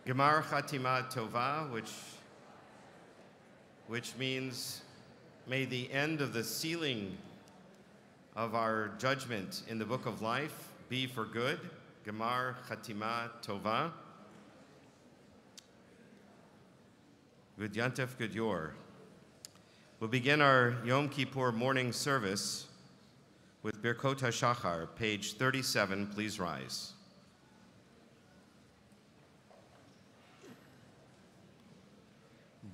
Gemar Chatima Tova, which means may the end of the sealing of our judgment in the book of life be for good. Gemar Chatima Tova. Good Yantef, good Yor. We'll begin our Yom Kippur morning service with Birkot HaShachar, page 37. Please rise.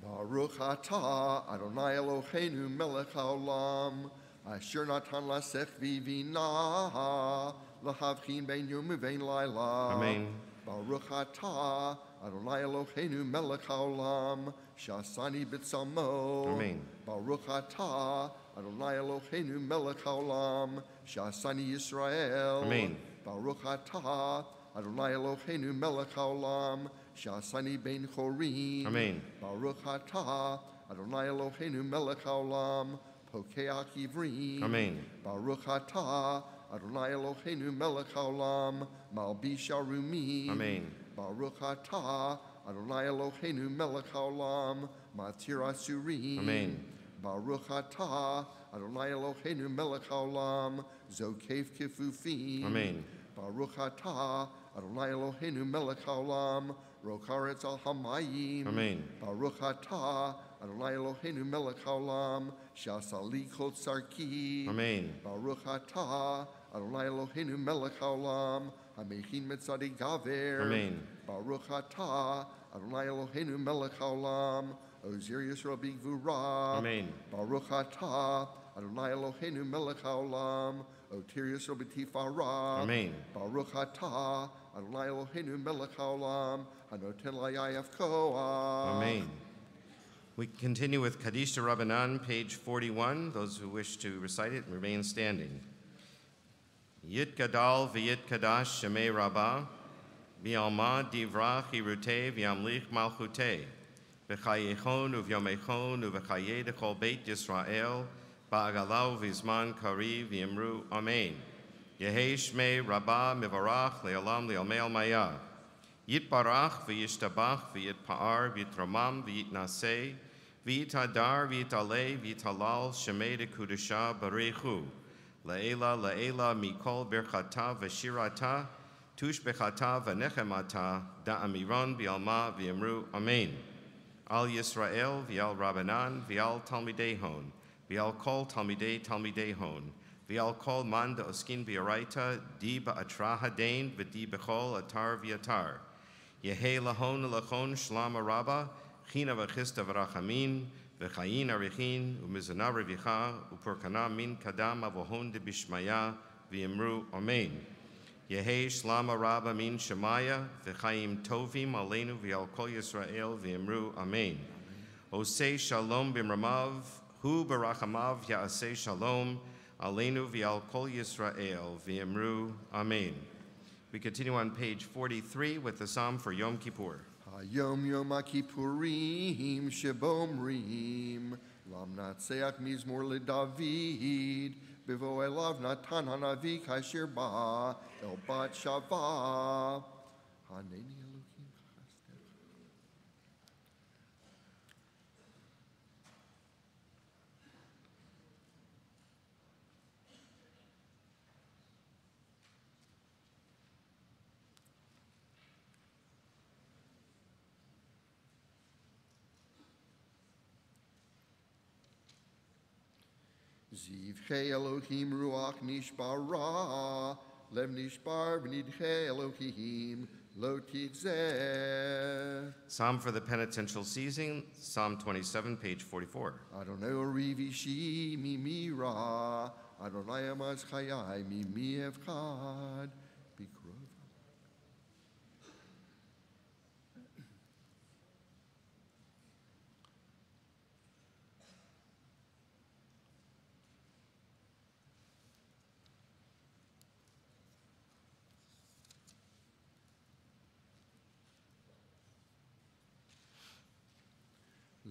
Baruch atah Adonai Eloheinu melech haolam asher natan lasech vivina lahavchin bein yom uvein laila. Amen. Baruch atah Adonai Eloheinu melech haolam shasani b'tzamo. Amen. Baruch atah Adonai Eloheinu melech haolam shasani Yisrael. Amen. Baruch atah Adonai Eloheinu melech haolam shasani bein chorim. Amen. Baruch atah Adonai Eloheinu melech haolam pokeach ivrim. Amen. Baruch atah Adonai Eloheinu melech haolam malbish arumim. Amen. Baruch atah Adonai Eloheinu melech haolam matir asurim. Amen. Baruch atah Adonai Eloheinu melech haolam zokef kifufim. Amen. Baruch atah Adonai Eloheinu melech haolam rokaretz al hamayim. Amen. Baruch atah Adonai Eloheinu melech haolam shasali kol tzarki. Amen. Baruch atah Adonai Eloheinu melech haolam hamechin metzadik gaver. Amen. Baruch atah Adonai Eloheinu melech haolam ozir Yisrael b'gvura. Amen. Baruch atah Adonai Eloheinu melech haolam otir Yisrael b'tifara. Amen. Baruch atah Adonai Eloheinu melech haolam hanoten layayaf koach. Amen. We continue with Kaddish to Rabbanan, page 41. Those who wish to recite it remain standing. Yit Gadal v'yit Kadash Shemei Rabbah v'yalma divra chirutei v'yamlich malchutei v'chayechon uvyomechon uv'chayei dechol beit Yisrael ba'agalau v'zman kari v'yimru Amen. Yehei Shmei Rabbah mivarach le'olam le'olmei almaya Yitbarach v'yishtabach v'yitpa'ar v'yitramam v'yitnaseh v'yitadar v'yitaleh v'yitalal shemei dekudusha barechu la'ela la'ela mikol berchata v'shirata tush bechata v'nechemata da'amiron v'yalma v'yamru Amen. Al Yisrael v'yal Rabbanan v'yal Talmidei-hon v'yal kol Talmidei-hon v'yal kol man da'oskin b'yoraita di ba'atra hadain v'di b'chol atar v'yatar Yehei lahon lachon shlama rabba, china v'chista v'rachamin, v'chayin arichin, u'mizana revicha, u'porkana min kadam avohon de bishmaya, v'yimru Amen. Yehei shlama rabba min shemaya, v'chayim tovim aleinu v'yal kol Yisrael, v'yimru Amen. Osei shalom b'mramav, hu barachamav ya'asei shalom, aleinu v'yal kol Yisrael, v'yimru Amen. We continue on page 43 with the Psalm for Yom Kippur. Hayom Yom HaKippurim Shebomrim Lam Natseach Mizmor LeDavid Bevo Elav Natan HaNavi Kasher Ba El Bat Shava Haneni Elohim Chasdech. Zivchei Elohim Ruach Nishbara Lev Nishbar V'nidchei Elohim Lo Tigzeh. Psalm for the penitential season, Psalm 27, page 44. Adonai Orivishi Mimira Adonai Amaz Chayai Mimi Evchad Bikrov.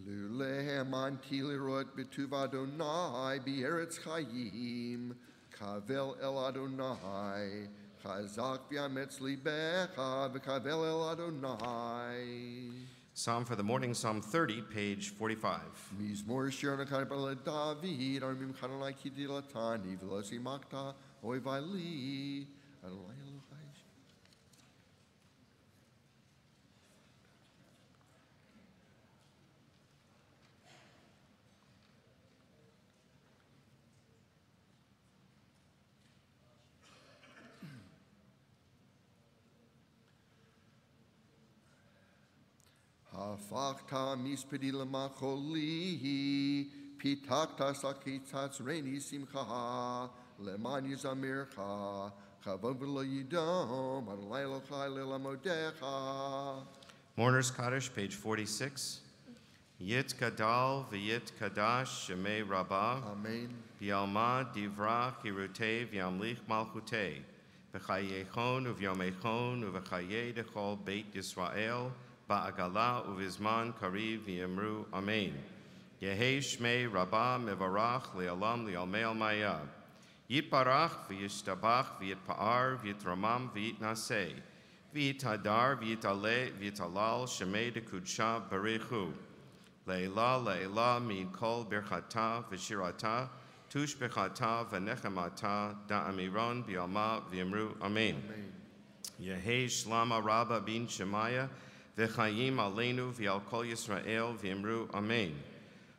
Lulehem antilirot betuv Adonai b'eretz chayim kavel el Adonai Chazak v'ametz libecha v'kavel el Adonai. Psalm for the morning, Psalm 30, page 45. Mizmor shir nakan b'le David, armim chanonai kiti latani, v'losi makta, oy v'ali, Adonai Elohai. Hafachta mispedi lemacholi, pitakta sakitats reini simcha, leman yizamircha, chavod v'lo yidom, Adonai Elohai le'lamodecha. Mourner's Kaddish, page 46. Yit Gadal v'yit Kadash Shemei Rabbah. Amen. V'yalma divra chirutei v'yamlich malchutei. V'chayechon uvyomechon uv'chaye dechol beit Yisrael. Ba'agala uvizman kariv v'yemru Amen. Yehei Shmei Rabbah mevarach le'alam le'almei almaya. Yitbarach v'yishtabach v'yitpa'ar v'yitramam v'yitnaseh. V'yitadar v'yitale v'yitalal Shemei dekudsha barichu. Leila, Leila, min kol birchata v'shirata, tush birchata v'nechemata, da'amiron b'yalma v'yemru Amen. Yehei shlama rabba bin Shemaya, v'chayim aleinu v'yal kol Yisrael v'yemru Amen.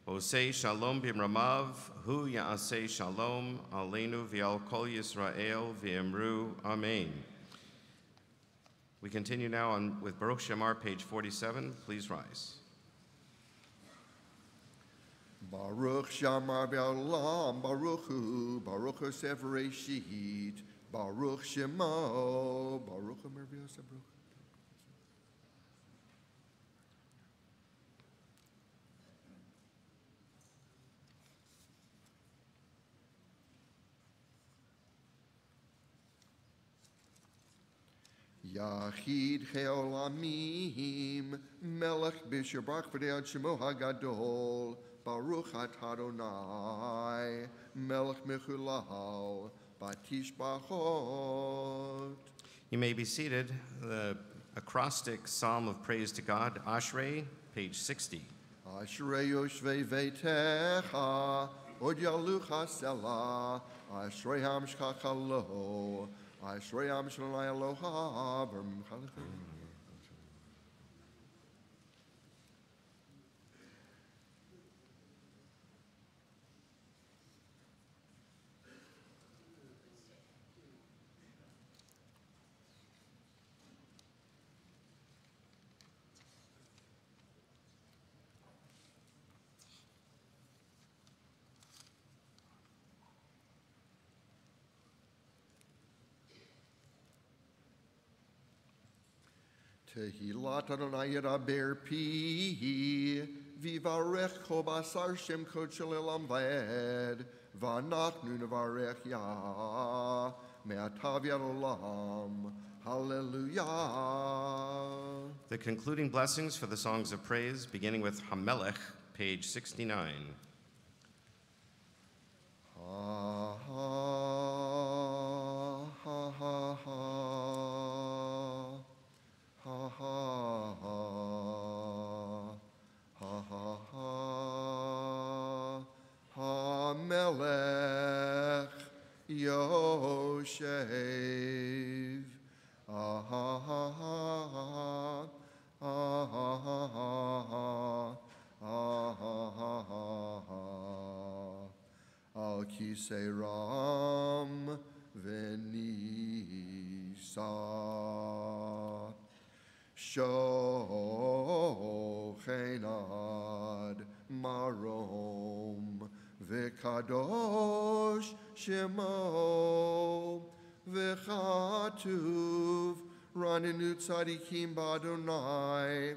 Osei shalom b'mramav, hu ya'asei shalom aleinu v'yal kol Yisrael v'yemru Amen. We continue now with Baruch Shemar, page 47. Please rise. Baruch Shamar B'Olam, Baruch Hu, Baruch Yosef Reshit, Baruch Shemo, Baruch Omer V'Yosef Baruch. Yachid Cheolamim, Melech B'Sher Baruch V'Dead Shemo HaGadol, Baruch atah Adonai, Melech Mechulal, Batish Bachot. You may be seated. The acrostic psalm of praise to God, Ashrei, page 60. Ashrei Yoshvei Veitecha, Od Yalucha Selah, Ashrei Hamshkach Alo, Ashrei Hamshalai Aloha, Tehilat Adonai Yeraber Pi, Vivarech Ko Basar Shem Kod Shel Elam Vaed, Vanachnu Nevarech Yah, Me'atav Yad Olam, Hallelujah. The concluding blessings for the songs of praise, beginning with Hamelech, page 69. Ha ha ha ha ha. Ha ha ha ha ha ha ha Melech Yoshev ha ha ha ha ha ha ha ha Al Kisei Ram Venisa Shochenad Marom V'kadosh Shemo V'chatuv Raninu Tzadikim B'Adonai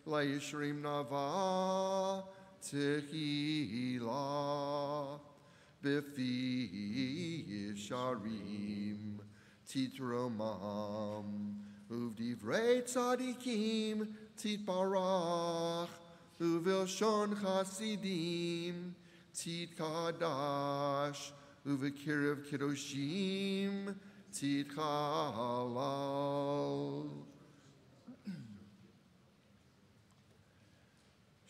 La'yishrim Nava Tehila B'fi Yisharim Titromam Uvdivrei tzadikim titbarach, uvelshon chasidim titkadash, uvekiriv kiddushim tzid chalal.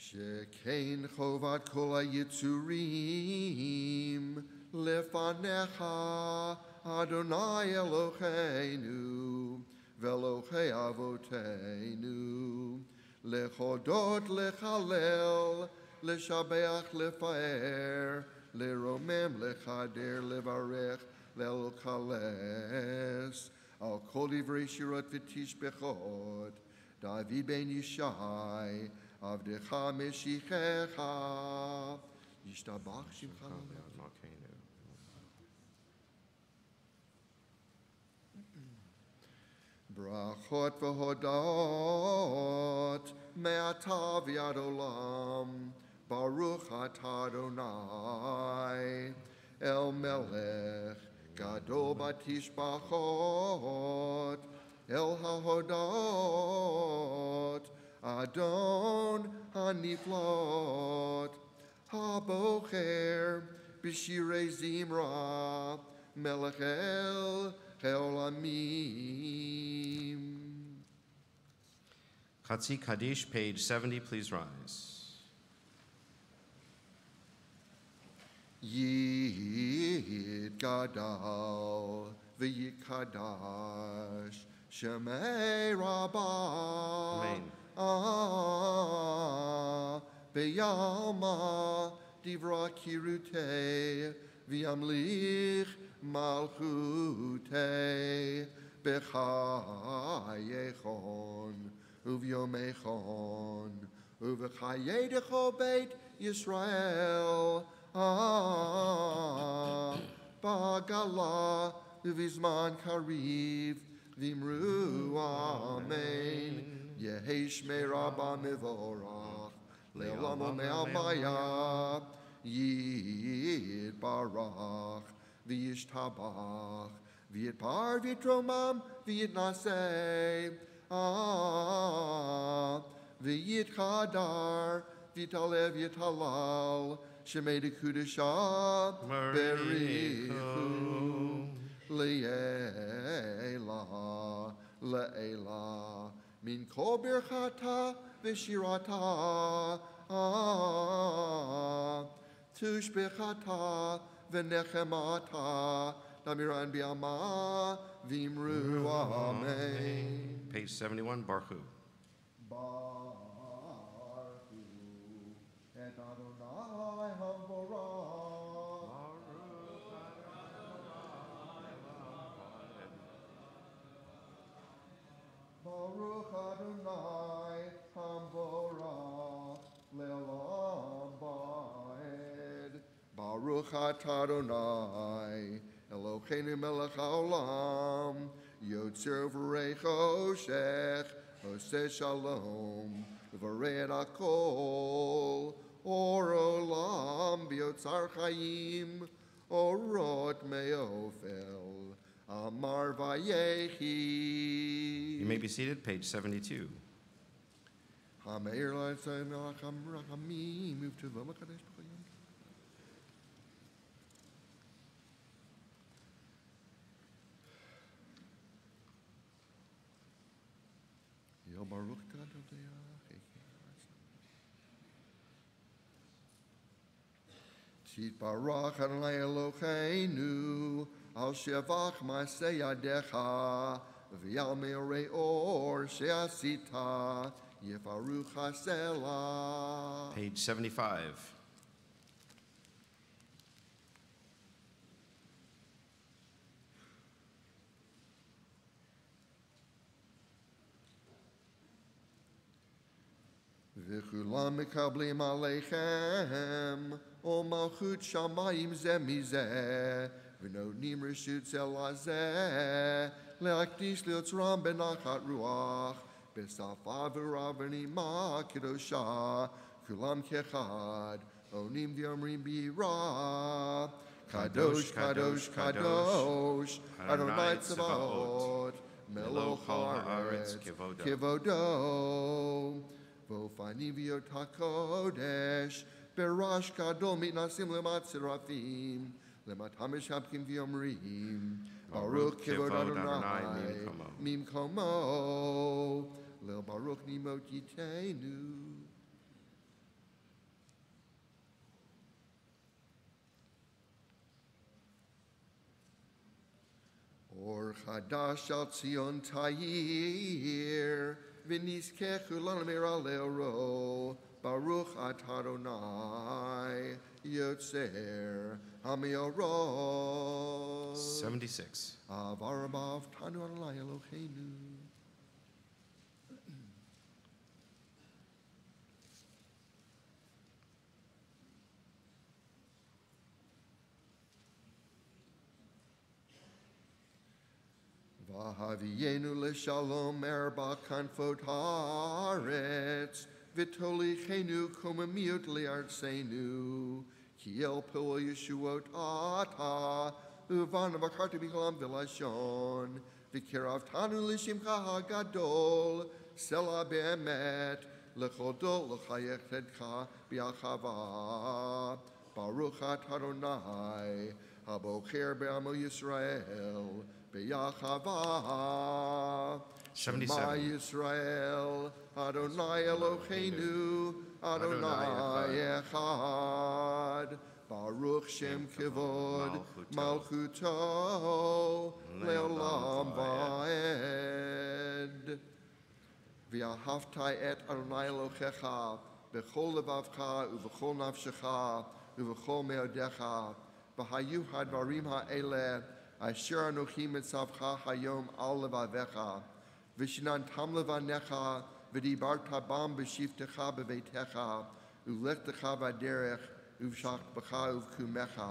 Shekein chovat kol hayitzurim lefanecha Adonai Eloheinu ve'Elohei avoteinu lechodot lechalel leshabeach lefaer leromem lechader levarech lelokales al kol divrei shirot v'tishbechot David ben Yishai Avdecha Meshichecha Yishtabach Shimcha Brachot v'hodot Me'ata v'yad olam Baruch atah Adonai El Melech Gadol batishbachot El hahodot Adon haniflot habocher b'shirei zimra melech el olamim. Chatzi Kaddish, page 70, please rise. Yid gadal v'yikadash Shemei Rabbah. Amen. Beyalma divra kirute v'yamlich malchute b'chayechon uv'yomechon uv'chayedecho beit Yisrael b'gala uv'izman kariv v'imru amen. Yehi Shmei Rabbah Mevorach Le'olamo Me'almaya Yid Barach V'yishtabach V'yitpar V'yitromam V'yitnaseh V'yitkadar V'yitalev V'yitalal Shemei Dekudesha Berichu Le'ela Le'ela Min kol birchata v'shirata tushbechata v'nechemata damiran bi'ama v'imru amen. Page 71, Barhu. Barhu et Adonai havorach Baruch Adonai Hamborach Le'olam Ba'ed. Baruch atah Adonai Eloheinu melech haolam Yotzer v'rei choshech Oseh shalom v'rei et hakol Or olam b'yotzar chayim Orot me'ofel Amar vayechi. You may be seated, page 72. Hameir la'atzayim melacham rachamim move to V'Makadesh b'chayim. Yo Baruch Gadol Tzid Barach Adonai Eloheinu Al shevach ma'aseh yadecha v'yal me'orei or she'asita yefaruch hasela. Page 75. V'chulam mekablim aleichem o malchut shamayim zeh mizeh v'notnim reshut zel hazeh le'akdish le'otzram benachat ruach b'safa v'ra v'nima kedosha kulam kechad onim v'yomrim b'yira kadosh kadosh kadosh Adonai Tzavaot meloch haaretz kivodo v'ofani v'yot hakodesh berash kadol mitnasim lemat serafim Lematamish Hapkim Viomrim, Baruch Kivod Adonai, Mim Komo, Lel Baruch Nimot Yitenu. Or Chadash al Tzion Tayir, V'nizkechu l'Omer Alero, Baruch Atah Adonai, Yotzer HaMeorot. 76. Avarabav Tanu Adonai Eloheinu. Vahavienu l'shalom erba kanfot haaretz, v'tolichenu komamiut li'artzenu, ki el pil Yeshuot ata, uvana v'karti b'cholam v'lashon, v'kirav tanu l'shimcha hagadol, sela be'emet, l'chodol l'chayechetcha b'achava, baruch atah Adonai, habocher be'amo Yisrael, B'yachava, 77. Shema Yisrael, Adonai Eloheinu, Adonai Echad, Baruch Shem Kivod, Malchuto, Leolam Va'ed. V'yahavtai et Adonai Elohecha, B'chol levavcha, u'v'chol nafshecha, u'v'chol meodecha, V'hayu hadvarim ha'eleh, Asher Anochim etzavcha hayom al levavecha, v'shinan tam levanecha, v'dibarta bam b'shivtecha b'veitecha, u'lechtecha v'aderech, uv'shachbecha uv'kumecha,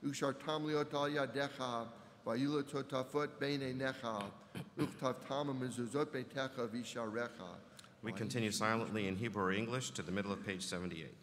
u'shartam liot al yadecha, v'ayulotot tafot beinenecha, u'chtavtam mezuzot beitecha v'isharecha. We continue silently in Hebrew or English to the middle of page 78.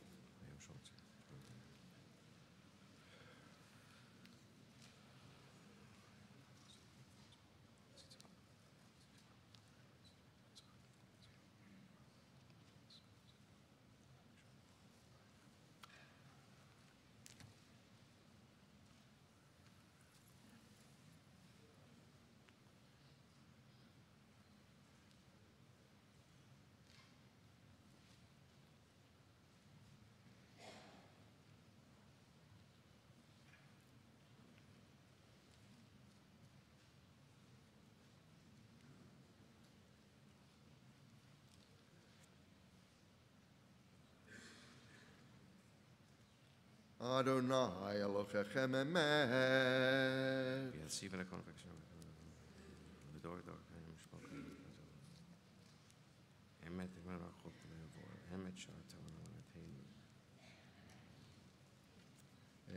Adonai Elohechem emet. Yes, even a conviction.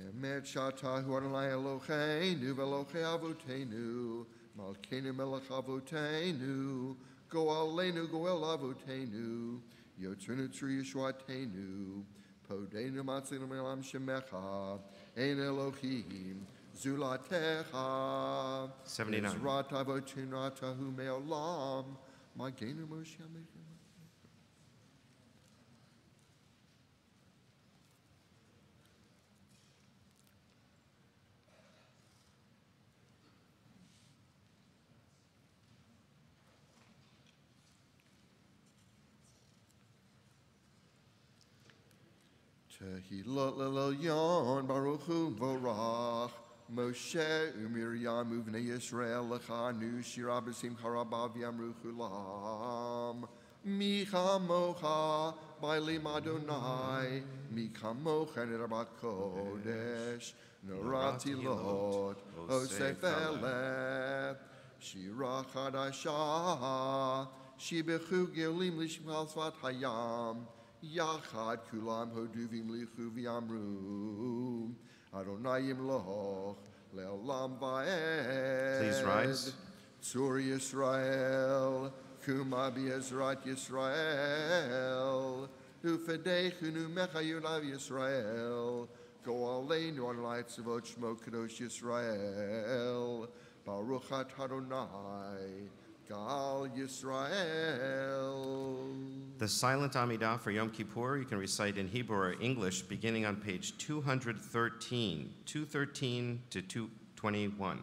Emet shatahu Adonai Eloheinu v'Elokei avotenu, Malkeinu melech avotenu, go'aleinu go'el avotenu, yotzenu tzur yeshuatenu, podenu matzinu me'olam shemecha, ein Elohim, zulatecha, 79. Ezrat avotenu atahu me'olam, magenu Moshe Ameinu. Tehilot l'elyon baruch hu vorach Moshe u'Miriam uvnei Yisrael lechanu shira b'simcha rabah v'yamru chulam mi chamocha b'alim Adonai mi chamocha nirabah kodesh norati lot osef elef shira chadasha shibechu geolim lishmal svat hayam Yachad kulam hoduvim lichu v'yamru Adonai yimloch le'olam va'ed. Please rise. Tzur Yisrael, kuma b'ezrat Yisrael, u'fedechu nu'mecha yulav Yisrael, go aleinu Adonai tzavot shmo kadosh Yisrael, baruch atah Adonai, Gal Yisrael. The silent Amidah for Yom Kippur you can recite in Hebrew or English beginning on page 213, 213 to 221.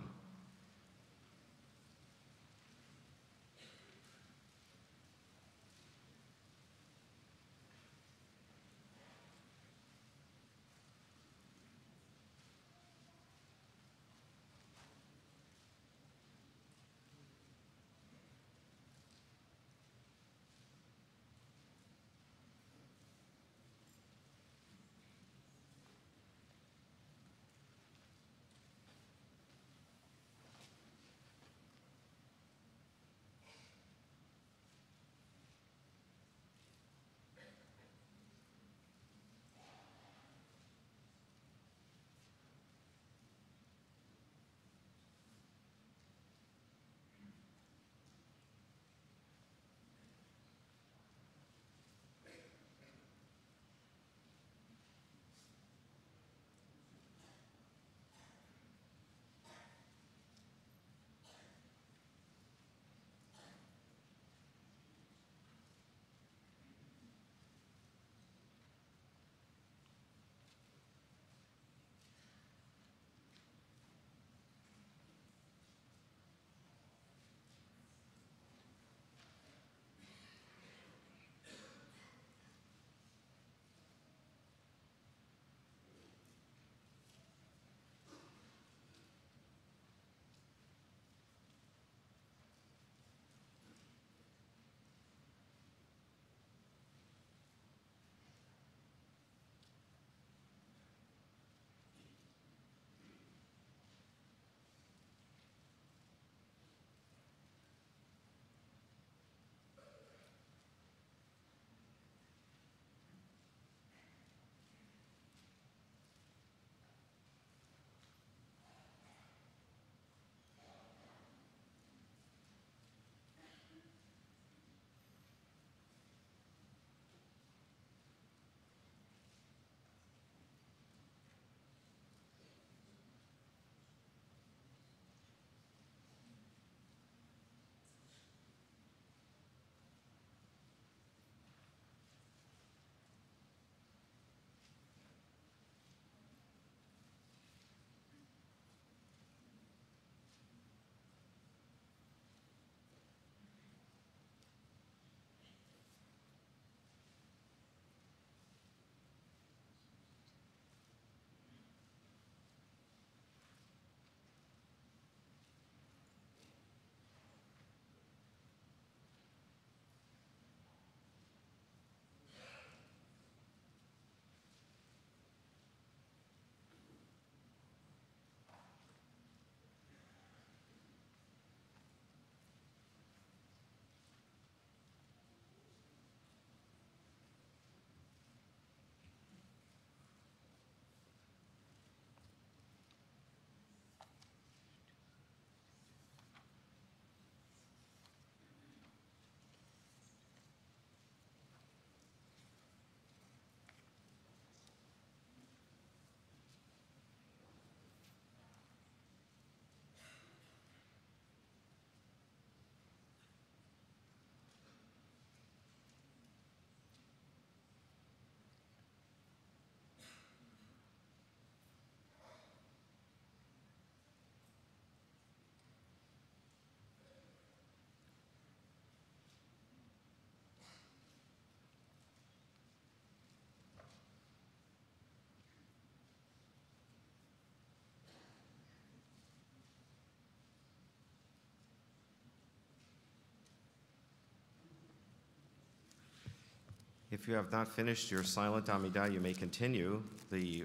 If you have not finished your silent Amidah, you may continue. The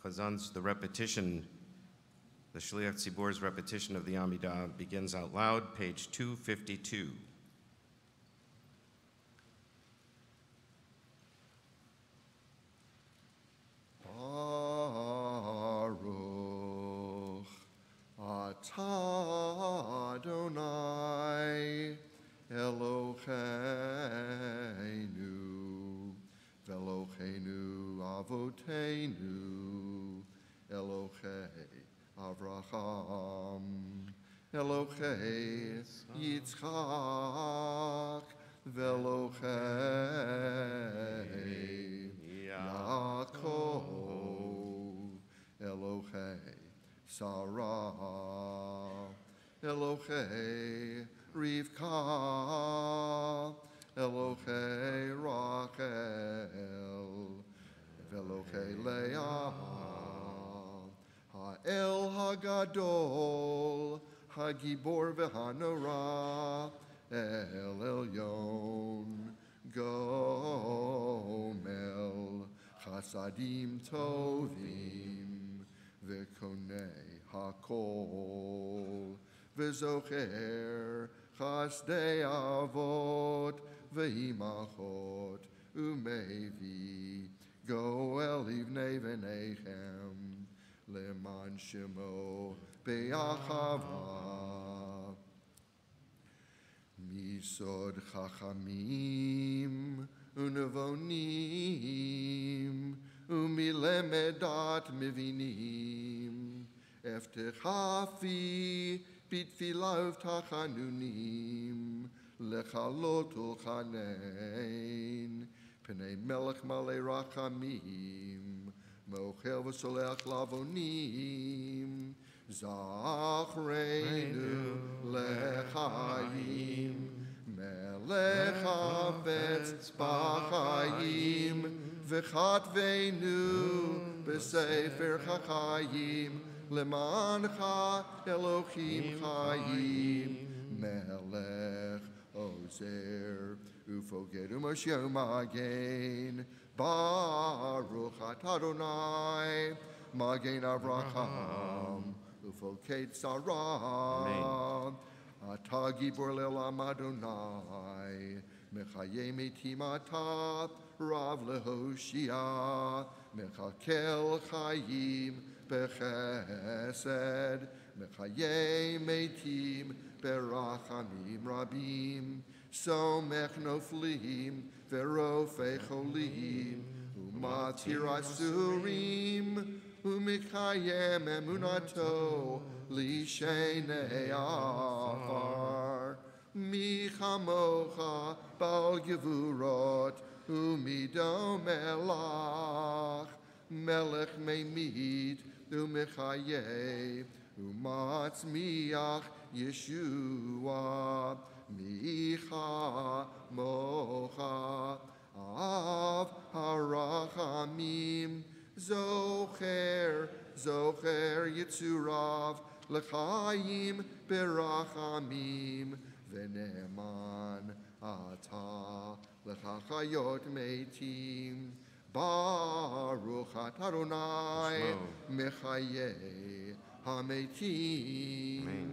Chazan's, the repetition, the Shliach Tzibor's repetition of the Amidah begins out loud, page 252. Baruch atah Adonai Eloheinu v'Eloheinu Avoteinu Elohei Avraham Elohei Yitzchak Velohei Yaakov, Elohei Sarah, Elohei Rivka, Elohei Rachel, Elohei Leah, Ha'el Hagadol, Hagibor v'Hanora, El Elyon, Gomel, Chasadim Tovim, V'konei Hakol, V'zocher, Chasdei Avot, V'imachot, Umevi, Goel Ivnei V'nechem, Leman Shemo, Be'achava, Misod Chachamim, Unevonim, Umilemedat Mivinim, Eftechafi, Bitfilav Tachanunim, Lechalot Ulchanein, Pnei Melech Male Rachamim, Mochel v'solech lavonim, Zachreinu lechayim, Melech hafetz b'chayim, v'chatvenu b'sefer chachayim, lemancha Elohim chayim, Melech ozer, ufogedu Moshe Magen, Baruch atah Adonai, Magen Avraham, Ufoked Sarah, Atah Gibor Le'olam Adonai, Mechaye Metim Atah, Rav Lehoshia, Mechakel Chayim Bechesed, Mechaye Metim Berachamim Rabim, Somech Noflim, Verofei Cholim, Umatir Asurim, Umikayem Emunato, Lishenei Afar, Michamocha, Baal Gevurot, Umidom Melach, Melech Meimit, Umichaye, Umatzmiach, Yeshua, Micha Mocha Av Harachamim Zocher Yitzurav L'chaim Berachamim V'neman Ata L'chachayot Meitim Baruch atah Adonai Mechaye HaMeitim. Amen.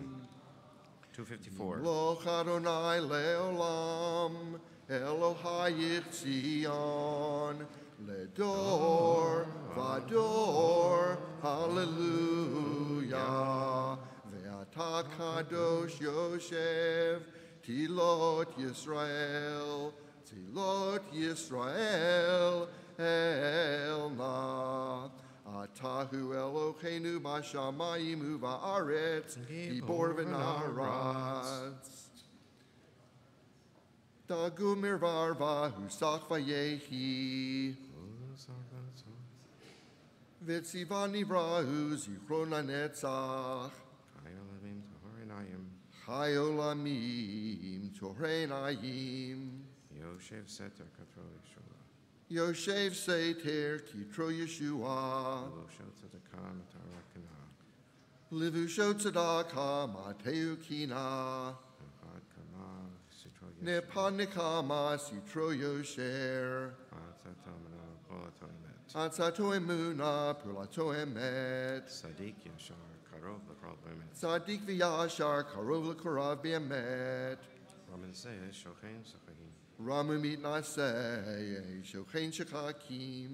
254. Loch Adonai leolam, Elohayich Zion, ledor vador, hallelujah. Ve'ata kadosh Yoshev, tilot Yisrael, elna. Atahu Eloheinu b'shamayim u'ba'aretz, Gibor v'naratz. Dagu mirvarva husach vayehi, v'tziva nivrahu zichron hanetzach, chayolamim torenayim. Yoshev Seter Kitro Yeshua, Livusho Tzedaka Mateu Kina, Nepanikama Sitro Yosher, Atzato Emuna Pulato Emet, Sadik V'Yashar Karov L'Korav B'Emet, Ramu mit naseh, shochein shekakim.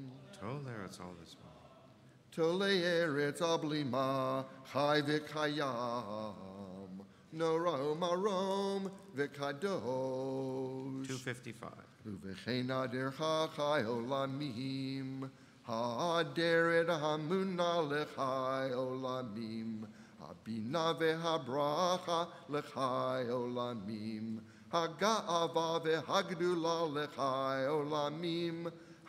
Tole eretz ablima, chai v'kayam. Norom arom v'kadosh. 255. Uvechein adercha chai olamim. Ha'aderet hamuna lechai olamim. Habina vehabracha lechai olamim. Haga'ava vehagdula lechai olamim.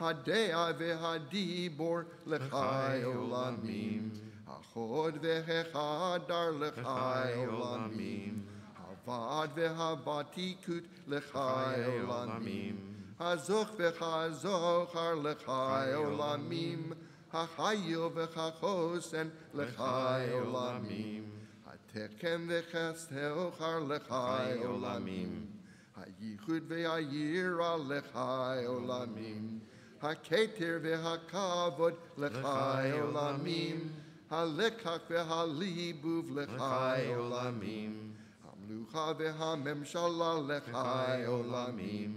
Hadea vehadibor lechai olamim. Hachod vehechadar lechai olamim. Havad vehabatikut lechai olamim. Hazoch vechazochar lechai olamim. Hachayu v'chachosen lechai olamim. Hatekem v'chesteochar lechai olamim. Hayichud v'ayira lechai olamim. Haketer v'hakavod lechai olamim. Halekach v'halibuv lechai olamim. Hamlucha v'hamemshala lechai olamim.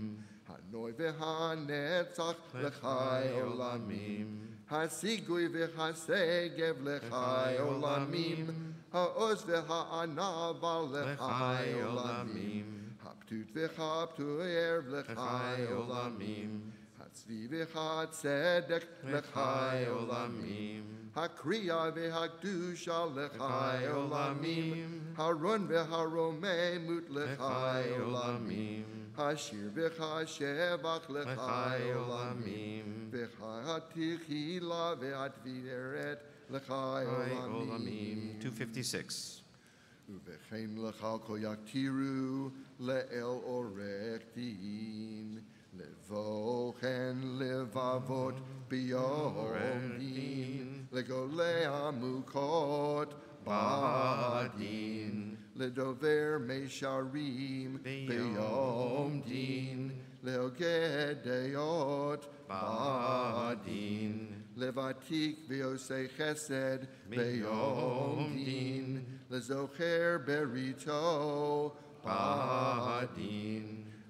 Hanoi v'hanetzach lechai olamim. Hasigui v'hasegev lechai olamim. Ha'oz v'ha'anava lechai olamim. Haptut v'chaptu'er lechai olamim. Hatzvi v'chatzedek lechai olamim. Hakriya v'hakdusha lechai olamim. Haron v'haromemut lechai olamim. Hashir v'chashevach lechai olamim. V'chatichila v'atveret lechai olamim. 256. Uv'chein lechal kol yaktiru le'el orech din. Levochen levavot biyom din. Legolei amukot badin. Ledover mesharim beyom din. Leogedeyot badin. Levatik ve'osei chesed beyom din. Lezocher berito badin.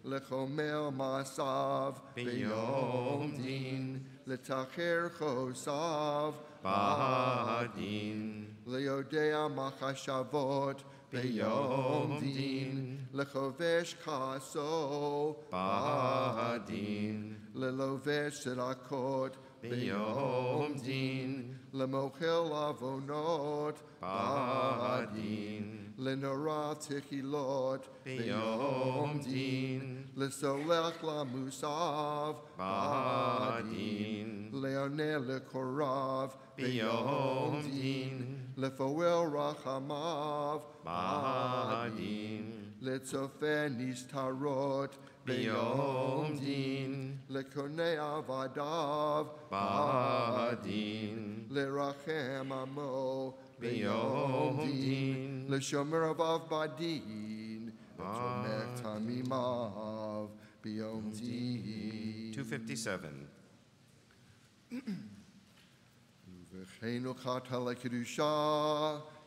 Lechomer masav beyom din. Letacher chosav badin. Leodea machashavot beyom din. Lechovesh kaso badin. Lelovesh serakot beyom din. Lemochel avonot badin. Lenora tichilot beyom din. Lesolech lamusav badin. Leonel lekorav beyom din. Lefoel rachamav badin. Letzofenis tarot beyom din. Lekonei avadav badin. Lerachem amo beyom din. Leshomer avav badin. Letomech tamimav beyom din. 257. V'cheinu chata lekedusha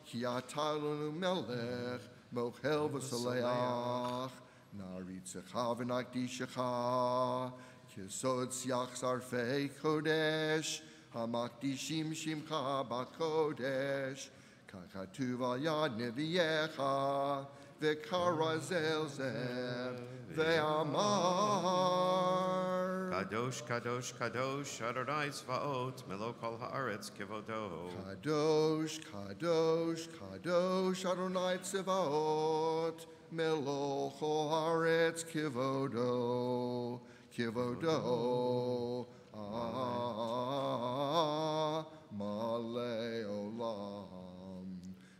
ki ata lonu melech mochel v'soleach naritzecha v'nakdishecha kisod siach sarfei kodesh hamakdishim shimcha bakodesh kachatuv al yad neviecha v'karazel zeh ve'amar Kadosh, Kadosh, Kadosh, Adonai Tzvaot, Melo Kol Haaretz Kivodo. Kadosh, Kadosh, Kadosh, Adonai Tzvaot, Melo Kol Haaretz Kivodo, Kivodo, Malei Olam,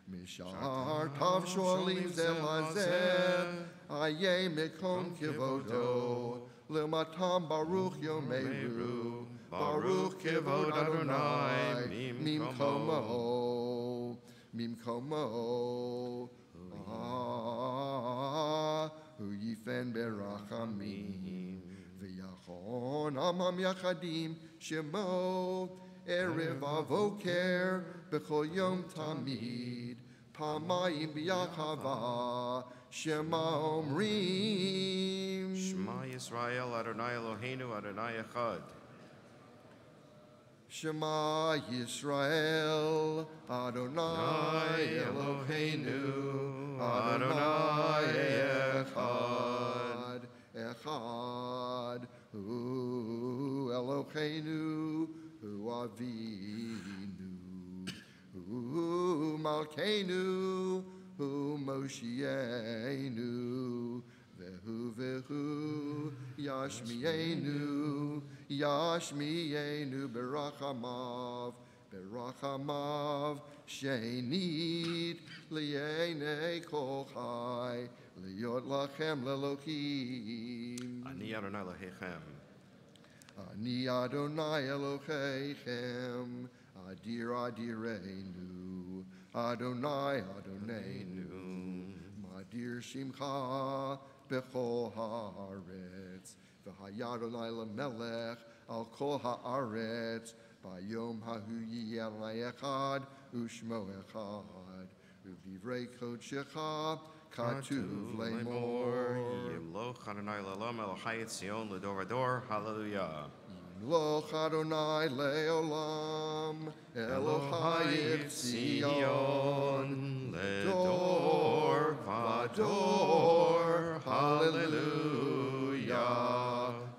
Mishar Tav Sholim Zelazeh, Aye Mekom Kivodo, L'matam Baruch Yomeru, Baruch Kivod Adonai, Mimkomo, Mimkomo, Hu Yifen Berachamim, V'yachon Amam Yachadim, Shemo, Erev Avoker, B'chol Yom Tamid, Pamayim B'yachava, Shema Omrim. Shema Yisrael, Adonai Eloheinu, Adonai Echad. Shema Yisrael, Adonai Eloheinu, Adonai Echad, Echad, Hu Eloheinu, Hu Avinu, Hu Hu Malkeinu, Hu Moshienu, Vehu Yashmienu, Yashmienu Berachamav, Shenit Liene Kol Chai, Liot Lachem Lelokim. Ani Adonai Elohechem. Ani Adonai Elohechem, Adir Adirenu, Adonai Adonenu, Madir Shimcha Bechol Haaretz, V'haya Adonai Lamelech Al Kol Haaretz, Bayom Hahu Yeh Adonai Echad, Ushmo Echad, U'divrei Kodshecha Katuv Lemor. Yimloch Adonai L'olam Elohai Etzion L'dor Ador. Hallelujah. Yimloch Adonai Le'olam Elohai Etzion L'dor Vador. Hallelujah.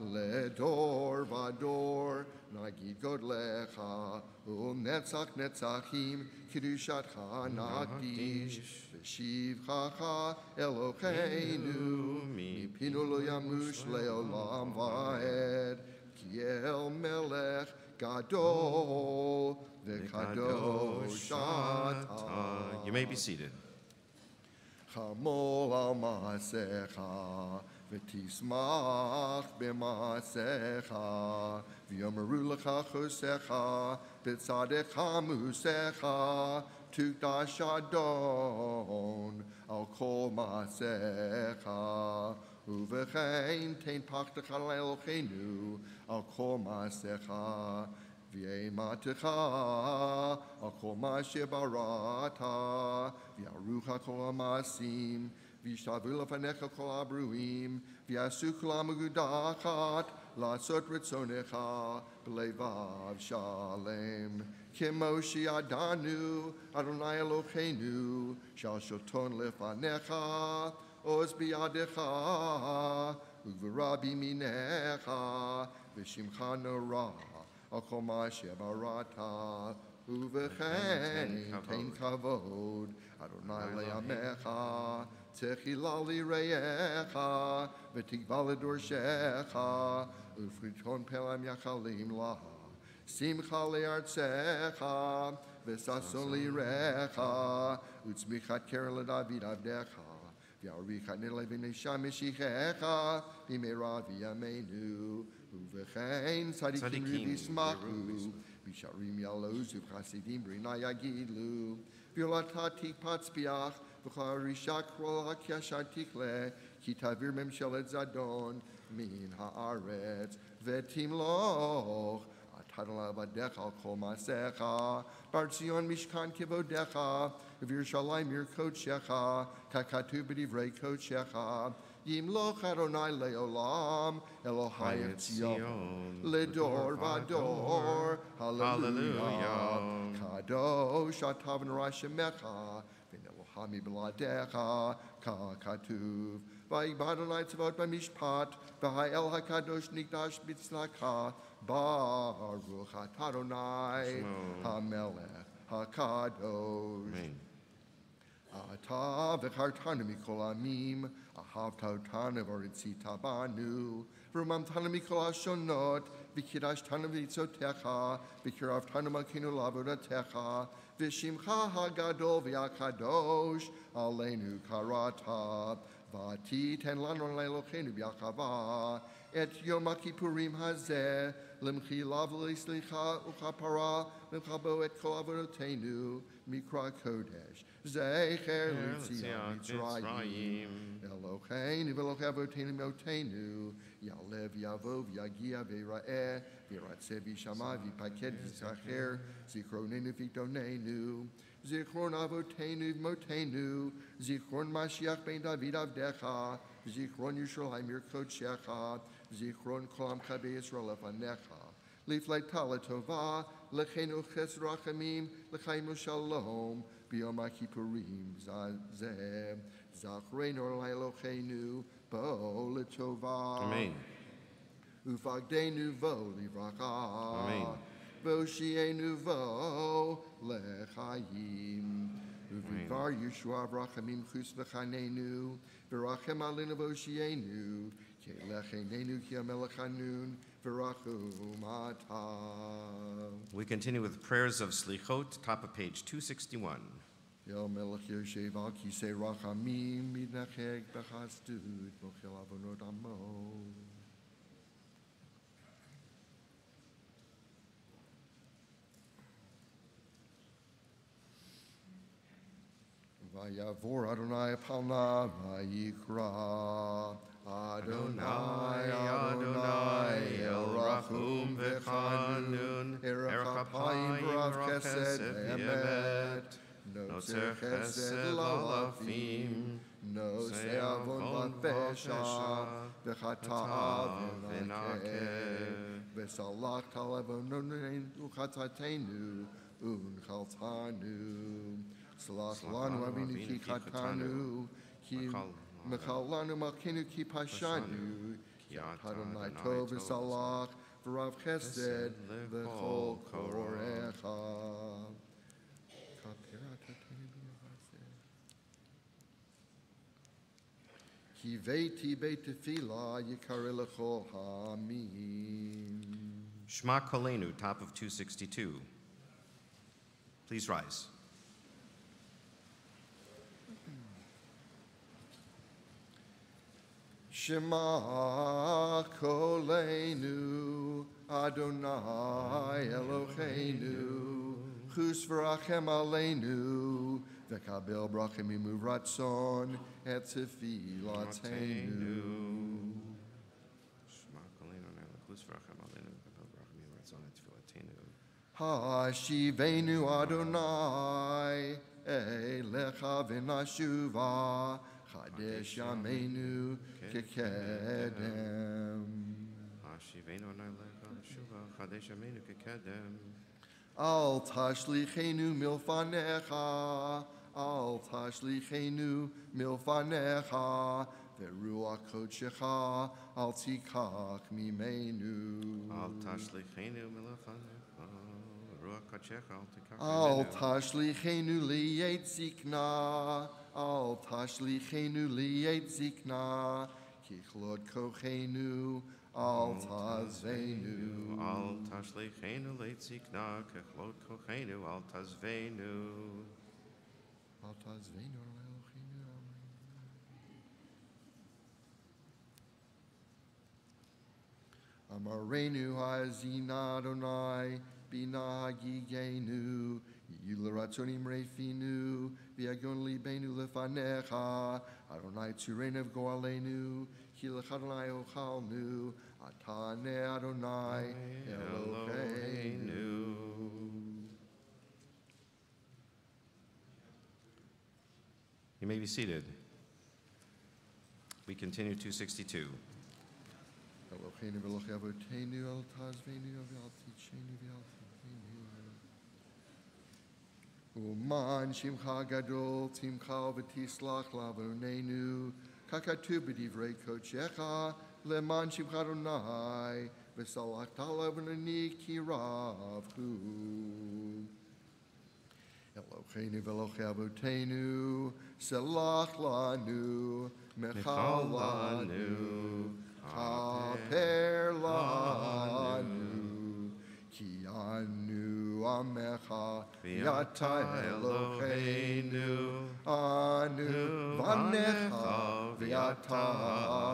L'dor Vador. Nagid Godlecha Netzach Netzachim Kiddushatcha Nagdish V'shivchacha Eloheinu Mipinu lo yamush le'olam va'ed Ki el melech gadol v'kadosh ata. You may be seated. Chamol al ma'asecha v'tismach b'ma'asecha v'yomeru lecha chosecha b'tzadecha musecha tukdash adon al kol ma'asecha uv'chein tein pachtecha le'eloheinu al kol ma'asecha v'yematecha al kol ma'aseh barata v'yarucha kol ha'masim v'yishtavu lefanecha kol ha'bruim v'yasu kol ha'megudachat la'asot ritzonecha b'levav shalem Kimoshi Adanu Adonai Eloheinu shal shoton lefanecha oz biadecha uv'rabi minecha v'shimcha norah al kol ma'aseh barata uv'chein tein kavod Adonai le'amecha techila lireyecha v'tikva ledorshecha ufriton pelam yachalim laha simcha le'artzecha v'sason lirecha utzmichat keren leDavid avdecha v'yarichat nelevin sham meshichecha b'meira v'yameinu uv'chein tzadikim v'yismachu Bisharim Yalozu Chasidim Brina Yagidlu Violatatik Patspiach V'charishak Rolak Yashartikle Kitavir Memshelet Zadon Min Haaretz Vetimloch Atadala Vadecha Al Kol Masecha Bartzion Mishkan Kivodecha V'Yerushalayim Yirkodshecha Kakatu B'divrei Kodshecha Yimloch Adonai Le'olam Elohai Etzion L'dor Vador Hallelujah Kadosh Atav N'Rashemecha V'Elohami B'ladecha Katuv V'yibad Adonai Tzavot B'mishpat V'ha'el HaKadosh Nikdash B'tzlaka Baruch Adonai HaMelech HaKadosh Amen. Ata v'chartanu mikol amim, ahavtanu v'oritzita banu, v'rumamtanu mikol hashonot, v'kirashtanu v'itzotecha, v'kiravtanu malkeinu lavodatecha, v'shimcha hagadol v'yakadosh, aleinu karata, v'atiten lanu le'eloheinu b'yachava, et yom HaKippurim hazeh, lemchi lav l'slicha uchapara, lemcha bo et kol avodoteinu, mikra kodesh. Zecher L'Tzion Mitzrayim Eloheinu v'Elohei Avoteinu Motenu Yalev Yavov Yagia V'Yira'eh V'Yiratzeh V'Yishama V'Yipaked V'Yizacher Zichronenu V'Yikdonenu Zichron Avoteinu V'Motenu Zichron Mashiach Ben David Avdecha Zichron Yerushalayim Yirkodshecha Zichron Kol Amcha B'Yisrael Lefanecha Liflei Tova L'Chenu Ches Rachamim L'Chaim Shalom B'Yom HaKippurim Zazeh Zachrenu Eloheinu Bo L'Tova Amen. Ufagdenu Vo Livracha Amen. Voshienu vo lechayim. Uvivar Yeshua Brachamim Chus v'chanenu. V'rachem alinu voshienu. Kelechenenu ki amelech hanun. V'rachum atav. We continue with prayers of Slichot, top of page 261. Yel melech yoshev al kisei rachamim midnacheg b'chasdut mochel avonot amo. Vayavor Adonai palna vayikra Adonai Adonai El Rachum v'chanun Erech Apayim v'rav chesed v'emet Notzer chesed lalafim Nosei avon v'pesha v'chata'a v'nakeh V'salach talavononein u'chatatenu u'nchaltanu Salach lanu avinu ki chatanu, ki mechalanu malkenu ki pashanu, ki Adonai tov v'salach v'rav chesed v'chol korecha. Ki veiti beit tefila yikare lechol ha'amim. Shema Kolenu, top of 262. Please rise. Shema Kolenu Adonai Eloheinu Chus v'rachem aleinu V'kabel brachim imu ratzon et tefilatenu. Shema Kolenu Chus v'rachem aleinu V'kabel brachim imu ratzon et tefilatenu. Hashivenu Adonai Elecha v'nashuva Chadesh Yameinu Kekedem. Hashivenu Adonai Shuva Chadesh Yameinu Kekedem. Al tashlichenu milfanecha, al tashlichenu milfanecha, veruach kodshecha al tikach mimenu. Al tashlichenu milfanecha, veruach kodshecha al tikach mimenu. Al tashlichenu liyet zikna. Al tashlichenu liyet zikna, kichlot kochenu, al tazvenu. Al tashlichenu liyet zikna, kichlot kochenu, al tazvenu. Al tazvenu, Amarenu hazina Adonai, bina hagigenu, Yuleratzonim refinu, viagon libenu lefanecha, Adonai tzurenev goalenu, kilech Adonai ochalnu, atane Adonai Eloheinu. You may be seated. We continue 262. Eloheinu v'elohe avotenu, el tazvenu, v'al tichenu, v'al Uman shimcha gadol timcha v'tislach lavonenu kakatu b'divrei kodshecha leman shimcha Adonai v'salachta lavoneni ki ravhu. Eloheinu v'elohe avotenu selach lanu mechal lanu kaper lanu ki anu Amecha v'yata Eloheinu anu vanecha v'yata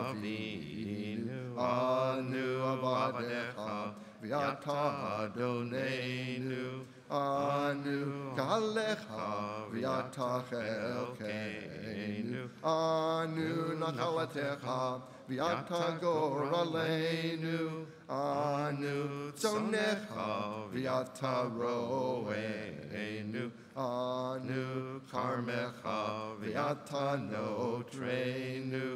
avinu anu avadecha v'yata Adonenu anu galecha v'yata chelkeinu anu nachalatecha v'yata goraleinu anu tzonecha v'yata roeinu anu karmecha v'yata notreinu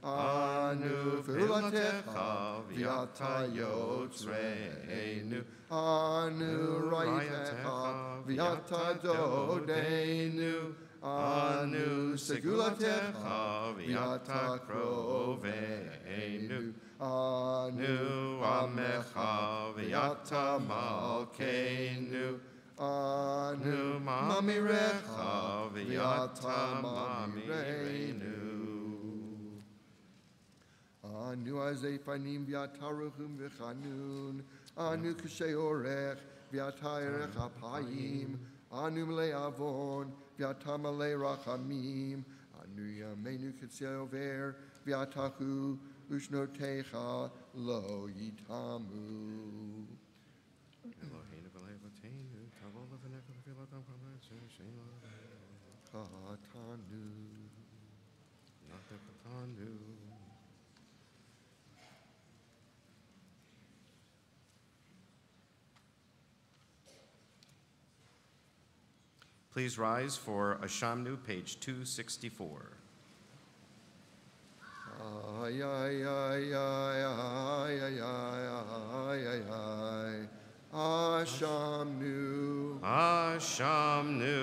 anu fulatecha v'yata yotzreinu anu raitecha v'yata dodeinu anu segulatecha v'yata kroveinu Anu Amecha V'yata Malkeinu Anu Mamirecha V'yata Mamireinu Anu Azefanim V'yataruchum V'chanun Anu Kushay Orech V'yata Erech Apayim Anu Mele Avon V'yata Mele Rachamim Anu Yamenu Kitzei Over V'yatahu Ushnotecha Lo Yitamu Katanu Please rise for Ashamnu, page 264. Ay, ay, ay, ay, ay, ay, ay, ay, ay. Ashamnu, Ashamnu,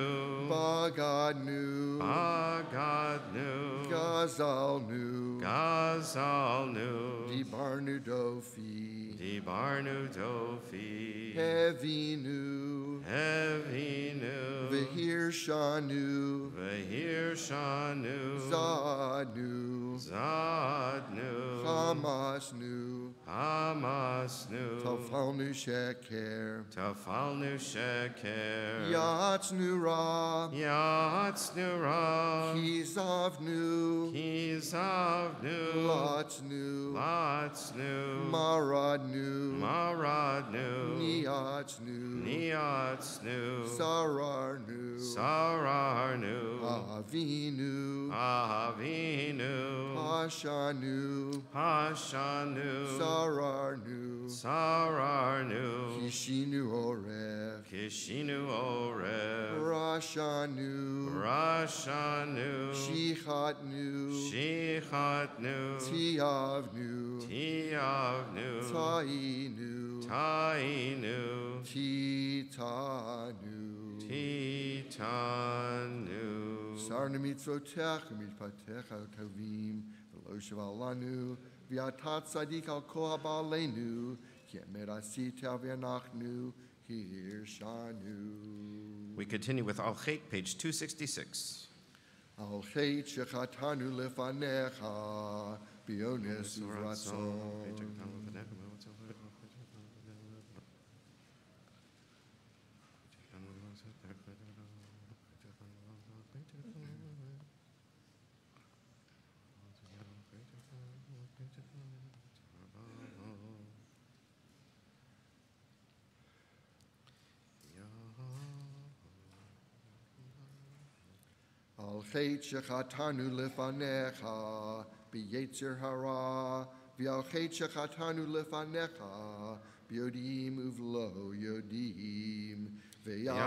Bagadnu, Bagadnu, Gazalnu, Gazalnu, Dibarnu Dofi, Dibarnu Dofi, Hevinu, Hevinu, Vehir Shanu, Vehir Shanu, Zadnu, Zadnu, Hamasnu, Hamasnu, Tafalnu Sheker, Tafalnu Sheker, Yatsnu Ra, Yatsnu Ra, Kizavnu, Kizavnu, Lotsnu, Lotsnu, Maradnu, Maradnu, Niatsnu, Niatsnu, Sararnu, Sararnu, Avinu, Avinu, Hashanu, Hashanu, Sararnu, Sararnu, Kishinu Orech, Kishinu Oreh, Rashanu, Rashanu, Shichatnu, Shichatnu, Tiavnu, Tiavnu, Tainu, Tainu, Titanu, Titanu. Sarna mitzvotech u'mishpatech al tovim v'lo shavalanu v'yatat tzadik al kol ha'ba'aleinu ki emet asita v'yanachnu hirshanu. We continue with Al Chet, page 266. Al chet shechatanu lefanecha b'yones uvratzon. Al chet shechatanu lefanecha b'yetzer hara v'al chet shechatanu lefanecha b'yodim uvlo yodim v'yal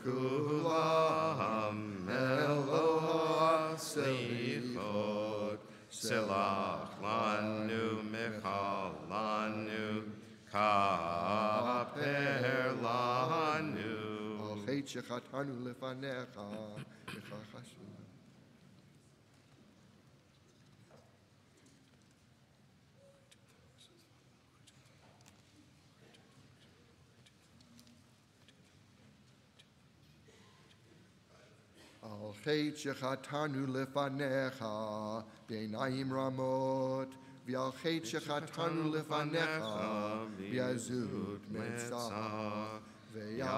kulam Eloha selichot Selach lanu mechal lanu kaper lanu. Al chet shechatanu lefanecha v'chachashu. Al chet shechatanu lefanecha b'einayim ramot v'al chet shechatanu lefanecha b'azut metzah v'yal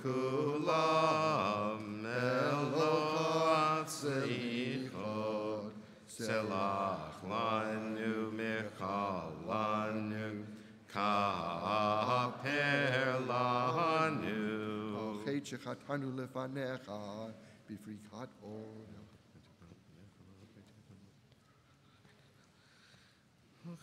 kulam Eloha selichot Selach lanu mechal lanu kaper lanu. chet shechatanu lefanecha b'frikat or. Al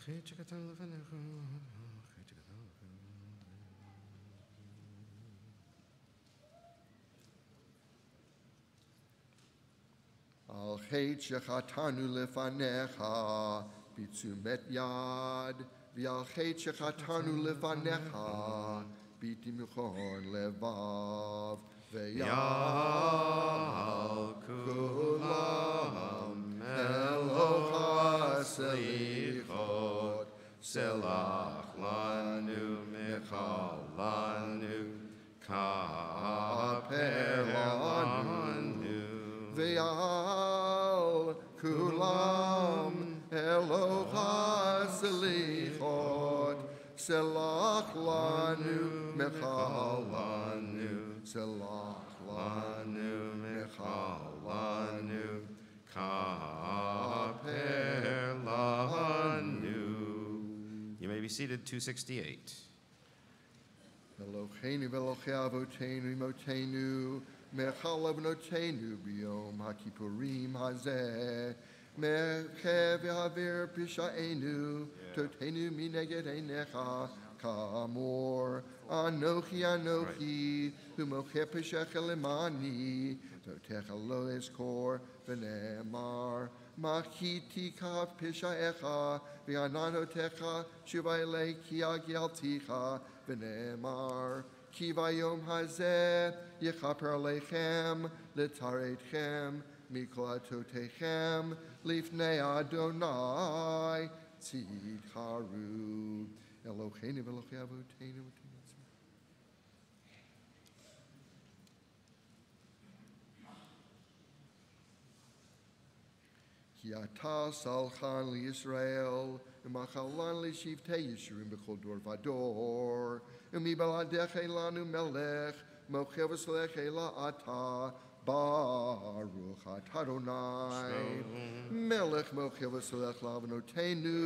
chet shechatanu lefanecha b'tzumet yad v'al chet shechatanu lefanecha b'timchon levav Yal kulam Eloha selichot, selach lanu michal lanu, kaper lanu, ve'al kulam Eloha selichot, selach lanu michal lanu, selach lanu michal lanu, kaper lanu. You may be seated. 268. Eloheinu ve'Elokei avotenu imotenu mechal avnotenu biyom hakippurim hazeh meche ve'haver pishaenu totenu mineged einecha ka'amor anochi humoche peshecha lemani totecha lo eskor v'ne'emar Machiti kav pishaecha v'ananotecha shuvailei ki agialticha v'ne'emar ki vayom hazeh yechaper aleichem letaretchem mikol atotechem lifnei Adonai tzidcharu Eloheinu v'Elokei avotenu. Ki ata salchan liYisrael, u'machalan lishivtei Yeshurun b'chol dor vador, u'mibaladecha elanu melech, mochev v'slech ela ata, baruch atah Adonai. Melech mochev v'slech lavonotenu,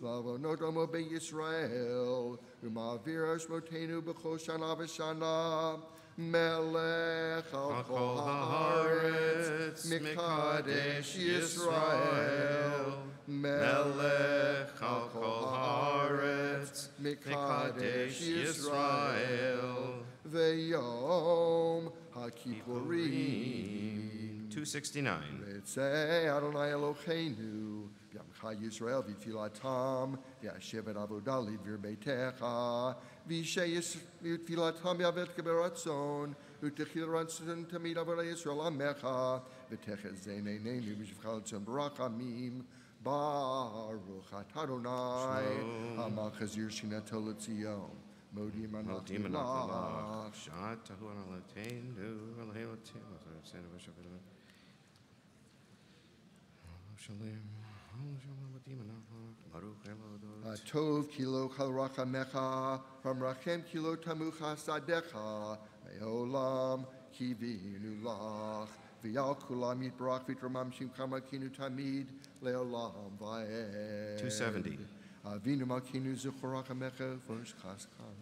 lavonot omo beYisrael, u'ma'avir ashmotenu b'chol shana v'shana, Melech al kol haaretz, Mikadesh Yisrael. Melech al kol haaretz, Mikadesh Yisrael. Ve'yom HaKippurim. 269. V'etzei Adonai Eloheinu, V'yamcha Yisrael v'tfilatam, v'yashev et avodah lidvir beitecha, v'tfilatam yavet keberatzon, v'techil ratzon tamid avodah Yisrael amecha, v'techet zeineinenu v'shivcha ratzon barachamim, baruch atah Adonai, amachazir shinato l'tzion. Modim anach Shatahu analateinu alheotenu senu v'shavelu shalim modim anach baruch elodot Tov kilo chal rachamecha from rachem kilo tamucha sadecha me'olam kivinu lach v'yal kulam yitbarach v'tramam shimcha makinu tamid le'olam va'ed 270. Avinu makinu zuchor rachamecha v'shchaskar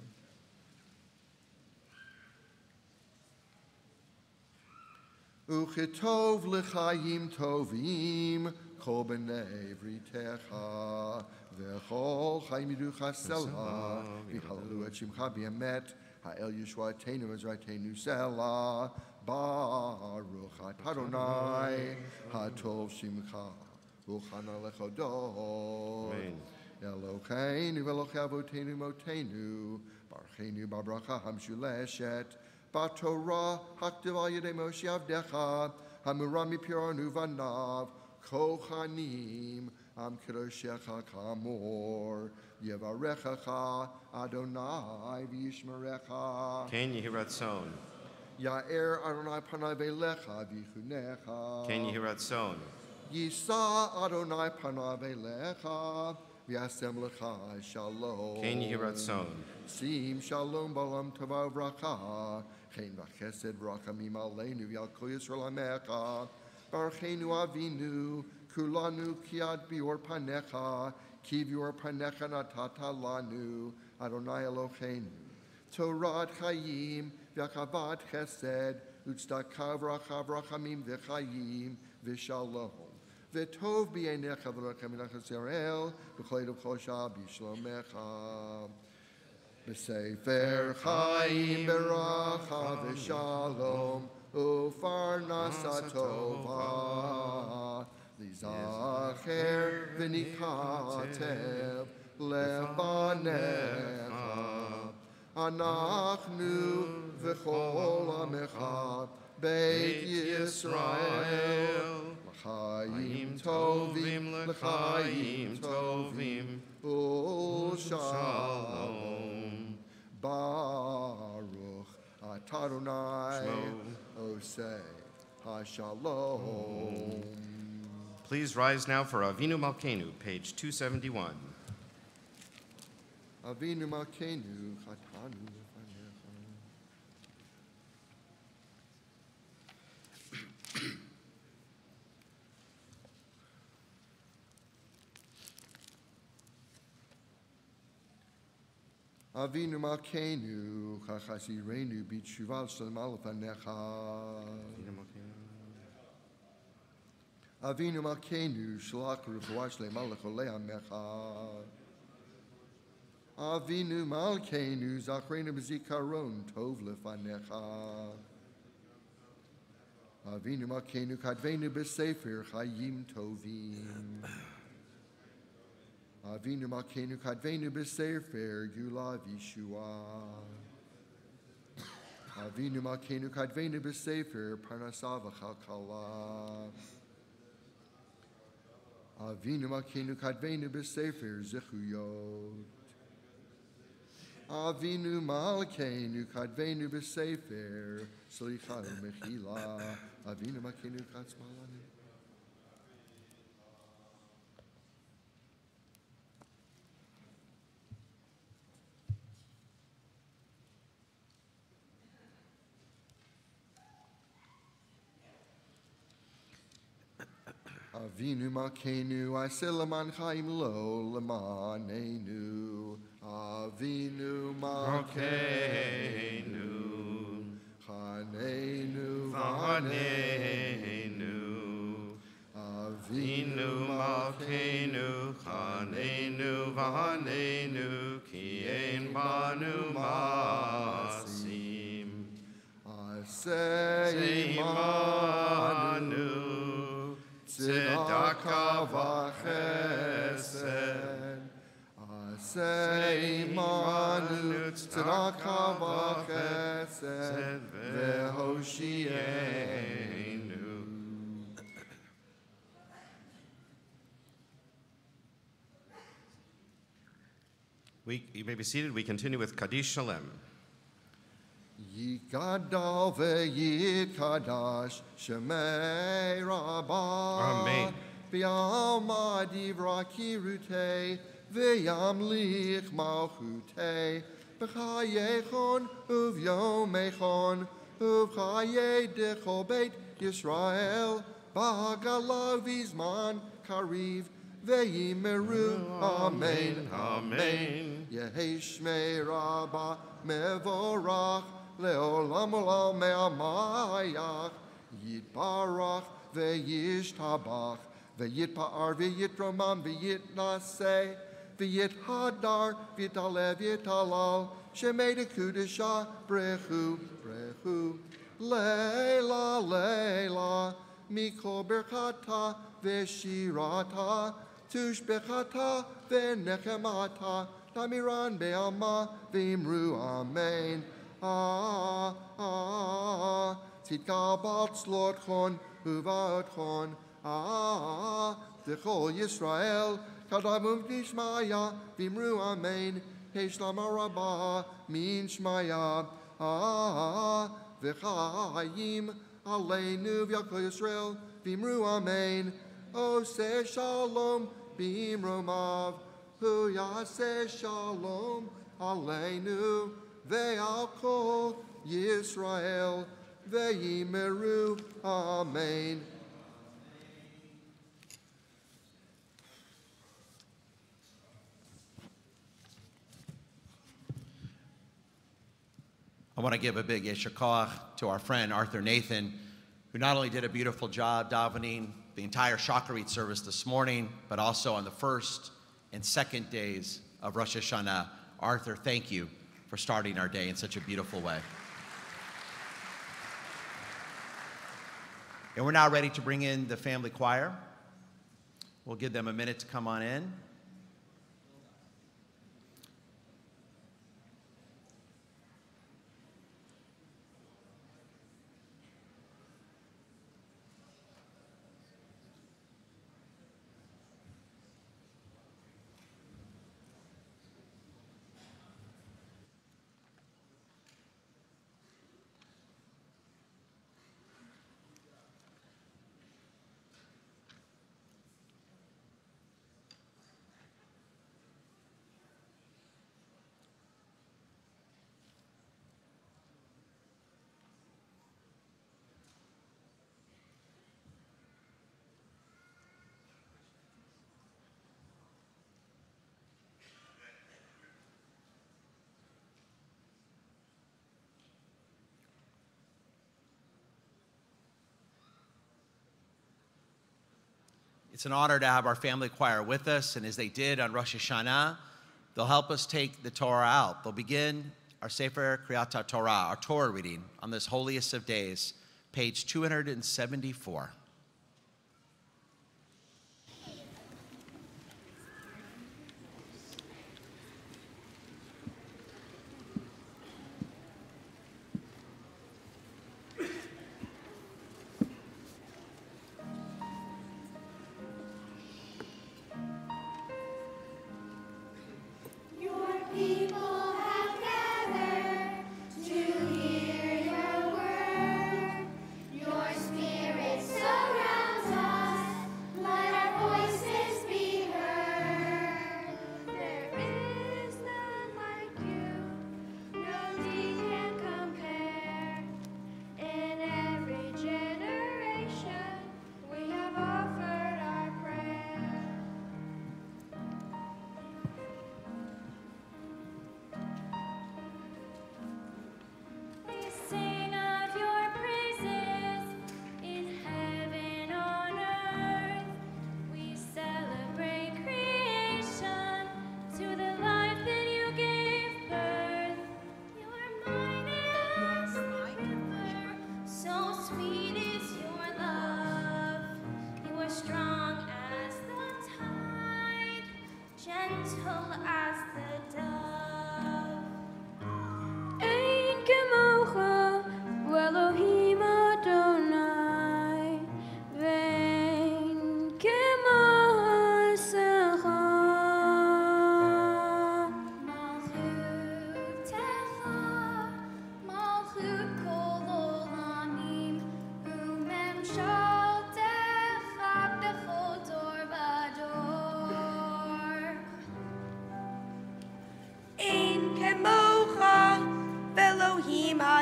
Uchetov l'chayim tovim kol b'nei vritecha v'chol chayim yiducha selah v'halalu et shimcha b'emet ha'el yeshuatenu ezratenu selah baruch atah Adonai ha'tov shimcha v'chana lechodot Eloheinu v'Elokei avotenu motenu barchenu b'bracha hamshuleshet Batorah haktiv al yedei Moshe avdecha hamuram mipiranu vanav kochanim am kedoshecha kamor yevarechecha Adonai v'yishmerecha Ken Yehiratzon. Ya'er Adonai panav elecha v'yichunecha Ken Yehiratzon. Yisa Adonai panav elecha v'yasem lecha shalom Ken Yehiratzon. Sim shalom balam tova vracha Chen v'chesed rachamim aleinu v'al kol Yisrael amecha Barchenu avinu kulanu kiad bior panecha ki bior panecha natata lanu Adonai Eloheinu Torah chayim v'akavat chesed u'tzedakah v'rachav rachamim v'chayim v'shalom v'tov b'einecha v'rachem minachas Yisrael v'chol v'chol shah b'shlomecha B'sefer Chaim beracha v'shalom u'farnasa tova lizacher v'nikatev levanecha anachnu v'chol amecha beit Yisrael L'chaim tovim, l'chaim tovim, Shalom. Baruch atah Adonai oseh ha-shalom. Please rise now for Avinu Malkeinu, page 271. Avinu Malkeinu chatanu lefanecha. Avinu Malkeinu chachasirenu b'tshuva shalom lefanecha. Avinu Malkeinu shalach refuah shlema l'cholei amecha. Avinu Malkeinu zachrenu b'zikaron tov lefanecha. Avinu Malkeinu kadvenu b'sefer chayim tovim. Avinu Malkeinu kadvenu b'sefer gula v'yeshua. Avinu Malkeinu kadvenu b'sefer parnasa v'chalkala. Avinu Malkeinu kadvenu b'sefer zechuyot. Avinu Malkeinu kadvenu b'sefer slicha u'mechila. Avinu Malkeinu katzmalanu. Avinu Malkeinu aseh leman chaim lo lemanenu. Avinu Malkeinu chanenu Vanenu. Avinu Malkeinu chanenu vanenu ki ein banu masim. aseh imanu tzedaka v'chesed. Aseh imanu tzedaka v'chesed v'hoshienu. You may be seated. We continue with Kaddish Shalem. Yikadal ve'yikadash shemei rabbah. Amen. V'yalma divra kirutei v'yamlich malchutei v'chayechon uv'yomechon uv'chayei dechol beit Yisrael b'hagala v'zman kariv ve'yimeru. Amen. Amen. Yehi shmei rabbah mevorach leolam olam me'amayach yitbarach ve'yishtabach ve'yitpa'ar ve'yitromam ve'yitnaseh ve'yithadar ve'yitalev ve'yitalal shemei dekudesha brechu brechu leila leila mikol berkata ve'shirata tushbechata ve'nechemata Tamiran be'alma v'imru amen. Tzidka bal tzlotchon uva'otchon. V'chol Yisrael kadamum nishmaya v'imru amen. Peshlama rabbah min shmaya. V'chayim aleinu v'yakol Yisrael v'imru amen. Oseh shalom b'imromav. Hu yaseh shalom aleinu ve'al kol Yisrael ve'yimeru. Amen. I want to give a big yesher koach to our friend Arthur Nathan, who not only did a beautiful job davening the entire Shacharit service this morning, but also on the first and second days of Rosh Hashanah. Arthur, thank you for starting our day in such a beautiful way. And we're now ready to bring in the family choir. We'll give them a minute to come on in. It's an honor to have our family choir with us, and as they did on Rosh Hashanah, they'll help us take the Torah out. They'll begin our Sefer Kriyat Torah, our Torah reading, on this holiest of days, page 274.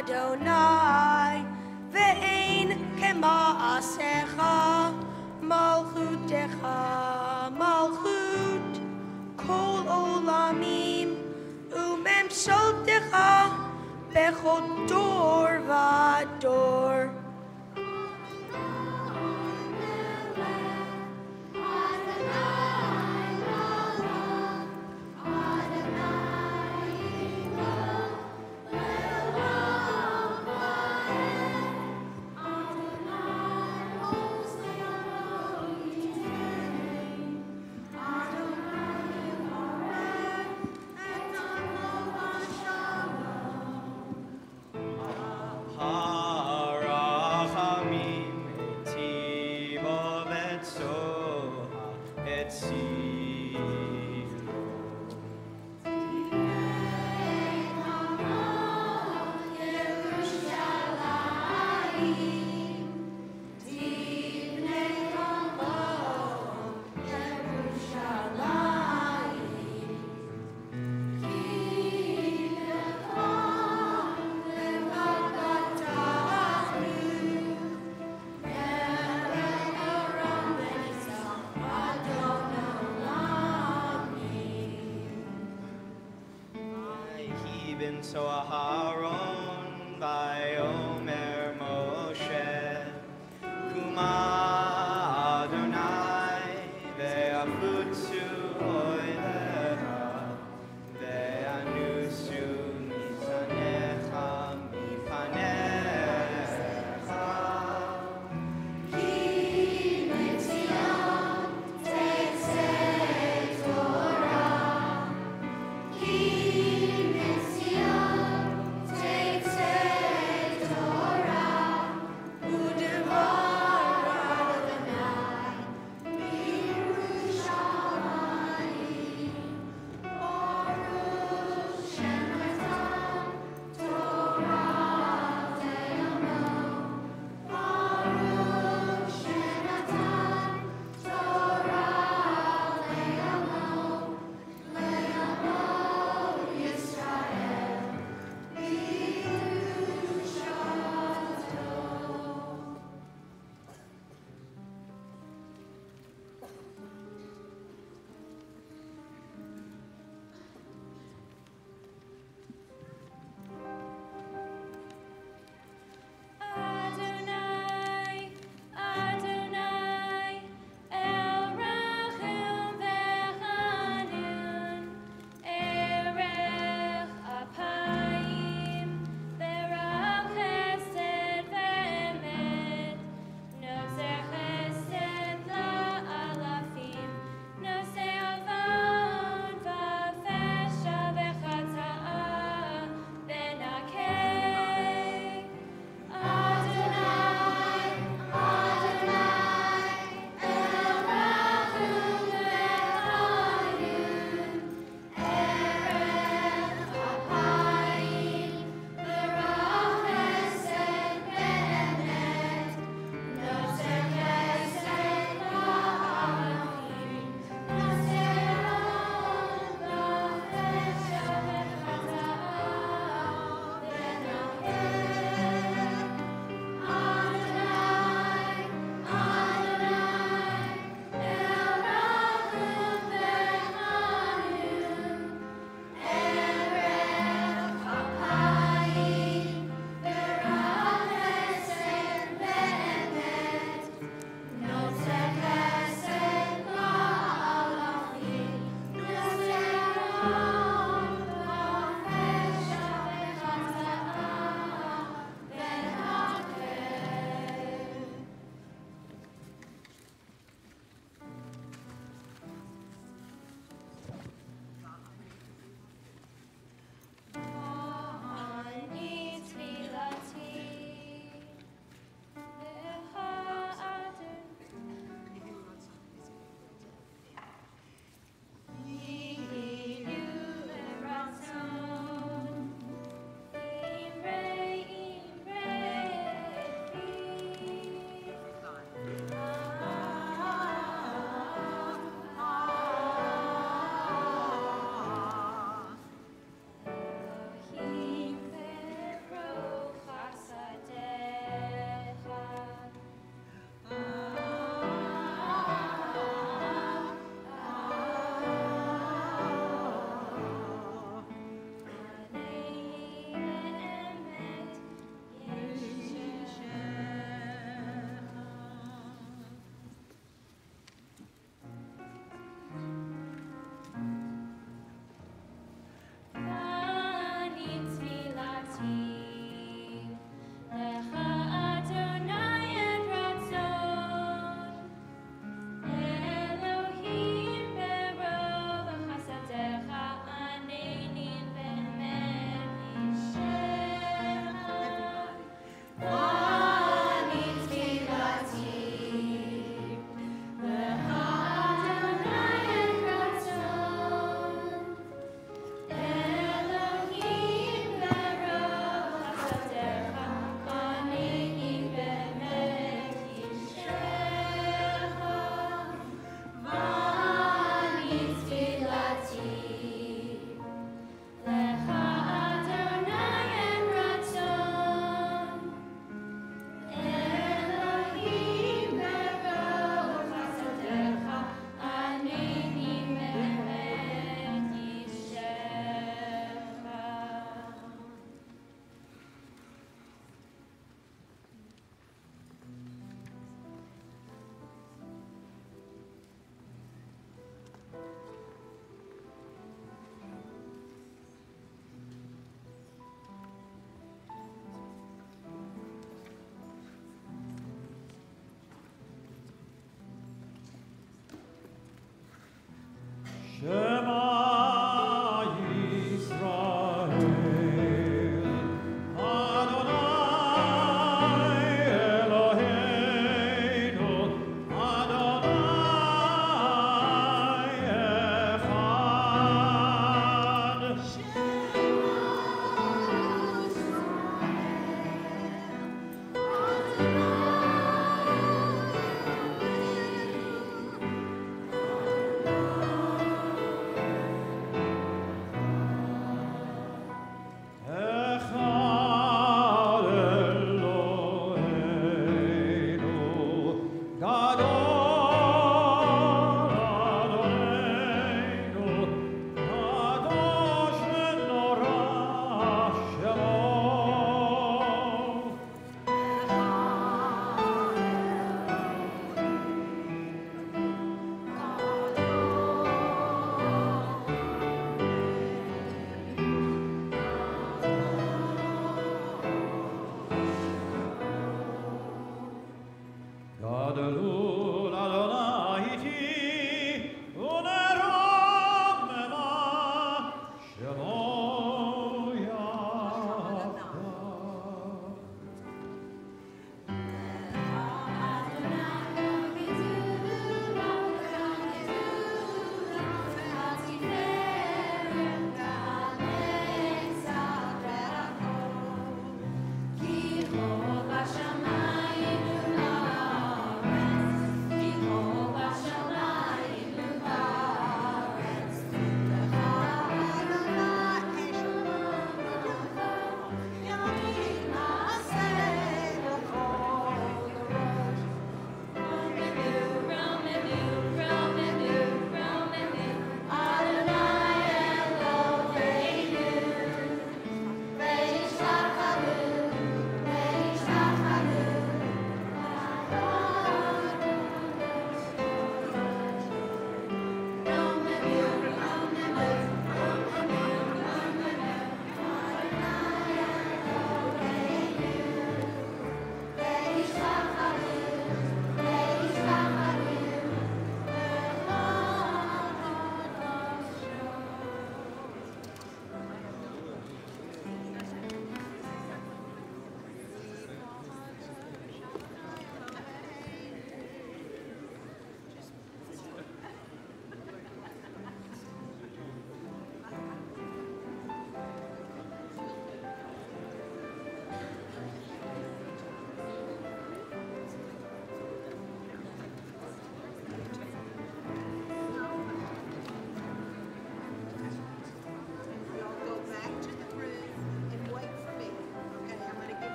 Adonai, ve'ein kema'asecha, malchutecha, malchut, kol olamim, umemshaltecha, bechol dor v'dor. So Aharon by Omer Moshe Kuma Adonai ve'afutzu oilecha ve'anusu mizanecha mipanecha ki metzion tetzei Torah ki Torah, Udevara.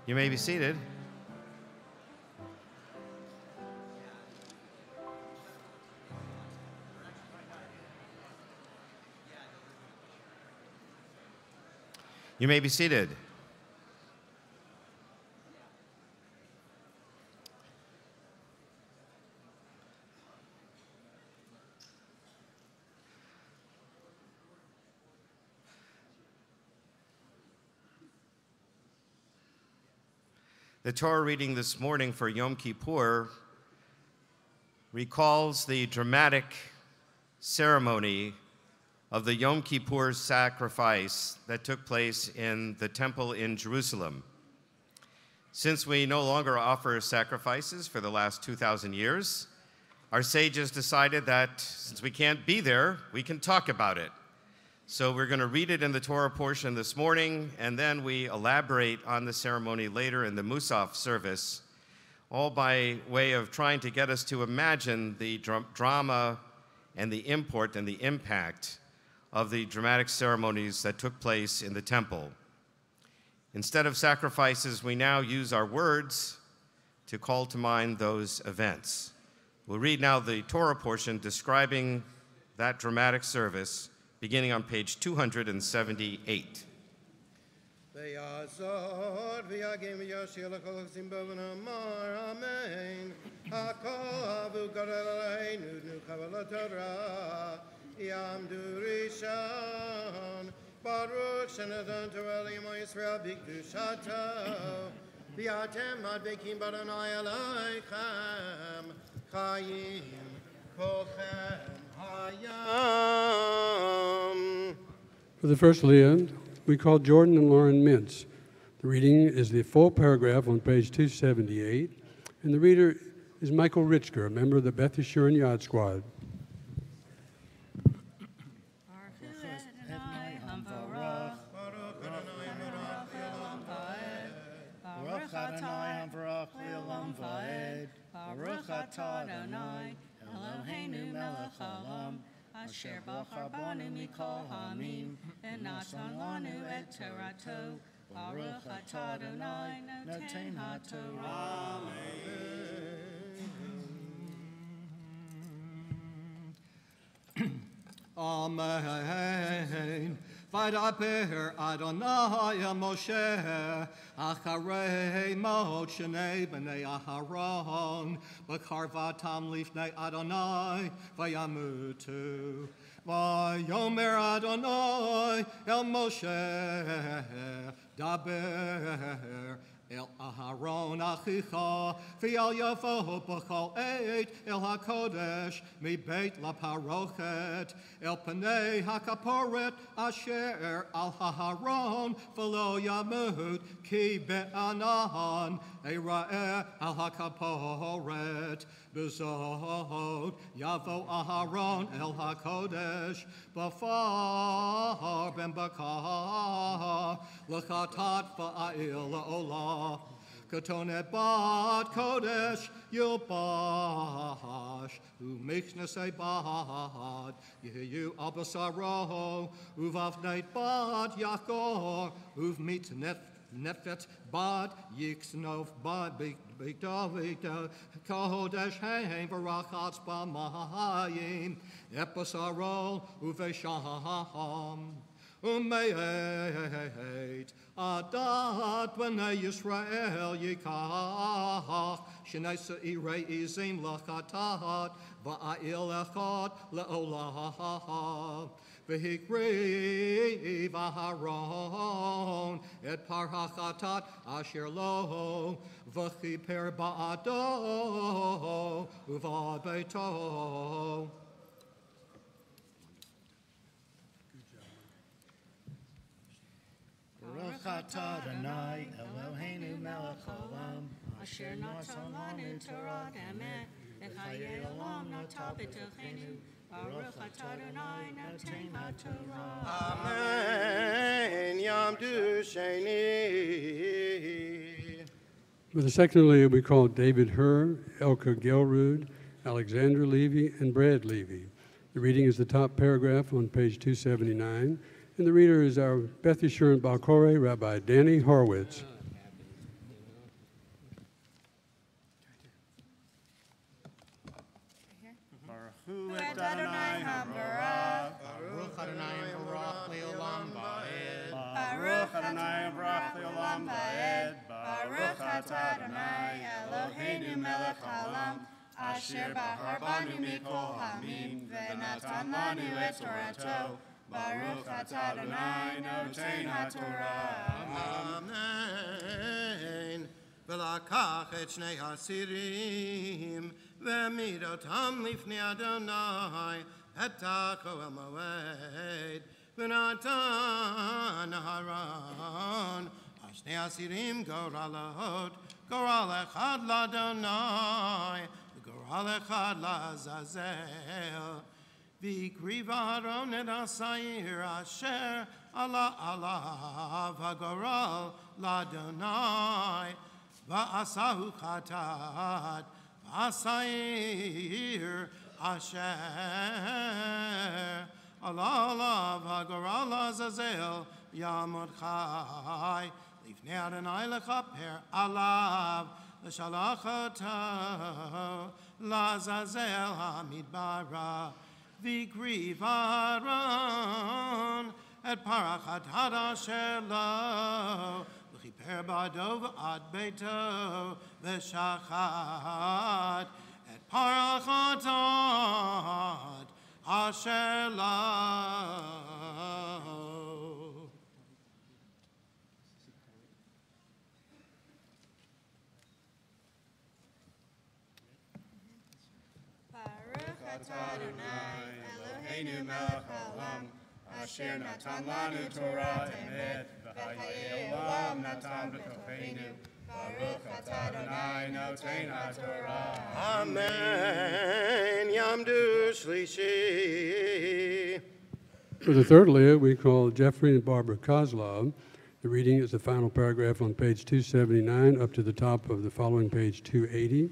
You may be seated. You may be seated. The Torah reading this morning for Yom Kippur recalls the dramatic ceremony of the Yom Kippur sacrifice that took place in the temple in Jerusalem. Since we no longer offer sacrifices for the last 2,000 years, our sages decided that since we can't be there, we can talk about it. So we're going to read it in the Torah portion this morning, and then we elaborate on the ceremony later in the Musaf service, all by way of trying to get us to imagine the drama and the import and the impact of the dramatic ceremonies that took place in the temple. Instead of sacrifices, we now use our words to call to mind those events. We'll read now the Torah portion describing that dramatic service, beginning on page 278. Baruch Shenadon Torah Yemo Yisrael B'Kedushato V'atem Madbekim Baranai Aleichem Chayim Kolchem Hayam. For the first Leah, we call Jordan and Lauren Mintz. The reading is the full paragraph on page 278, and the reader is Michael Richker, a member of the Beth Yeshurun Yad Squad. Baruch atah Adonai, Eloheinu melech haolam, asher bachar banu mikol ha'amim, v'natan lanu et torato. Baruch atah Adonai, noten ha'torah. Amen. Vaydaber Adonai el Moshe acharei mot shnei bnei Aharon b'karvatam lifnei Adonai vayamutu. Vayomer Adonai el Moshe daber El Aharon achicha v'al yavo b'chol eit el hakodesh mi beit laparochet el panei hakaporet asher al Aharon v'lo yamut ki be'anan eira'eh al hakaporet b'zot yavo Aharon el hakodesh b'far ben bakar l'chatat v'a'il la'olam Katonet bat kodesh yilbash umichnasei bad yehu abasaro uvavneit bad yakor uvmit nefet bad yiksnov bad big kodesh hein varachats b'mayim epasaro uvesham Umeit adat b'nei Yisrael yikach shnei se'irei izim lachatat va'a'il echad le'olah v'hikriv Aharon et par hachatat asher lo v'chiper ba'ado uvad beito. Baruch atah Adonai, Eloheinu melech haolam, asher natan lanu Torah emet, v'chayei olam nata b'tochenu. Baruch atah Adonai, noten ha'torah. Amen. Yamdu Sheni. For the second Leah, we call David Herr, Elka Gelrud, Alexandra Levy, and Brad Levy. The reading is the top paragraph on page 279. And the reader is our Beth Yeshurun Balkore, Rabbi Danny Horowitz. Hu et Adonai Hambarach. Baruch Adonai Baruch Leolam Ba'ed. Baruch Adonai Baruch Leolam Ba'ed. Baruch atah Adonai Eloheinu melech haolam. Asher bahar banu mikol hamim. V'natan lanu et Torato. Baruch atah Adonai noten haTorah. Amen. ולקח את שני הסירים והעמיד אותם לפני אדוני פתח אוהל מועד ונתן אהרון על שני הסירים גורלות גורל אחד לאדוני וגורל אחד לעזאזל והקריב אהרון את השעיר אשר עלה עליו הגורל לאדוני ועשהו חטאת והשעיר אשר עלה עליו הגורל לעזאזל יעמוד חי לפני אדוני לכפר עליו לשלח אותו לעזאזל המדברה והקריב אהרון את פרח החטאת אשר לו וכיפר בעדו ועד ביתו ושחט את פרח החטאת אשר לו. Baruch atah Adonai Eloheinu melech haolam asher natan lanu Torah emet v'chayei olam natan b'tocheinu. Baruch atah Adonai noten haTorah. Amen. Yamdu Shlishi. For the third Leah, we call Jeffrey and Barbara Kozlov. The reading is the final paragraph on page 279 up to the top of the following page 280.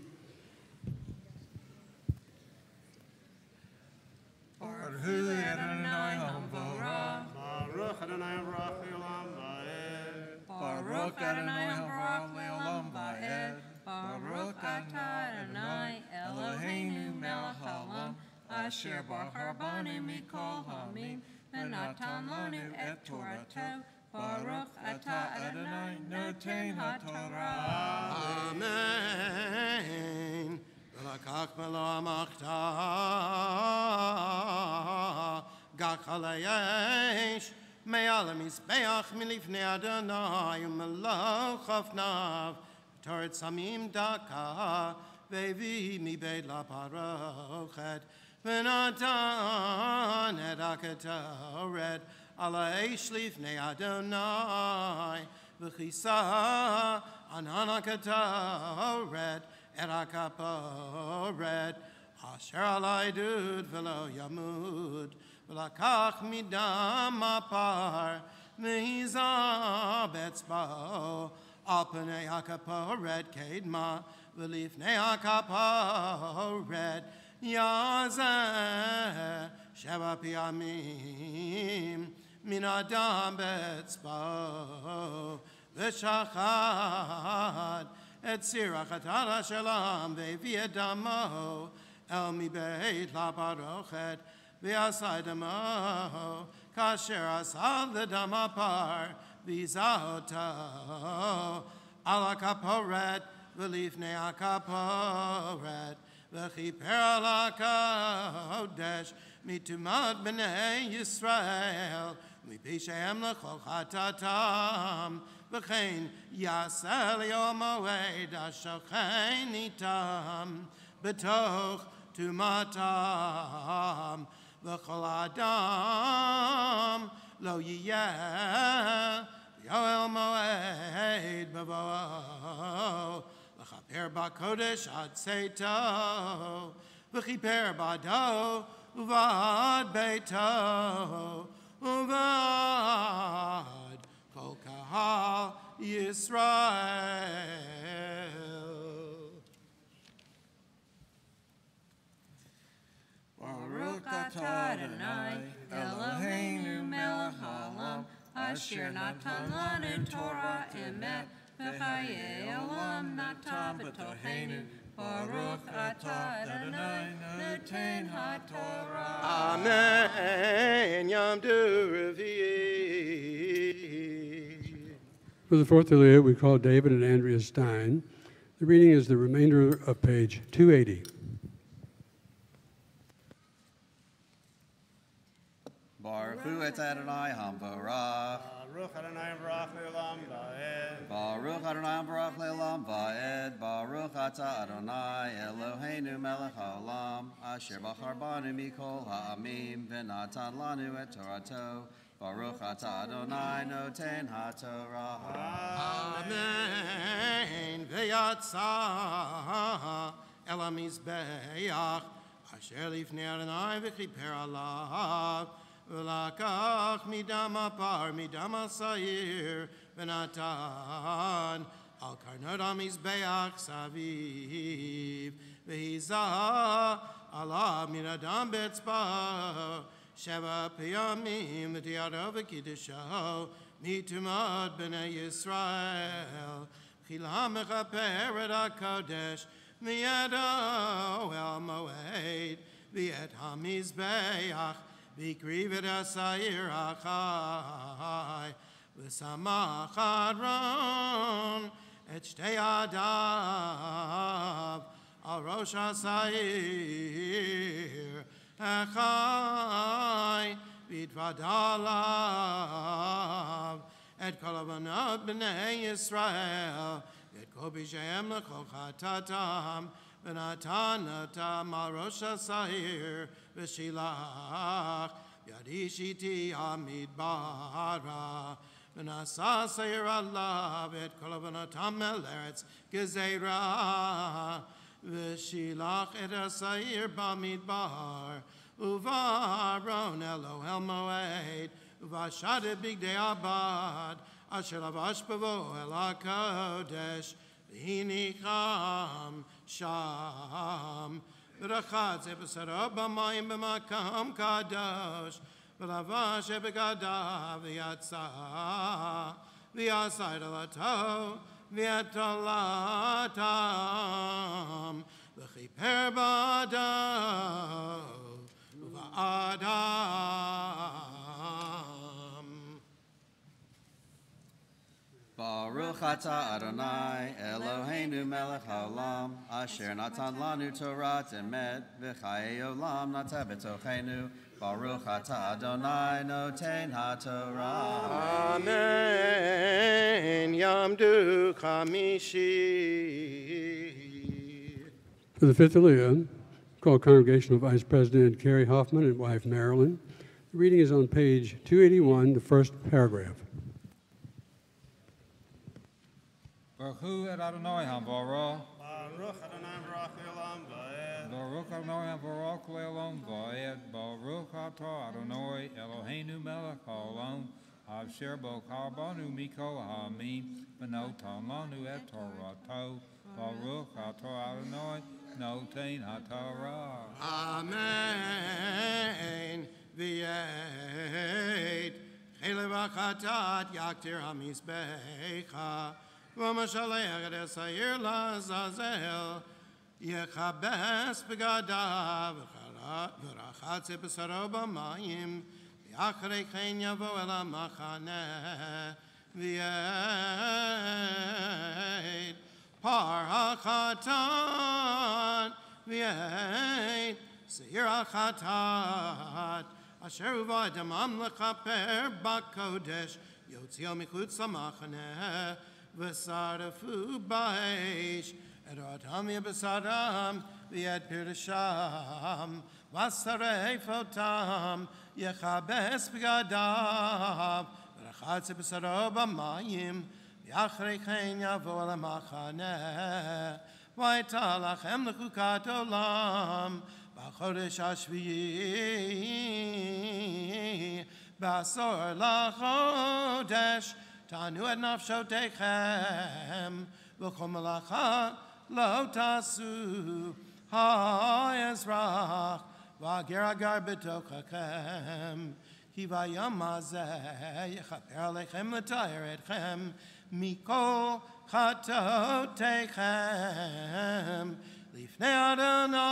Baruch Adonai Hamvorah. Baruch Adonai Baruch Leolam Ba'ed. Baruch Adonai Hamvorah Leolam Ba'ed. Baruch atah Adonai Eloheinu melech haolam. Asher bahar banu mikol hamim. V'natan lanu et Torato. Baruch atah Adonai noten haTorah. Amen. ולקח מלוא המחתה, גח על האש, מעל המזבח מלפני אדוני, ומלוא חפניו, תורת סמים דקה, והביא מבית לפרוכת, ונתן את הקטורת על האש לפני אדוני, וכיסה ענן הקטורת, את הכפורת אשר על העדות ולא ימות ולקח מדם הפר והיזה באצבעו על פני הכפורת קדמה ולפני הכפורת יזה 7 פעמים מן הדם באצבעו ושחט את סיר החטאת אשר לעם והביא את דמו אל מבית לפרוכת ועשה את דמו כאשר עשה לדם הפר והיזה אותו על הכפורת ולפני הכפורת וכיפר על הקודש מטומאת בני ישראל מפשעיהם לכל חטאתם וכן יעשה ליום מועד השוכן איתם בתוך טומאתם וכל אדם לא יהיה יואל מועד בבואו לכפר בקודש עד צאתו וכיפר בעדו ובעד ביתו ובעד כל קהל ישראל. Baruch atah Adonai Eloheinu melech haolam asher natan lanu Torah emet v'chayei olam natan b'tocheinu. Baruch atah Adonai noten Noten HaTorah. Amen. Yom Revi. For the fourth Aliyah, we call David and Andrea Stein. The reading is the remainder of page 280. Baruch Hu et Adonai Hamvarach. Baruch Adonai Baruch Le'olam Va'ed. Baruch Adonai Baruch Le'olam Va'ed. Baruch Ata Adonai Eloheinu Melech HaOlam. Asher Bachar Banu Mikol Ha'amim V'natan Lanu et Torato. Baruch Ata Adonai Noten HaTorah. Amen. V'yatsa Elam Mizbeach Asher Lifnei Adonai V'chiper Alav V'lakach Midam Apar Midam Asayir V'natan Al Karnot HaMizbeach Saviv V'hizah Alav Miradam Betzbah Sheva Piyamim V'tiyado V'kiddusho Mitumad B'nei Yisrael Chilam Mechaper Et HaKodesh V'yedo El Moed V'et HaMizbeach V'kriv Et HaSayir HaChai V'samach Aron Et Shtei Adav Al Rosh HaSayir Achai Vidvadalav Et Kol Avanot B'nei Yisrael Et Kol B'Shem L'Chol Chatatam V'Natanatam Al Rosh HaSayir V'Shilach Yad Ishiti HaMidbara V'Nasa Sayir Alav Et Kol Avanotam El Eretz Gezerah V'shilach et asayir bamidbar, uvaron Elohel moed, uvashad bigdei abad, asher lavash bavo el hakodesh, v'hinicham sham. V'rachatz ebesaro b'mayim b'makam kadosh, v'lavash ebegadav v'yatsa, v'yasai dalato, V'etalatam v'chiper b'ado v'adam. Baruch Ata Adonai Eloheinu Melech HaOlam Asher Natan Lanu Torah Emet V'chayei Olam Nateh B'tochenu Baruch Ata Adonai Noten HaTorah. Amen. Yamdu Chamishi. For the fifth Aliyah, called Congregational Vice President Carrie Hoffman and wife Marilyn. The reading is on page 281, the first paragraph. Baruch Hu et Adonai Hamvarach. Baruch Adonai Baruch Le'olam Va'ed. Baruch Adonai Hamvarach Le'olam Va'ed. Baruch Atah Adonai Eloheinu Melech HaOlam. Asher Bachar Banu Mikol Ha'amim V'notan Lanu et Torato. Baruch Atah Adonai Noten HaTorah. Amen. V'yet chelev hachatat yaktir hamizbecha v'mashalech et esayir lazazel yechabes begadav v'rachatz b'saro b'mayim v'achrei chen yavo el hamachaneh v'yet par hachatat v'yet seir hachatat asher uva damam lechaper bakodesh yotzio michutz hamachaneh v'sarafu ba'esh et rotam yebesaram v'yet pirsham v'asarei fotam yechabes b'gadav v'rachatz b'saro b'mayim v'achrei chen yavo el hamachaneh v'ayta lachem lechukat olam b'chodesh hashviyi b'asor lachodesh tanu et nafshotechem v'chol melacha lo tasu ha'ezrach v'ager agar b'tochachem ki vayom hazeh yechaper alechem l'tayer etchem mikol chatotechem lifnei Adonai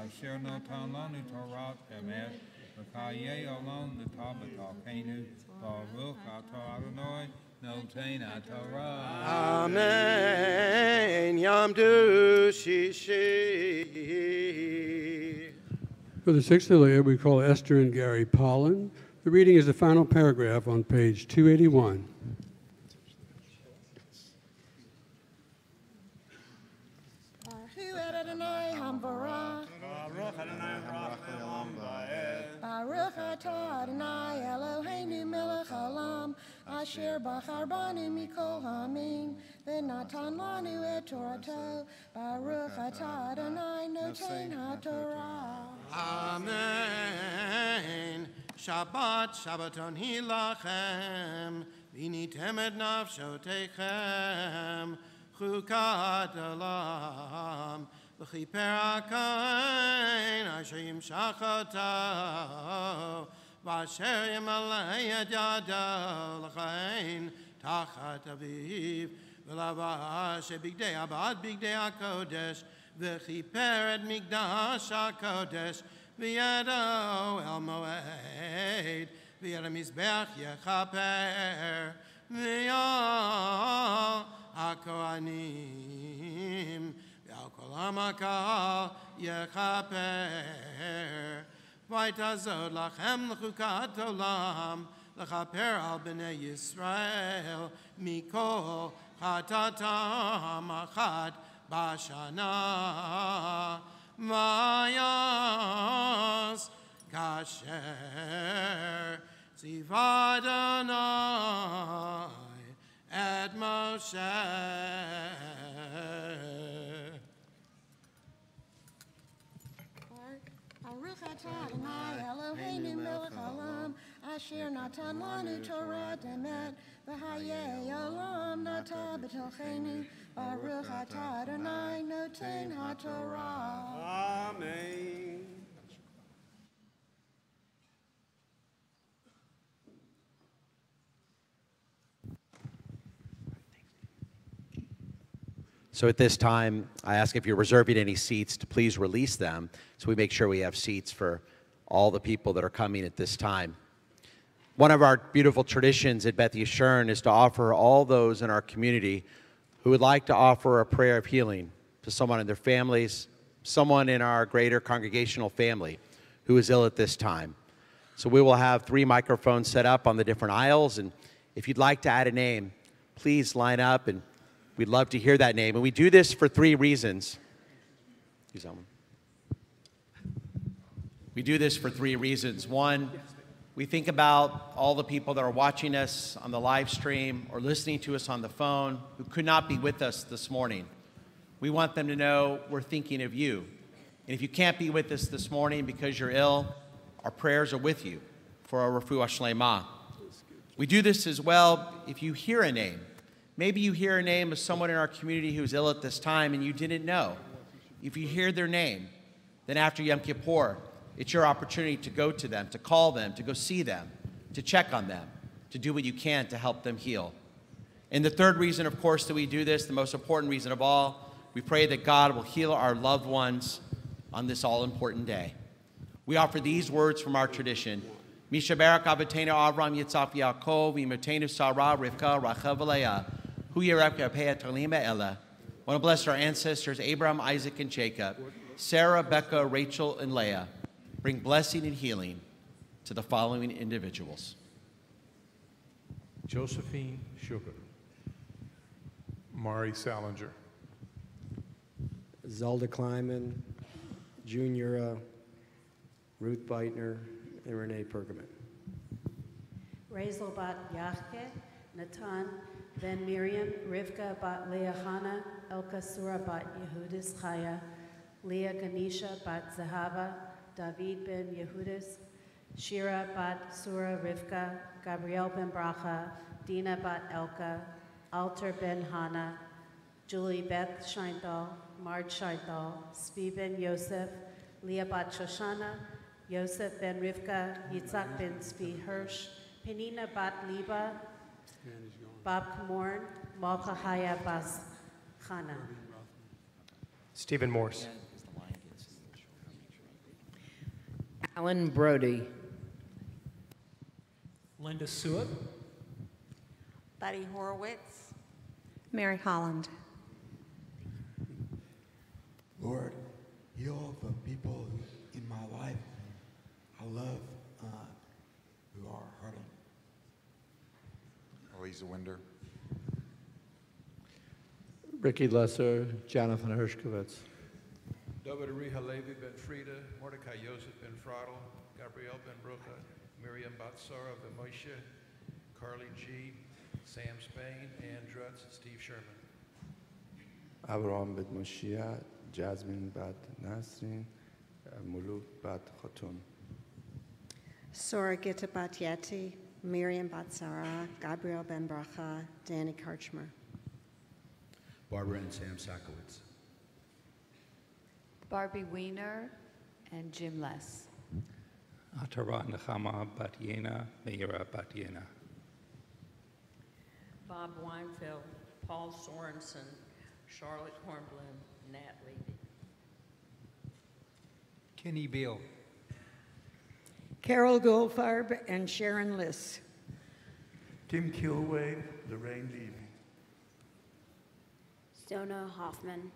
Asher Notan Lanu Torah Emet, V'chaye Olam Nata B'Tolkeinu, Baruch Atah Adonai, Noten HaTorah. Amen. Yamdu Shishi. For the sixth Aliyah, we call Esther and Gary Pollan. The reading is the final paragraph on page 281. Baruch atah Adonai Eloheinu melech haolam, asher bachar banu mikol hamim, v'natan lanu et Torato. Baruch atah Adonai noten haTorah. Amen. Shabbat, Shabbaton hilachem, v'nitem et nafshotechem, chukat olam, v'chiper hakain, asher yimshachoto, v'asher yimalei et yado l'chain, tachat aviv, v'lavash bigdei abad bigdei hakodesh, v'chiper et migdash hakodesh, v'yado el moed, v'yad mizbeach yechaper, v'yal hakohanim, v'yal kol hamakal yechaper, v'ytazod lachem l'chukat olam, l'chaper al b'nei Yisrael, mikol chatatam achat bashana. Mayas kasher tzivad Adonai et Moshe. Baruch atah Adonai Eloheinu melech haolam, asher natan lanu Torah emet, v'hayei olam nata b'tolcheinu. Baruch atah Adonai noten haTorah. Amen. So at this time, I ask if you're reserving any seats to please release them so we make sure we have seats for all the people that are coming at this time. One of our beautiful traditions at Beth Yeshurun is to offer all those in our community who would like to offer a prayer of healing to someone in their families, someone in our greater congregational family who is ill at this time. So we will have 3 microphones set up on the different aisles, and if you'd like to add a name, please line up, and we'd love to hear that name. And we do this for 3 reasons. Use that one. We do this for 3 reasons. One, we think about all the people that are watching us on the live stream or listening to us on the phone who could not be with us this morning. We want them to know we're thinking of you. And if you can't be with us this morning because you're ill, our prayers are with you for our refuah shlema. We do this as well if you hear a name. Maybe you hear a name of someone in our community who's ill at this time and you didn't know. If you hear their name, then after Yom Kippur, it's your opportunity to go to them, to call them, to go see them, to check on them, to do what you can to help them heal. And the third reason, of course, that we do this, the most important reason of all, we pray that God will heal our loved ones on this all-important day. We offer these words from our tradition. Mishaberak Avatenu Avram Yitzhak Yaakov, Imotenu Sarah Rivka Rachav Leah, Hu Yerek Yapeh Talima Ella. I want to bless our ancestors Abraham, Isaac, and Jacob, Sarah, Becca, Rachel, and Leah. Bring blessing and healing to the following individuals. Josephine Sugar, Mari Salinger, Zelda Kleiman, Junior, Ruth Beitner, and Renee Pergament. Razel bat Yachke, Natan, Ben Miriam, Rivka bat Leah Hana, Elka Surah bat Yehudis Chaya, Leah Ganesha bat Zahava, David ben Yehudis, Shira bat Surah Rivka, Gabriel ben Bracha, Dina bat Elka, Alter ben Hana, Julie Beth Sheinthal, Marge Sheinthal, Svi ben Yosef, Leah bat Shoshana, Yosef ben Rivka, Yitzhak ben Svi Hirsch, Penina bat Liba, Bob Kamorn, Malka Haya bas Chana. Stephen Morse. Alan Brody. Linda Seward. Buddy Horowitz. Mary Holland. Lord, heal the people in my life I love who are hurting. Elisa Winder. Ricky Lesser, Jonathan Hershkovitz. David Riha Levi ben Frida, Mordecai Joseph ben Fradel, Gabrielle ben Brucha, Miriam Batsara ben Moshe, Carly G, Sam Spain, Ann Drutz, Steve Sherman. Abraham bet Moshiach, Jasmine bat Nasrin, Muluk bat Khatun. Sora Gita bat Yeti, Miriam bat Sarah, Gabriel ben Bracha, Danny Karchmer. Barbara and Sam Sakowitz. Barbie Weiner and Jim Less. Atara Nechama bat Yena, Meira bat Yena. Bob Weinfeld, Paul Sorensen, Charlotte Hornblum, Nat Levy. Kenny Beal. Carol Goldfarb and Sharon Liss. Tim Kilway, Lorraine Levy. Stona Hoffman.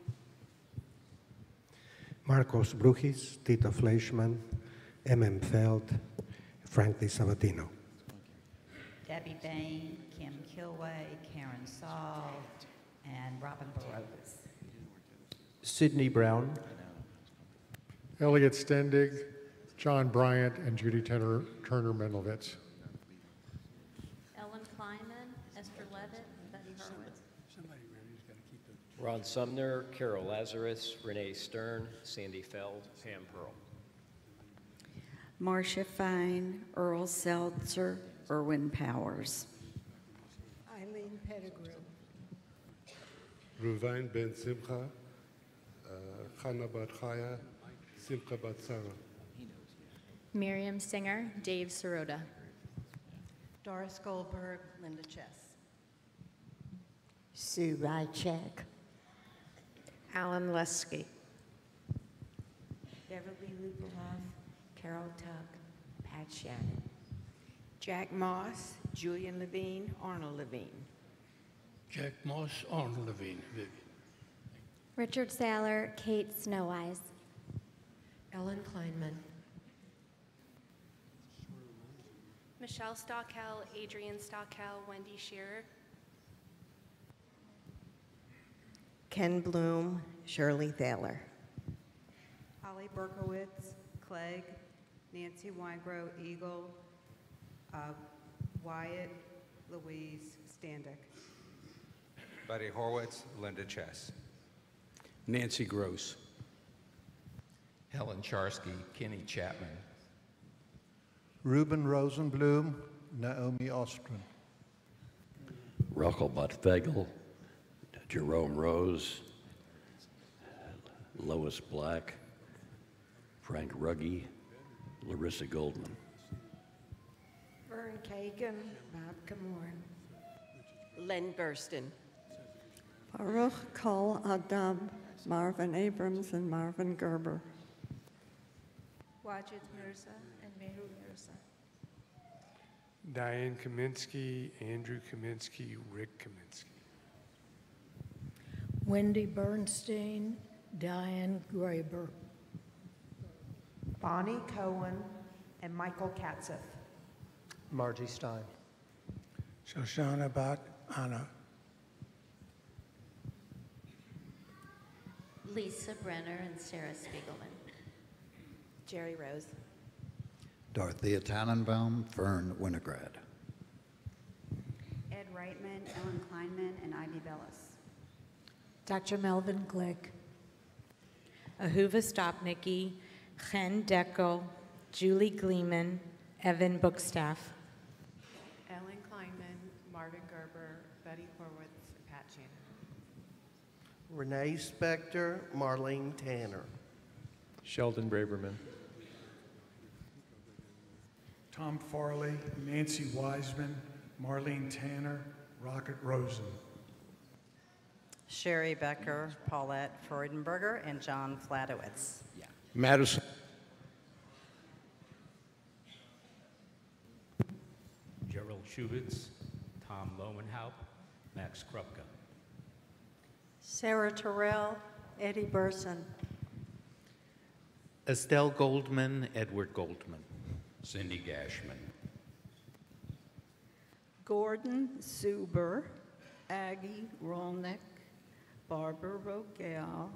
Marcos Brujis, Tito Fleischman, M.M. Feld, Frankie Sabatino. Debbie Bain, Kim Kilway, Karen Saul, and Robin Barocas. Sidney Brown. Elliot Stendig, John Bryant, and Judy Turner Mendelvitz. Ellen Kleinman, Esther Levitt, and Betty Hurwitz. Ron Sumner, Carol Lazarus, Renee Stern, Sandy Feld, Pam Pearl. Marcia Fine, Earl Seltzer, Erwin Powers. Eileen Pettigrew. Ruvain ben Simcha, Chana bat Chaya, Simcha bat Sarah. Miriam Singer, Dave Sirota. Doris Goldberg, Linda Chess. Sue Rychek. Alan Lesky. Beverly Lupolov, Carol Tuck, Pat Shannon. Jack Moss, Julian Levine, Arnold Levine. Jack Moss, Arnold Levine, Vivian. Richard Saylor, Kate Snowise. Ellen Kleinman. Michelle Stockel, Adrian Stockel, Wendy Shearer. Ken Bloom, Shirley Thaler. Holly Berkowitz, Clegg, Nancy Weingrow, Eagle, Wyatt, Louise, Standick. Buddy Horowitz, Linda Chess. Nancy Gross. Helen Charsky, Kenny Chapman. Ruben Rosenblum, Naomi Ostrom. Rachel Botfegel, Jerome Rose, Lois Black, Frank Ruggie, Larissa Goldman. Vern Kagan, Bob Camorn. Len Burston. Baruch Kol Adam, Marvin Abrams and Marvin Gerber. Wajid Mirza and Meru Mirza. Diane Kaminsky, Andrew Kaminsky, Rick Kaminsky. Wendy Bernstein, Diane Graber. Bonnie Cohen and Michael Katzeff. Margie Stein. Shoshana Bat Anna. Lisa Brenner and Sarah Spiegelman. Jerry Rose. Dorothea Tannenbaum, Fern Winograd. Ed Reitman, Ellen Kleinman, and Ivy Bellis. Dr. Melvin Glick. Ahuva Stopnicki, Chen Deckel, Julie Gleeman, Evan Bookstaff. Ellen Kleinman, Marvin Gerber, Betty Horwitz, and Pat Shannon. Renee Spector, Marlene Tanner. Sheldon Braverman. Tom Farley, Nancy Wiseman, Marlene Tanner, Rocket Rosen. Sherry Becker, Paulette Freudenberger, and John Flatowitz. Madison. Schubitz, Tom Lomenhaupt, Max Krupka. Sarah Terrell, Eddie Burson. Estelle Goldman, Edward Goldman. Cindy Gashman. Gordon Zuber, Aggie Rolnick, Barbara Rogel,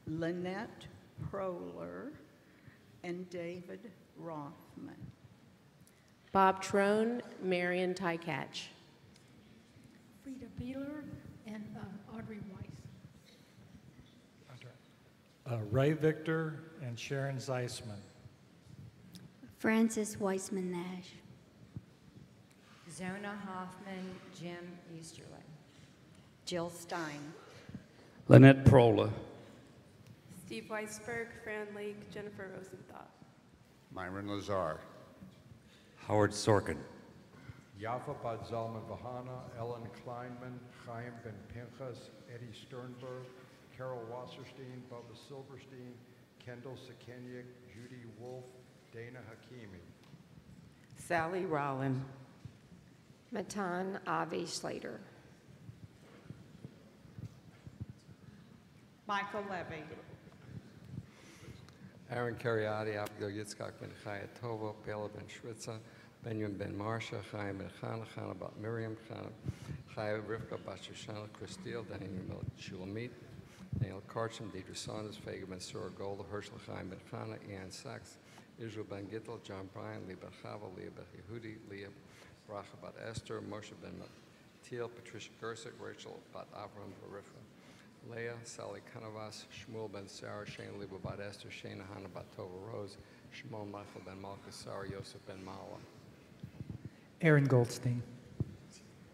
Lynette Proler, and David Rothman. Bob Trone, Marion Tykatch. Frida Beeler and Audrey Weiss. Ray Victor and Sharon Zeisman. Francis Weissman Nash. Zona Hoffman, Jim Easterling. Jill Stein. Lynette Prola. Steve Weisberg, Fran Lake, Jennifer Rosenthal. Myron Lazar. Howard Sorkin. Yafa Bat Zalman Vahana, Ellen Kleinman, Chaim Ben Pinchas, Eddie Sternberg, Carol Wasserstein, Bubba Silverstein, Kendall Sekenyik, Judy Wolf, Dana Hakimi. Sally Rowland. Matan Avi Slater. Michael Levy. Aaron Cariati, Abigail Yitzchak Ben Chaya Tova, Bela Ben Shritza, Benjamin Ben Marsha, Chaim Ben Chana, Chana Bat Miriam, Chaya Rivka Bat Shoshana, Chris Steele, Daniel Mel Shulamit, Daniel Karcham, Deidre Saunders, Fega Ben Sura Golda, Herschel Chaim Ben Chana, Ian Sachs, Israel Ben Gittel, John Bryan, Lee Ben Chava, Leah Ben Yehudi, Leah Bracha Bat Esther, Moshe Ben Teal, Patricia Gersick, Rachel Bat Avram Barifa, Leah, Sally Kanavas, Shmuel Ben Sarah, Shane Liba Bat Esther, Shane Hana Bat Tova Rose, Shimon Michael Ben Malka Sarah, Yosef Ben Mala. Aaron Goldstein.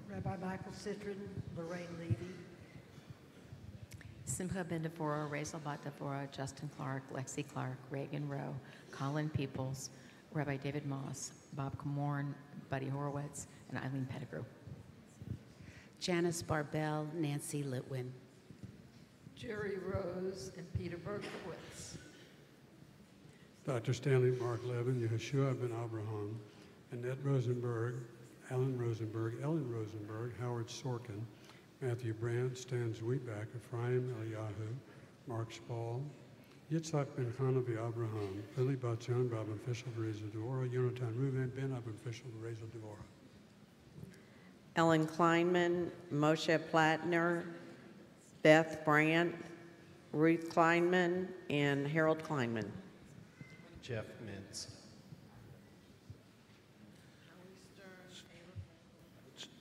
Rabbi Michael Citron, Lorraine Levy. Simcha Ben Devorah, Razel Bat Devorah, Justin Clark, Lexi Clark, Reagan Rowe, Colin Peoples, Rabbi David Moss, Bob Comorn, Buddy Horowitz, and Eileen Pettigrew. Janice Barbell, Nancy Litwin. Jerry Rose and Peter Berkowitz. Dr. Stanley Mark Levin, Yeshua Ben Abraham, Annette Rosenberg, Alan Rosenberg, Ellen Rosenberg, Howard Sorkin, Matthew Brandt, Stan Zwiebach, Ephraim Eliyahu, Mark Spall, Yitzhak Ben Chana Abraham, Lily Batzion, Robin Fischel, Reza Devora, Yonatan Ruven, Ben Abin Fischel, Reza Devora. Ellen Kleinman, Moshe Platner, Beth Brandt, Ruth Kleinman, and Harold Kleinman. Jeff Mintz.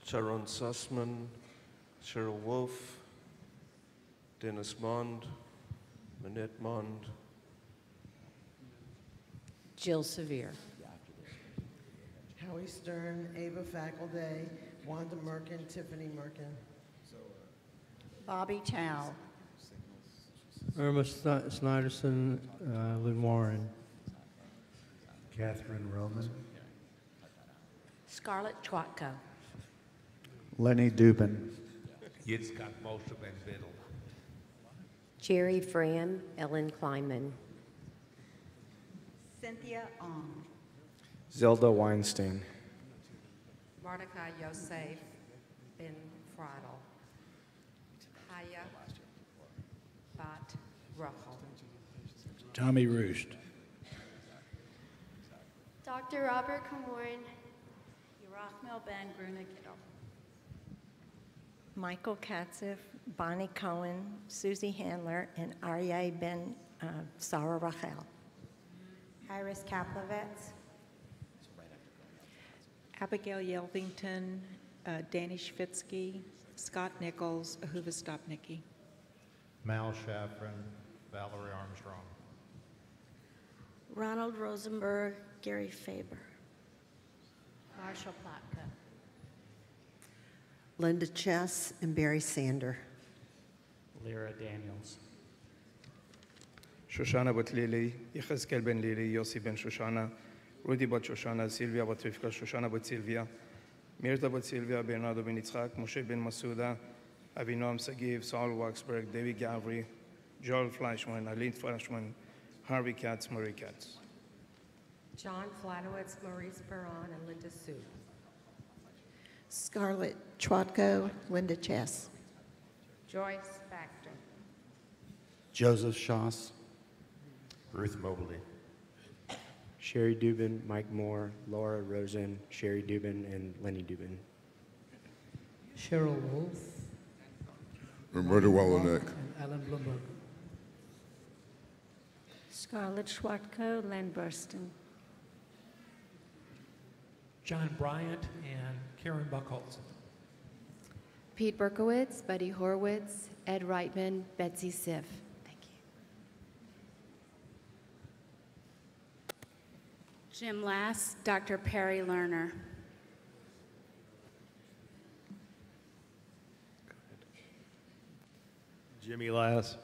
Sharon Sussman, Cheryl Wolf, Dennis Mond, Manette Mond. Jill Sevier. Howie Stern, Ava Fackleday, Wanda Merkin, Tiffany Merkin. Bobby Tao. Irma Snyderson, Lynn Warren. Catherine Roman. Scarlett Chwatko. Lenny Dubin. Yitzchak Moshe Ben Biddle. Jerry Fram, Ellen Kleinman. Cynthia Ong. Zelda Weinstein. Mordecai Yosef Ben Friedel. Haya Bat Rachel. Tommy Roost. Dr. Robert Comorn. Yerachmel Ben Grunegidel. Michael Katzif, Bonnie Cohen, Susie Handler, and Aryeh Ben Sarah Rachel. Iris Kaplovitz. Abigail Yelvington, Danny Schvitsky, Scott Nichols, Ahuva Stopnicki. Mal Shafran, Valerie Armstrong. Ronald Rosenberg, Gary Faber. Marshall Plotka. Linda Chess and Barry Sander. Lyra Daniels. Shoshana Bat Lili, Yechezkel Ben Lili, Yossi Ben Shoshana, Rudy Bat Shoshana, Sylvia Bat Rivka, Shoshana Bat Sylvia, Mirta Bat Sylvia, Bernardo Ben Yitzchak, Moshe Ben Masuda, Avinoam Sagiv, Saul Waxberg, David Gavri, Joel Fleischman, Aline Fleischman, Harvey Katz, Marie Katz. John Flatowitz, Maurice Perron, and Linda Sue. Scarlett Trotko, Linda Chess. Joyce Factor. Joseph Schoss. Ruth Mobley. Sherry Dubin, Mike Moore, Laura Rosen, Sherry Dubin, and Lenny Dubin. Cheryl Wolf. Roberta Wallenick. And Alan Bloomberg. Scarlett Schwartko, Len Burston. John Bryant and Karen Buckholz. Pete Berkowitz, Buddy Horwitz, Ed Reitman, Betsy Siff. Thank you. Jim Lass, Dr. Perry Lerner. Jimmy Lass.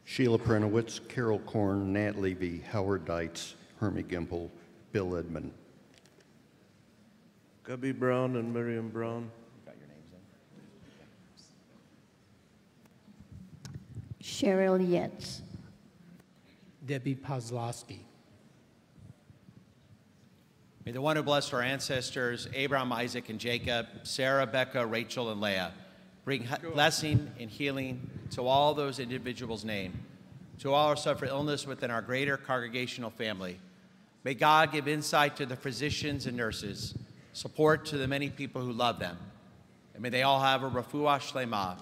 Sheila Prenowitz, Carol Korn, Nat Levy, Howard Deitz, Hermie Gimple, Bill Edmond. Gubby Brown and Miriam Brown. Cheryl Yetz. Debbie Pozlowski. May the one who blessed our ancestors, Abraham, Isaac, and Jacob, Sarah, Becca, Rachel, and Leah, bring blessing and healing to all those individuals named, to all who suffer illness within our greater congregational family. May God give insight to the physicians and nurses, support to the many people who love them, and may they all have a refuah shlema,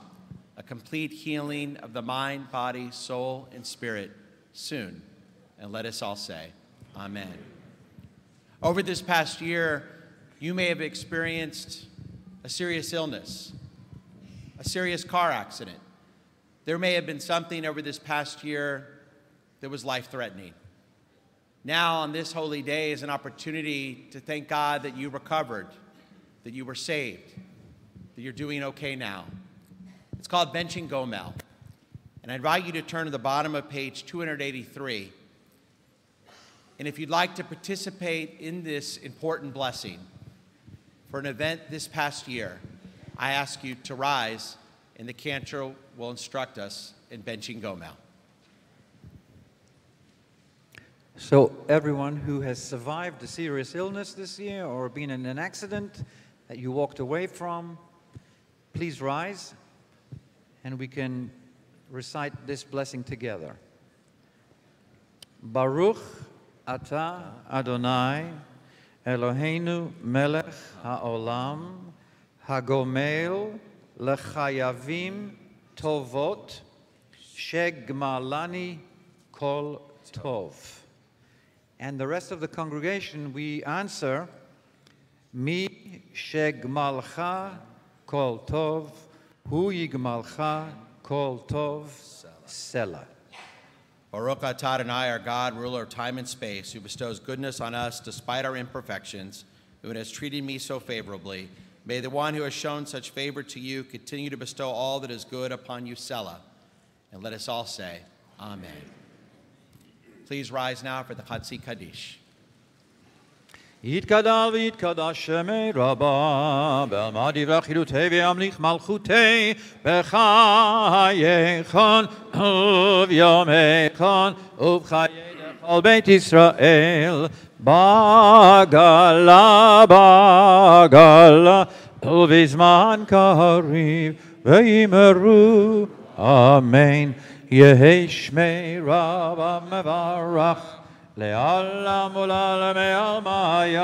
a complete healing of the mind, body, soul, and spirit soon. And let us all say, Amen. Over this past year, you may have experienced a serious illness, a serious car accident. There may have been something over this past year that was life-threatening. Now, on this holy day, is an opportunity to thank God that you recovered, that you were saved, that you're doing okay now. It's called Benching Gomel. And I invite you to turn to the bottom of page 283. And if you'd like to participate in this important blessing for an event this past year, I ask you to rise, and the cantor will instruct us in Benching Gomel. So everyone who has survived a serious illness this year or been in an accident that you walked away from, please rise, and we can recite this blessing together. Baruch Ata Adonai Eloheinu Melech HaOlam Hagomel Lechayavim Tovot Shegmalani Kol Tov. And the rest of the congregation, we answer, Mi Shegmalcha Kol Tov Hu Yigmalcha Kol Tov Selah. Baruch atah Adonai, our God, ruler of time and space, who bestows goodness on us despite our imperfections, who has treated me so favorably. May the one who has shown such favor to you continue to bestow all that is good upon you, Selah. And let us all say, Amen. Please rise now for the Chatzi Kaddish. יתגדל ויתקדש שמי רבה, בעלמא דברי חילותי וימליך מלכותי, בחייכון וביומייכון ובחיי לכל בית ישראל, בעגלה בעגלה ובזמן קריב, ויאמרו אמן. יהי שמי רבה מברך, לעולם ולעלמי עלמיים.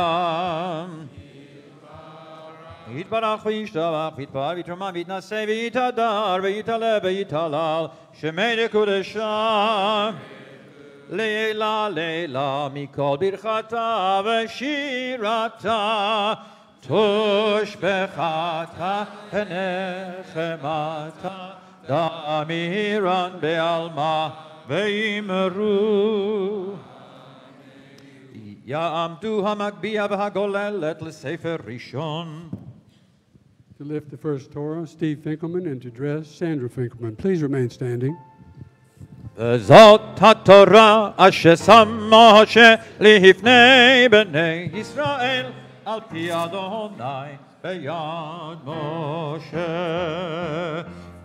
יתברך וישתבח ויתפאר ויתרומם ויתנשא ויתהדר ויתעלה ויתהלל שמי לקודשה לעילא לעילא מכל ברכתה ושירתה תושבחתה ונחמתה דאמירן בעלמא ויאמרו יעמדו המגביה והגוללת לספר ראשון. To lift the first Torah, Steve Finkelman, and to dress, Sandra Finkelman. Please remain standing. וזאת התורה אשר שם משה לפני בני ישראל על פי אדוני ביד משה.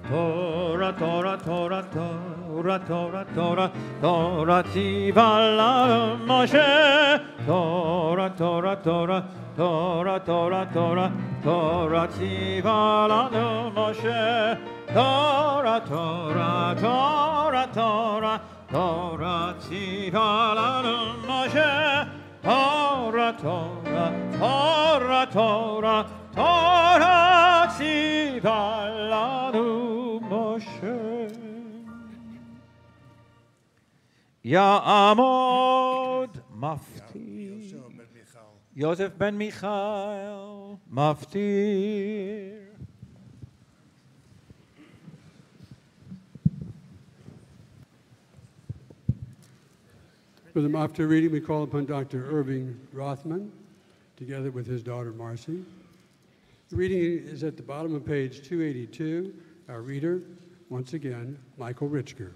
Torah, Torah, Torah, Torah, Torah, Torah, Torah, Tziva Moshe. Torah, Torah, Torah, Torah, Torah, Torah, Torah, Tziva Moshe. Torah, Torah, Torah, Torah, Torah, Tziva Moshe. Torah, Torah, Torah, Torah, Torah, Tziva Moshe. Ya'amod Maftir. Yosef ben Michael Maftir. For the Maftir reading, we call upon Dr. Irving Rothman, together with his daughter Marcy. The reading is at the bottom of page 282. Our reader, once again, Michael Richker.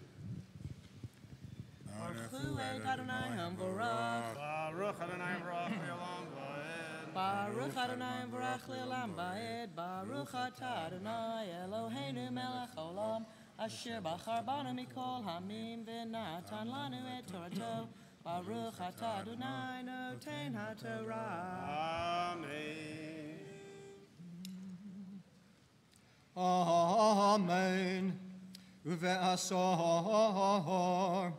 Baruch Adonai Barach Le'olam Ba'ed Baruch Atah Adonai Eloheinu Melech Olam Asher Bachar Banu Mikol Hamim V'natan Lanu Et Torato Baruch Atah Adonai Noten HaTorah. Amen. Uve'asor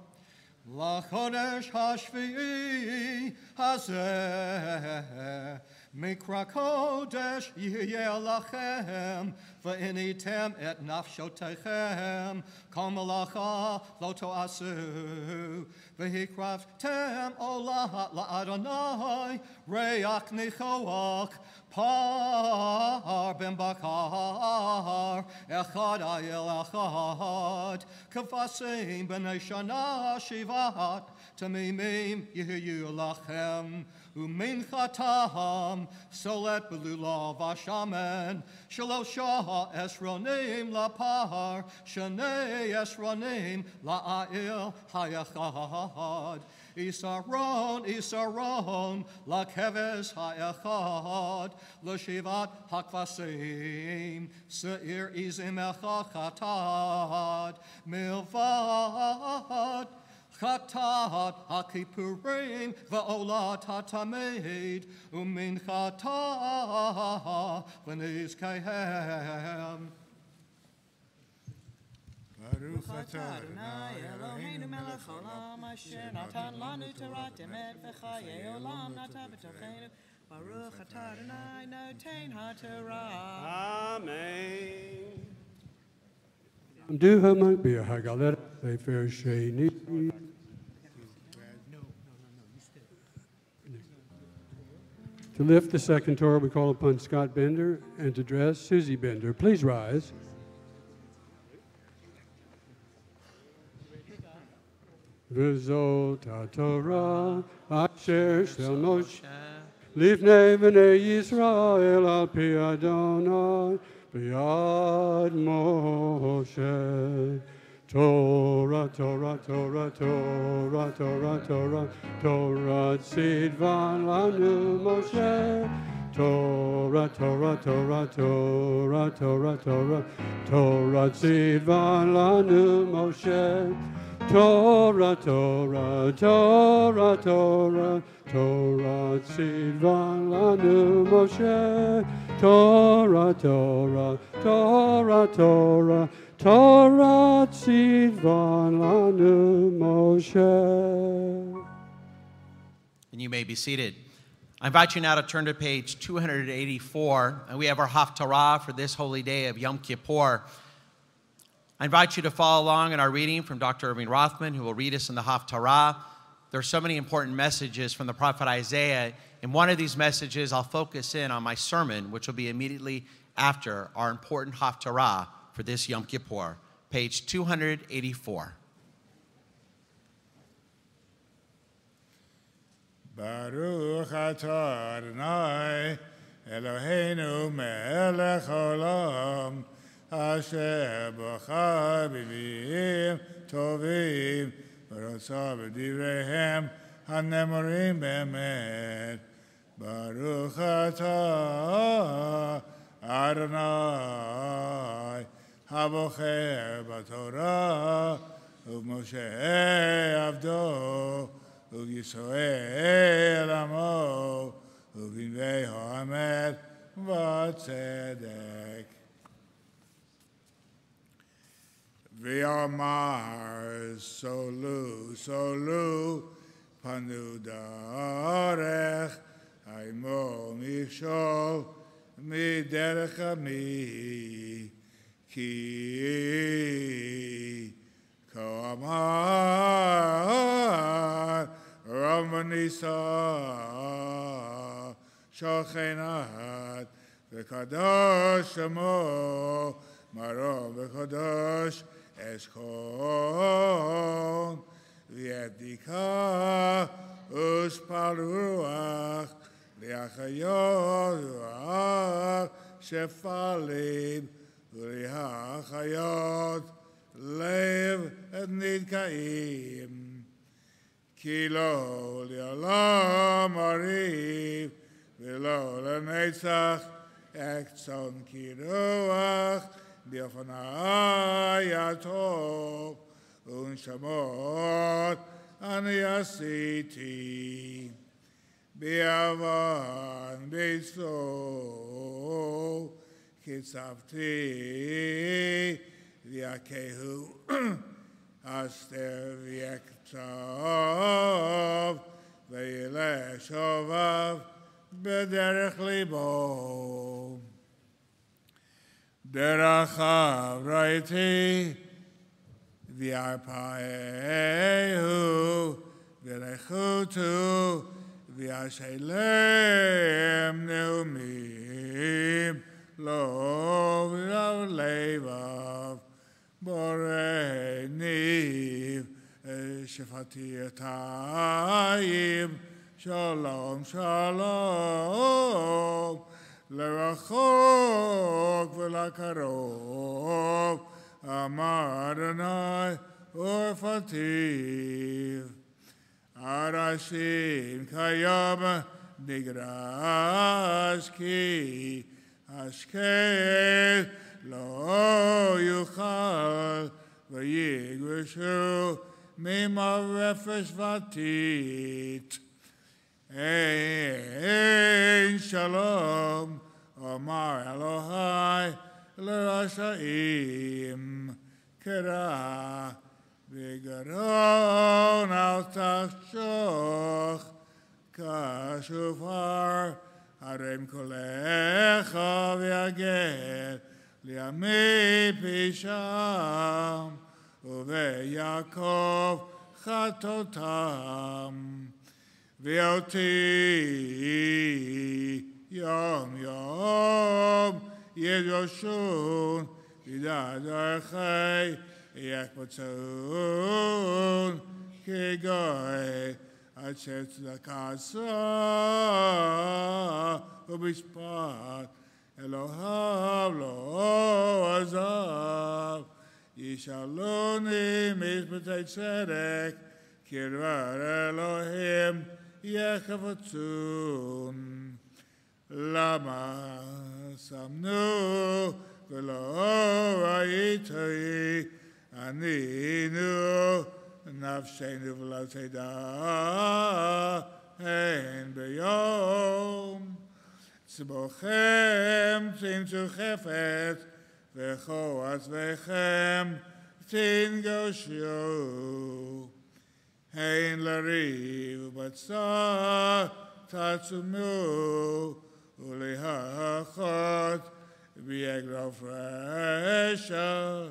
Lachodesh Hashvi'i Hazeh Mikra Kodesh Yeh Lachem V'initem et nafshotechem Kol malacha lo to'asu V'hikraftem olah la'adonai Re'ach nichoach Par ben bakar Echad ayel echad Kafasim b'nei shana shivat Tamimim yihiyu lachem Uminchatam solet belulav ashamen Shalosha esronim lapar Shanei esronim la'il hayachad Isaron, Isaron, lakeves ha'echad, l'shivat hakvasim, se'ir izim echachatad, milvad, chatat hakipurim, va'olat hatameid, uminchata, v'nizkehem. Baruch atah Adonai Eloheinu melech olam asher natan lanu Torah emet v'chayei olam nata b'tochenu Baruch atah Adonai noten haTorah. Amen. Do hum be a hagalet, they fair sheni. To lift the second Torah, we call upon Scott Bender, and to dress Susie Bender. Please rise. V'zot HaTorah asher shel Moshe lifnei b'nei Yisrael al pi Adonai b'yad Moshe. Torah, Torah, Torah, Torah, Torah, Torah, Torah tzidvan lanu Moshe. Torah, Torah, Torah, Torah, Torah, Torah, Torah tzidvan lanu Moshe. Torah, Torah, Torah, Torah, Torah tzidvan lanu Moshe. Torah, Torah, Torah, Torah, Torah tzidvan lanu Moshe. And you may be seated. I invite you now to turn to page 284, and we have our Haftarah for this holy day of Yom Kippur. I invite you to follow along in our reading from Dr. Irving Rothman, who will read us in the Haftarah. There are so many important messages from the prophet Isaiah. In one of these messages, I'll focus in on my sermon, which will be immediately after our important Haftarah for this Yom Kippur, page 284. Baruch atah Adonai Eloheinu melech olam Asher b'char b'vi'im tovim v'rotza b'divreihem hanemorim b'emet. Baruch atah Adonai הבוחר בתורה, ובמשה עבדו, ובישראל עמו, ובנביאי האמת והצדק. ויאמר סולו פנו דרך, עמו מכשול מדרך עמי, כי כה אמר רב ונישא שוכנת וקדוש שמו מרום וקדוש אשכון וידיקה ושפל רוח להחיות רוח שפלים ולהחיות לב נדכאים כי לא לעולם אריב ולא לנצח אקצון כי רוח באופני הטוב ונשמות אני עשיתי ביוון ביצור קצבתי ויכהו אסתר ויקצב וילך שובב בדרך ליבו. דרכיו ראיתי וירפאהו ורכותו וישלם נאומים לו ורב לבב בורא ניב שפתיתיים שלום שלום לרחוק ולקרוב אמר אדוני ורפתיו הראשים כיום נגרש כי השקט לא יוכל ויגרשו ממרפש ותית אין שלום אמר אלוהי לרשעים קרא בגרון אל תחשוך כשופר הרם קולך ויגל לימי פשעם וביעקב חטאותם ואותי יום יום ידרשון ידע דרכי יקבצון כגוי עד שצדקה עשה ובשפט אלוהיו לא עזב ישאלוני משפטי צדק כדבר אלוהים יחפצון למה שמנו ולא ראיתי ענינו נפשנו ולא תדע הן ביום צבוכם תמצאו חפץ וכל עצמכם תנגשו הן לריב ובצע תעצמו ולהכות באגרוף רשע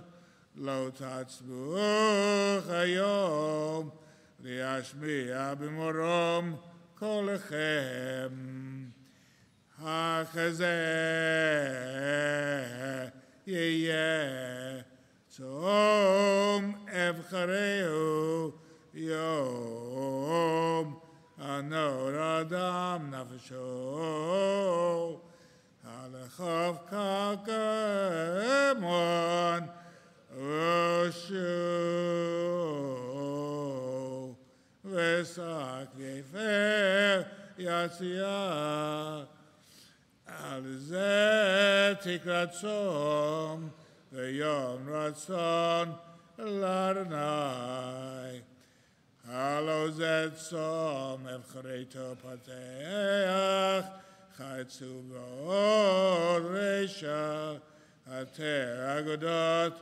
לא תעצמו היום להשמיע במרום קולכם החזה יהיה צום אבחרהו יום הנור אדם נפשו הלכב כגמון ראשו ושק יפר יציאה על זה תקרא צום v'yom ratzon l'Adonai. Hallo zet som evchareto pateach chaytzu v'od reisha ater agodot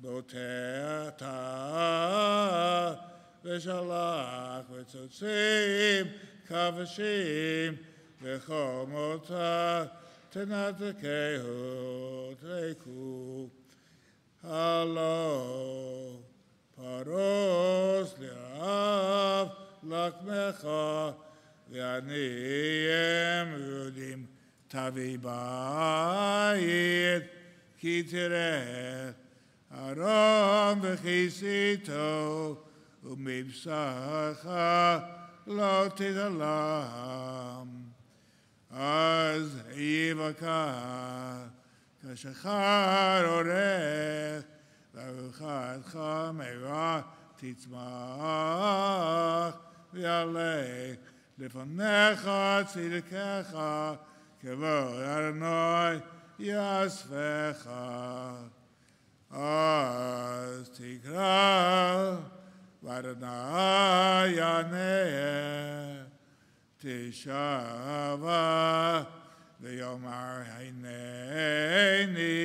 boteach ta v'shalach v'tzotzim kavashim v'chomota tenatekehu teiku. Hallo Paros li'av lakmecha v'aniyem yudim tavi bayit ki tireh aram v'chisito u'mibsacha lo tidalam az yivaka kashachar orech Baruchadcha meira titzmach v'yaleh lefanecha tzidkecha kevod Adonai yasvecha. Az tikra v'Adonai yaneh tishava v'yomar hineni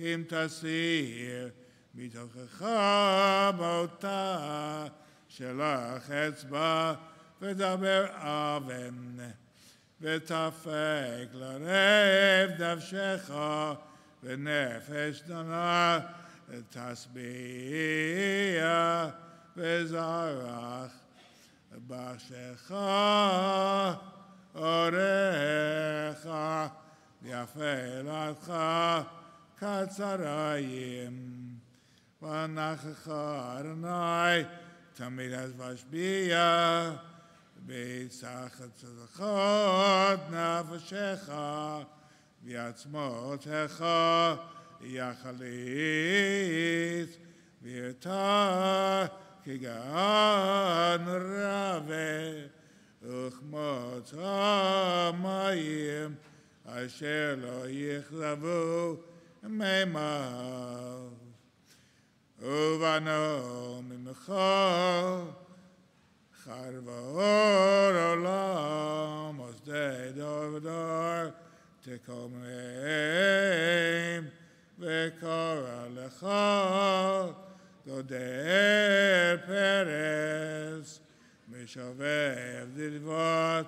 im tasir מתוכחה באותה שלח אצבע ודבר אבן ותפק לרב נפשך ונפש דנה תשביע וזרח בשך אורך ויפלתך כצריים ואנחך אדוני תמיד אז משביע ביצחת צדקות נפשך ועצמותיך יחליט ואתה כגן רבה וכמות המים אשר לא יכזבו מימיו. ובנו ממך חרב אור עולם ושדה דור ודור תקומם וקורא לך גודל פרס משובב דדבות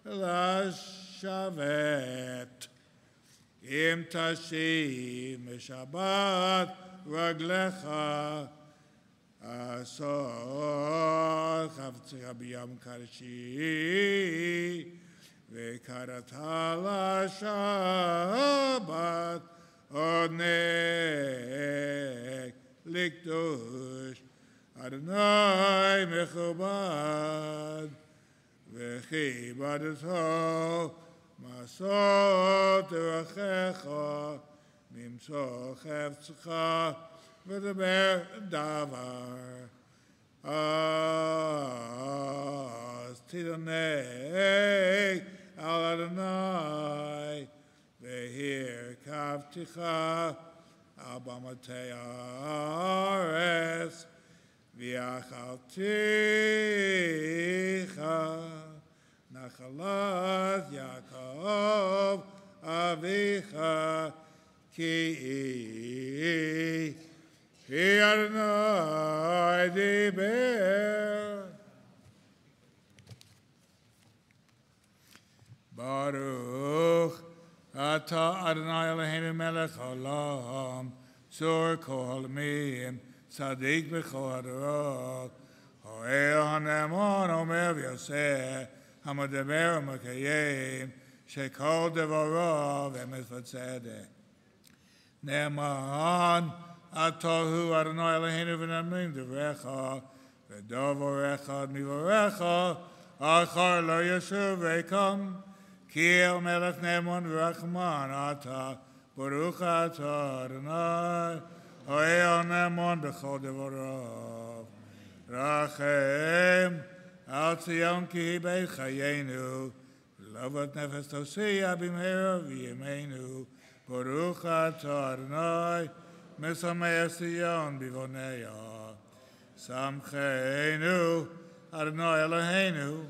לשבת אם תשיב משבת רגליך אסור חפצך ביום קדשי וקראת לשבת עונג לקדוש אדוני מכובד וכיבדתו מסות דרכך למצוא חפצך ודבר דבר אז תדנק על אדוני והרכבתך על במתי הארץ ואכלתיך נחלת יעקב אביך כי אדוני דיבר. ברוך אתה אדוני אלוהינו מלך העולם צור כל עמים צדיק בכל הדורות האל הנאמן אומר ויעשה המדבר ומקיים שכל דבריו אמת וצדק. נאמן אתה הוא אדוני אלוהינו ונאמין דבריך ודבריך מדבריך אחר לא ישוב ויקום כי אל מלך נאמן ורחמן אתה ברוך אתה אדוני האל נאמן בכל דבריו. רחם על ציון כי היא בית חיינו ולבת נפש תושיע במהרה בימינו ברוך אתה אדוני Mesameh Sion Bivonea. Samcheinu, Adonai Eloheinu,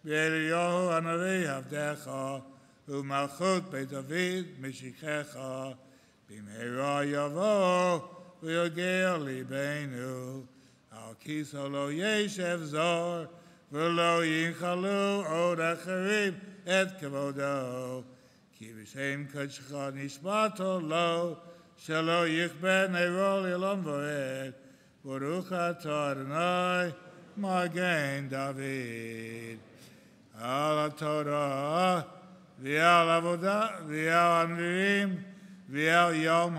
V'Eliyahu Hanavi Avdecha, U'malchut Beit David Mishikecha, B'mehera Yavo, V'yogea Libeinu, Al Kiso Lo Yeshev Zor, V'lo Yinchalu Od Acharim Et Kavodo, Ki V'Shem Kodshcha Nishmato Lo, Shelo Yichben Eiro L'Olam V'Ed, Baruch atah Adonai, Magen David. Al Torah, v'al Avodah, v'al Anvirim, v'al Yom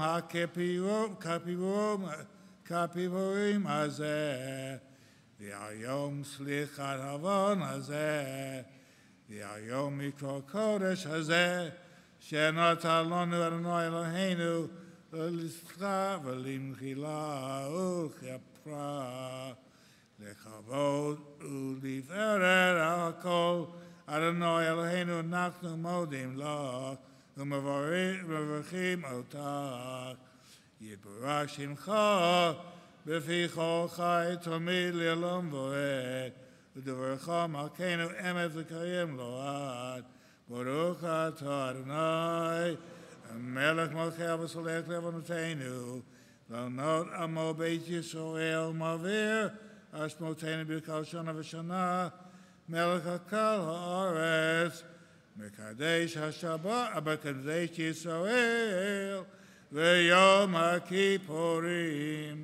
HaKippurim hazeh, v'al Yom Slichat Havon hazeh, v'al Yom Mikro Kodesh hazeh, shenatan lanu Adonai Eloheinu, L'lischa v'limchila u'chapra לכבוד ולפארת הכל אדוני אלוהינו אנחנו מודים לך ומברכים אותך יתברך שמך בפי כל חי תמיד לעולם ועד ודברך מלכנו אמת וקיים לעד ברוך אתה אדוני המלך מלכי וסולח לעוונותינו לענות עמו בית ישראל מעביר Ashmotenu b'kol shana v'shana, melech hakal ha'aretz, mekadesh ha'shabbat, mekadesh Yisrael, v'yom ha'kippurim.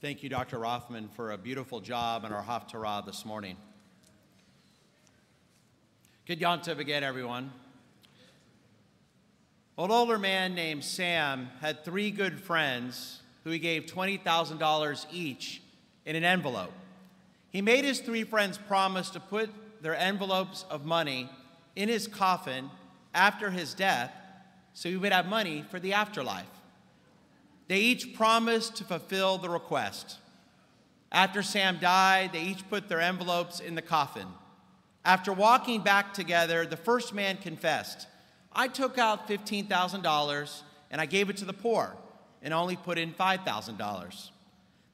Thank you, Dr. Rothman, for a beautiful job on our Haftarah this morning. Good Yom Tov again, everyone. An older man named Sam had 3 good friends who he gave $20,000 each in an envelope. He made his 3 friends promise to put their envelopes of money in his coffin after his death so he would have money for the afterlife. They each promised to fulfill the request. After Sam died, they each put their envelopes in the coffin. After walking back together, the first man confessed, I took out $15,000 and I gave it to the poor and only put in $5,000.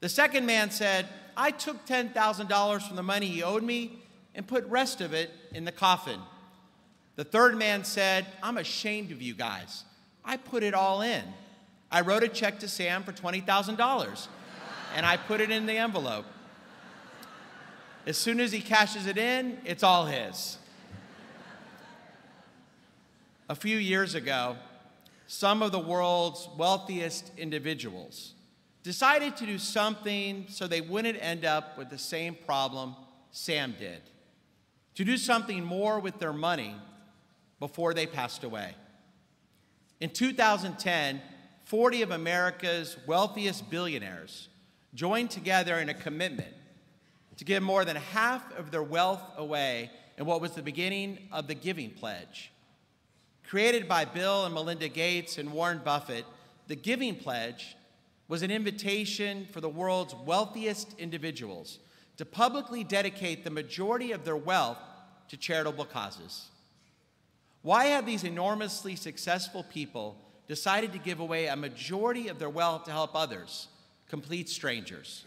The second man said, I took $10,000 from the money he owed me and put rest of it in the coffin. The third man said, I'm ashamed of you guys. I put it all in. I wrote a check to Sam for $20,000, and I put it in the envelope. As soon as he cashes it in, it's all his. A few years ago, some of the world's wealthiest individuals decided to do something so they wouldn't end up with the same problem Sam did, to do something more with their money before they passed away. In 2010, 40 of America's wealthiest billionaires joined together in a commitment to give more than half of their wealth away in what was the beginning of the Giving Pledge. Created by Bill and Melinda Gates and Warren Buffett, the Giving Pledge was an invitation for the world's wealthiest individuals to publicly dedicate the majority of their wealth to charitable causes. Why have these enormously successful people decided to give away a majority of their wealth to help others, complete strangers?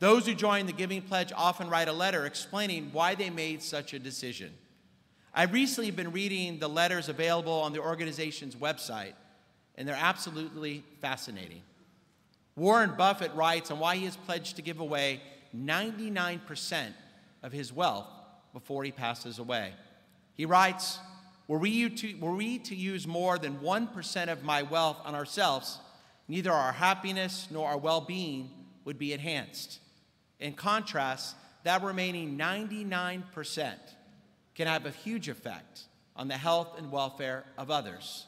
Those who join the Giving Pledge often write a letter explaining why they made such a decision. I've recently been reading the letters available on the organization's website, and they're absolutely fascinating. Warren Buffett writes on why he has pledged to give away 99% of his wealth before he passes away. He writes, were we to use more than 1% of my wealth on ourselves, neither our happiness nor our well-being would be enhanced. In contrast, that remaining 99% can have a huge effect on the health and welfare of others.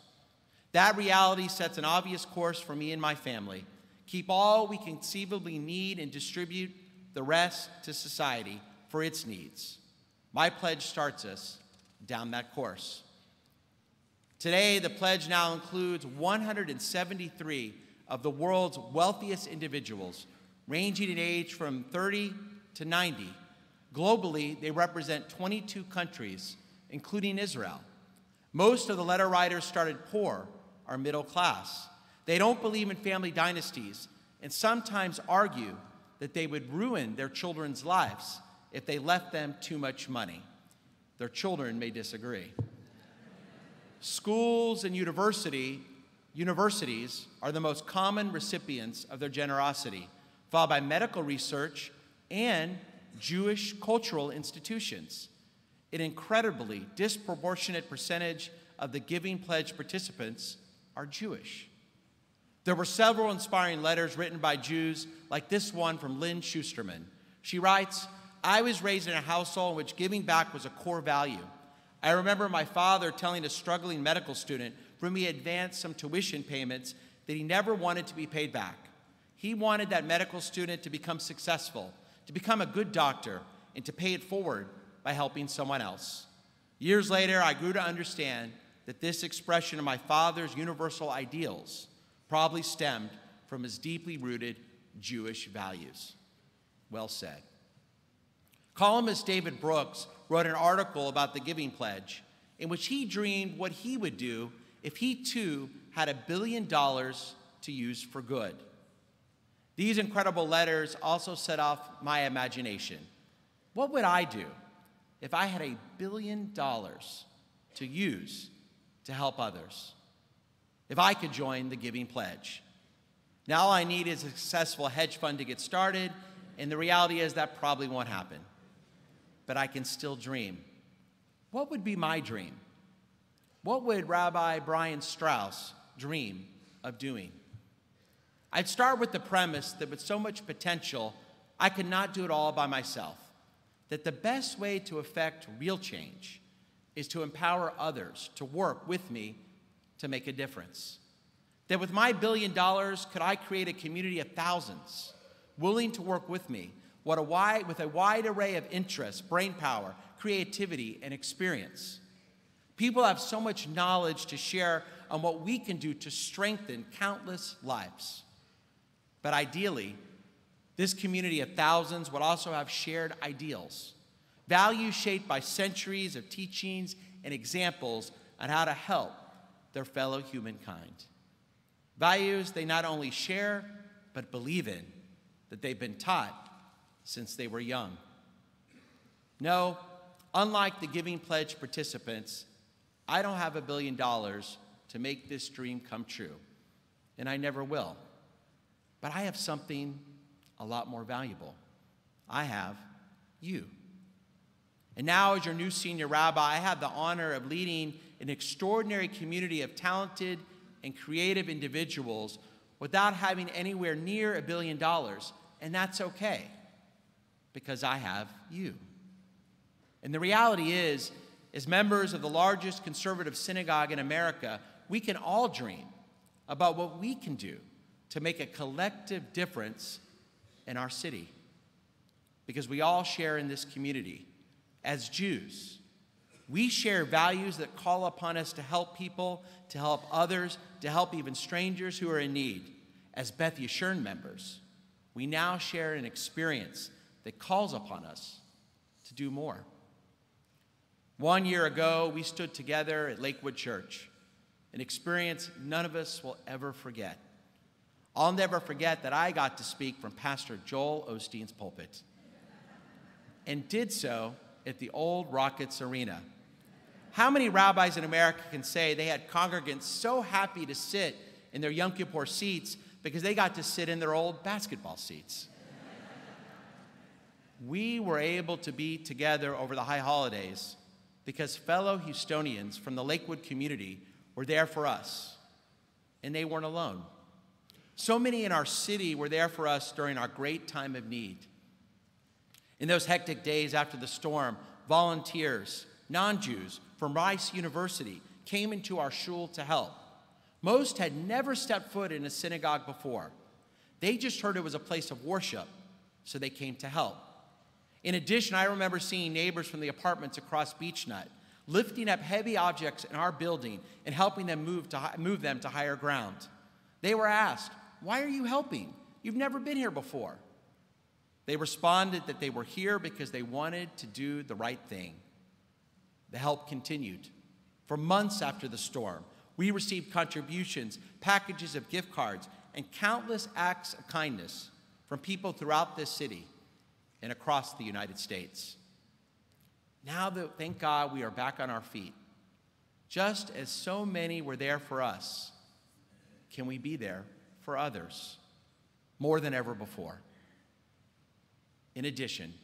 That reality sets an obvious course for me and my family. Keep all we conceivably need and distribute the rest to society for its needs. My pledge starts us down that course. Today, the pledge now includes 173 of the world's wealthiest individuals, ranging in age from 30 to 90. Globally, they represent 22 countries, including Israel. Most of the letter writers started poor or middle class. They don't believe in family dynasties and sometimes argue that they would ruin their children's lives if they left them too much money. Their children may disagree. Schools and universities are the most common recipients of their generosity, followed by medical research and Jewish cultural institutions. An incredibly disproportionate percentage of the Giving Pledge participants are Jewish. There were several inspiring letters written by Jews, like this one from Lynn Schusterman. She writes, "I was raised in a household in which giving back was a core value. I remember my father telling a struggling medical student for me advanced some tuition payments that he never wanted to be paid back. He wanted that medical student to become successful, to become a good doctor, and to pay it forward by helping someone else. Years later, I grew to understand that this expression of my father's universal ideals probably stemmed from his deeply rooted Jewish values." Well said. Columnist David Brooks wrote an article about the Giving Pledge in which he dreamed what he would do if he too had $1 billion to use for good. These incredible letters also set off my imagination. What would I do if I had $1 billion to use to help others? If I could join the Giving Pledge. Now all I need is a successful hedge fund to get started, and the reality is that probably won't happen. But I can still dream. What would be my dream? What would Rabbi Brian Strauss dream of doing? I'd start with the premise that with so much potential, I could not do it all by myself. That the best way to affect real change is to empower others to work with me to make a difference. That with my $1 billion, could I create a community of thousands willing to work with me with a wide array of interests, brainpower, creativity, and experience. People have so much knowledge to share on what we can do to strengthen countless lives. But ideally, this community of thousands would also have shared ideals, values shaped by centuries of teachings and examples on how to help their fellow humankind. Values they not only share, but believe in, that they've been taught since they were young. No, unlike the Giving Pledge participants, I don't have $1 billion to make this dream come true, and I never will. But I have something a lot more valuable. I have you. And now, as your new senior rabbi, I have the honor of leading an extraordinary community of talented and creative individuals without having anywhere near $1 billion, and that's okay, because I have you. And the reality is, as members of the largest conservative synagogue in America, we can all dream about what we can do to make a collective difference in our city. Because we all share in this community. As Jews, we share values that call upon us to help people, to help others, to help even strangers who are in need. As Beth Yeshurun members, we now share an experience that calls upon us to do more. 1 year ago, we stood together at Lakewood Church, an experience none of us will ever forget. I'll never forget that I got to speak from Pastor Joel Osteen's pulpit, and did so at the old Rockets Arena. How many rabbis in America can say they had congregants so happy to sit in their Yom Kippur seats because they got to sit in their old basketball seats? We were able to be together over the high holidays because fellow Houstonians from the Lakewood community were there for us, and they weren't alone. So many in our city were there for us during our great time of need. In those hectic days after the storm, volunteers, non-Jews from Rice University came into our shul to help. Most had never stepped foot in a synagogue before. They just heard it was a place of worship, so they came to help. In addition, I remember seeing neighbors from the apartments across Beach Nut lifting up heavy objects in our building and helping them move them to higher ground. They were asked, "Why are you helping? You've never been here before." They responded that they were here because they wanted to do the right thing. The help continued. For months after the storm, we received contributions, packages of gift cards, and countless acts of kindness from people throughout this city and across the United States. Now that, thank God, we are back on our feet, just as so many were there for us, can we be there for others more than ever before? In addition,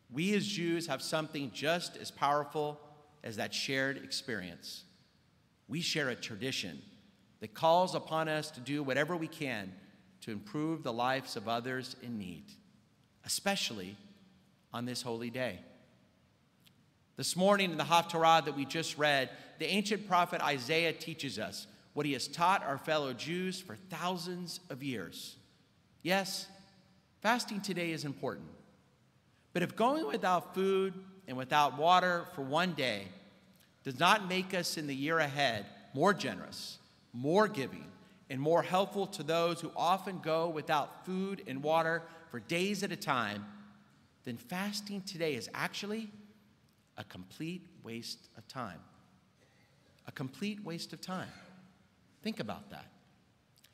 we as Jews have something just as powerful as that shared experience. We share a tradition that calls upon us to do whatever we can to improve the lives of others in need, especially on this holy day. This morning in the Haftarah that we just read, the ancient prophet Isaiah teaches us what he has taught our fellow Jews for thousands of years. Yes, fasting today is important. But if going without food and without water for one day does not make us in the year ahead more generous, more giving, and more helpful to those who often go without food and water for days at a time, then fasting today is actually a complete waste of time. A complete waste of time. Think about that.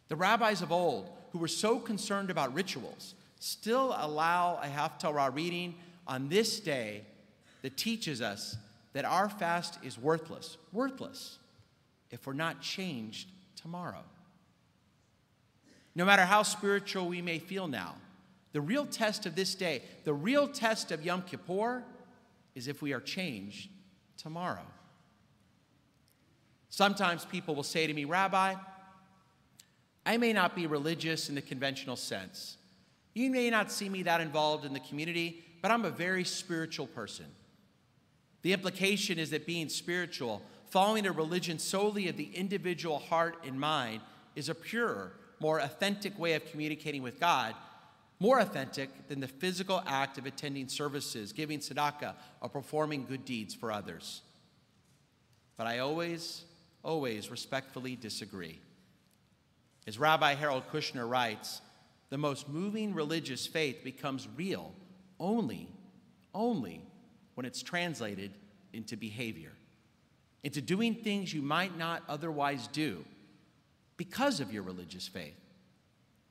The rabbis of old, who were so concerned about rituals, still allow a Haftarah reading on this day that teaches us that our fast is worthless if we're not changed tomorrow. No matter how spiritual we may feel now, the real test of this day, the real test of Yom Kippur, is if we are changed tomorrow. Sometimes people will say to me, "Rabbi, I may not be religious in the conventional sense. You may not see me that involved in the community, but I'm a very spiritual person." The implication is that being spiritual, following a religion solely of the individual heart and mind, is a purer, more authentic way of communicating with God, more authentic than the physical act of attending services, giving tzedakah, or performing good deeds for others. But I always respectfully disagree. As Rabbi Harold Kushner writes, the most moving religious faith becomes real only when it's translated into behavior, into doing things you might not otherwise do because of your religious faith.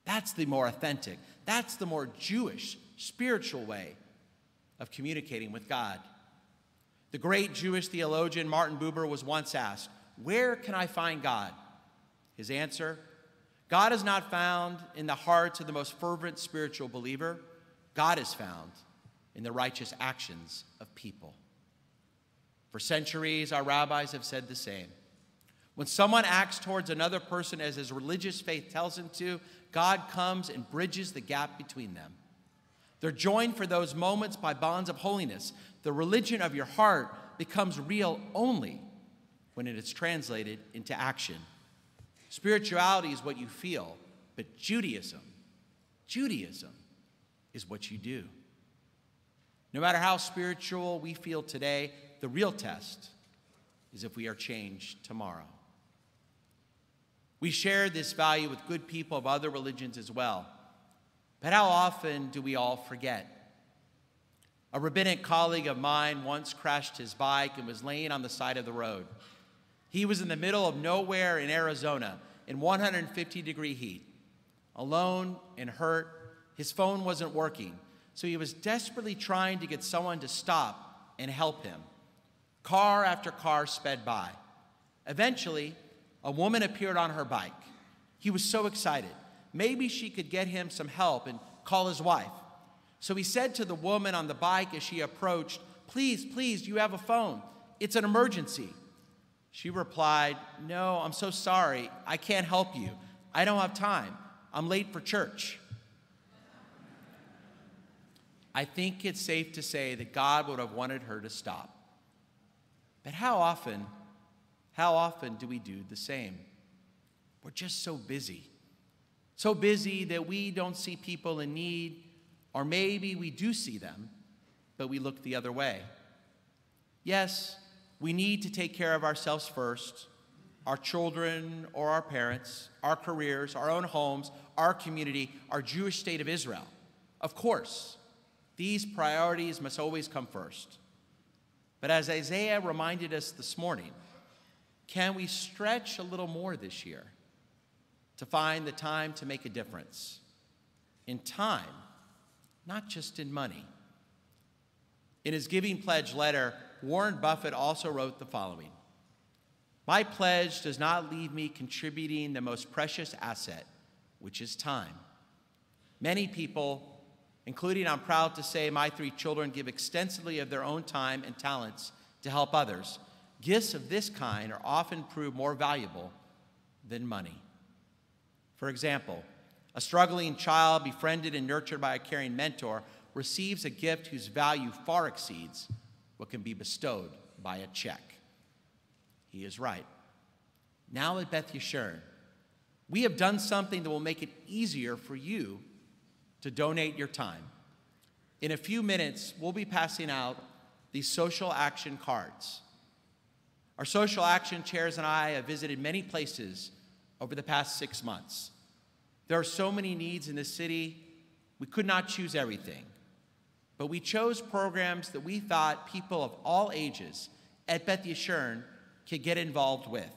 That's the more authentic, that's the more Jewish, spiritual way of communicating with God. The great Jewish theologian Martin Buber was once asked, "Where can I find God?" His answer, "God is not found in the hearts of the most fervent spiritual believer. God is found in the righteous actions of people." For centuries, our rabbis have said the same. When someone acts towards another person as his religious faith tells him to, God comes and bridges the gap between them. They're joined for those moments by bonds of holiness. The religion of your heart becomes real only when it is translated into action. Spirituality is what you feel, but Judaism is what you do. No matter how spiritual we feel today, the real test is if we are changed tomorrow. We share this value with good people of other religions as well. But how often do we all forget? A rabbinic colleague of mine once crashed his bike and was laying on the side of the road. He was in the middle of nowhere in Arizona in 150-degree heat. Alone and hurt, his phone wasn't working, so he was desperately trying to get someone to stop and help him. Car after car sped by. Eventually, a woman appeared on her bike. He was so excited. Maybe she could get him some help and call his wife. So he said to the woman on the bike as she approached, please, do you have a phone? It's an emergency." She replied, "No, I'm so sorry. I can't help you. I don't have time. I'm late for church." I think it's safe to say that God would have wanted her to stop. But how often do we do the same? We're just so busy that we don't see people in need Or maybe we do see them, but we look the other way. Yes, we need to take care of ourselves first, our children or our parents, our careers, our own homes, our community, our Jewish state of Israel. Of course, these priorities must always come first. But as Isaiah reminded us this morning, can we stretch a little more this year to find the time to make a difference? In time, not just in money. In his giving pledge letter, Warren Buffett also wrote the following: "My pledge does not leave me contributing the most precious asset, which is time. Many people, including, I'm proud to say, my 3 children, give extensively of their own time and talents to help others. Gifts of this kind are often proved more valuable than money." For example, a struggling child befriended and nurtured by a caring mentor receives a gift whose value far exceeds what can be bestowed by a check. He is right. Now at Beth Yeshurun, we have done something that will make it easier for you to donate your time. In a few minutes, we'll be passing out these social action cards. Our social action chairs and I have visited many places over the past 6 months. There are so many needs in this city, we could not choose everything. But we chose programs that we thought people of all ages at Beth Yeshurun could get involved with.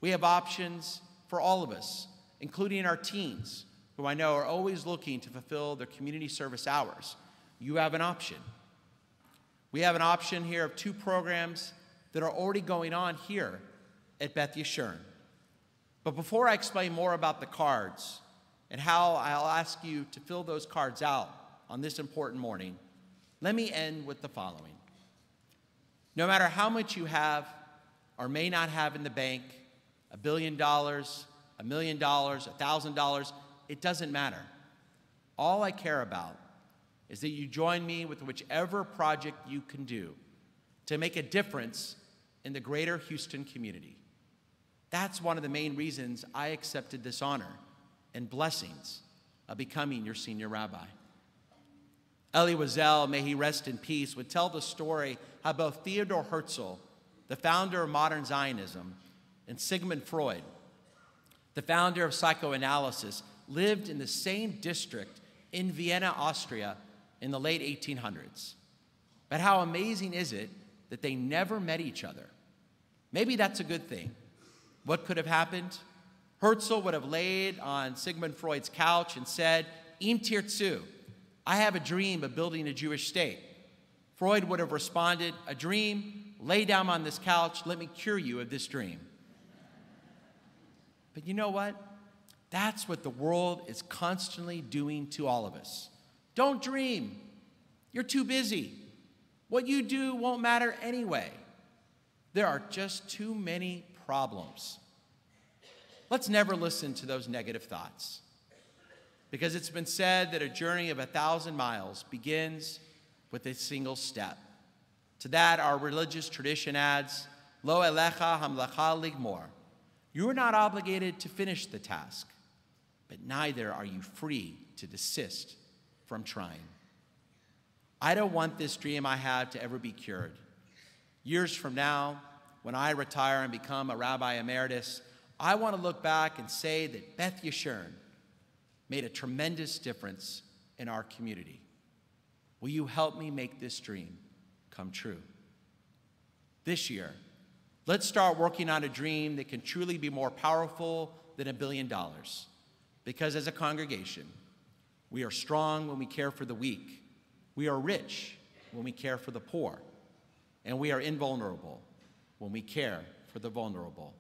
We have options for all of us, including our teens, who I know are always looking to fulfill their community service hours. You have an option. We have an option here of 2 programs that are already going on here at Beth Yeshurun. But before I explain more about the cards and how I'll ask you to fill those cards out on this important morning, let me end with the following. No matter how much you have or may not have in the bank, $1 billion, $1 million, $1,000, it doesn't matter. All I care about is that you join me with whichever project you can do to make a difference in the greater Houston community. That's one of the main reasons I accepted this honor and blessings of becoming your senior rabbi. Elie Wiesel, may he rest in peace, would tell the story how both Theodor Herzl, the founder of modern Zionism, and Sigmund Freud, the founder of psychoanalysis, lived in the same district in Vienna, Austria in the late 1800s. But how amazing is it that they never met each other? Maybe that's a good thing. What could have happened? Herzl would have laid on Sigmund Freud's couch and said, "Im tirtzu," I have a dream of building a Jewish state. Freud would have responded, "A dream? Lay down on this couch, let me cure you of this dream." But you know what? That's what the world is constantly doing to all of us. Don't dream. You're too busy. What you do won't matter anyway. There are just too many problems. Let's never listen to those negative thoughts, because it's been said that a journey of 1,000 miles begins with a single step. To that, our religious tradition adds, "Lo elecha hamlacha ligmor." You are not obligated to finish the task, but neither are you free to desist from trying. I don't want this dream I have to ever be cured. Years from now, when I retire and become a rabbi emeritus, I want to look back and say that Beth Yeshurun made a tremendous difference in our community. Will you help me make this dream come true? This year, let's start working on a dream that can truly be more powerful than $1 billion. Because as a congregation, we are strong when we care for the weak. We are rich when we care for the poor. And we are invulnerable when we care for the vulnerable.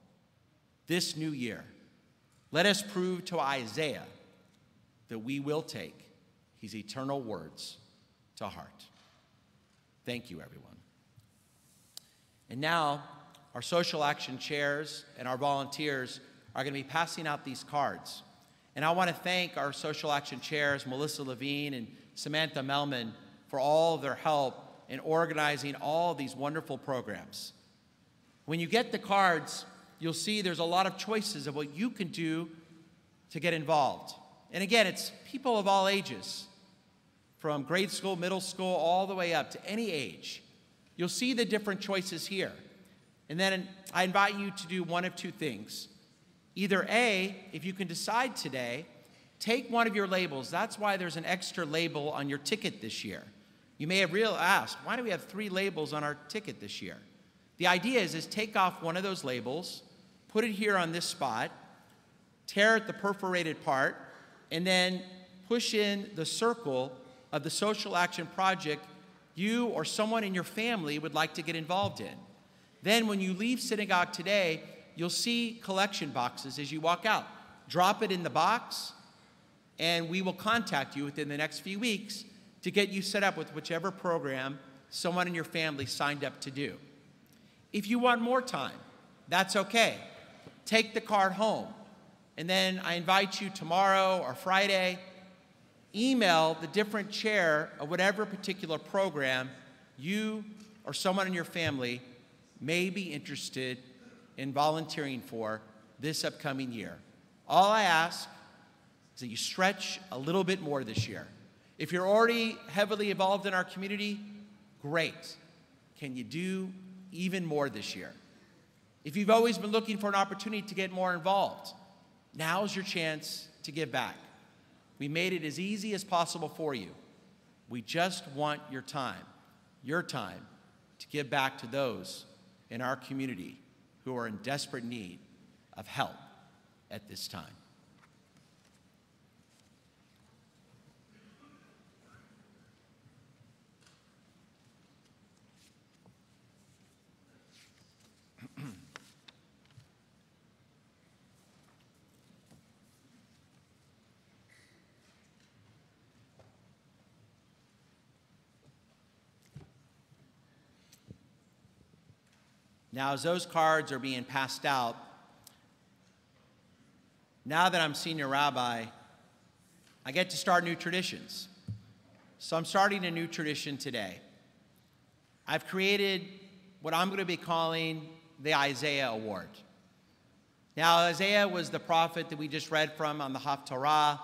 This new year, let us prove to Isaiah that we will take his eternal words to heart. Thank you, everyone. And now, our social action chairs and our volunteers are going to be passing out these cards. And I want to thank our social action chairs, Melissa Levine and Samantha Melman, for all of their help in organizing all these wonderful programs. When you get the cards, you'll see there's a lot of choices of what you can do to get involved. And again, it's people of all ages. from grade school, middle school, all the way up to any age. You'll see the different choices here. And then I invite you to do one of two things. Either A, if you can decide today, take one of your labels. That's why there's an extra label on your ticket this year. You may have asked, why do we have 3 labels on our ticket this year? The idea is take off one of those labels, put it here on this spot, tear at the perforated part, and then push in the circle of the social action project you or someone in your family would like to get involved in. Then when you leave synagogue today, you'll see collection boxes as you walk out. Drop it in the box, and we will contact you within the next few weeks to get you set up with whichever program someone in your family signed up to do. If you want more time, that's okay. Take the card home, and then I invite you tomorrow or Friday, email the different chair of whatever particular program you or someone in your family may be interested in volunteering for this upcoming year. All I ask is that you stretch a little bit more this year. If you're already heavily involved in our community, great. Can you do even more this year? If you've always been looking for an opportunity to get more involved, now's your chance to give back. We made it as easy as possible for you. We just want your time to give back to those in our community who are in desperate need of help at this time. Now, as those cards are being passed out, now that I'm senior rabbi, I get to start new traditions. So I'm starting a new tradition today. I've created what I'm going to be calling the Isaiah Award. Now, Isaiah was the prophet that we just read from on the Haftarah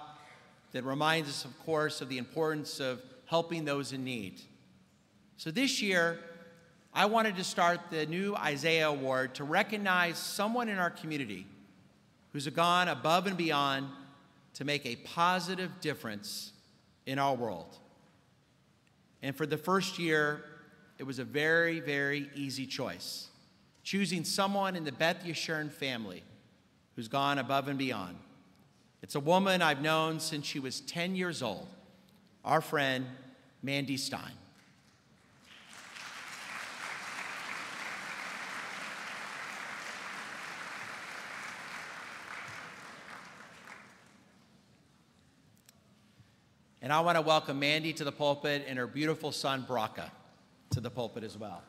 that reminds us, of course, of the importance of helping those in need. So this year, I wanted to start the new Isaiah Award to recognize someone in our community who's gone above and beyond to make a positive difference in our world. And for the first year, it was a very, very easy choice, choosing someone in the Beth Yeshurun family who's gone above and beyond. It's a woman I've known since she was 10 years old, our friend, Mandy Stein. And I want to welcome Mandy to the pulpit and her beautiful son, Braca, to the pulpit as well.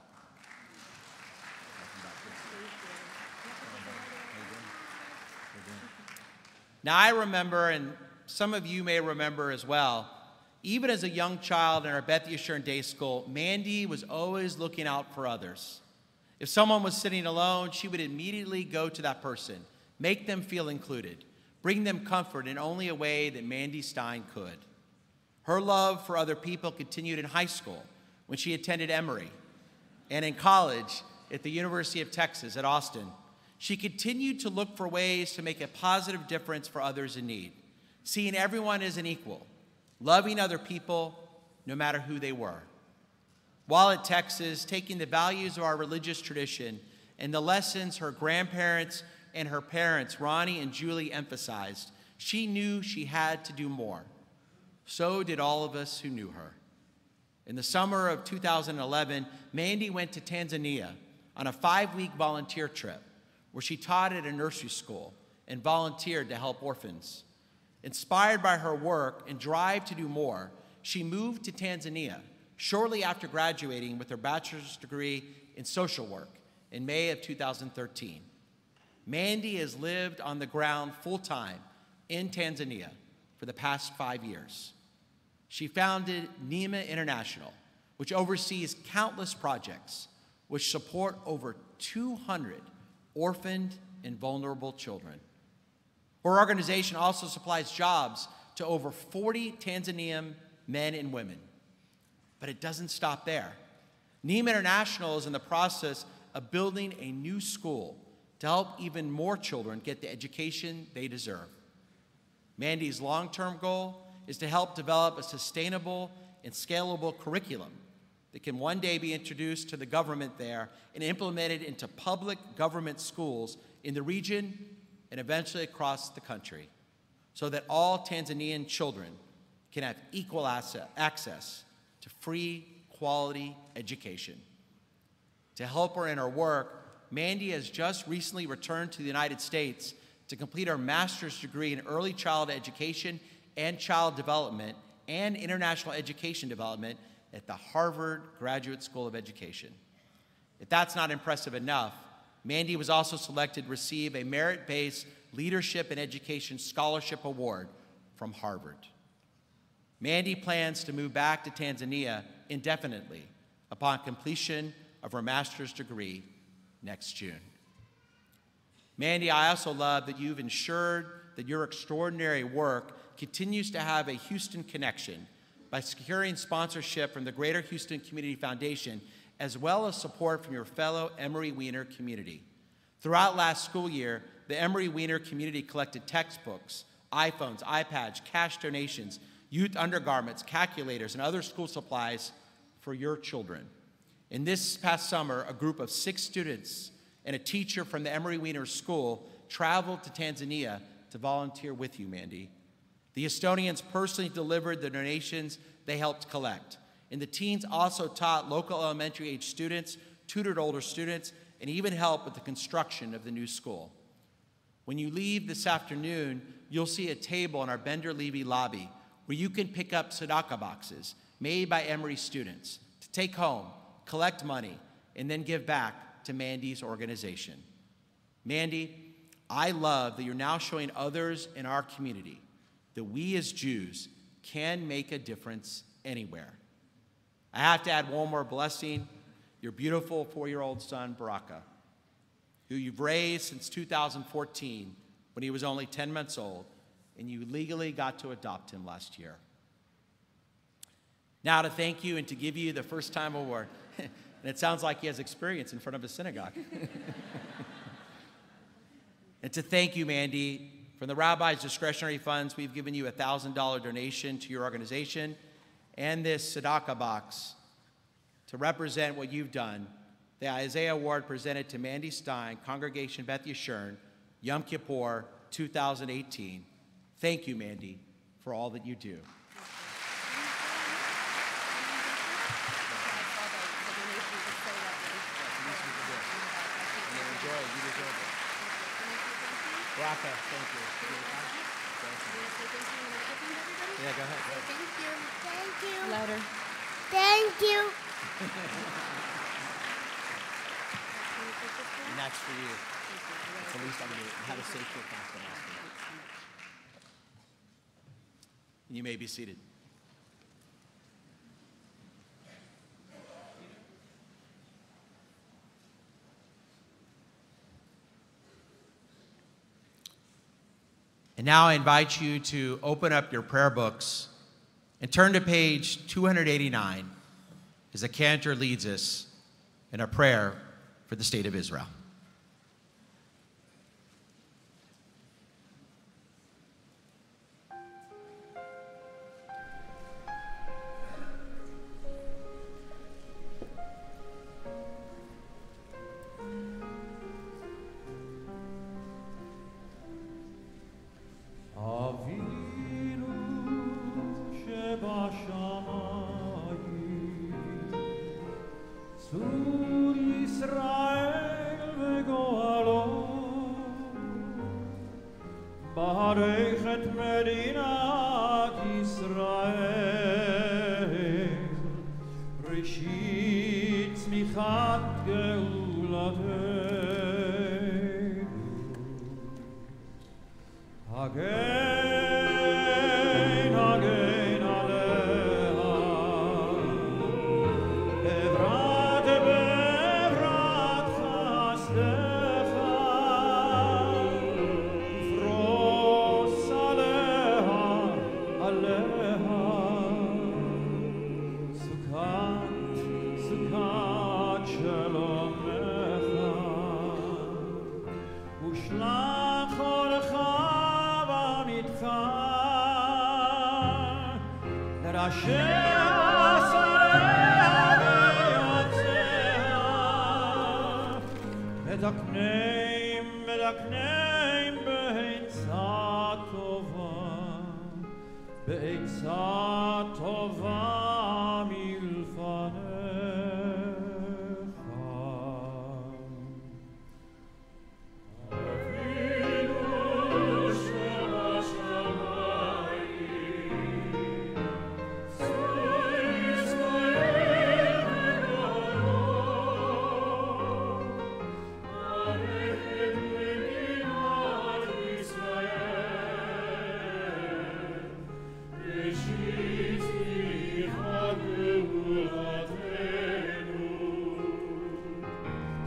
Now, I remember, and some of you may remember as well, even as a young child in our Beth Yeshurun Day School, Mandy was always looking out for others. If someone was sitting alone, she would immediately go to that person, make them feel included, bring them comfort in only a way that Mandy Stein could. Her love for other people continued in high school when she attended Emory, and in college at the University of Texas at Austin. She continued to look for ways to make a positive difference for others in need, seeing everyone as an equal, loving other people no matter who they were. While at Texas, taking the values of our religious tradition and the lessons her grandparents and her parents, Ronnie and Julie, emphasized, she knew she had to do more. So did all of us who knew her. In the summer of 2011, Mandy went to Tanzania on a 5-week volunteer trip where she taught at a nursery school and volunteered to help orphans. Inspired by her work and drive to do more, she moved to Tanzania shortly after graduating with her bachelor's degree in social work in May of 2013. Mandy has lived on the ground full-time in Tanzania for the past 5 years. She founded NEMA International, which oversees countless projects which support over 200 orphaned and vulnerable children. Her organization also supplies jobs to over 40 Tanzanian men and women. But it doesn't stop there. Neem International is in the process of building a new school to help even more children get the education they deserve. Mandy's long-term goal is to help develop a sustainable and scalable curriculum that can one day be introduced to the government there and implemented into public government schools in the region and eventually across the country, so that all Tanzanian children can have equal access to free, quality education. To help her in her work, Mandy has just recently returned to the United States to complete her master's degree in early childhood education and child development and international education development at the Harvard Graduate School of Education. If that's not impressive enough, Mandy was also selected to receive a merit-based Leadership in Education Scholarship Award from Harvard. Mandy plans to move back to Tanzania indefinitely upon completion of her master's degree next June. Mandy, I also love that you've ensured that your extraordinary work continues to have a Houston connection by securing sponsorship from the Greater Houston Community Foundation, as well as support from your fellow Emery Weiner community. Throughout last school year, the Emery Weiner community collected textbooks, iPhones, iPads, cash donations, youth undergarments, calculators, and other school supplies for your children. In this past summer, a group of 6 students and a teacher from the Emery Weiner School traveled to Tanzania to volunteer with you, Mandy. The Estonians personally delivered the donations they helped collect. And the teens also taught local elementary-age students, tutored older students, and even helped with the construction of the new school. When you leave this afternoon, you'll see a table in our Bender Levy lobby where you can pick up tzedakah boxes made by Emory students to take home, collect money, and then give back to Mandy's organization. Mandy, I love that you're now showing others in our community that we as Jews can make a difference anywhere. I have to add one more blessing, your beautiful 4-year-old son, Baraka, who you've raised since 2014 when he was only 10 months old, and you legally got to adopt him last year. Now to thank you and to give you the first time award, and it sounds like he has experience in front of a synagogue. And to thank you, Mandy, from the rabbi's discretionary funds, we've given you a $1,000 donation to your organization and this tzedakah box to represent what you've done. The Isaiah Award presented to Mandy Stein, Congregation Beth Yeshurun, Yom Kippur 2018. Thank you, Mandy, for all that you do. Raka, thank you. Yeah, go ahead. Thank you. Thank you. Louder. Thank you. And that's for you. That's the least I'm going to do. Have a safe trip back to Alaska. You may be seated. And now I invite you to open up your prayer books and turn to page 289 as the cantor leads us in a prayer for the state of Israel.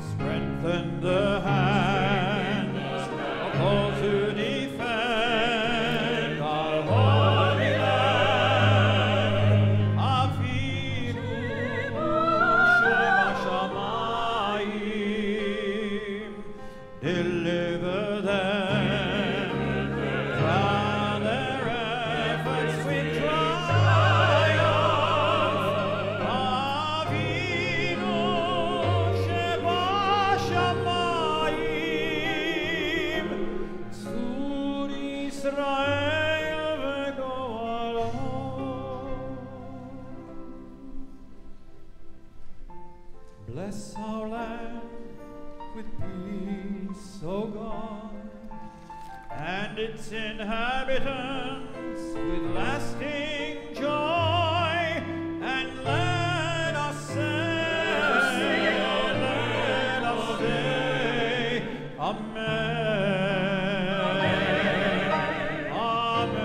Strengthen the hands of those who defend our holy land. Avinu Shemashamayim, deliver them from their efforts with triumph. Avinu Shemashamayim, Tzur Yisrael v'goalo. Bless our land with peace, O God, and its inhabitants with lasting joy, and let us say, Amen. Amen.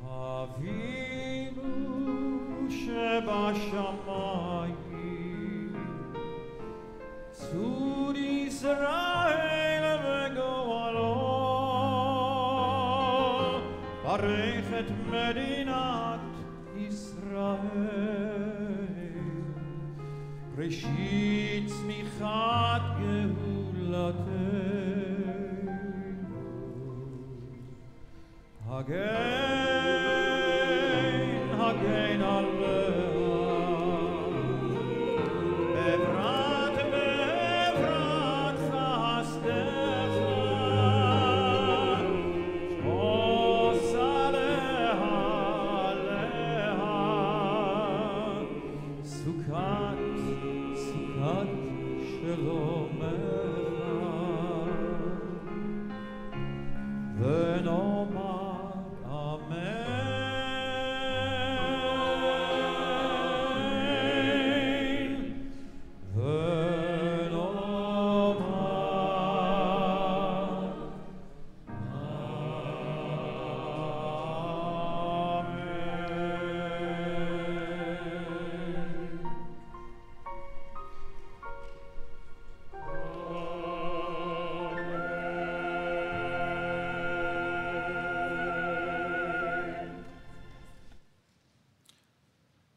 Avinu Shebashamayim, Tzur Yisrael v'goalo, Barech et Medinat Yisrael, Reshit Tzmichat Gehulatenu, Hagen, Hagen Aleha, Bevrat, Bevrat Chastecha, Os Aleha, Aleha, Sukkot, Sukkot Shelomecha, V'nomar Amen. V'nomar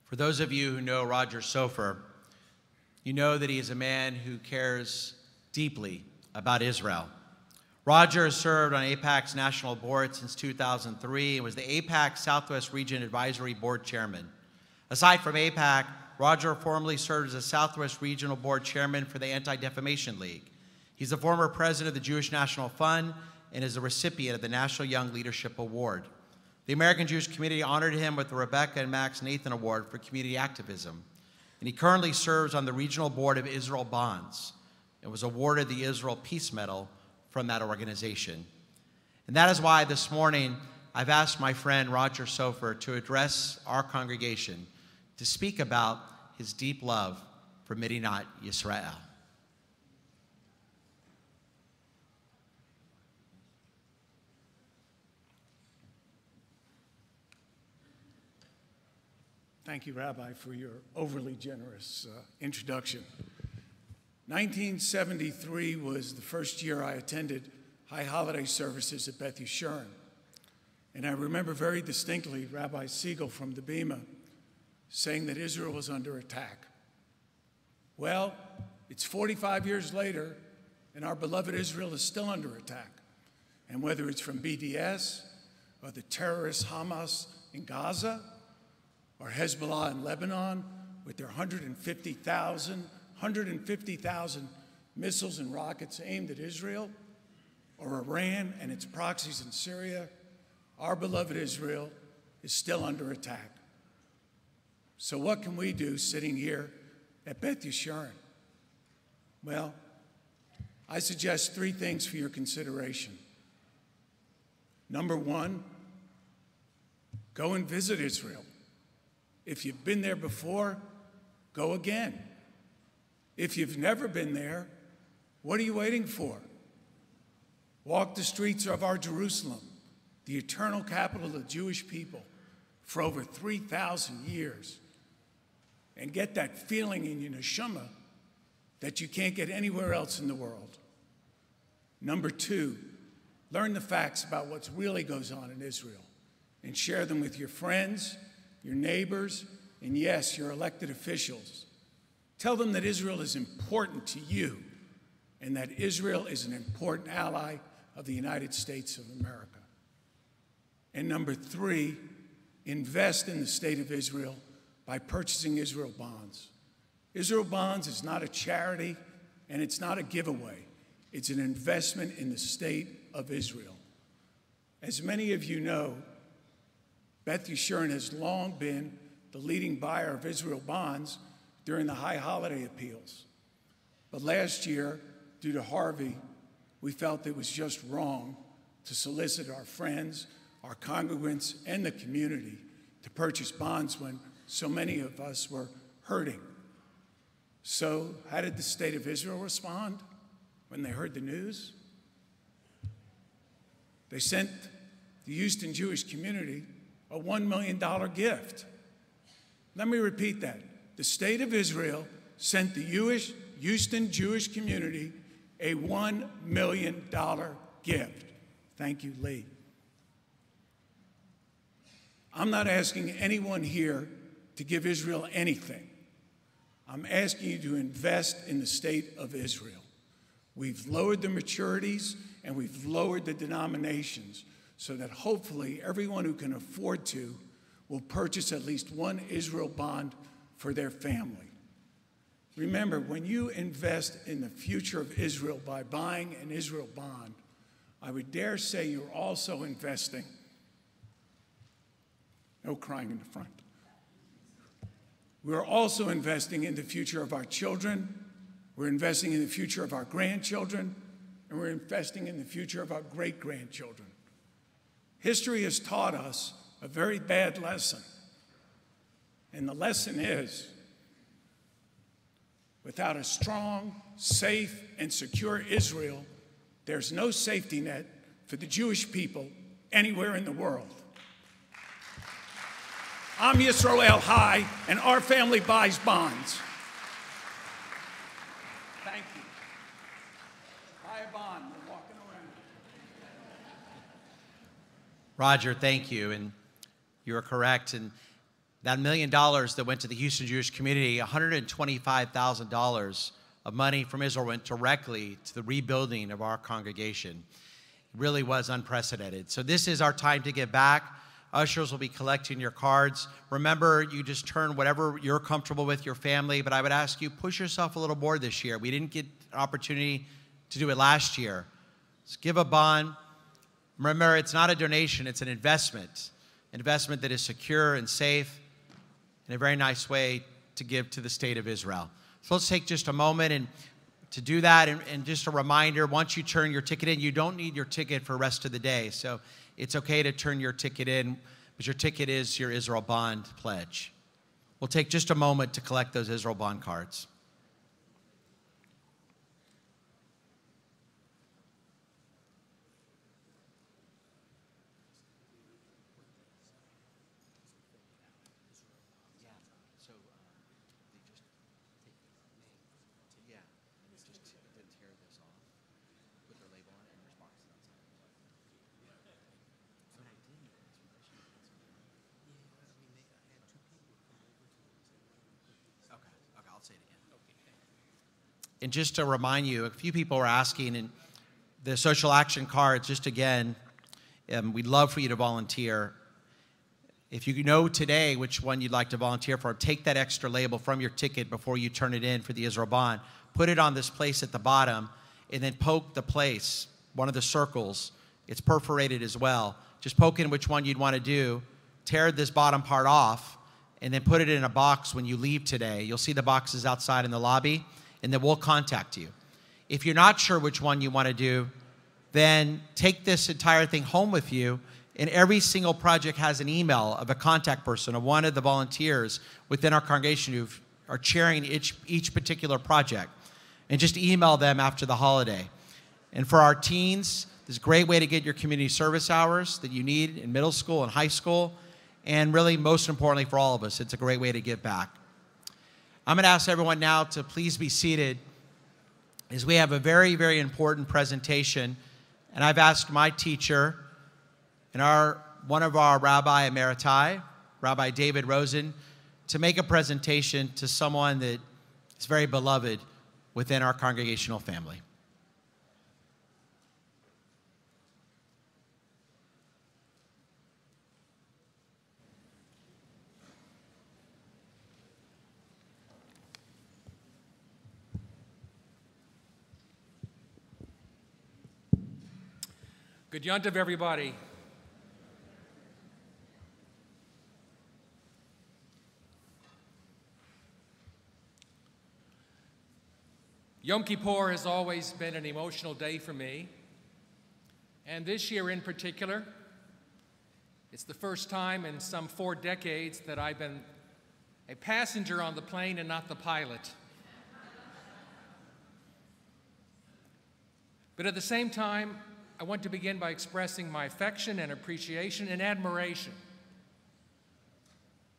For those of you who know Roger Sofer, you know that he is a man who cares deeply about Israel. Roger has served on AIPAC's national board since 2003 and was the AIPAC Southwest Region Advisory Board Chairman. Aside from AIPAC, Roger formerly served as a Southwest Regional Board Chairman for the Anti-Defamation League. He's the former president of the Jewish National Fund and is a recipient of the National Young Leadership Award. The American Jewish community honored him with the Rebecca and Max Nathan Award for community activism. And he currently serves on the regional board of Israel Bonds and was awarded the Israel Peace Medal from that organization. And that is why this morning I've asked my friend Roger Sofer to address our congregation to speak about his deep love for Medinat Yisrael. Thank you, Rabbi, for your overly generous introduction. 1973 was the first year I attended high holiday services at Beth Yeshurun. And I remember very distinctly Rabbi Siegel from the Bima saying that Israel was under attack. Well, it's 45 years later, and our beloved Israel is still under attack. And whether it's from BDS, or the terrorist Hamas in Gaza, or Hezbollah in Lebanon with their 150,000 missiles and rockets aimed at Israel, or Iran and its proxies in Syria, our beloved Israel is still under attack. So what can we do sitting here at Beth Yeshurun? Well, I suggest 3 things for your consideration. Number 1, go and visit Israel. If you've been there before, go again. If you've never been there, what are you waiting for? Walk the streets of our Jerusalem, the eternal capital of the Jewish people, for over 3,000 years, and get that feeling in your neshama that you can't get anywhere else in the world. Number 2, learn the facts about what really goes on in Israel and share them with your friends, your neighbors, and yes, your elected officials. Tell them that Israel is important to you and that Israel is an important ally of the United States of America. And number 3, invest in the state of Israel by purchasing Israel bonds. Israel bonds is not a charity and it's not a giveaway. It's an investment in the state of Israel. As many of you know, Beth Yeshurun has long been the leading buyer of Israel bonds during the high holiday appeals. But last year, due to Harvey, we felt it was just wrong to solicit our friends, our congregants, and the community to purchase bonds when so many of us were hurting. So how did the state of Israel respond when they heard the news? They sent the Houston Jewish community a $1 million gift. Let me repeat that. The state of Israel sent the Houston Jewish community a $1 million gift. Thank you, Lee. I'm not asking anyone here to give Israel anything. I'm asking you to invest in the state of Israel. We've lowered the maturities and we've lowered the denominations so that hopefully everyone who can afford to will purchase at least one Israel bond for their family. Remember, when you invest in the future of Israel by buying an Israel bond, I would dare say you're also investing, no crying in the front. We're also investing in the future of our children, we're investing in the future of our grandchildren, and we're investing in the future of our great-grandchildren. History has taught us a very bad lesson, and the lesson is, without a strong, safe, and secure Israel, there's no safety net for the Jewish people anywhere in the world. I'm Yisrael High, and our family buys bonds. Thank you. Buy a bond. We're walking around. Roger, thank you. And you are correct. And that $1 million that went to the Houston Jewish community, $125,000 of money from Israel went directly to the rebuilding of our congregation. It really was unprecedented. So this is our time to give back. Ushers will be collecting your cards. Remember, you just turn whatever you're comfortable with, your family, but I would ask you, push yourself a little more this year. We didn't get an opportunity to do it last year. Just give a bond. Remember, it's not a donation, it's an investment. An investment that is secure and safe, in a very nice way to give to the state of Israel. So let's take just a moment and to do that, and just a reminder, once you turn your ticket in, you don't need your ticket for the rest of the day. So it's okay to turn your ticket in, but your ticket is your Israel bond pledge. We'll take just a moment to collect those Israel bond cards. I'll say it again. And just to remind you, a few people were asking, and the social action cards, just again, we'd love for you to volunteer. If you know today which one you'd like to volunteer for, take that extra label from your ticket before you turn it in for the Israel bond. Put it on this place at the bottom, and then poke the place, one of the circles. It's perforated as well. Just poke in which one you'd want to do. Tear this bottom part off, and then put it in a box when you leave today. You'll see the boxes outside in the lobby, and then we'll contact you. If you're not sure which one you want to do, then take this entire thing home with you, and every single project has an email of a contact person, of one of the volunteers within our congregation who are chairing each particular project. And just email them after the holiday. And for our teens, this is a great way to get your community service hours that you need in middle school and high school. And really, most importantly for all of us, it's a great way to give back. I'm going to ask everyone now to please be seated as we have a very, very important presentation. And I've asked my teacher and one of our Rabbi Emeriti, Rabbi David Rosen, to make a presentation to someone that is very beloved within our congregational family. Good Yontiv, everybody. Yom Kippur has always been an emotional day for me, and this year in particular, it's the first time in some 4 decades that I've been a passenger on the plane and not the pilot. But at the same time, I want to begin by expressing my affection and appreciation and admiration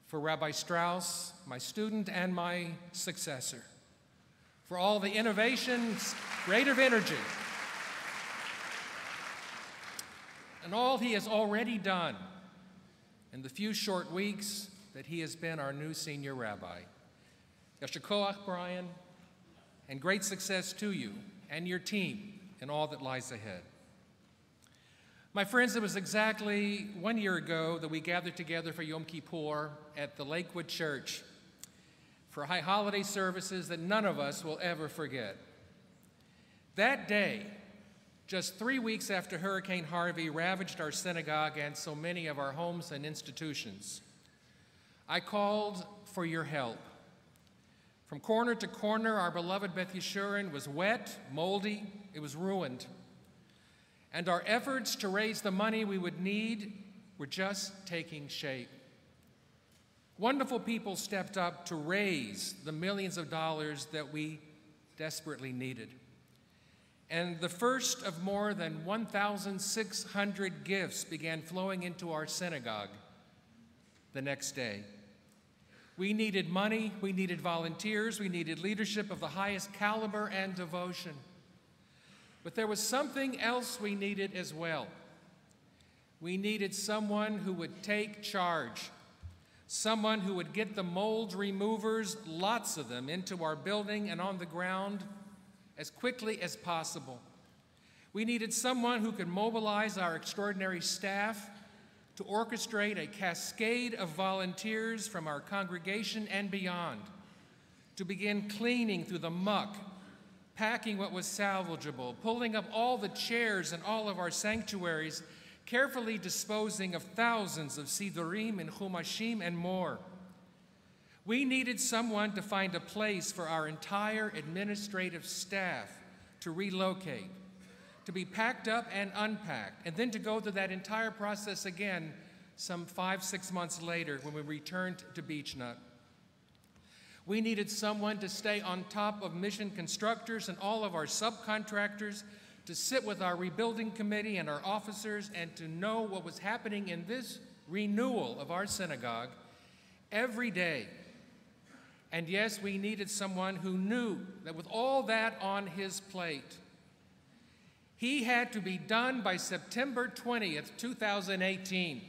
for Rabbi Strauss, my student and my successor, for all the innovation, creative energy, and all he has already done in the few short weeks that he has been our new senior rabbi. Yasher Koach, Brian, and great success to you and your team in all that lies ahead. My friends, it was exactly 1 year ago that we gathered together for Yom Kippur at the Lakewood Church for high holiday services that none of us will ever forget. That day, just 3 weeks after Hurricane Harvey ravaged our synagogue and so many of our homes and institutions, I called for your help. From corner to corner, our beloved Beth Yeshurun was wet, moldy, it was ruined. And our efforts to raise the money we would need were just taking shape. Wonderful people stepped up to raise the millions of dollars that we desperately needed. And the first of more than 1,600 gifts began flowing into our synagogue the next day. We needed money, we needed volunteers, we needed leadership of the highest caliber and devotion. But there was something else we needed as well. We needed someone who would take charge, someone who would get the mold removers, lots of them, into our building and on the ground as quickly as possible. We needed someone who could mobilize our extraordinary staff to orchestrate a cascade of volunteers from our congregation and beyond, to begin cleaning through the muck, packing what was salvageable, pulling up all the chairs in all of our sanctuaries, carefully disposing of thousands of sidurim and chumashim and more. We needed someone to find a place for our entire administrative staff to relocate, to be packed up and unpacked, and then to go through that entire process again some 5-6 months later when we returned to Beechnut. We needed someone to stay on top of mission constructors and all of our subcontractors, to sit with our rebuilding committee and our officers, and to know what was happening in this renewal of our synagogue every day. And yes, we needed someone who knew that with all that on his plate, he had to be done by September 20th, 2018.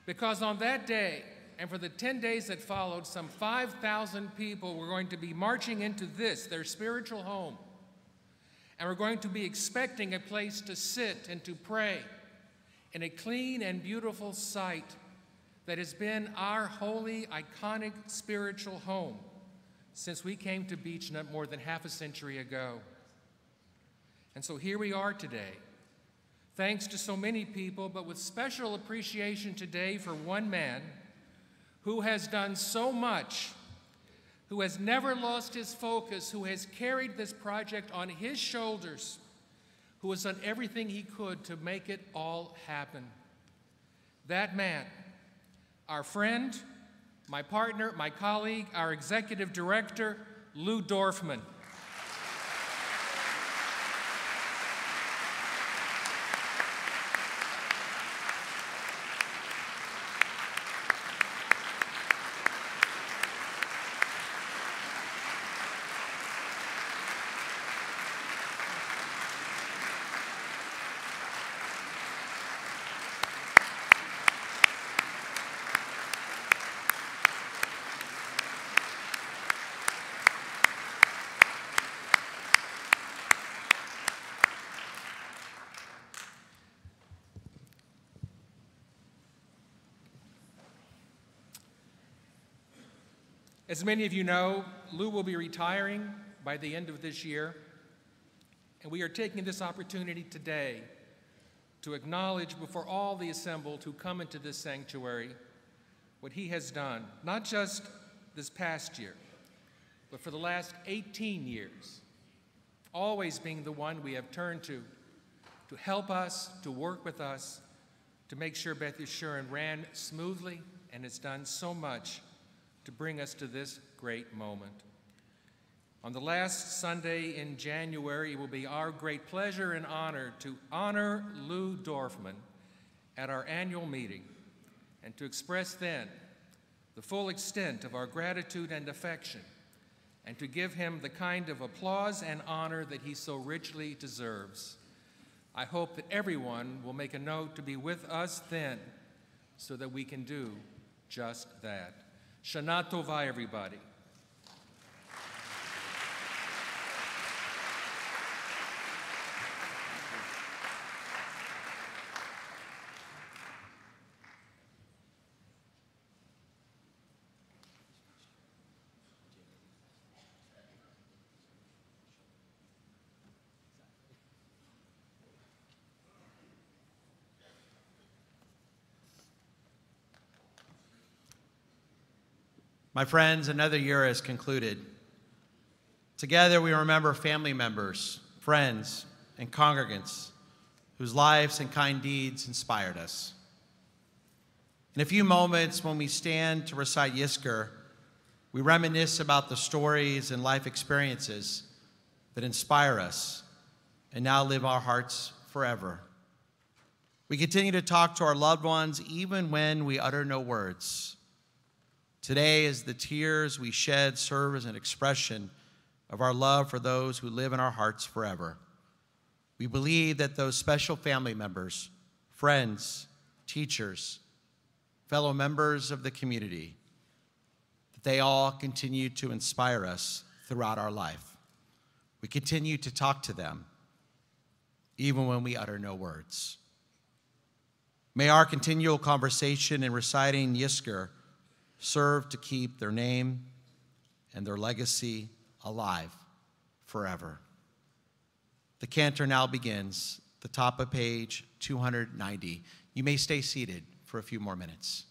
Because on that day, And for the 10 days that followed, some 5,000 people were going to be marching into this, their spiritual home. And we're going to be expecting a place to sit and to pray in a clean and beautiful site that has been our holy, iconic spiritual home since we came to BeachNut more than half a century ago. And so here we are today, thanks to so many people, but with special appreciation today for one man who has done so much, who has never lost his focus, who has carried this project on his shoulders, who has done everything he could to make it all happen. That man, our friend, my partner, my colleague, our executive director, Lou Dorfman. As many of you know, Lou will be retiring by the end of this year, and we are taking this opportunity today to acknowledge before all the assembled who come into this sanctuary what he has done, not just this past year, but for the last 18 years, always being the one we have turned to help us, to work with us, to make sure Beth Yeshurun ran smoothly and has done so much to bring us to this great moment. On the last Sunday in January, it will be our great pleasure and honor to honor Lou Dorfman at our annual meeting and to express then the full extent of our gratitude and affection and to give him the kind of applause and honor that he so richly deserves. I hope that everyone will make a note to be with us then so that we can do just that. Shana Tova, everybody. My friends, another year has concluded. Together we remember family members, friends, and congregants whose lives and kind deeds inspired us. In a few moments, when we stand to recite Yizkor, we reminisce about the stories and life experiences that inspire us and now live our hearts forever. We continue to talk to our loved ones even when we utter no words. Today, as the tears we shed serve as an expression of our love for those who live in our hearts forever. We believe that those special family members, friends, teachers, fellow members of the community, that they all continue to inspire us throughout our life. We continue to talk to them, even when we utter no words. May our continual conversation in reciting Yizkor serve to keep their name and their legacy alive forever. The cantor now begins, the top of page 290. You may stay seated for a few more minutes.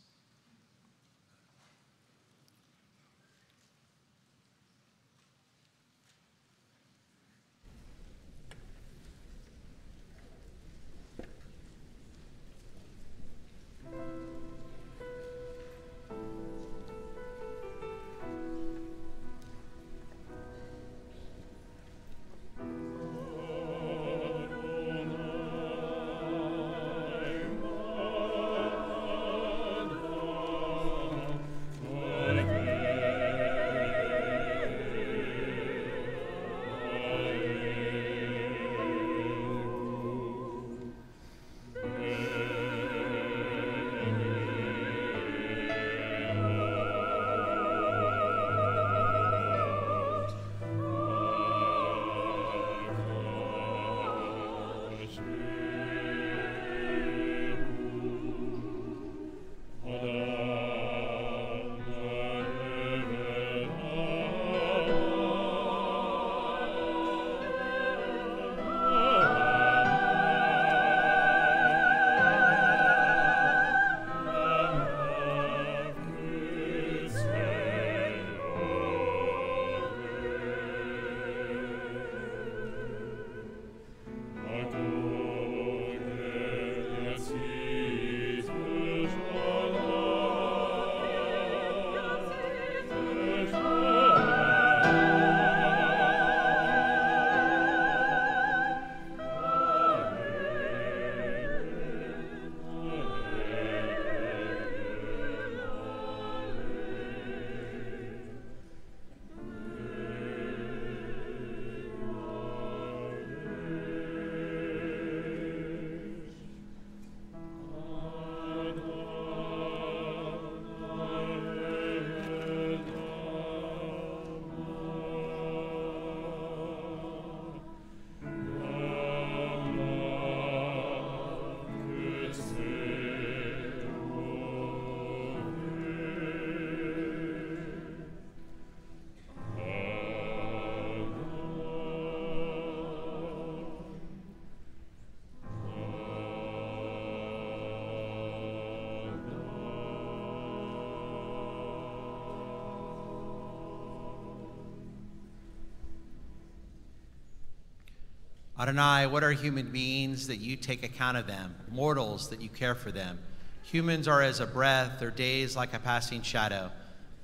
Adonai, what are human beings that you take account of them, mortals that you care for them? Humans are as a breath, their days like a passing shadow.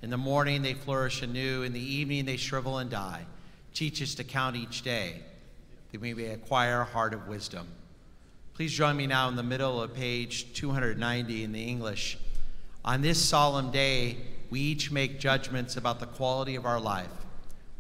In the morning they flourish anew, in the evening they shrivel and die. Teach us to count each day, that we may acquire a heart of wisdom. Please join me now in the middle of page 290 in the English. On this solemn day, we each make judgments about the quality of our life.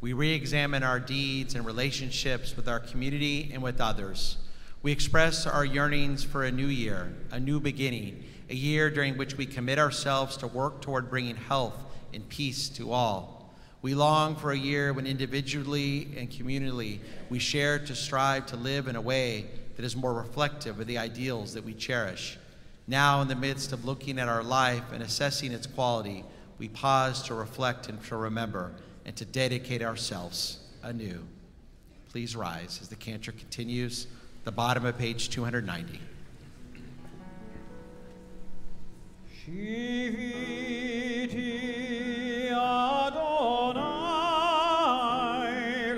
We re-examine our deeds and relationships with our community and with others. We express our yearnings for a new year, a new beginning, a year during which we commit ourselves to work toward bringing health and peace to all. We long for a year when individually and communally we share to strive to live in a way that is more reflective of the ideals that we cherish. Now, in the midst of looking at our life and assessing its quality, we pause to reflect and to remember and to dedicate ourselves anew. Please rise as the cantor continues, the bottom of page 290. Shiviti Adonai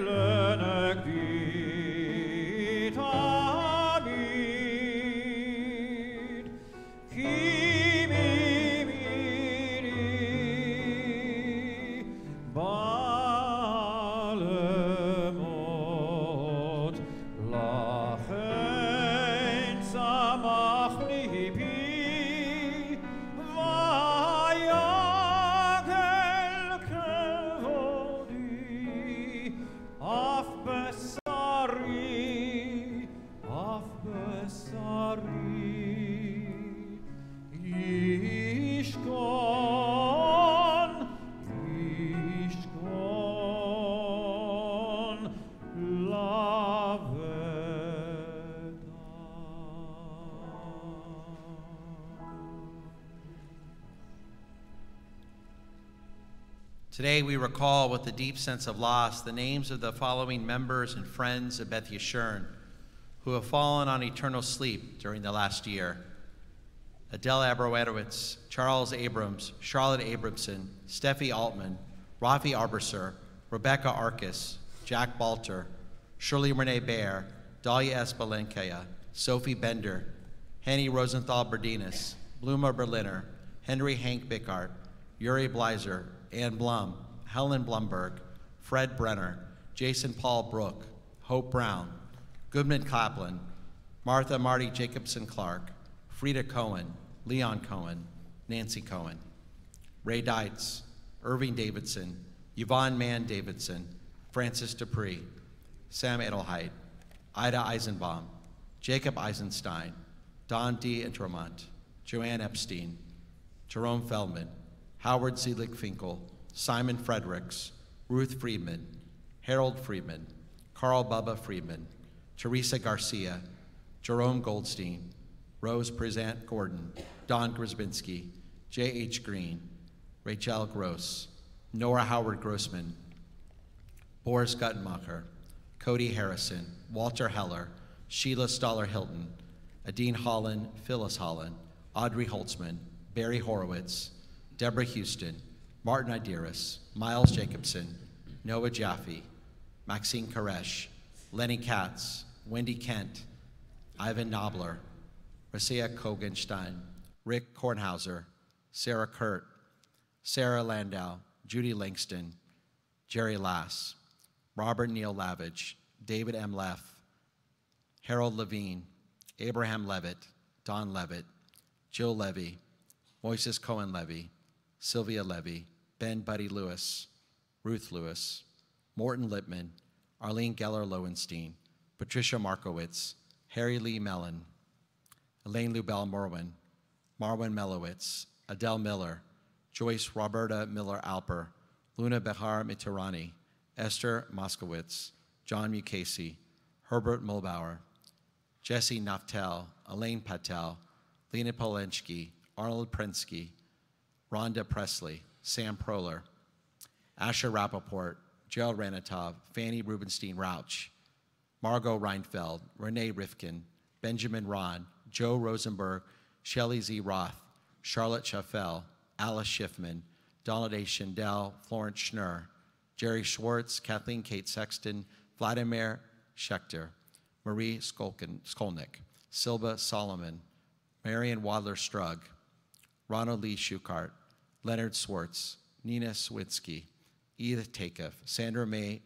lenek vitamid kimimini balemot lachen samach libi Today we recall with a deep sense of loss the names of the following members and friends of Beth Yeshurun who have fallen on eternal sleep during the last year. Adele Abrowitz, Charles Abrams, Charlotte Abramson, Steffi Altman, Rafi Arberser, Rebecca Arcus, Jack Balter, Shirley Renee Baer, Dahlia Espalenkaya, Sophie Bender, Henny Rosenthal Berdinas, Bluma Berliner, Henry Hank Bickart, Yuri Bleiser, Ann Blum, Helen Blumberg, Fred Brenner, Jason Paul Brook, Hope Brown, Goodman Kaplan, Martha Marty Jacobson Clark, Frida Cohen, Leon Cohen, Nancy Cohen, Ray Deitz, Irving Davidson, Yvonne Mann Davidson, Francis Dupree, Sam Edelheit, Ida Eisenbaum, Jacob Eisenstein, Don D. Intermont, Joanne Epstein, Jerome Feldman, Howard Zelig Finkel, Simon Fredericks, Ruth Friedman, Harold Friedman, Carl Bubba Friedman, Teresa Garcia, Jerome Goldstein, Rose Prezant Gordon, Don Grzbinski, J.H. Green, Rachel Gross, Nora Howard Grossman, Boris Guttenmacher, Cody Harrison, Walter Heller, Sheila Stoller-Hilton, Adine Holland, Phyllis Holland, Audrey Holtzman, Barry Horowitz, Deborah Houston, Martin Idiris, Miles Jacobson, Noah Jaffe, Maxine Koresh, Lenny Katz, Wendy Kent, Ivan Knobler, Rasia Kogenstein, Rick Kornhauser, Sarah Kurt, Sarah Landau, Judy Langston, Jerry Lass, Robert Neal Lavage, David M. Leff, Harold Levine, Abraham Levitt, Don Levitt, Jill Levy, Moises Cohen Levy, Sylvia Levy, Ben Buddy Lewis, Ruth Lewis, Morton Lippman, Arlene Geller Lowenstein, Patricia Markowitz, Harry Lee Mellon, Elaine Lubell Merwin, Marwin Melowitz, Adele Miller, Joyce Roberta Miller Alper, Luna Behar Mitirani, Esther Moskowitz, John Mukasey, Herbert Mulbauer, Jesse Naftel, Elaine Patel, Lena Polensky, Arnold Prensky, Rhonda Presley, Sam Proler, Asher Rappaport, Gerald Ranatov, Fanny Rubenstein Rauch, Margot Reinfeld, Renee Rifkin, Benjamin Ron, Joe Rosenberg, Shelley Z. Roth, Charlotte Chaffel, Alice Schiffman, Donald A. Schindel, Florence Schnurr, Jerry Schwartz, Kathleen Kate Sexton, Vladimir Schechter, Marie Skolnick, Silva Solomon, Marion Wadler-Strug, Ronald Lee Schukart, Leonard Swartz, Nina Swinsky, Edith Takeoff, Sandra May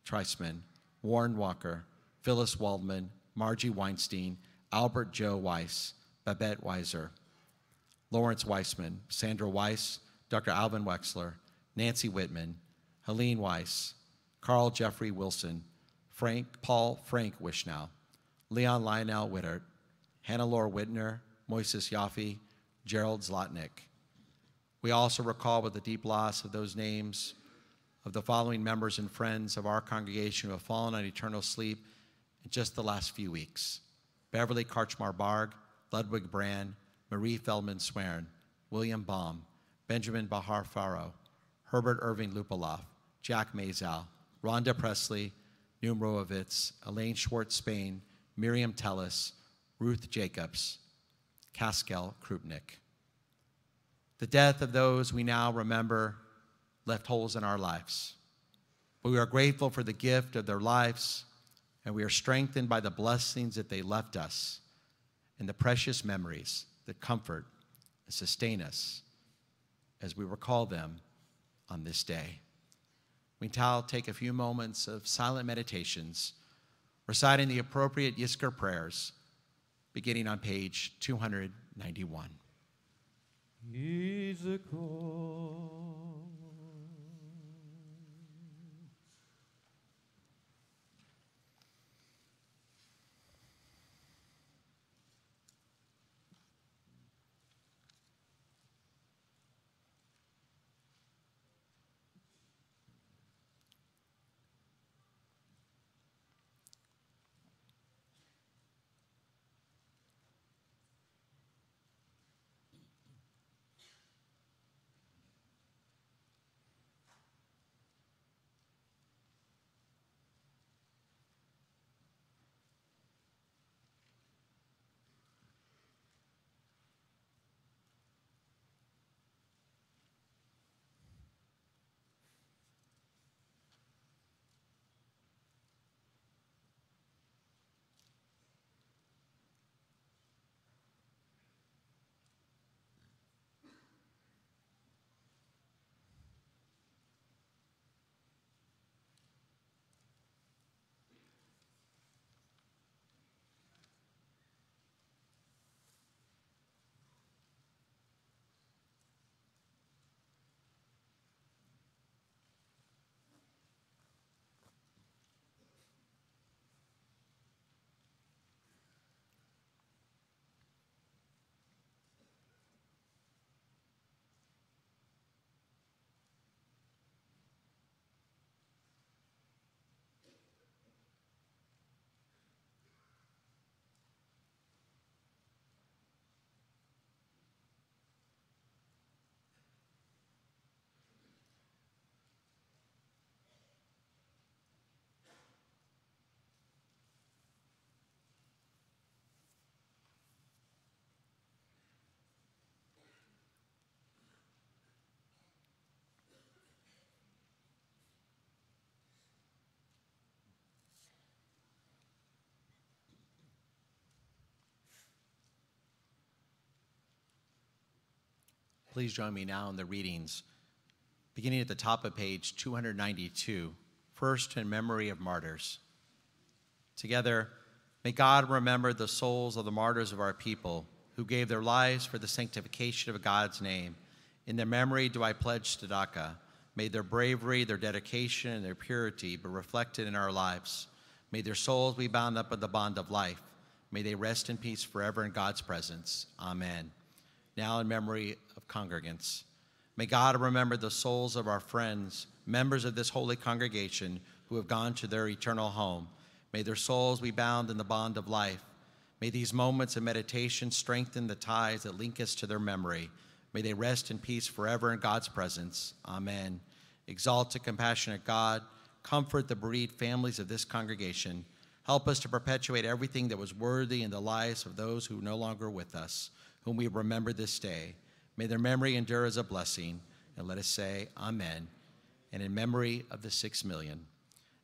Treisman, Warren Walker, Phyllis Waldman, Margie Weinstein, Albert Joe Weiss, Babette Weiser, Lawrence Weissman, Sandra Weiss, Dr. Alvin Wexler, Nancy Whitman, Helene Weiss, Carl Jeffrey Wilson, Paul Frank Wishnow, Leon Lionel Wittert, Hannah Laura Whitner, Moises Yaffe, Gerald Zlotnick. We also recall with the deep loss of those names of the following members and friends of our congregation who have fallen on eternal sleep in just the last few weeks. Beverly Karchmar Barg, Ludwig Brand, Marie Feldman Swern, William Baum, Benjamin Bahar Faro, Herbert Irving Lupaloff, Jack Mazow, Rhonda Presley, Noam Roovitz, Elaine Schwartz Spain, Miriam Tellis, Ruth Jacobs, Kaskel Krupnik. The death of those we now remember left holes in our lives. But we are grateful for the gift of their lives, and we are strengthened by the blessings that they left us and the precious memories that comfort and sustain us as we recall them on this day. We now take a few moments of silent meditations, reciting the appropriate Yizkor prayers, beginning on page 291. Yizkor. Please join me now in the readings, beginning at the top of page 292, first in memory of martyrs. Together, may God remember the souls of the martyrs of our people who gave their lives for the sanctification of God's name. In their memory do I pledge tzedakah. May their bravery, their dedication, and their purity be reflected in our lives. May their souls be bound up in the bond of life. May they rest in peace forever in God's presence. Amen. Now in memory of congregants, may God remember the souls of our friends, members of this holy congregation who have gone to their eternal home. May their souls be bound in the bond of life. May these moments of meditation strengthen the ties that link us to their memory. May they rest in peace forever in God's presence. Amen. Exalted, compassionate God, comfort the bereaved families of this congregation. Help us to perpetuate everything that was worthy in the lives of those who are no longer with us, whom we remember this day. May their memory endure as a blessing, and let us say amen. And in memory of the 6 million,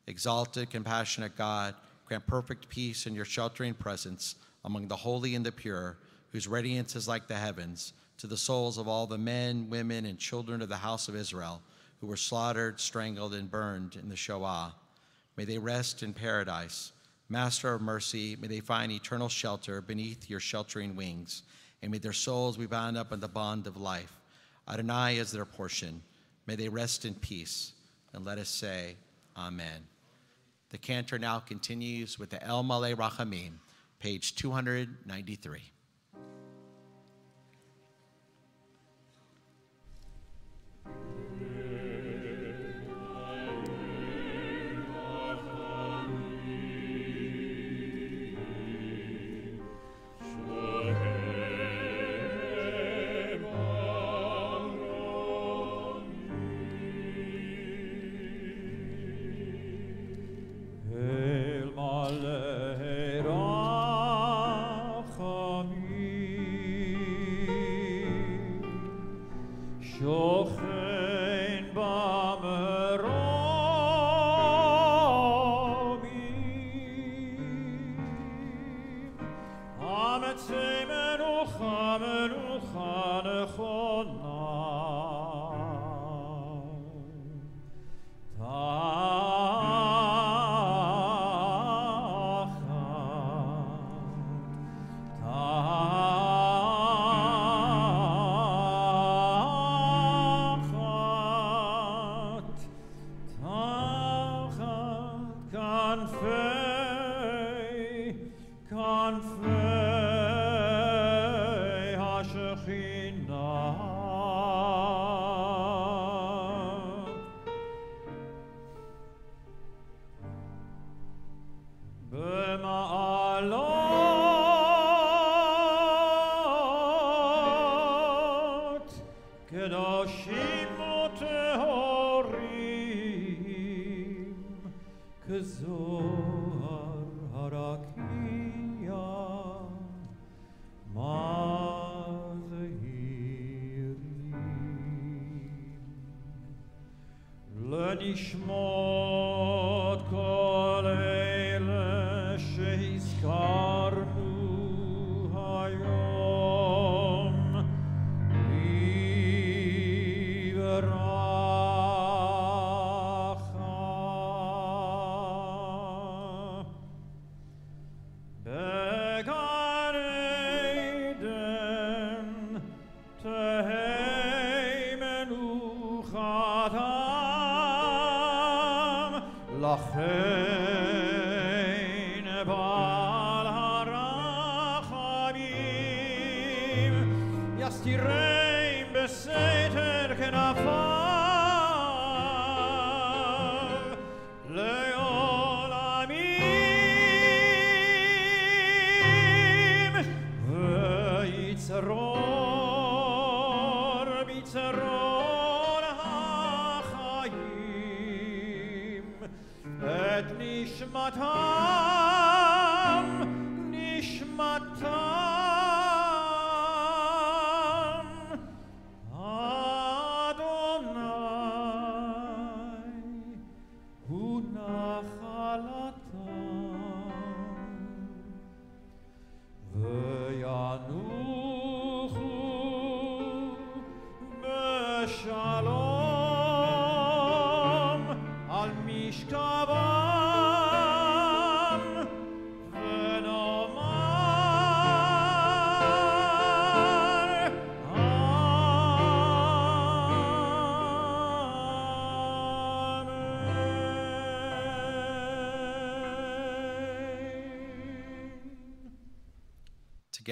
exalted, compassionate God, grant perfect peace in your sheltering presence among the holy and the pure, whose radiance is like the heavens, to the souls of all the men, women, and children of the house of Israel who were slaughtered, strangled, and burned in the Shoah. May they rest in paradise. Master of mercy, may they find eternal shelter beneath your sheltering wings, and may their souls be bound up in the bond of life. Adonai is their portion. May they rest in peace. And let us say, Amen. The cantor now continues with the El Maleh Rachamim, page 293.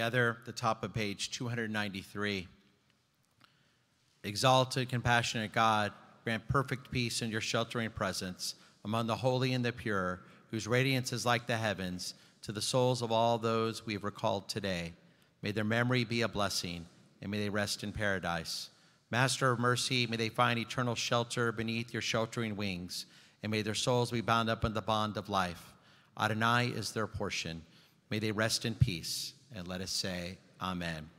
Together, the top of page 293. Exalted, compassionate God, grant perfect peace in your sheltering presence among the holy and the pure, whose radiance is like the heavens, to the souls of all those we have recalled today. May their memory be a blessing, and may they rest in paradise. Master of mercy, may they find eternal shelter beneath your sheltering wings, and may their souls be bound up in the bond of life. Adonai is their portion. May they rest in peace. And let us say, Amen.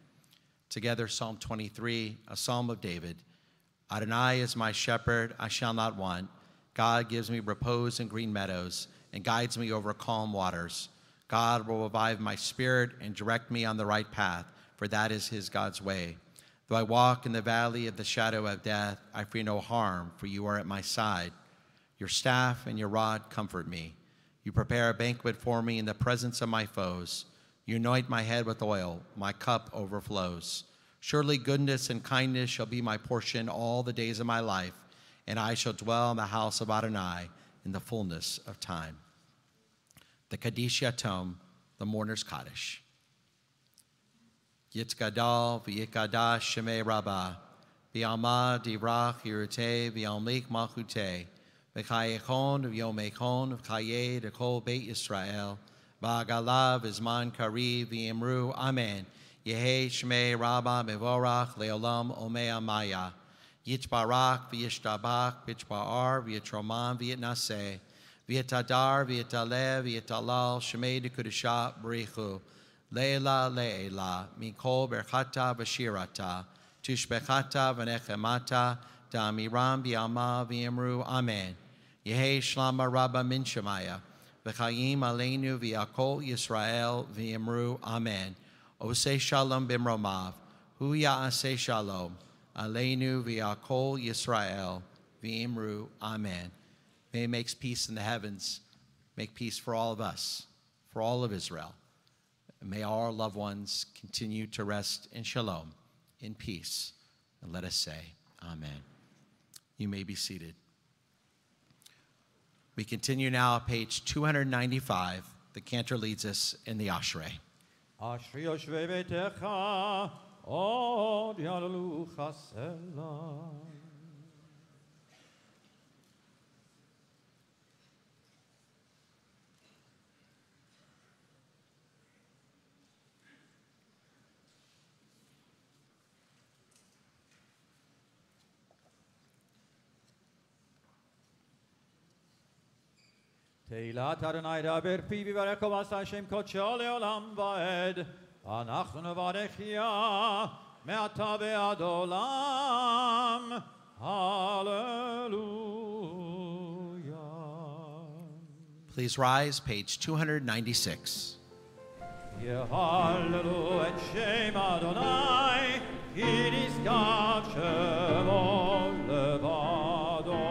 Together, Psalm 23, a psalm of David. Adonai is my shepherd, I shall not want. God gives me repose in green meadows and guides me over calm waters. God will revive my spirit and direct me on the right path, for that is his God's way. Though I walk in the valley of the shadow of death, I fear no harm, for you are at my side. Your staff and your rod comfort me. You prepare a banquet for me in the presence of my foes. You anoint my head with oil, my cup overflows. Surely goodness and kindness shall be my portion all the days of my life, and I shall dwell in the house of Adonai in the fullness of time. The Kaddish Yatom, the Mourner's Kaddish. Yitzgadal v'yikadash shemei rabbah, v'yalma divrach yiruteh v'yalmik malchuteh, v'chayechon v'yomechon v'chayeh dekol beit Yisrael, v'agalav v'zman kariv v'yimru amen, yehei shmei rabbah mevorach leolam omei amaya, yitbarak v'yishtabach v'yitbar v'yitroman v'yitnaseh, v'yitadar v'yitalev v'yitalal shmei dekudusha b'richu, Leila, Leila, Mikol Berchata Bashirata, Tushbechata Vanechemata, Damiram Bialma Viemru, Amen. Yehe Shlama Rabba Min Shemaya, V'chayim Aleinu V'yakol Yisrael Viemru, Amen. Ose Shalom Bimromav, Hu Ya'aseh Shalom, Aleinu V'yakol Yisrael Viemru, Amen. May he make peace in the heavens, make peace for all of us, for all of Israel. May our loved ones continue to rest in shalom, in peace. And let us say, amen. You may be seated. We continue now at page 295. The cantor leads us in the Ashrei. Ashrei yoshvei beitecha, od yalalu chasela. Teilat Adonai daber pi v'varech vas Hashem kodsho leolam va'ed. Anachnu nevarechia me'ata ve'ad olam. Hallelujah. Please rise, page 296. Yehalelu et Shem Adonai, ki nishkav shemo levado.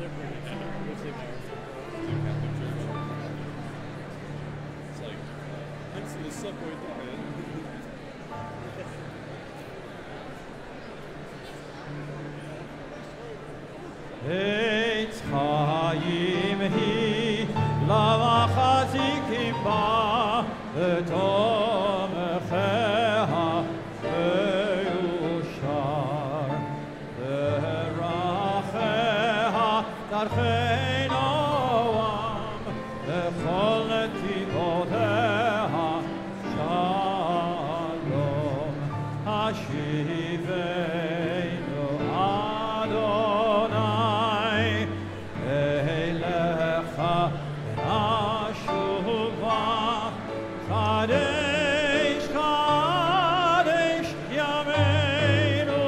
It's like, thanks to the Subway diet. Eitz Chaim hi lavachazikim ba v'tomecheha v'yushar v'racheha darchei noam v'chol netivoteha shalom hashiveinu Adonai Elecha Ashuva Kadesh Kadesh Yameinu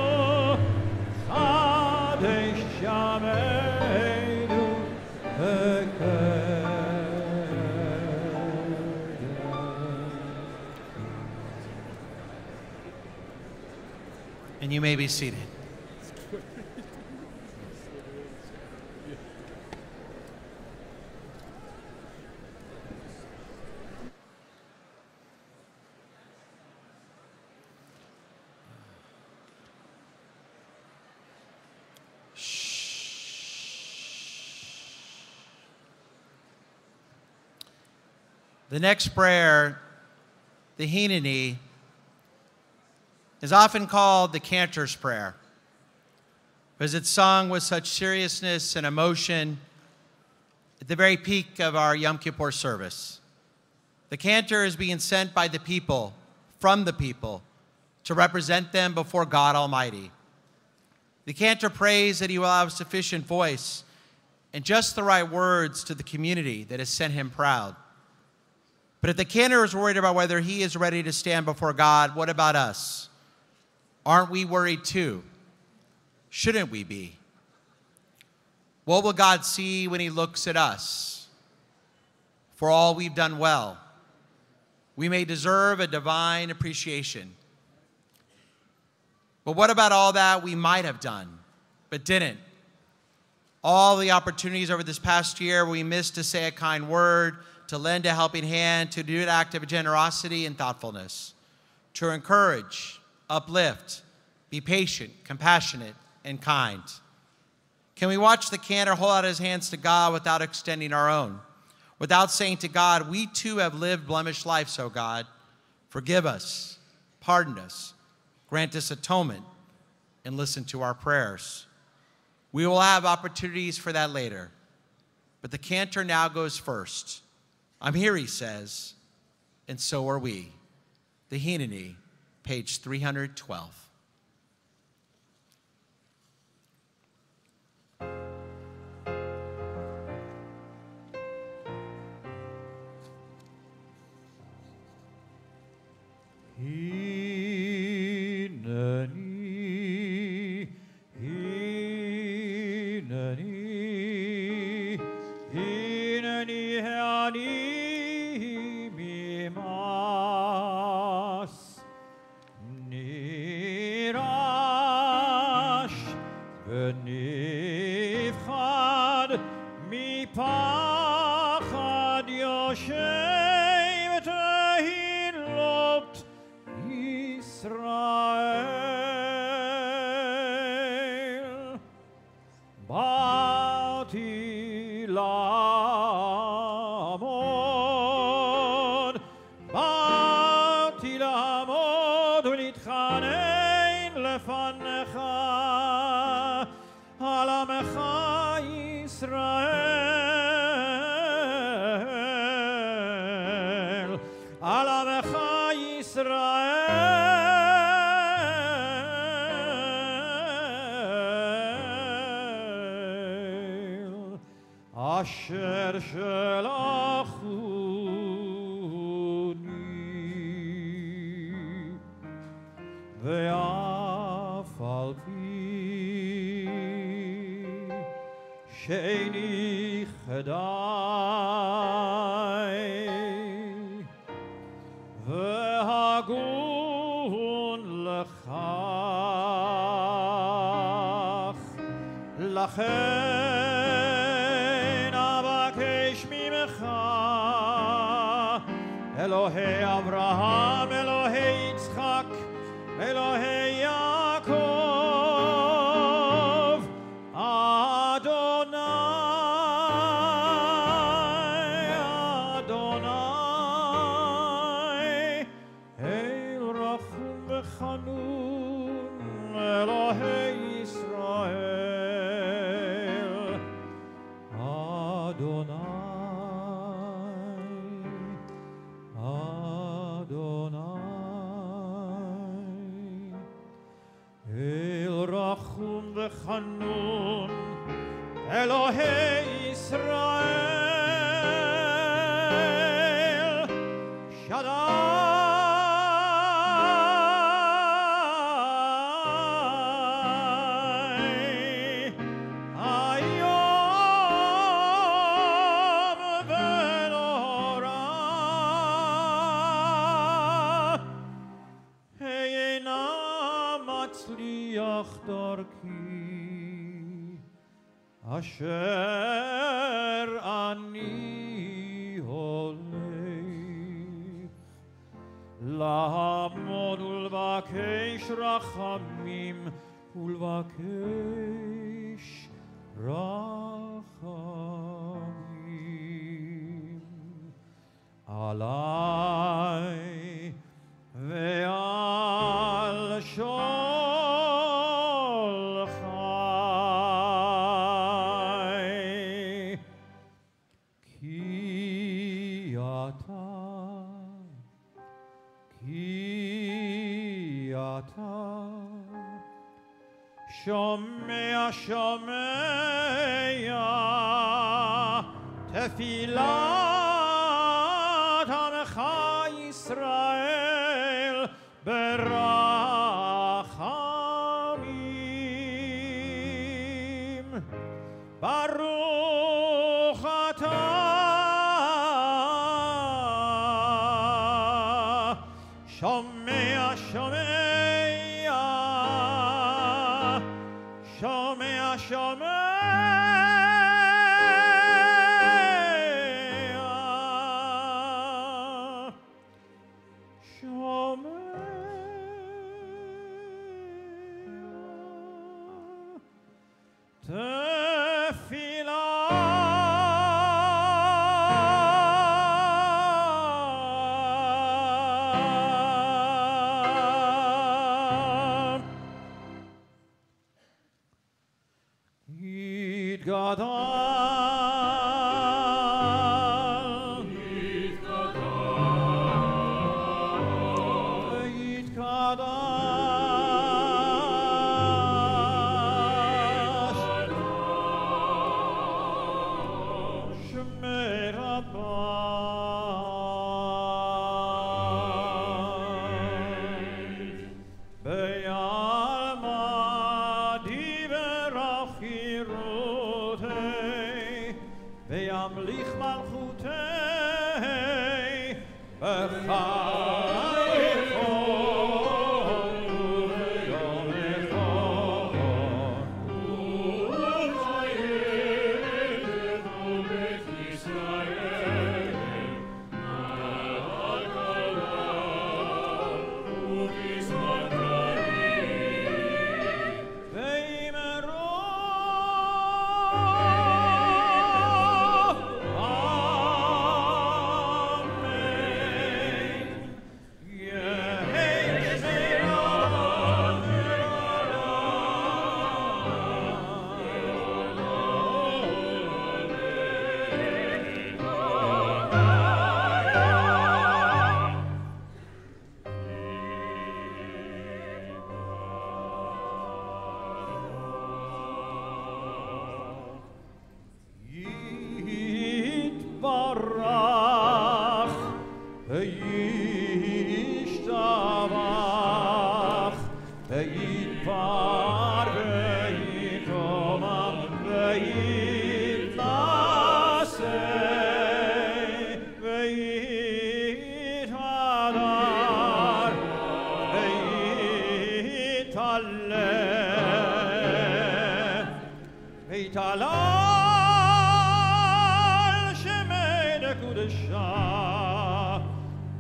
Kadesh Yameinu And you may be seated. The next prayer, the Hineni, is often called the Cantor's Prayer because it's sung with such seriousness and emotion at the very peak of our Yom Kippur service. The cantor is being sent by the people, from the people, to represent them before God Almighty. The cantor prays that he will have sufficient voice and just the right words to the community that has sent him proud. But if the cantor is worried about whether he is ready to stand before God, what about us? Aren't we worried too? Shouldn't we be? What will God see when he looks at us? For all we've done well, we may deserve a divine appreciation. But what about all that we might have done, but didn't? All the opportunities over this past year where we missed to say a kind word, to lend a helping hand, to do an act of generosity and thoughtfulness, to encourage, uplift, be patient, compassionate, and kind. Can we watch the cantor hold out his hands to God without extending our own? Without saying to God, we too have lived blemished lives, O God. Forgive us, pardon us, grant us atonement, and listen to our prayers. We will have opportunities for that later. But the cantor now goes first. I'm here, he says, and so are we. The Hineni, page 312. Hineni, Hineni, Hineni Hani Mimas Nirash V'nifchad Mipachad Yoshem Tehilot Israel Bati Lamod Bati Lamod Ulitchanein Lefanecha Alamecha Israel Alamecha Israel Asher shelachuni ve'af al pi she'eni chedai והגון לכך לכם Elohei Avraham, Elohei Yitzchak, Elohei Yaakov, Adonai, Adonai, El Rachum V'Chanun, Elohei Yisrael, Adonai. Chanun Elohei Yisrael Shaddai Hayom V'Nora Heina Matzliach Darki Asher ani holech לעמוד ולבקש רחמים ולבקש רחמים עלי ועל שומע שומע תפילת עמך ישראל ברחמים ברוך אתה שומע שומע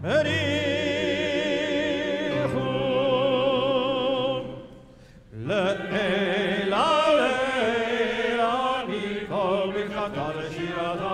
Erichun le'ela le'ela mikol mikata l'shirata.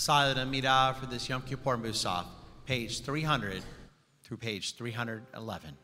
Silent Amidah for this Yom Kippur Musaf, page 300 through page 311.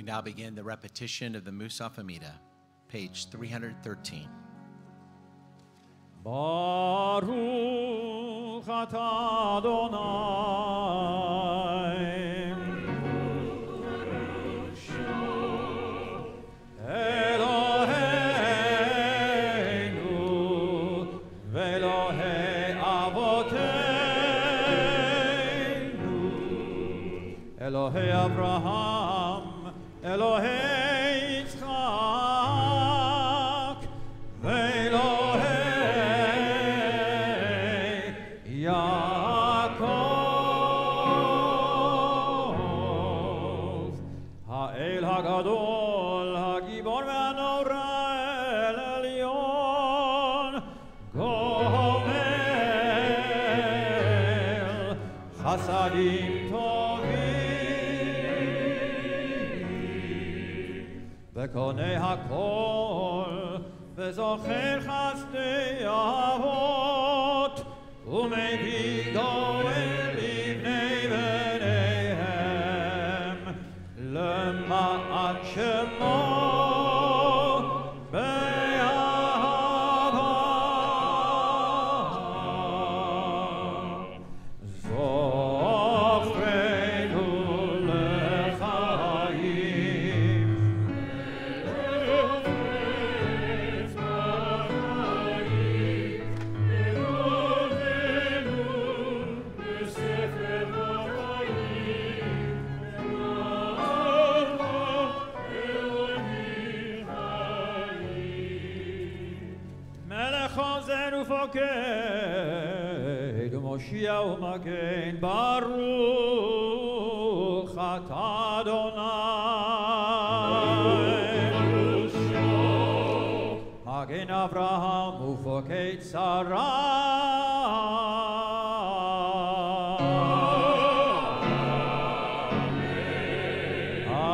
We now begin the repetition of the Musaf Amida, page 313. Baruch atah Adonai Eloheinu ve'Elohei avoteinu Elohei Avraham Elohei Yitzchak ve'Elohei Yaakov Ha'el HaGadol HaGibor ve'Hanora El Elyon Gomel Chasadim וקונה הכל, וזוכר חסדי אבות, ומביא גואל לבני בניהם, למען שמו באהבה. זוכרנו לחיים ופוקד ומושיע ומגן ברוך אתה אדוני מגן אברהם ופוקד שרה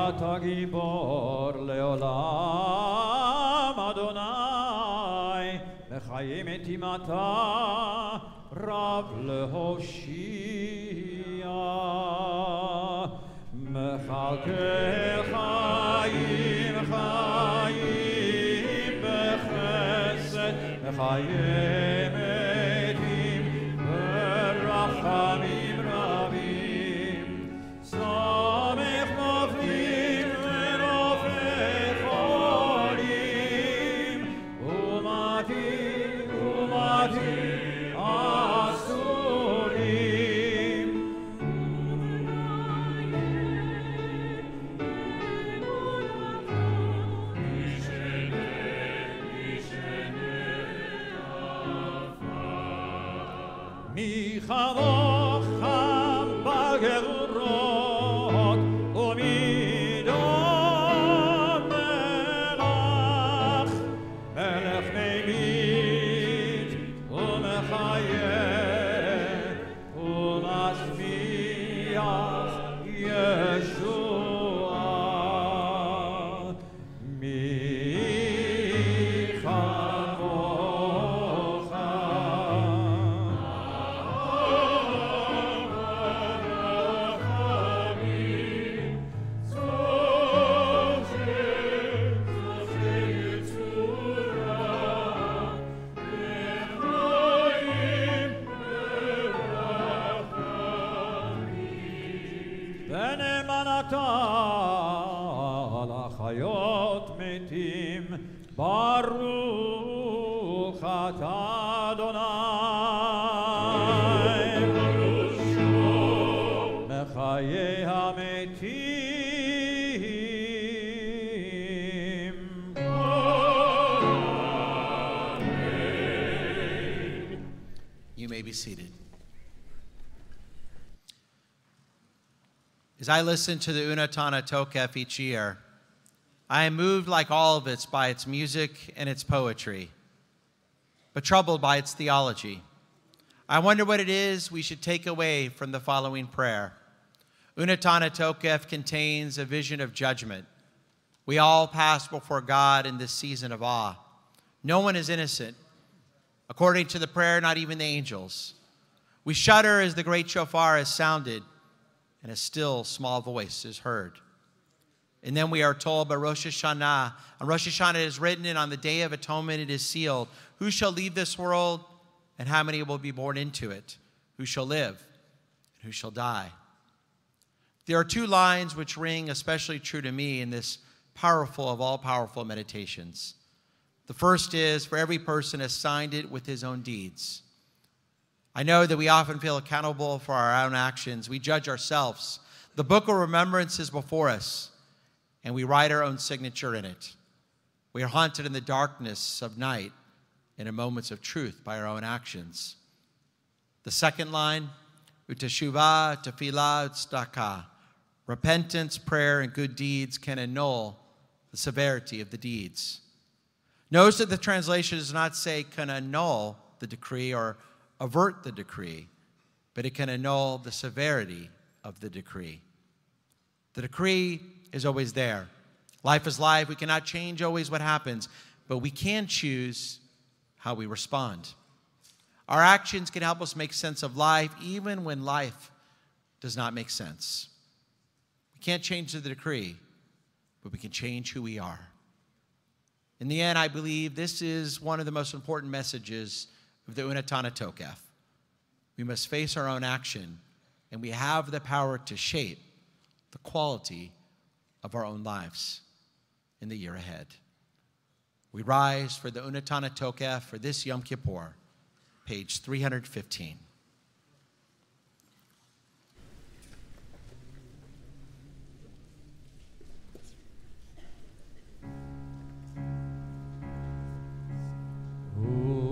אתה גיבור לעולם אדוני חיים את אימתה רב להושיע מחכה חיים חיים בחסד מחיים מתים ברחמים רבים סומך נופלים ורופא חולים ומתים אסורים מי כמוך בגבורות ומי דומה לך מלך ממית ומשמיח ישוע מי כמוך לחיות מתים ברוך אתה אדוני מחיי המתים You may be seated. As I listen to the Unatana Tokef each year, I am moved like all of it by its music and its poetry, but troubled by its theology. I wonder what it is we should take away from the following prayer. Unatana Tokef contains a vision of judgment. We all pass before God in this season of awe. No one is innocent. According to the prayer, not even the angels. We shudder as the great shofar is sounded and a still small voice is heard. And then we are told by Rosh Hashanah, on Rosh Hashanah it is written, and on the Day of Atonement it is sealed, who shall leave this world, and how many will be born into it? Who shall live, and who shall die? There are two lines which ring especially true to me in this powerful of all powerful meditations. The first is, for every person has signed it with his own deeds. I know that we often feel accountable for our own actions. We judge ourselves. The book of remembrance is before us, and we write our own signature in it. We are haunted in the darkness of night and in moments of truth by our own actions. The second line, uteshuvah, tefillah, tzedakah. Repentance, prayer, and good deeds can annul the severity of the deeds. Notice that the translation does not say can annul the decree or avert the decree, but it can annul the severity of the decree. The decree is always there. Life is life. We cannot change always what happens, but we can choose how we respond. Our actions can help us make sense of life even when life does not make sense. We can't change the decree, but we can change who we are. In the end, I believe this is one of the most important messages of the Unatana Tokef. We must face our own action, and we have the power to shape the quality of our own lives in the year ahead. We rise for the Unatana Tokef for this Yom Kippur, page 315. Thank you.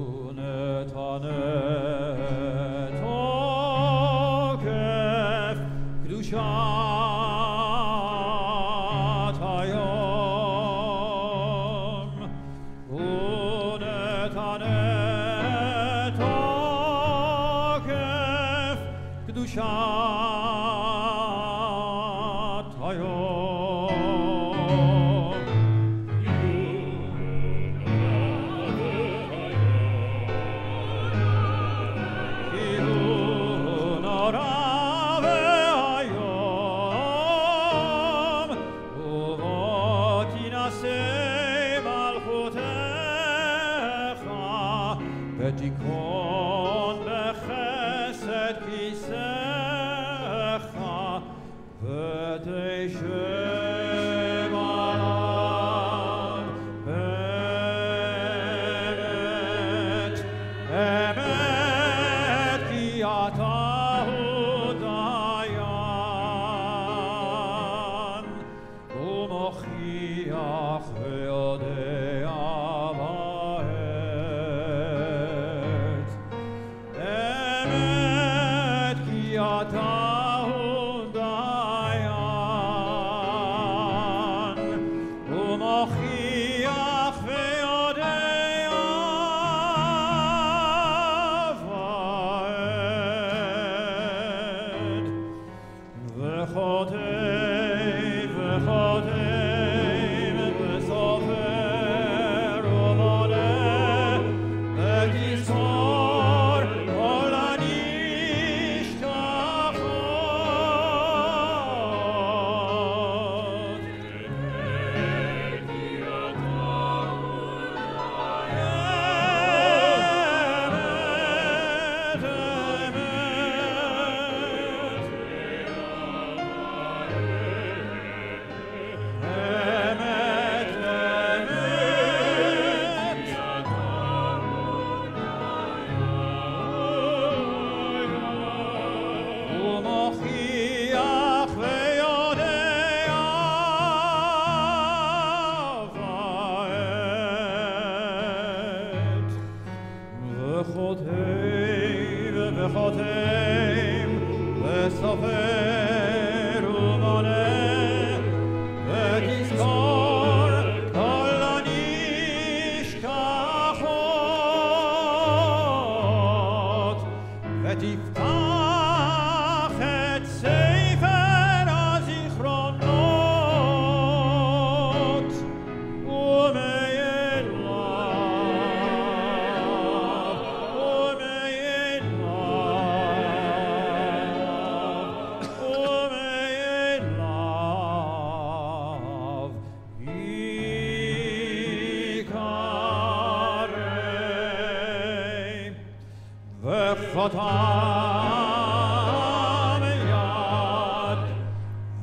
וחותם יד,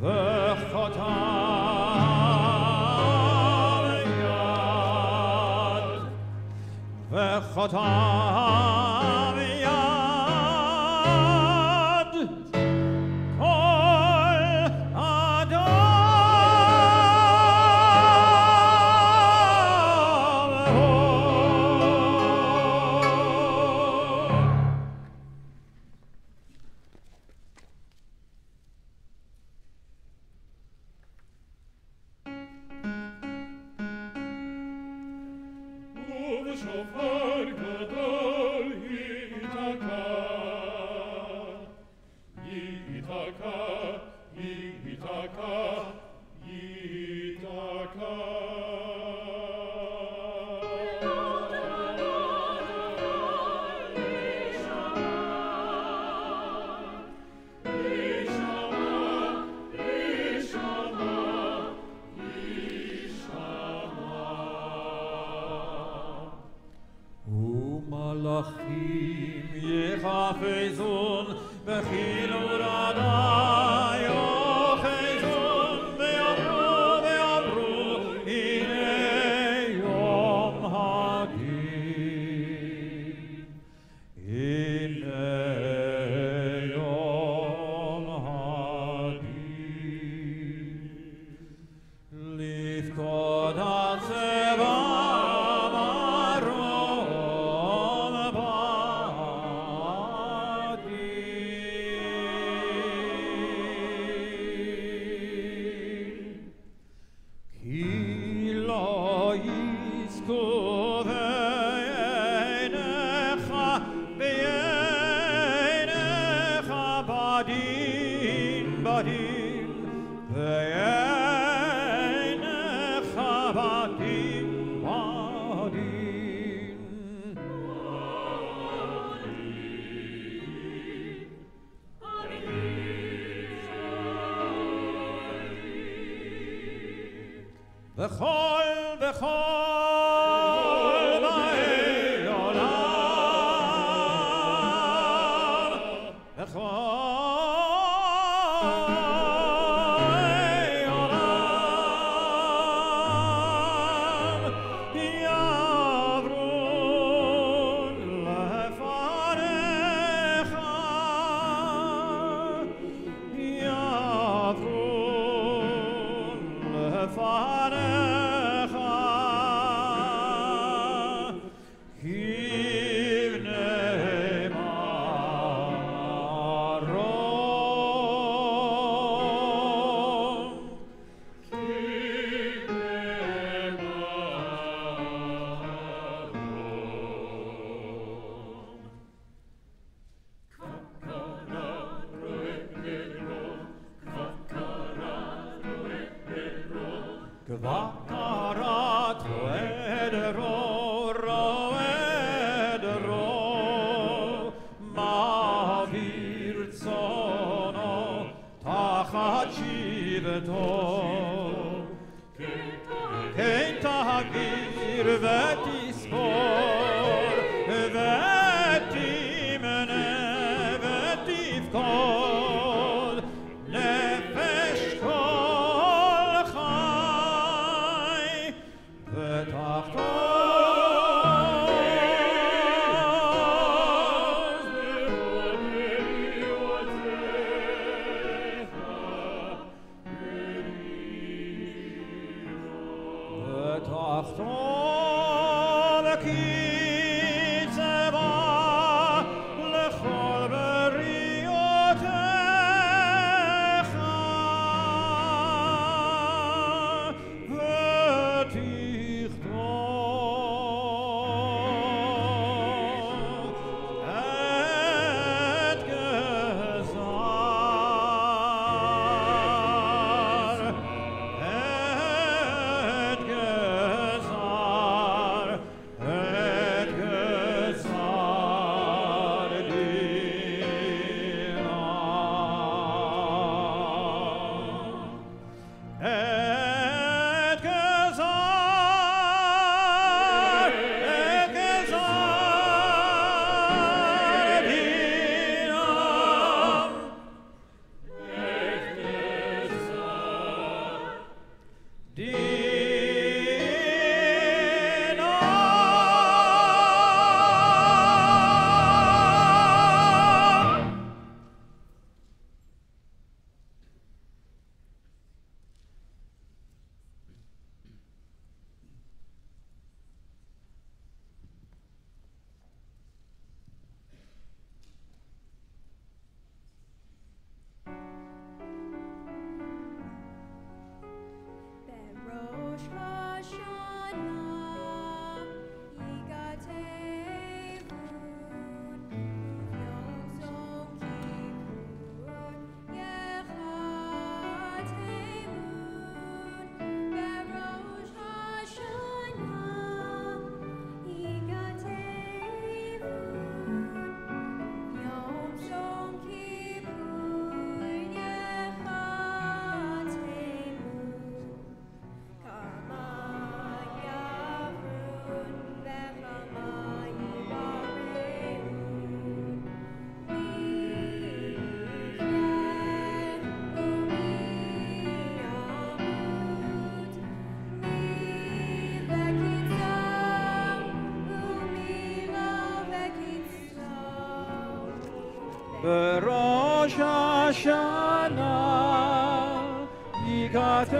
וחותם יד, וחותם יד, כל אדם ובשופר גדול ייתקע, ייתקע, ייתקע, ייתקע. ומלאכים יחפזון בחילול אדוני יוחזון ויאמרו הנה יום הדין, הנה יום הדין, לפקוד הצבא וכל באי עולם, וכל באי עולם יעברון לפניך, יעברון לפניך, כבני מרום, כבר קראת רועד רו, מעביר צונו תחת שבטו, כן תגביר ותזכור ותמנה ותפקוד נפש כל חי ותחתוז בראש השנה ייכתבו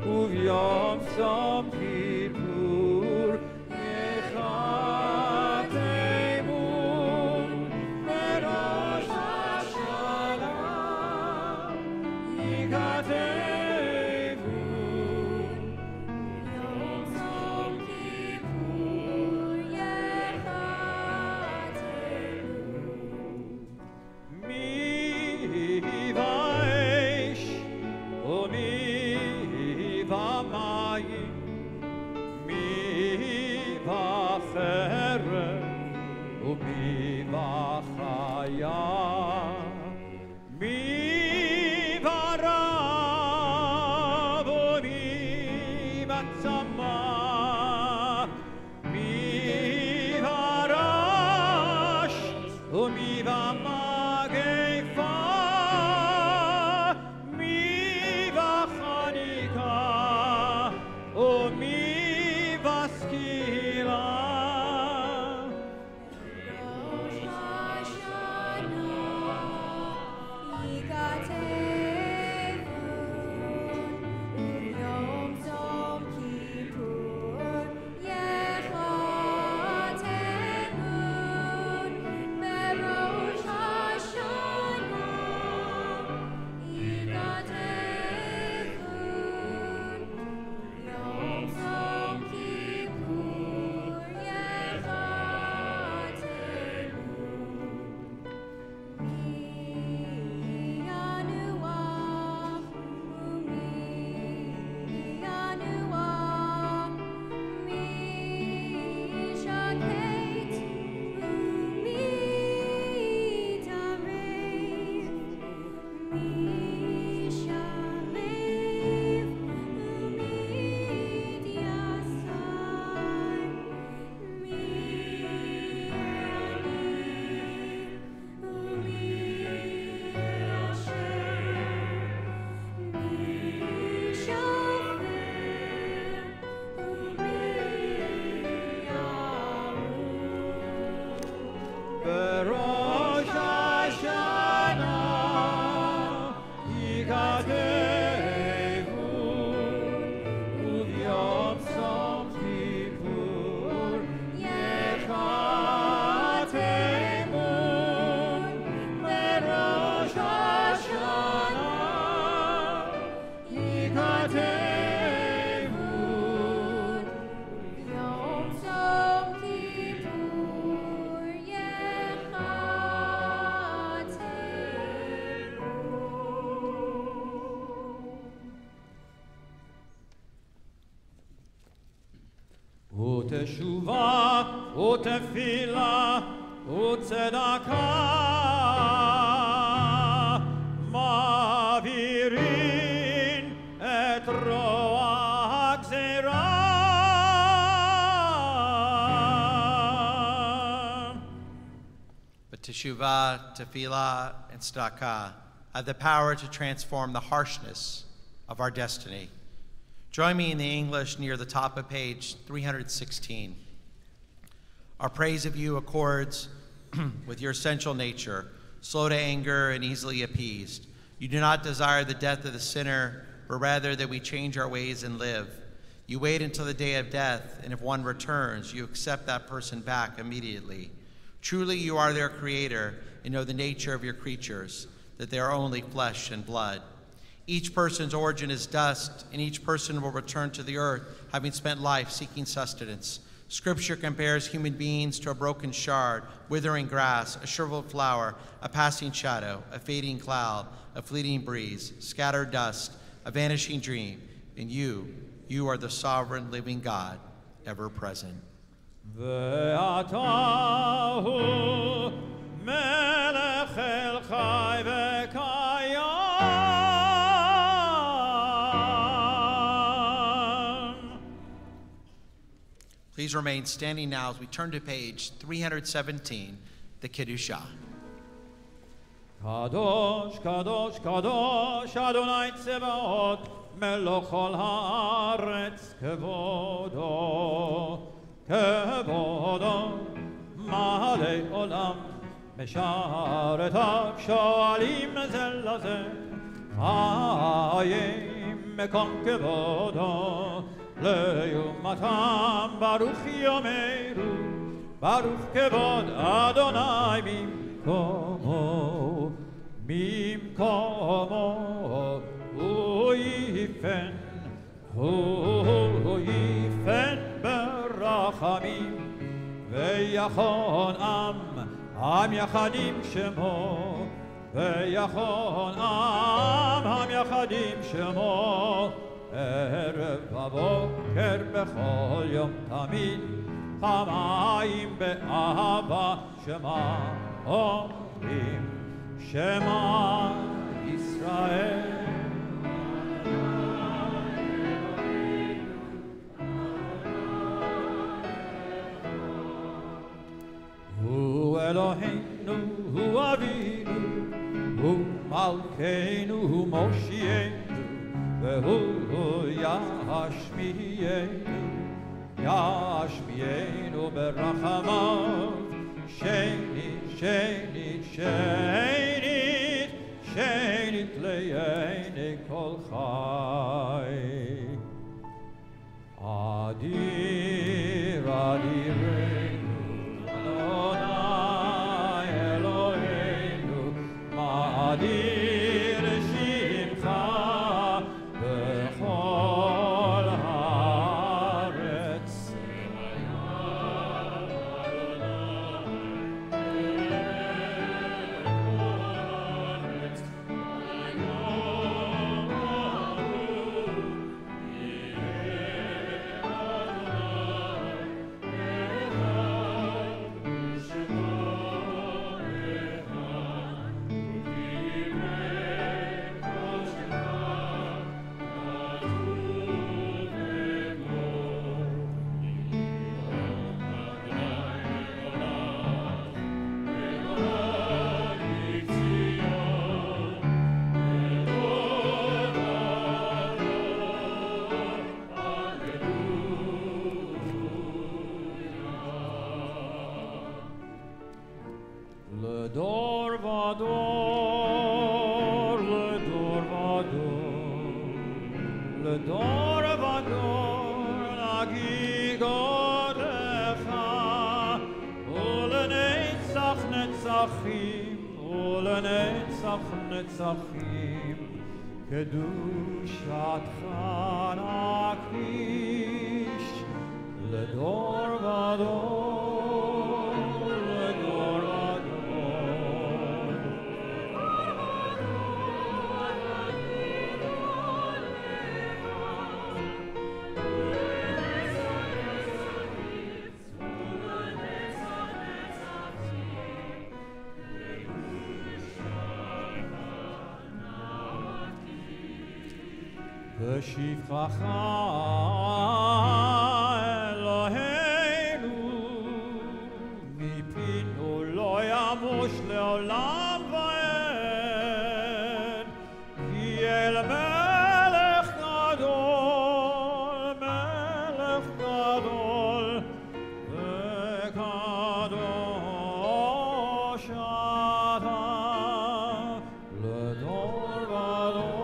וביום צום כיפור ייחתמו בראש השנה ייכתבו וביום צום כיפור ייחתמו מי באש ומי במים מי בחרב ומי בחיה מי ברב ומי בצמא מי ברש ומי במגפה מי בחניקה ומי בסקילה ראש השנה ייכתבו וביום צום כיפור ייחתמו בראש השנה ייכתבו ביום צום כיפור ייחתמו מי ינוח ומי ינוח מי שקט ומי תריב מי שלב ומי תיאסר מי עני ומי אשר מי שופר בראש השנה ייכתבו וביום צום כיפור ייחתמו בראש השנה ייכתבו ביום צום כיפור ותשובה ותפילה וצדקה מעבירים את רוע הגזירה. But teshuvah, tefillah, and tzedakah have the power to transform the harshness of our destiny. Join me in the English near the top of page 316. Our praise of you accords with your essential nature, slow to anger and easily appeased. You do not desire the death of the sinner, but rather that we change our ways and live. You wait until the day of death, and if one returns, you accept that person back immediately. Truly, you are their creator and know the nature of your creatures, that they are only flesh and blood. Each person's origin is dust, and each person will return to the earth, having spent life seeking sustenance. Scripture compares human beings to a broken shard, withering grass, a shriveled flower, a passing shadow, a fading cloud, a fleeting breeze, scattered dust, a vanishing dream. And you are the sovereign living God, ever present. ואתה מלך אל חי וקיים. Please remain standing now as we turn to page 317, the Kiddusha. קדוש, קדוש, קדוש, אדוני צבאות, מלוך כל הארץ, כבודו, כבודו, מלא עולם, משרתיו שואלים זה לזה, האם מקום כבודו, ליומתם ברוך יאמרו, ברוך כבוד אדוני ממקומו, ממקומו הוא יפן ברחמים, ויחון עם יחדים שמו, ויחון עם יחדים שמו, ערב ובוקר בכל יום תמיד, פעמיים באהבה שמה אומרים, שמע ישראל. הוא אלוהינו, הוא אבינו, הוא מלכנו, הוא מושיענו, והוא ישמיענו ברחמיו, שנית לעיני כל חי. אדיר אדירנו, אדוני אלוהינו, מה אדיר שמך בכל הארץ. לדור ודור, לדור ודור, לדור ודור נגיד עודך, ולנצח נצחים, ולנצח נצחים, קדושתך נקדיש, לדור ודור, לדור ודור. ושפחך אלוהינו, מפינו לא ימוש לעולם ועד, כי אל מלך גדול, מלך גדול וקדוש אתה, לדור ודור.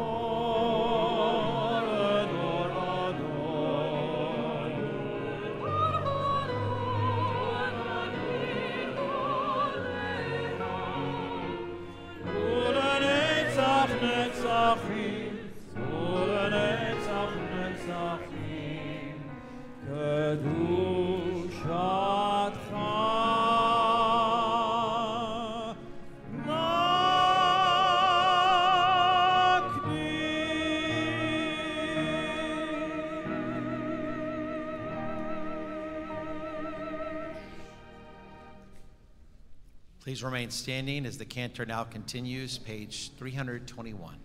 נצחים, ולנצח נצחים, קדושתך Please remain standing as the cantor now continues, page 321.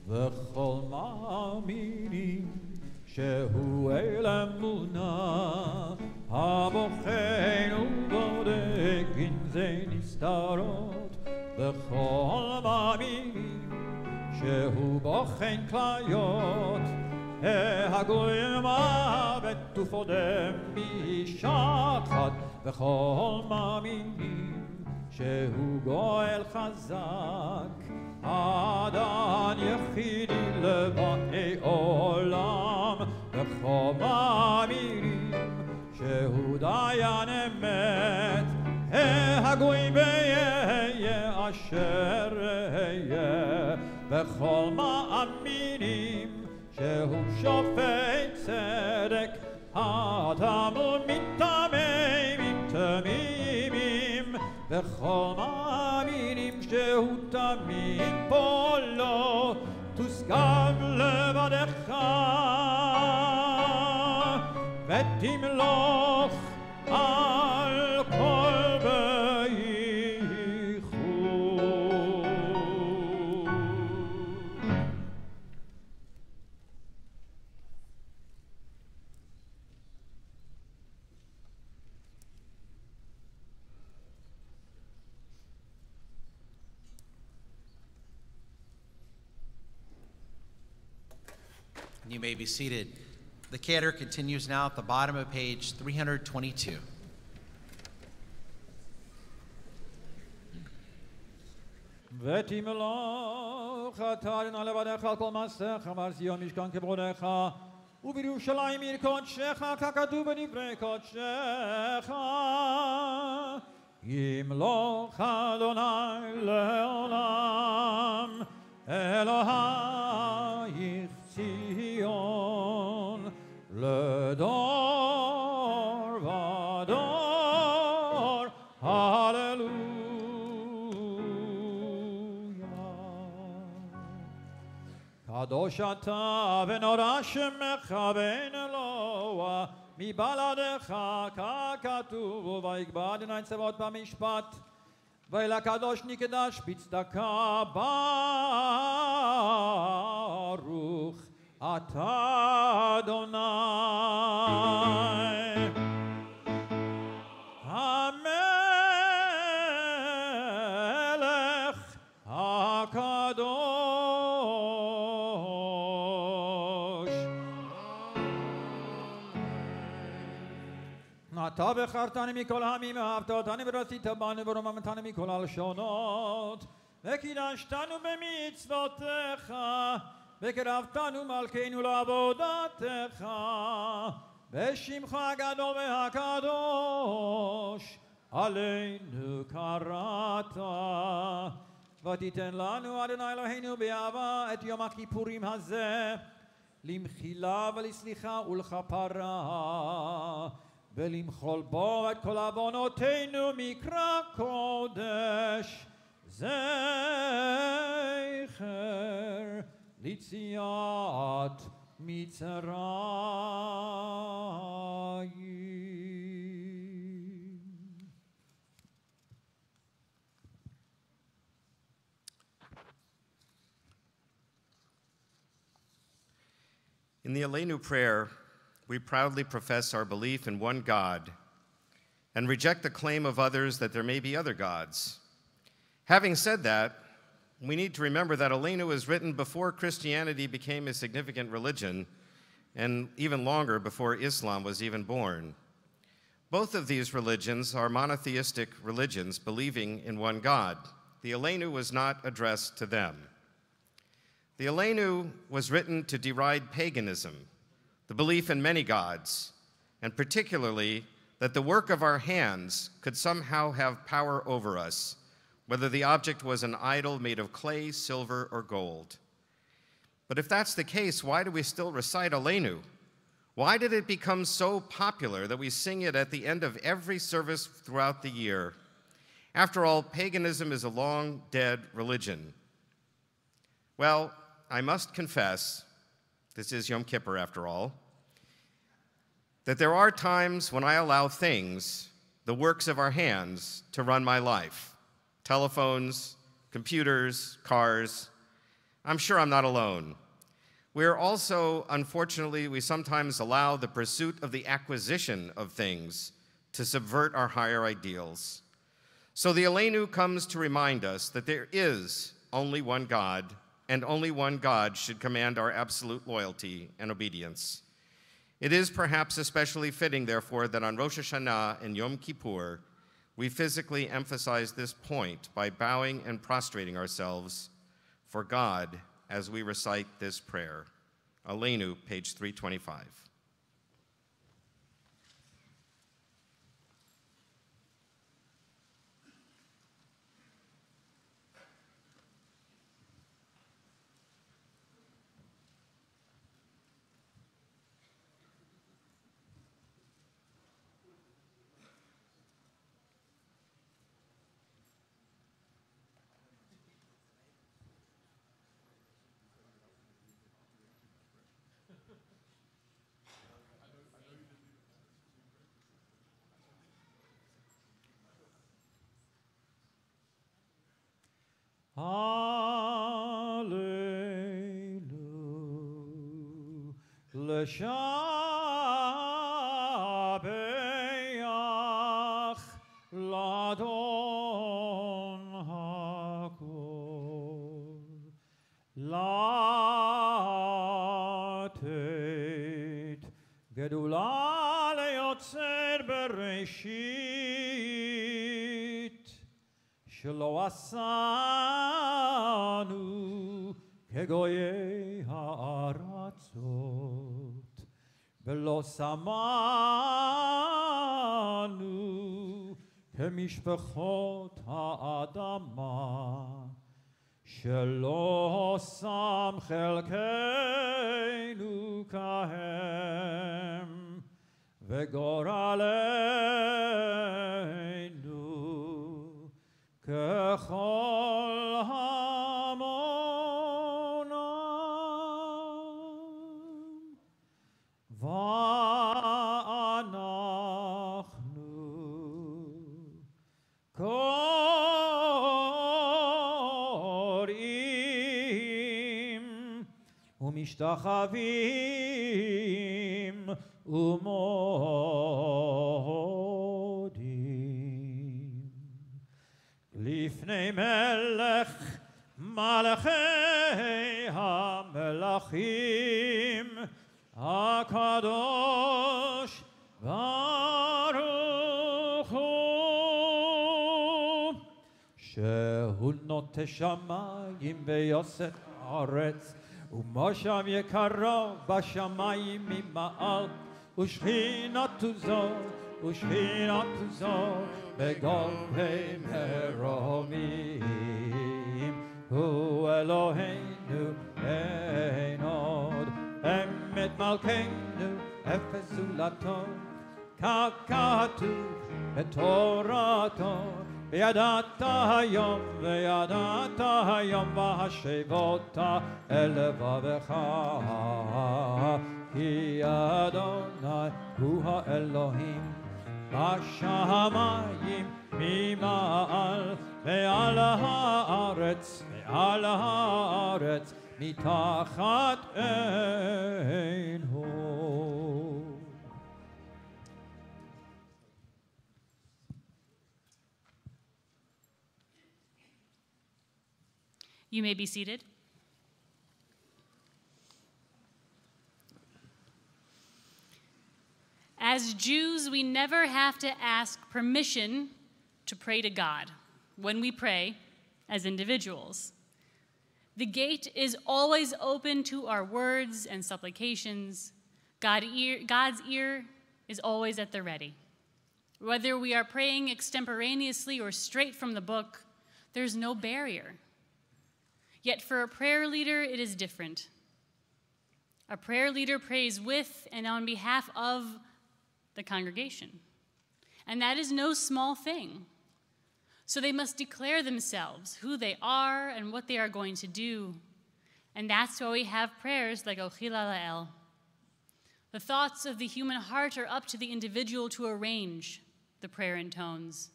וכל מאמינים שהוא אל אמונה, הבוחן ובודק אם זה נסתרות. וכל מאמינים שהוא בוחן כליות, הגוי מוות ופודם משחת, וכל מאמינים שהוא גואל חזק, אדון יחידי לבני עולם, וכל מאמינים שהוא דיין אמת, הגוי ויהיה אשר יהיה, וכל מאמינים שהוא שופט צדק, התמו מתממים תמימים, וכל מאמינים שהוא תמים פה לא תושגב לבדך, ותמלוך על כל בייחוד. You may be seated. The cantor continues now at the bottom of page 322. ותמלוך אתה אדוני לבדך על כל מעשיך ועל ציון משכן כבודך ובירושלים עיר קודשך ככתוב בדברי קודשך ימלוך אדוני לעולם אלוהיך ציון לדור ודור הללויה. קדוש אתה ונורא שמך בין אלוה מבלעדיך ככתוב ויקבע אדוני צבאות במשפט ואל הקדוש נקדש בצדקה ברוך אתה אדוני המלך הקדוש. אתה בחרתני מכל העמים ואהבת אותני ורצית בנו ורוממתני מכל הלשונות וקידשתנו במצוותיך וקרבתנו מלכנו לעבודתך בשמך הגדול והקדוש עלינו קראת ותיתן לנו אדוני אלוהינו באהבה את יום הכיפורים הזה למחילה ולסליחה ולכפרה ולמחול בו את כל עוונותינו מקרא קודש זכר ליציאת מצרים. In the Aleinu prayer, we proudly profess our belief in one God and reject the claim of others that there may be other gods. Having said that, we need to remember that Aleinu was written before Christianity became a significant religion and even longer before Islam was even born. Both of these religions are monotheistic religions believing in one God. The Aleinu was not addressed to them. The Aleinu was written to deride paganism, the belief in many gods, and particularly that the work of our hands could somehow have power over us, whether the object was an idol made of clay, silver, or gold. But if that's the case, why do we still recite Aleinu? Why did it become so popular that we sing it at the end of every service throughout the year? After all, paganism is a long dead religion. Well, I must confess, this is Yom Kippur after all, that there are times when I allow things, the works of our hands, to run my life. Telephones, computers, cars. I'm sure I'm not alone. We're also, unfortunately, we sometimes allow the pursuit of the acquisition of things to subvert our higher ideals. So the Aleinu comes to remind us that there is only one God, and only one God should command our absolute loyalty and obedience. It is perhaps especially fitting, therefore, that on Rosh Hashanah and Yom Kippur, we physically emphasize this point by bowing and prostrating ourselves for God as we recite this prayer. Aleinu, page 325. Hallelujah. L'shabeach l'Adon hakol. Latet gedula le'yotzer bereshit. Shelo asanu kegoyei ha'aratzot velo samanu kemishpachot ha'adama shelo sam chelkeinu kahem vegoraleinu ככל המונם ואנחנו קוראים ומשתחווים ומודים לפני מלך מלכי המלכים הקדוש ברוך הוא שהוא נוטה שמיים ויוסף הארץ ומושב יקרו בשמיים ממעל ושכינתו זו ושכינתו זו בגובי מרומים הוא אלוהינו אין עוד אמת מלכנו אפס זולתו ככתוב בתורתו וידעת היום והשבות אל לבבך כי אדוני הוא האלוהים בשמיים ממעל ועל הארץ מתחת עינו. You may be seated. As Jews, we never have to ask permission to pray to God when we pray as individuals. The gate is always open to our words and supplications. God's ear is always at the ready. Whether we are praying extemporaneously or straight from the book, there's no barrier. Yet for a prayer leader, it is different. A prayer leader prays with and on behalf of the congregation. And that is no small thing. So they must declare themselves, who they are and what they are going to do. And that's why we have prayers like Ochila La'el. The thoughts of the human heart are up to the individual to arrange the prayer in tones.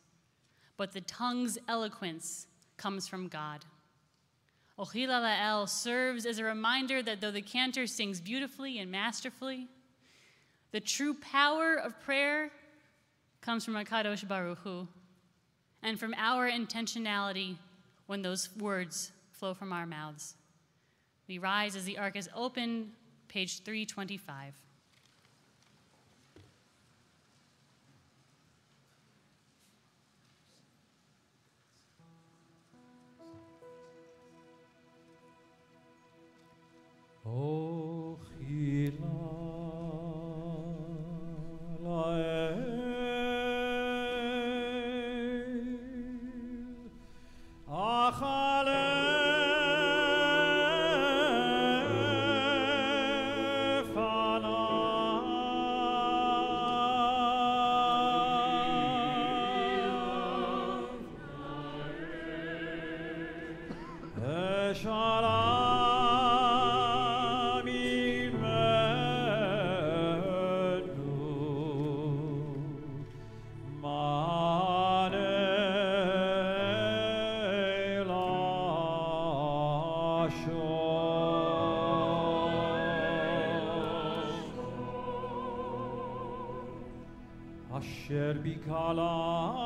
But the tongue's eloquence comes from God. Ochila La'el serves as a reminder that though the cantor sings beautifully and masterfully, the true power of prayer comes from HaKadosh Baruch Hu and from our intentionality when those words flow from our mouths. We rise as the ark is open, page 325. אשר בקהלם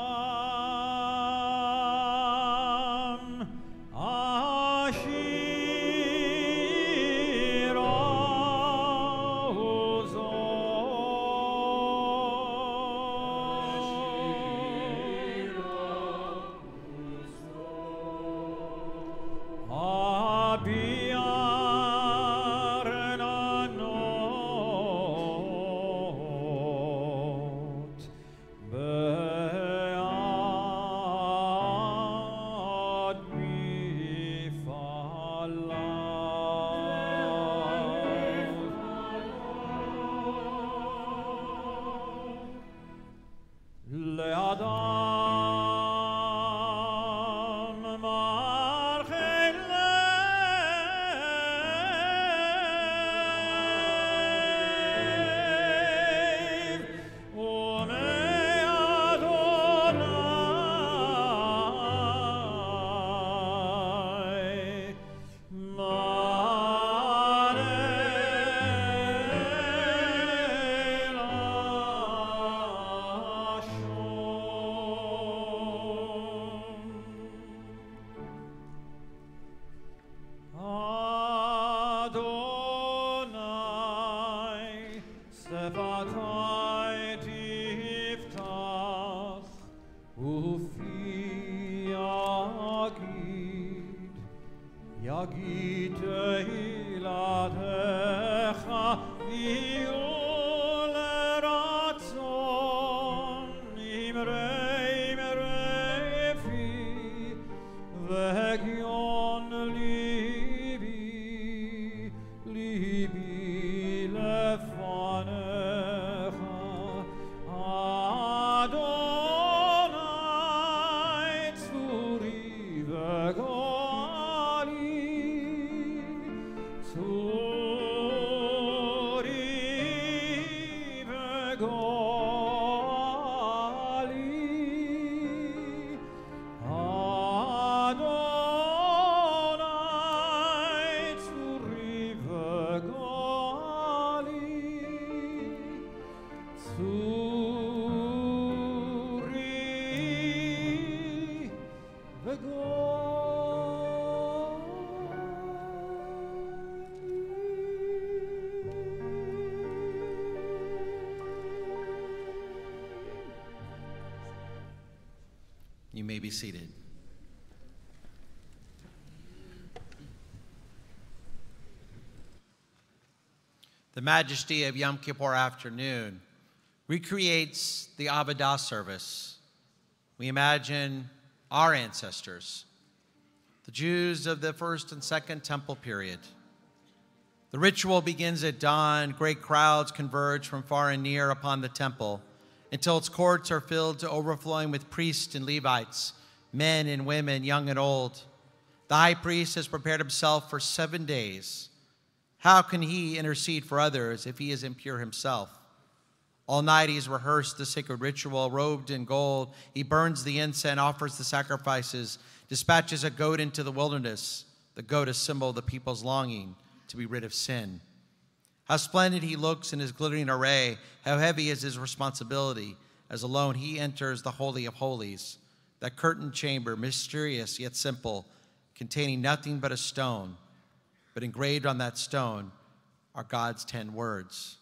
You may be seated. The majesty of Yom Kippur afternoon recreates the Avodah service. We imagine our ancestors, the Jews of the first and second temple period. The ritual begins at dawn. Great crowds converge from far and near upon the temple until its courts are filled to overflowing with priests and Levites, men and women, young and old. The high priest has prepared himself for 7 days. How can he intercede for others if he is impure himself? All night he's rehearsed the sacred ritual. Robed in gold, he burns the incense, offers the sacrifices, dispatches a goat into the wilderness, the goat a symbol of the people's longing to be rid of sin. How splendid he looks in his glittering array. How heavy is his responsibility as alone he enters the Holy of Holies, that curtained chamber, mysterious yet simple, containing nothing but a stone. But engraved on that stone are God's 10 words.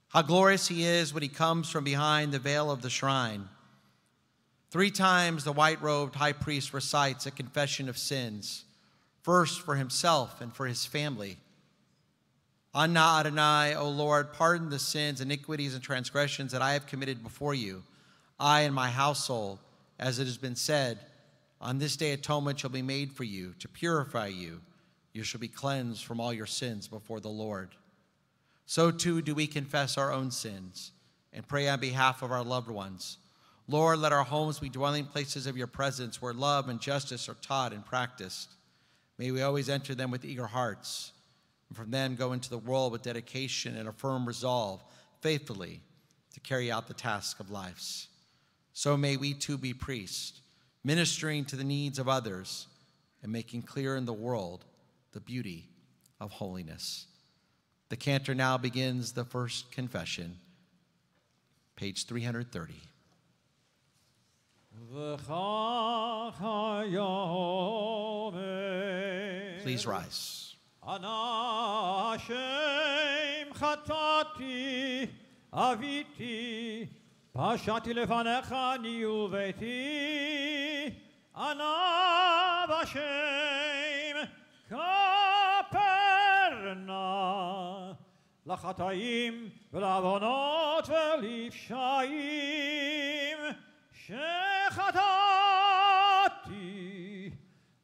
How glorious he is when he comes from behind the veil of the shrine. 3 times the white-robed high priest recites a confession of sins, first for himself and for his family. Anna Adonai, O Lord, pardon the sins, iniquities, and transgressions that I have committed before you, I and my household, as it has been said, on this day atonement shall be made for you, to purify you. You shall be cleansed from all your sins before the Lord. So too do we confess our own sins and pray on behalf of our loved ones. Lord, let our homes be dwelling places of your presence where love and justice are taught and practiced. May we always enter them with eager hearts, and from them go into the world with dedication and a firm resolve, faithfully, to carry out the task of lives. So may we too be priests, ministering to the needs of others and making clear in the world the beauty of holiness. The cantor now begins the first confession, page 330. Please rise. Ana Hashem chatati aviti pashati lefanecha ani uveti ana Hashem kaperna lachataim velavonot velifshaim shechatati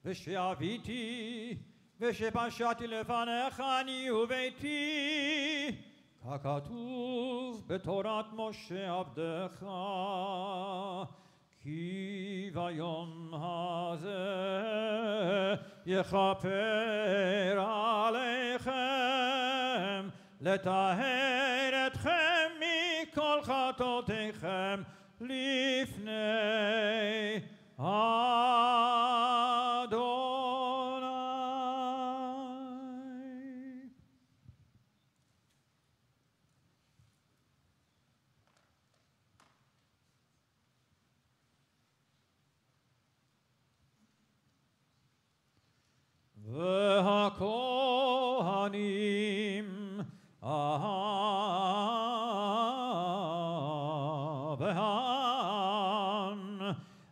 ושאביתי ושפשעתי לפניך אני וביתי ככתוב בתורת משה עבדך כי ביום הזה יכפר עליכם לטהר אתכם מכל חטאותיכם לפני והכהנים והעם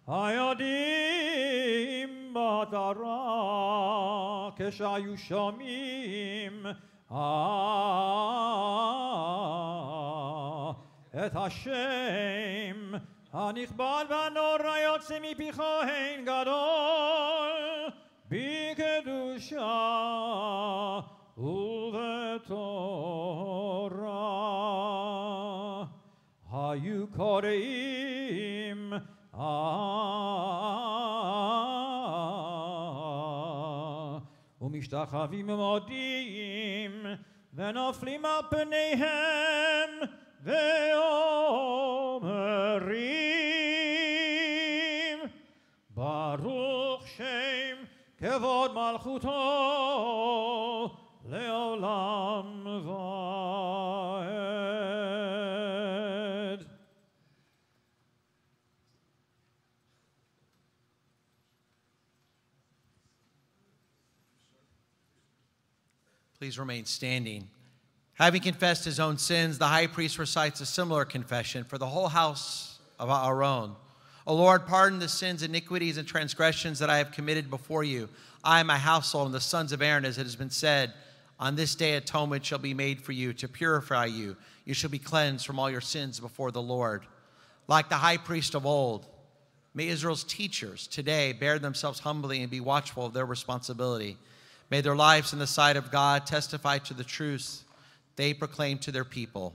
היודעים בתורה כשהיו שומעים את השם הנכבד והנורא יוצא מפיך הן גדול בקדושה ובתורה היו קוראים ומשתחווים ומודים ונופלים על פניהם ואומרים ברוך שם כבוד מלכותו לעולם ועד. Please remain standing. Having confessed his own sins, the high priest recites a similar confession for the whole house of our own. O Lord, pardon the sins, iniquities, and transgressions that I have committed before you. I and my household and the sons of Aaron, as it has been said, on this day atonement shall be made for you to purify you. You shall be cleansed from all your sins before the Lord. Like the high priest of old, may Israel's teachers today bear themselves humbly and be watchful of their responsibility. May their lives in the sight of God testify to the truths they proclaim to their people.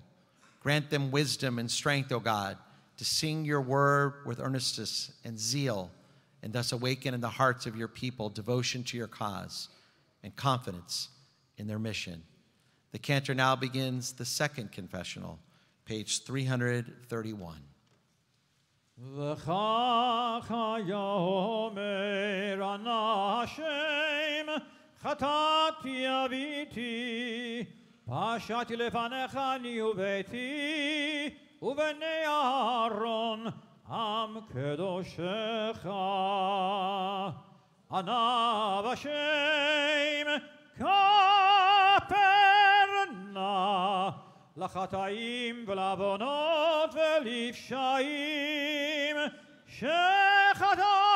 Grant them wisdom and strength, O God, to sing your word with earnestness and zeal, and thus awaken in the hearts of your people devotion to your cause and confidence in their mission. The cantor now begins the second confessional, page 331. חטאתי אביתי, פשעתי לפניך אני וביתי, ובני אהרון עם קדושך. ענה בשם כפר נא לחטאים ולעוונות ולפשעים שחטאתי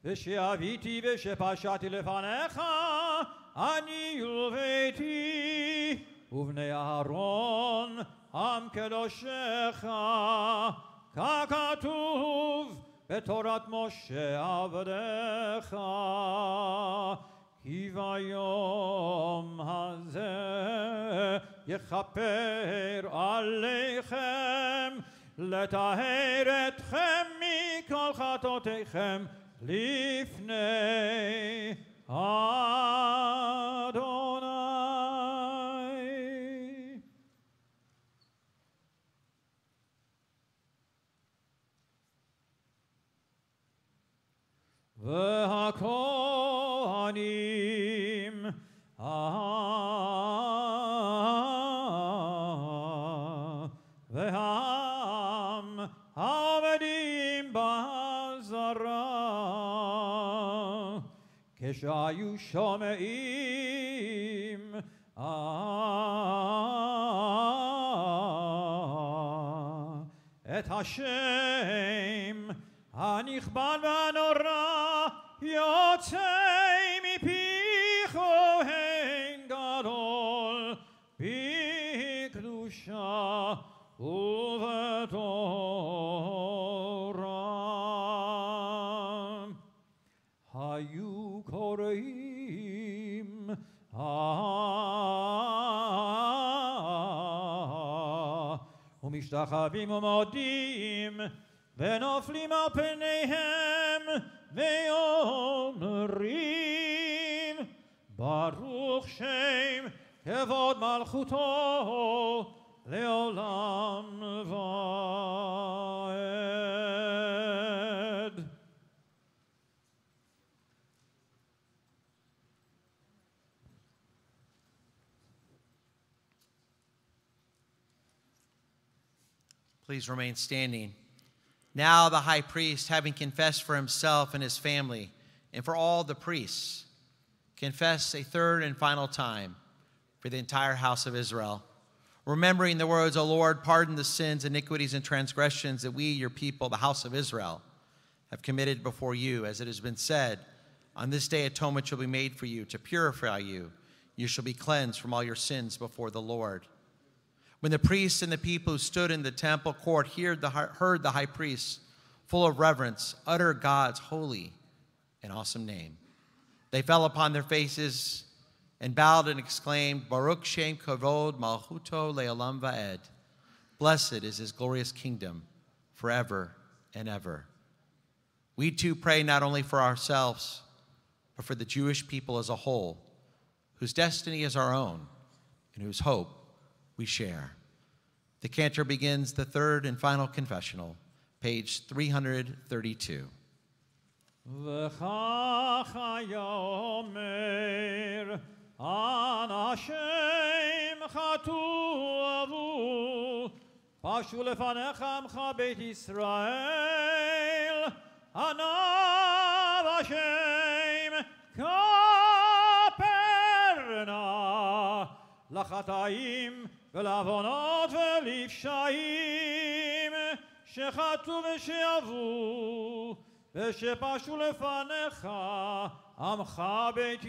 ושאביתי ושפשעתי לפניך אני וביתי ובני אהרון עם קדושך ככתוב בתורת משה עבדך כי ביום הזה יכפר עליכם לטהר אתכם מכל חטאותיכם לפני אדוני. והכהנים והעם העובדים בזרה, כשהיו שומעים את השם הנכבד והנורא יוצא מפי כהן גדול בקדושה ובתורה. היו קוראים ומשתחווים ומודים ונופלים על פניהם ואומרים ברוך שם כבוד מלכותו לעולם ועד. Please remain standing. Now the high priest, having confessed for himself and his family and for all the priests, confess a third and final time for the entire house of Israel, remembering the words, O Lord, pardon the sins, iniquities, and transgressions that we, your people, the house of Israel, have committed before you. As it has been said, on this day atonement shall be made for you to purify you. You shall be cleansed from all your sins before the Lord. When the priests and the people who stood in the temple court heard the high priest, full of reverence, utter God's holy and awesome name, they fell upon their faces and bowed and exclaimed, Baruch Shem Kavod Malchuto Le'olam Va'ed. Blessed is his glorious kingdom forever and ever. We too pray not only for ourselves, but for the Jewish people as a whole, whose destiny is our own and whose hope we share. The cantor begins the third and final confessional, page 332. וכך היה אומר אנשים חטאו פשו לפניך עמך בית ישראל ענב השם כפר נא לחטאים ולעוונות ולפשעים שחטאו ושעבו ושפשו לפניך עמך בית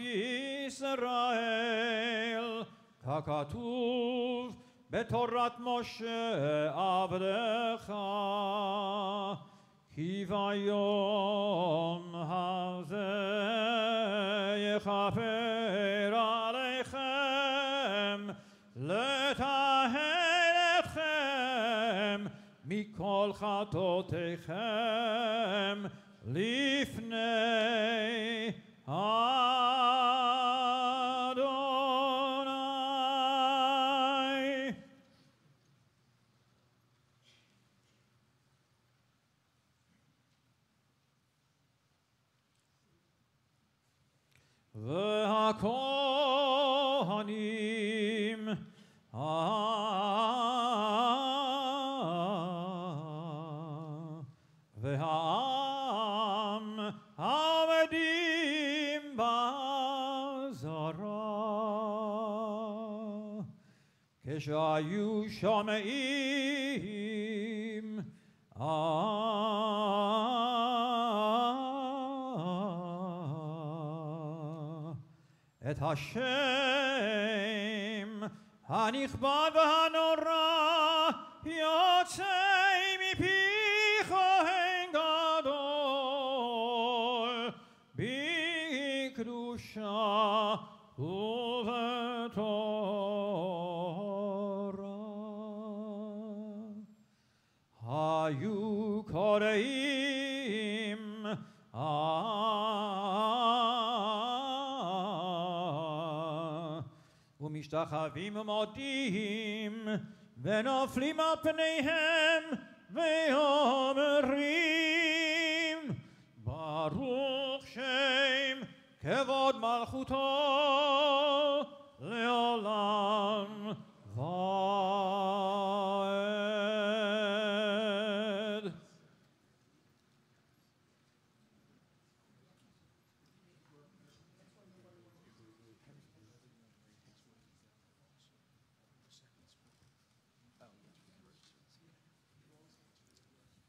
ישראל ככתוב בתורת משה עבדך כי ביום הזה יכפר עליכם לטהר אתכם מכל חטאותיכם לפני אדוני. והכהנים והעם העומדים בזרה כשהיו שומעים את השם הנכבד והנורא יוצא מפי כהן גדול בקדושה ובתורה. היו קוראים ומשתחווים ומודים ונופלים על פניהם ואומרים ברוך שם כבוד מלכותו לעולם ועד.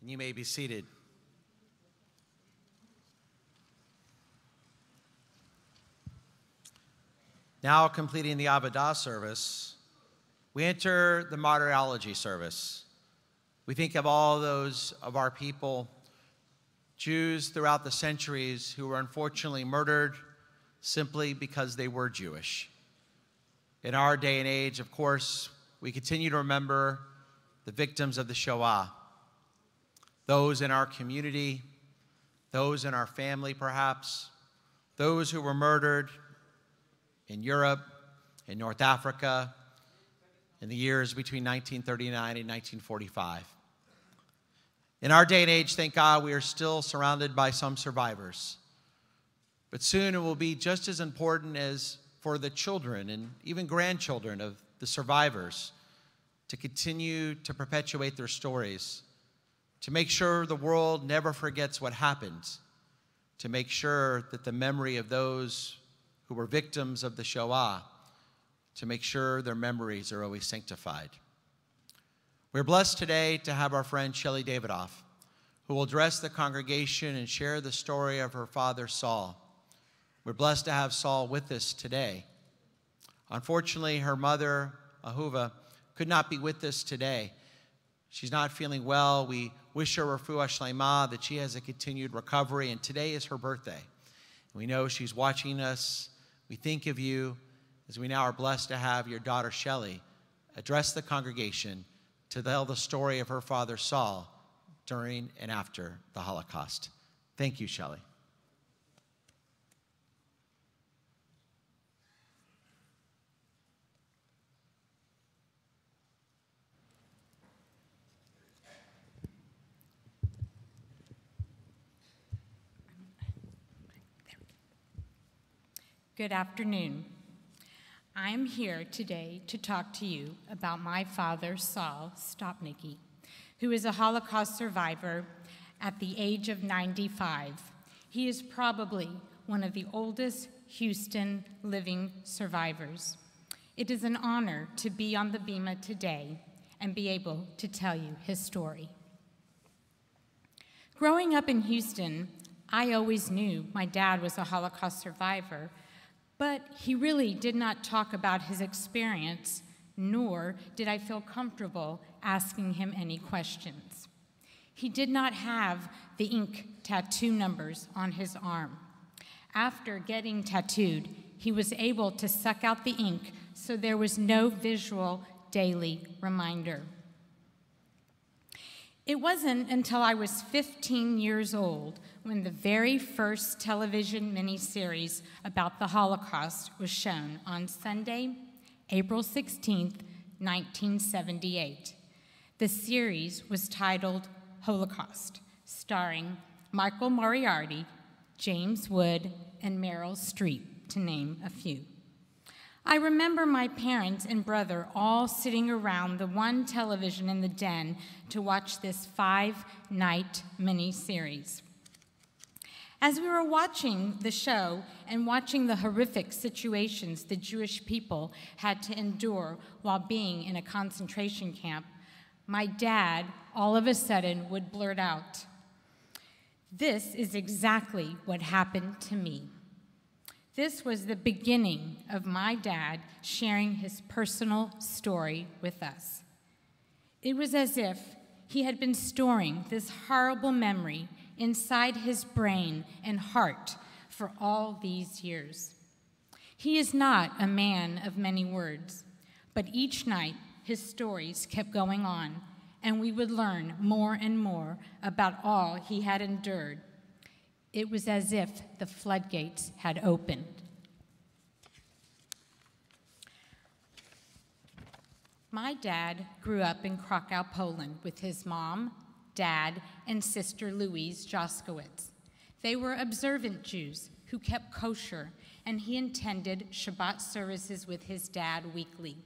You may be seated. Now, completing the Avodah service, we enter the martyrology service. We think of all those of our people, Jews throughout the centuries, who were unfortunately murdered simply because they were Jewish. In our day and age, of course, we continue to remember the victims of the Shoah, those in our community, those in our family perhaps, those who were murdered in Europe, in North Africa, in the years between 1939 and 1945. In our day and age, thank God, we are still surrounded by some survivors. But soon it will be just as important as for the children and even grandchildren of the survivors to continue to perpetuate their stories, to make sure the world never forgets what happened, to make sure that the memory of those who were victims of the Shoah, to make sure their memories are always sanctified. We're blessed today to have our friend Shelley Davidoff, who will address the congregation and share the story of her father, Saul. We're blessed to have Saul with us today. Unfortunately, her mother, Ahuva, could not be with us today. She's not feeling well. We wish her refuah shlema, that she has a continued recovery, and today is her birthday. We know she's watching us. We think of you as we now are blessed to have your daughter Shelley address the congregation to tell the story of her father Saul during and after the Holocaust. Thank you, Shelley. Good afternoon. I am here today to talk to you about my father, Saul Stopnicki, who is a Holocaust survivor at the age of 95. He is probably one of the oldest Houston living survivors. It is an honor to be on the bima today and be able to tell you his story. Growing up in Houston, I always knew my dad was a Holocaust survivor, but he really did not talk about his experience, nor did I feel comfortable asking him any questions. He did not have the ink tattoo numbers on his arm. After getting tattooed, he was able to suck out the ink, so there was no visual daily reminder. It wasn't until I was 15 years old when the very first television miniseries about the Holocaust was shown on Sunday, April 16th, 1978. The series was titled Holocaust, starring Michael Moriarty, James Wood, and Meryl Streep, to name a few. I remember my parents and brother all sitting around the one television in the den to watch this 5-night miniseries. As we were watching the show and watching the horrific situations the Jewish people had to endure while being in a concentration camp, my dad all of a sudden would blurt out, "This is exactly what happened to me." This was the beginning of my dad sharing his personal story with us. It was as if he had been storing this horrible memory inside his brain and heart for all these years. He is not a man of many words, but each night his stories kept going on, and we would learn more and more about all he had endured. It was as if the floodgates had opened. My dad grew up in Krakow, Poland, with his mom, dad, and sister Louise Joskowitz. They were observant Jews who kept kosher, and he attended Shabbat services with his dad weekly.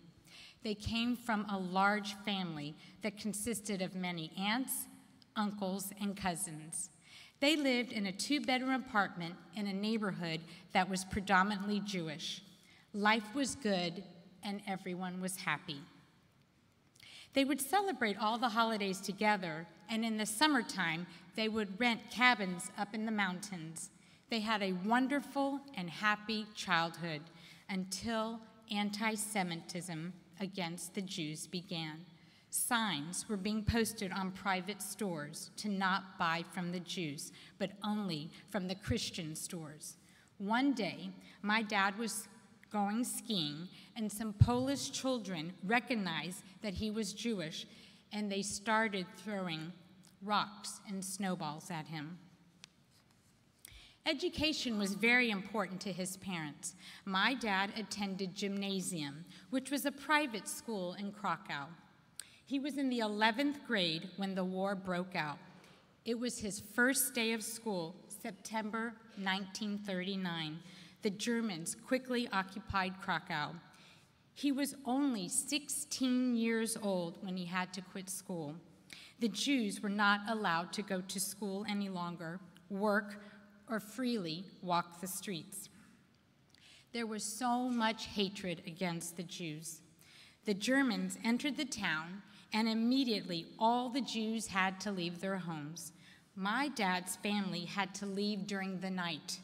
They came from a large family that consisted of many aunts, uncles, and cousins. They lived in a 2-bedroom apartment in a neighborhood that was predominantly Jewish. Life was good, and everyone was happy. They would celebrate all the holidays together, and in the summertime, they would rent cabins up in the mountains. They had a wonderful and happy childhood until anti-Semitism against the Jews began. Signs were being posted on private stores to not buy from the Jews, but only from the Christian stores. One day, my dad was going skiing, and some Polish children recognized that he was Jewish, and they started throwing rocks and snowballs at him. Education was very important to his parents. My dad attended gymnasium, which was a private school in Krakow. He was in the 11th grade when the war broke out. It was his first day of school, September 1939. The Germans quickly occupied Krakow. He was only 16 years old when he had to quit school. The Jews were not allowed to go to school any longer, work, or freely walk the streets. There was so much hatred against the Jews. The Germans entered the town, and immediately all the Jews had to leave their homes. My dad's family had to leave during the night.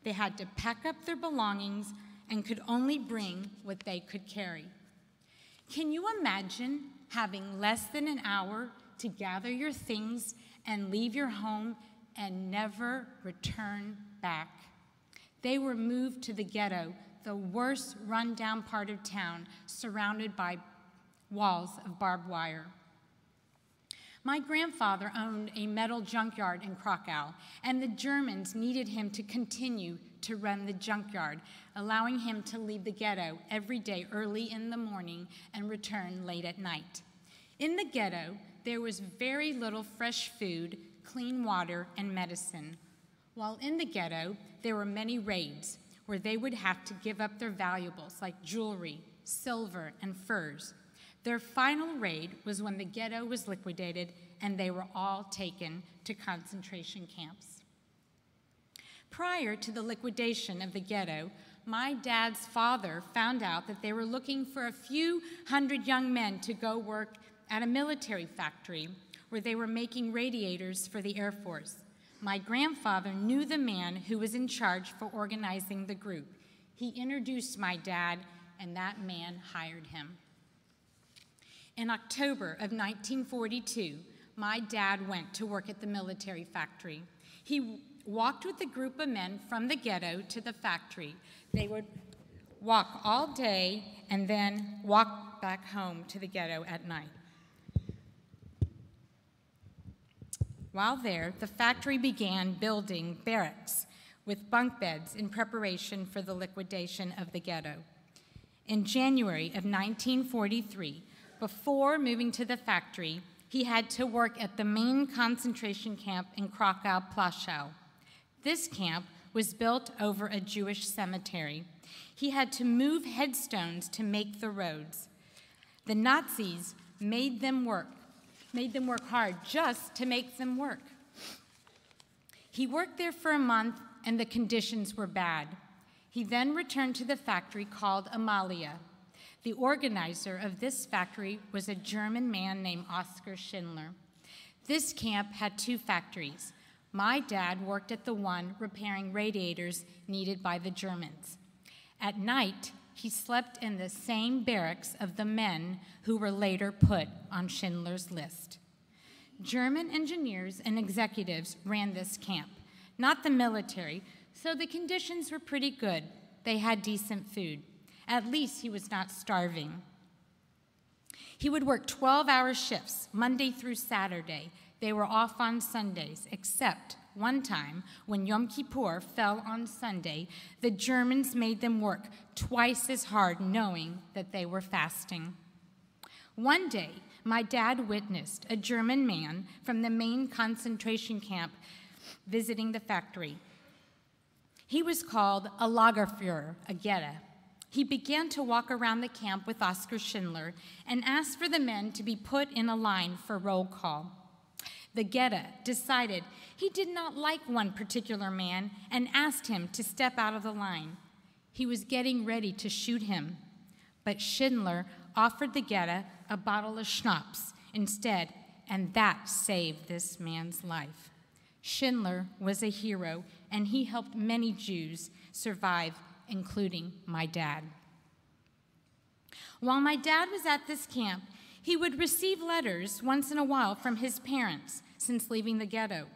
They had to pack up their belongings and could only bring what they could carry. Can you imagine having less than an hour to gather your things and leave your home and never return back? They were moved to the ghetto, the worst rundown part of town, surrounded by walls of barbed wire. My grandfather owned a metal junkyard in Krakow, and the Germans needed him to continue to run the junkyard, allowing him to leave the ghetto every day early in the morning and return late at night. In the ghetto, there was very little fresh food, clean water, and medicine. While in the ghetto, there were many raids where they would have to give up their valuables like jewelry, silver, and furs. Their final raid was when the ghetto was liquidated and they were all taken to concentration camps. Prior to the liquidation of the ghetto, my dad's father found out that they were looking for a few hundred young men to go work at a military factory where they were making radiators for the Air Force. My grandfather knew the man who was in charge for organizing the group. He introduced my dad, and that man hired him. In October of 1942, my dad went to work at the military factory. He walked with a group of men from the ghetto to the factory. They would walk all day and then walk back home to the ghetto at night. While there, the factory began building barracks with bunk beds in preparation for the liquidation of the ghetto. In January of 1943, before moving to the factory, he had to work at the main concentration camp in Krakow-Plaszow. This camp was built over a Jewish cemetery. He had to move headstones to make the roads. The Nazis made them work hard just to make them work. He worked there for a month, and the conditions were bad. He then returned to the factory called Amalia. The organizer of this factory was a German man named Oskar Schindler. This camp had two factories. My dad worked at the one repairing radiators needed by the Germans. At night, he slept in the same barracks of the men who were later put on Schindler's list. German engineers and executives ran this camp, not the military, so the conditions were pretty good. They had decent food. At least he was not starving. He would work 12-hour shifts, Monday through Saturday. They were off on Sundays, except one time, when Yom Kippur fell on Sunday, the Germans made them work twice as hard, knowing that they were fasting. One day, my dad witnessed a German man from the main concentration camp visiting the factory. He was called a Lagerführer, a Geta. He began to walk around the camp with Oskar Schindler and asked for the men to be put in a line for roll call. The Geta decided he did not like one particular man and asked him to step out of the line. He was getting ready to shoot him, but Schindler offered the Geta a bottle of schnapps instead, and that saved this man's life. Schindler was a hero, and he helped many Jews survive, including my dad. While my dad was at this camp, he would receive letters once in a while from his parents since leaving the ghetto.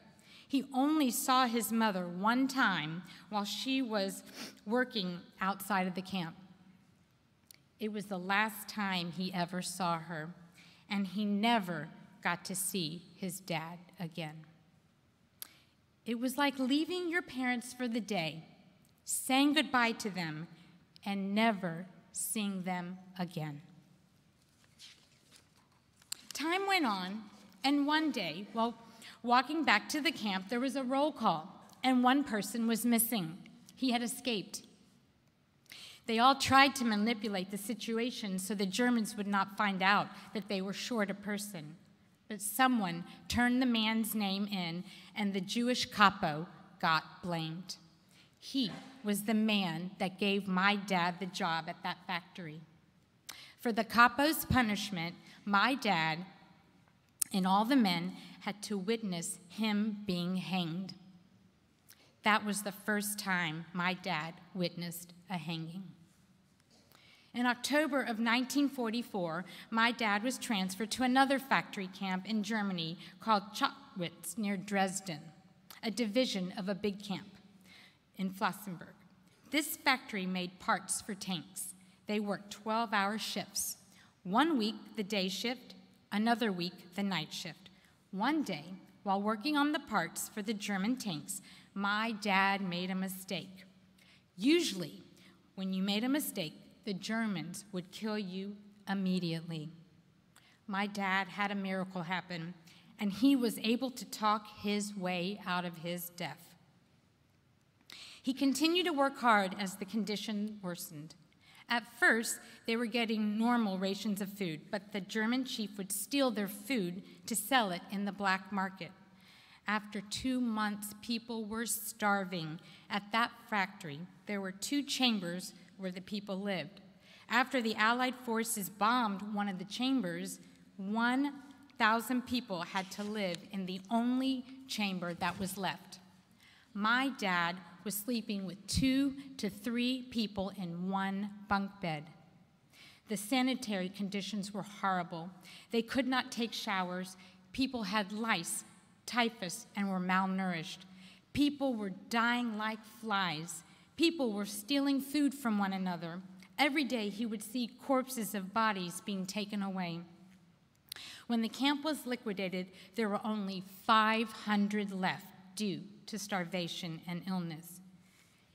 He only saw his mother one time while she was working outside of the camp. It was the last time he ever saw her, and he never got to see his dad again. It was like leaving your parents for the day, saying goodbye to them, and never seeing them again. Time went on, and one day, while walking back to the camp, there was a roll call, and one person was missing. He had escaped. They all tried to manipulate the situation so the Germans would not find out that they were short a person. But someone turned the man's name in, and the Jewish capo got blamed. He was the man that gave my dad the job at that factory. For the capo's punishment, my dad and all the men had to witness him being hanged. That was the first time my dad witnessed a hanging. In October of 1944, my dad was transferred to another factory camp in Germany called Chockwitz near Dresden, a division of a big camp in Flossenburg. This factory made parts for tanks. They worked 12-hour shifts. One week, the day shift, another week, the night shift. One day, while working on the parts for the German tanks, my dad made a mistake. Usually, when you made a mistake, the Germans would kill you immediately. My dad had a miracle happen, and he was able to talk his way out of his death. He continued to work hard as the condition worsened. At first, they were getting normal rations of food, but the German chief would steal their food to sell it in the black market. After 2 months, people were starving. At that factory, there were 2 chambers where the people lived. After the Allied forces bombed one of the chambers, 1,000 people had to live in the only chamber that was left. My dad was sleeping with 2 to 3 people in one bunk bed. The sanitary conditions were horrible. They could not take showers. People had lice, typhus, and were malnourished. People were dying like flies. People were stealing food from one another. Every day he would see corpses of bodies being taken away. When the camp was liquidated, there were only 500 left due to starvation and illness.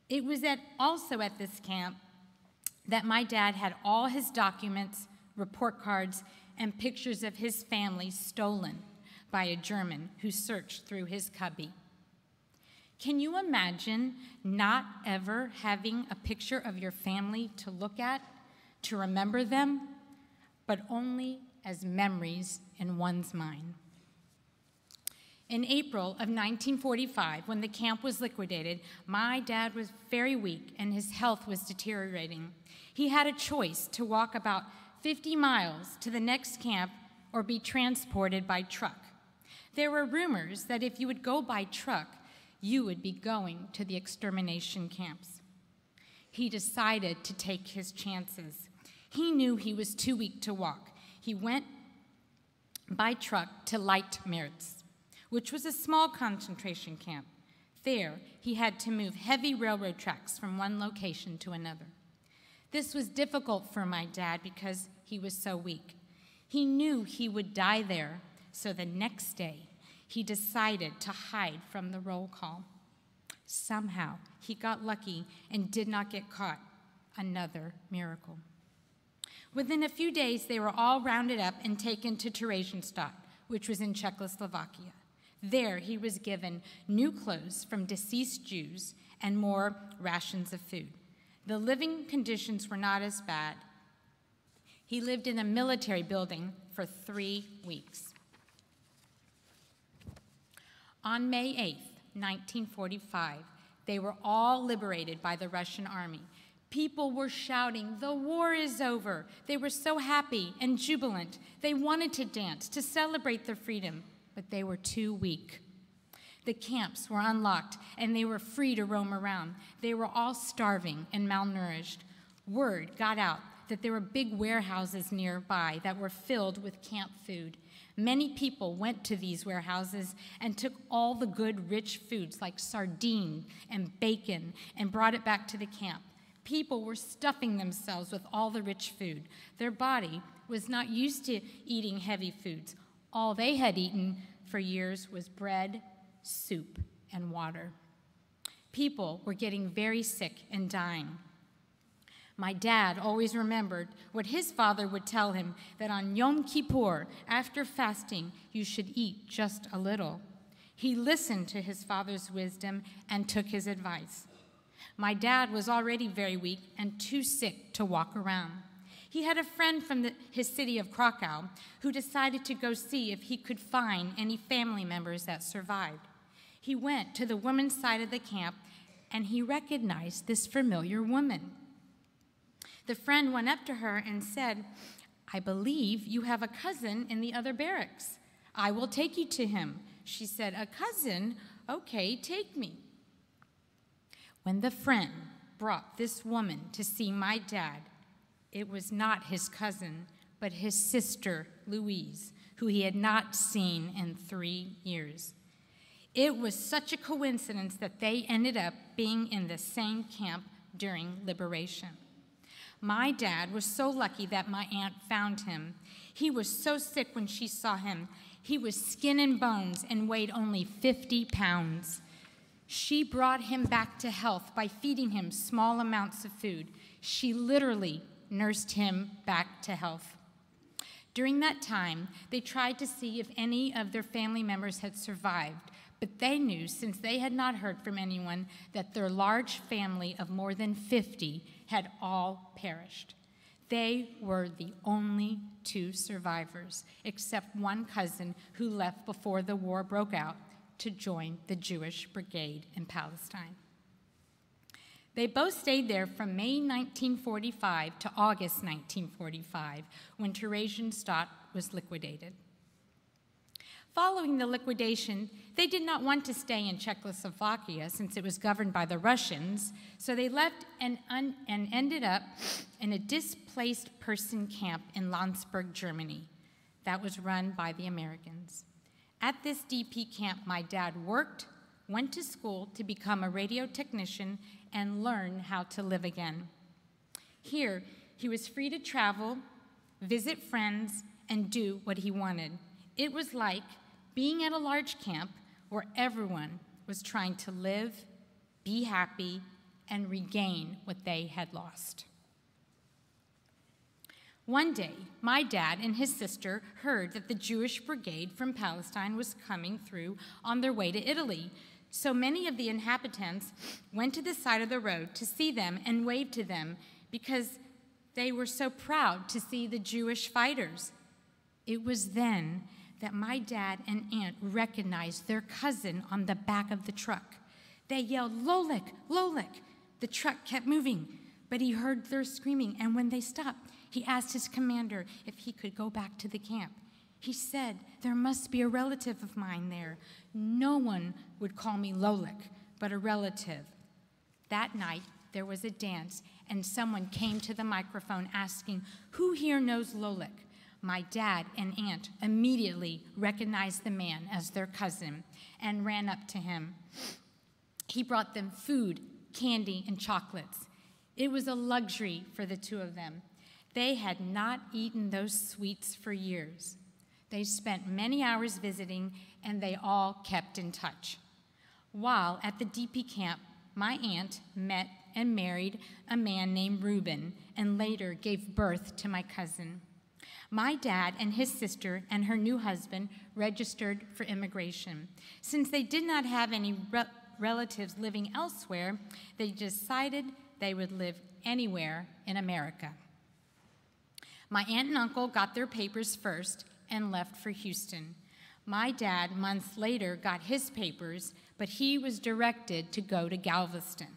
It was also at this camp that my dad had all his documents, report cards, and pictures of his family stolen by a German who searched through his cubby. Can you imagine not ever having a picture of your family to look at, to remember them, but only as memories in one's mind? In April of 1945, when the camp was liquidated, my dad was very weak and his health was deteriorating. He had a choice to walk about 50 miles to the next camp or be transported by truck. There were rumors that if you would go by truck, you would be going to the extermination camps. He decided to take his chances. He knew he was too weak to walk. He went by truck to Leitmeritz, which was a small concentration camp. There, he had to move heavy railroad tracks from one location to another. This was difficult for my dad because he was so weak. He knew he would die there, so the next day, He decided to hide from the roll call. Somehow, he got lucky and did not get caught. Another miracle. Within a few days, they were all rounded up and taken to Theresienstadt, which was in Czechoslovakia. There, he was given new clothes from deceased Jews and more rations of food. The living conditions were not as bad. He lived in a military building for 3 weeks. On May 8th, 1945, they were all liberated by the Russian army. People were shouting, "The war is over." They were so happy and jubilant. They wanted to dance, to celebrate their freedom, but they were too weak. The camps were unlocked, and they were free to roam around. They were all starving and malnourished. Word got out that there were big warehouses nearby that were filled with camp food. Many people went to these warehouses and took all the good, rich foods like sardine and bacon and brought it back to the camp. People were stuffing themselves with all the rich food. Their body was not used to eating heavy foods. All they had eaten for years was bread, soup, and water. People were getting very sick and dying. My dad always remembered what his father would tell him, that on Yom Kippur, after fasting, you should eat just a little. He listened to his father's wisdom and took his advice. My dad was already very weak and too sick to walk around. He had a friend from his city of Krakow who decided to go see if he could find any family members that survived. He went to the women's side of the camp and he recognized this familiar woman. The friend went up to her and said, "I believe you have a cousin in the other barracks. I will take you to him." She said, "A cousin? Okay, take me." When the friend brought this woman to see my dad, it was not his cousin, but his sister, Louise, who he had not seen in 3 years. It was such a coincidence that they ended up being in the same camp during liberation. My dad was so lucky that my aunt found him. He was so sick when she saw him. He was skin and bones and weighed only 50 pounds. She brought him back to health by feeding him small amounts of food. She literally nursed him back to health. During that time, they tried to see if any of their family members had survived, but they knew, since they had not heard from anyone, that their large family of more than 50 had all perished. They were the only 2 survivors, except one cousin who left before the war broke out to join the Jewish Brigade in Palestine. They both stayed there from May 1945 to August 1945, when Theresienstadt was liquidated. Following the liquidation, they did not want to stay in Czechoslovakia since it was governed by the Russians, so they left and ended up in a displaced person camp in Landsberg, Germany, that was run by the Americans. At this DP camp, my dad worked, went to school to become a radio technician, and learn how to live again. Here, he was free to travel, visit friends, and do what he wanted. It was like being at a large camp where everyone was trying to live, be happy, and regain what they had lost. One day, my dad and his sister heard that the Jewish Brigade from Palestine was coming through on their way to Italy. So many of the inhabitants went to the side of the road to see them and wave to them because they were so proud to see the Jewish fighters. It was then that my dad and aunt recognized their cousin on the back of the truck. They yelled, "Lolik, Lolik!" The truck kept moving, but he heard their screaming, and when they stopped, he asked his commander if he could go back to the camp. He said, "There must be a relative of mine there. No one would call me Lolik, but a relative." That night, there was a dance, and someone came to the microphone asking, "Who here knows Lolik?" My dad and aunt immediately recognized the man as their cousin and ran up to him. He brought them food, candy, and chocolates. It was a luxury for the 2 of them. They had not eaten those sweets for years. They spent many hours visiting and they all kept in touch. While at the DP camp, my aunt met and married a man named Reuben and later gave birth to my cousin. My dad and his sister and her new husband registered for immigration. Since they did not have any relatives living elsewhere, they decided they would live anywhere in America. My aunt and uncle got their papers first and left for Houston. My dad, months later, got his papers, but he was directed to go to Galveston.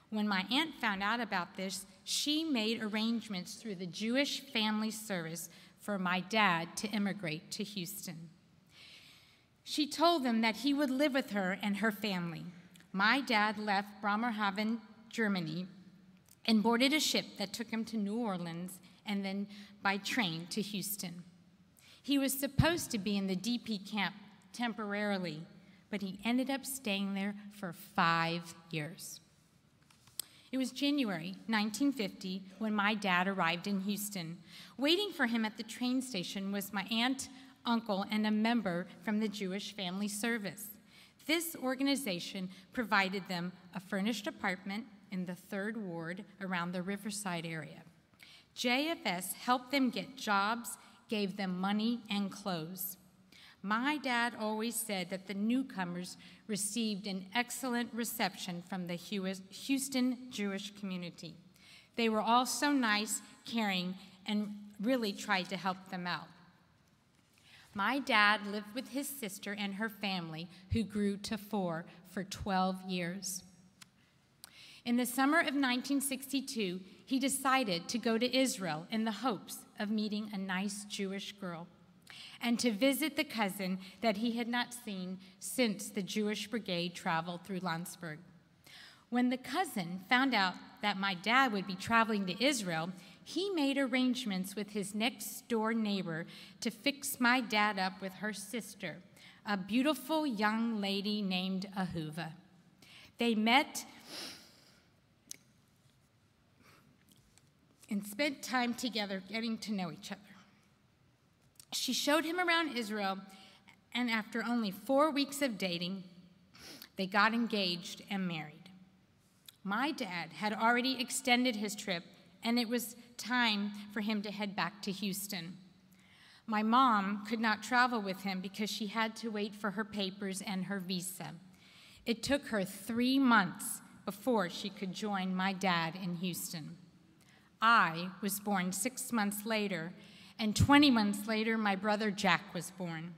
When my aunt found out about this, she made arrangements through the Jewish Family Service for my dad to immigrate to Houston. She told them that he would live with her and her family. My dad left Bremerhaven, Germany, and boarded a ship that took him to New Orleans and then by train to Houston. He was supposed to be in the DP camp temporarily, but he ended up staying there for 5 years. It was January 1950 when my dad arrived in Houston. Waiting for him at the train station was my aunt, uncle, and a member from the Jewish Family Service. This organization provided them a furnished apartment in the 3rd Ward around the Riverside area. JFS helped them get jobs, gave them money and clothes. My dad always said that the newcomers received an excellent reception from the Houston Jewish community. They were all so nice, caring, and really tried to help them out. My dad lived with his sister and her family, who grew to 4 for 12 years. In the summer of 1962, he decided to go to Israel in the hopes of meeting a nice Jewish girl and to visit the cousin that he had not seen since the Jewish Brigade traveled through Landsberg. When the cousin found out that my dad would be traveling to Israel, he made arrangements with his next-door neighbor to fix my dad up with her sister, a beautiful young lady named Ahuva. They met and spent time together getting to know each other. She showed him around Israel, and after only 4 weeks of dating, they got engaged and married. My dad had already extended his trip, and it was time for him to head back to Houston. My mom could not travel with him because she had to wait for her papers and her visa. It took her 3 months before she could join my dad in Houston. I was born 6 months later, and 20 months later, my brother Jack was born.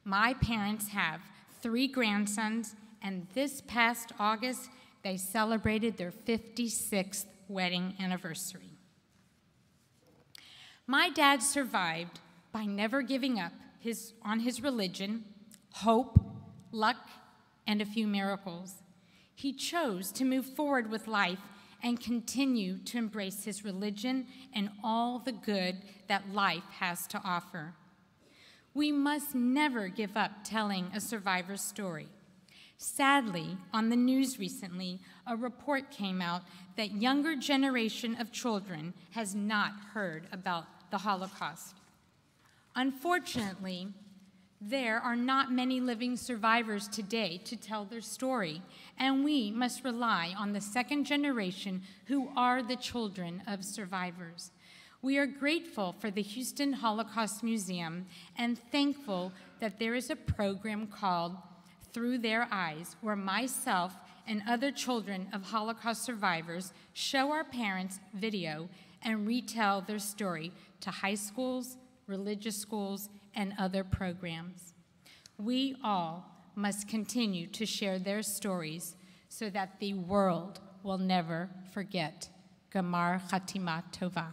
My parents have 3 grandsons, and this past August, they celebrated their 56th wedding anniversary. My dad survived by never giving up on his religion, hope, luck, and a few miracles. He chose to move forward with life and continue to embrace his religion and all the good that life has to offer. We must never give up telling a survivor's story. Sadly, on the news recently, a report came out that younger generation of children has not heard about the Holocaust. Unfortunately, there are not many living survivors today to tell their story, and we must rely on the second generation who are the children of survivors. We are grateful for the Houston Holocaust Museum and thankful that there is a program called Through Their Eyes, where myself and other children of Holocaust survivors show our parents video and retell their story to high schools, religious schools, and other programs. We all must continue to share their stories so that the world will never forget. Gamar Chatima Tova.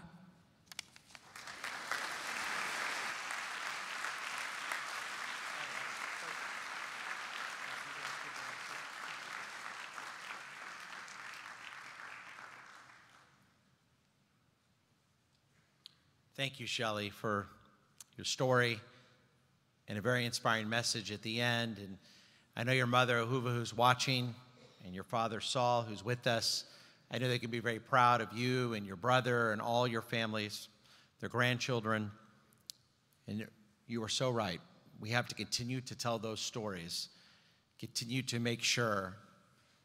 Thank you, Shelley, for your story and a very inspiring message at the end. And I know your mother, Ahuva, who's watching, and your father, Saul, who's with us. I know they can be very proud of you and your brother and all your families, their grandchildren. And you are so right. we have to continue to tell those stories, continue to make sure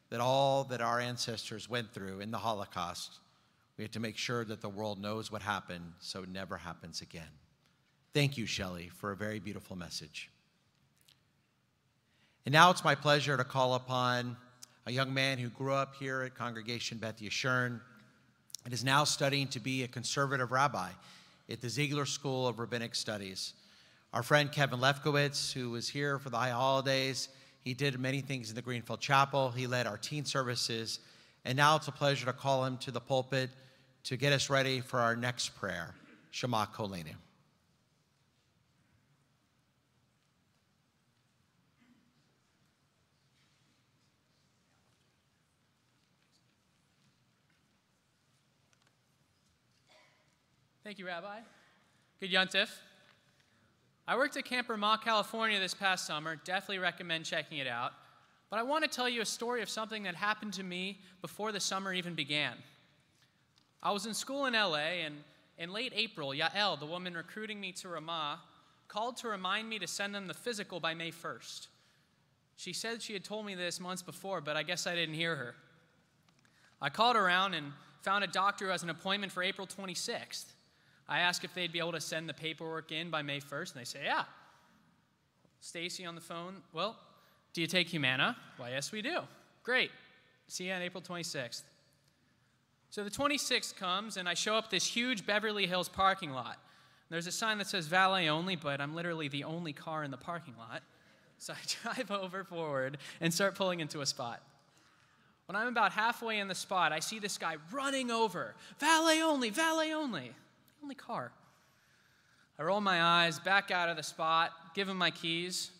that all that our ancestors went through in the Holocaust, we have to make sure that the world knows what happened so it never happens again. Thank you, Shelley, for a very beautiful message. And now it's my pleasure to call upon a young man who grew up here at Congregation Beth Yeshurun and is now studying to be a conservative rabbi at the Ziegler School of Rabbinic Studies. Our friend Kevin Lefkowitz, who was here for the high holidays, he did many things in the Greenfield Chapel. He led our teen services. And now it's a pleasure to call him to the pulpit to get us ready for our next prayer, Shema Kolenu. Thank you, Rabbi. Good Yontif. I worked at Camp Ramah, California this past summer. Definitely recommend checking it out. But I want to tell you a story of something that happened to me before the summer even began. I was in school in LA, and in late April, Yael, the woman recruiting me to Ramah, called to remind me to send them the physical by May 1st. She said she had told me this months before, but I guess I didn't hear her. I called around and found a doctor who has an appointment for April 26th. I asked if they'd be able to send the paperwork in by May 1st, and they say, yeah. Stacy on the phone, well, do you take Humana? Why, yes, we do. Great. See you on April 26th. So the 26th comes, and I show up this huge Beverly Hills parking lot. There's a sign that says valet only, but I'm literally the only car in the parking lot. So I drive over forward and start pulling into a spot. When I'm about halfway in the spot, I see this guy running over. Valet only, valet only. Only car. I roll my eyes, back out of the spot, give him my keys,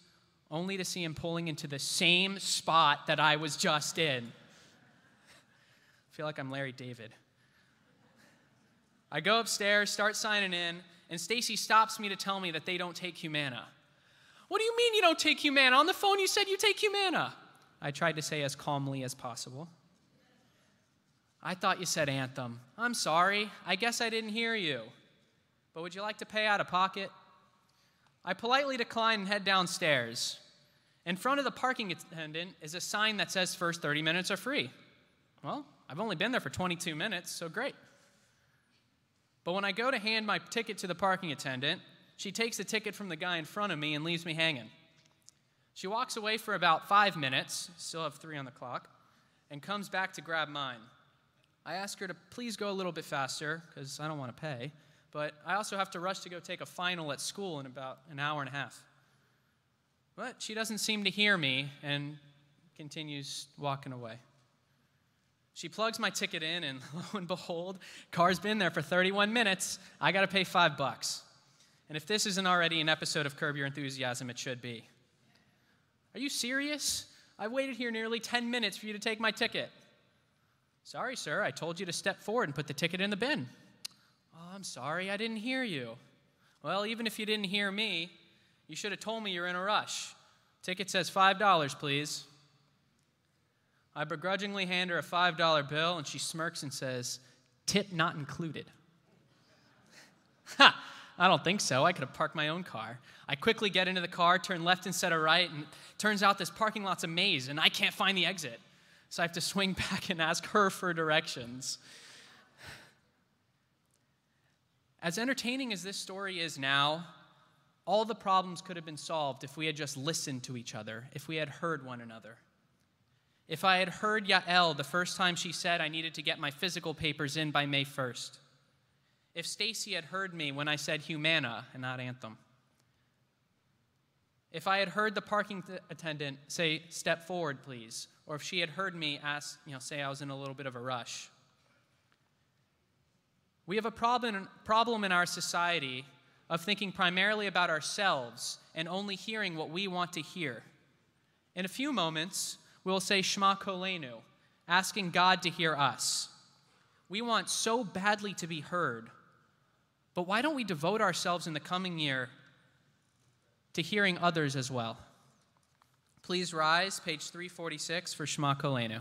only to see him pulling into the same spot that I was just in. I feel like I'm Larry David. I go upstairs, start signing in, and Stacy stops me to tell me that they don't take Humana. What do you mean you don't take Humana? On the phone you said you take Humana. I tried to say as calmly as possible. I thought you said Anthem. I'm sorry. I guess I didn't hear you. But would you like to pay out of pocket? I politely decline and head downstairs. In front of the parking attendant is a sign that says first 30 minutes are free. Well, I've only been there for 22 minutes, so great. But when I go to hand my ticket to the parking attendant, she takes the ticket from the guy in front of me and leaves me hanging. She walks away for about 5 minutes, still have 3 on the clock, and comes back to grab mine. I ask her to please go a little bit faster, because I don't want to pay, but I also have to rush to go take a final at school in about an hour and a half. But she doesn't seem to hear me and continues walking away. She plugs my ticket in, and lo and behold, car's been there for 31 minutes. I got to pay $5. And if this isn't already an episode of Curb Your Enthusiasm, it should be. Are you serious? I waited here nearly 10 minutes for you to take my ticket. Sorry, sir, I told you to step forward and put the ticket in the bin. Oh, I'm sorry, I didn't hear you. Well, even if you didn't hear me, you should have told me you're in a rush. Ticket says $5, please. I begrudgingly hand her a $5 bill, and she smirks and says, tip not included. Ha! I don't think so. I could have parked my own car. I quickly get into the car, turn left instead of right, and it turns out this parking lot's a maze, and I can't find the exit. So I have to swing back and ask her for directions. As entertaining as this story is now, all the problems could have been solved if we had just listened to each other, if we had heard one another. If I had heard Yael the first time she said I needed to get my physical papers in by May 1st. If Stacy had heard me when I said Humana and not Anthem. If I had heard the parking attendant say, step forward, please. Or if she had heard me say I was in a little bit of a rush. We have a problem in our society of thinking primarily about ourselves and only hearing what we want to hear. In a few moments, we'll say Shema Kolenu, asking God to hear us. We want so badly to be heard, but why don't we devote ourselves in the coming year to hearing others as well? Please rise, page 346 for Shema Kolenu.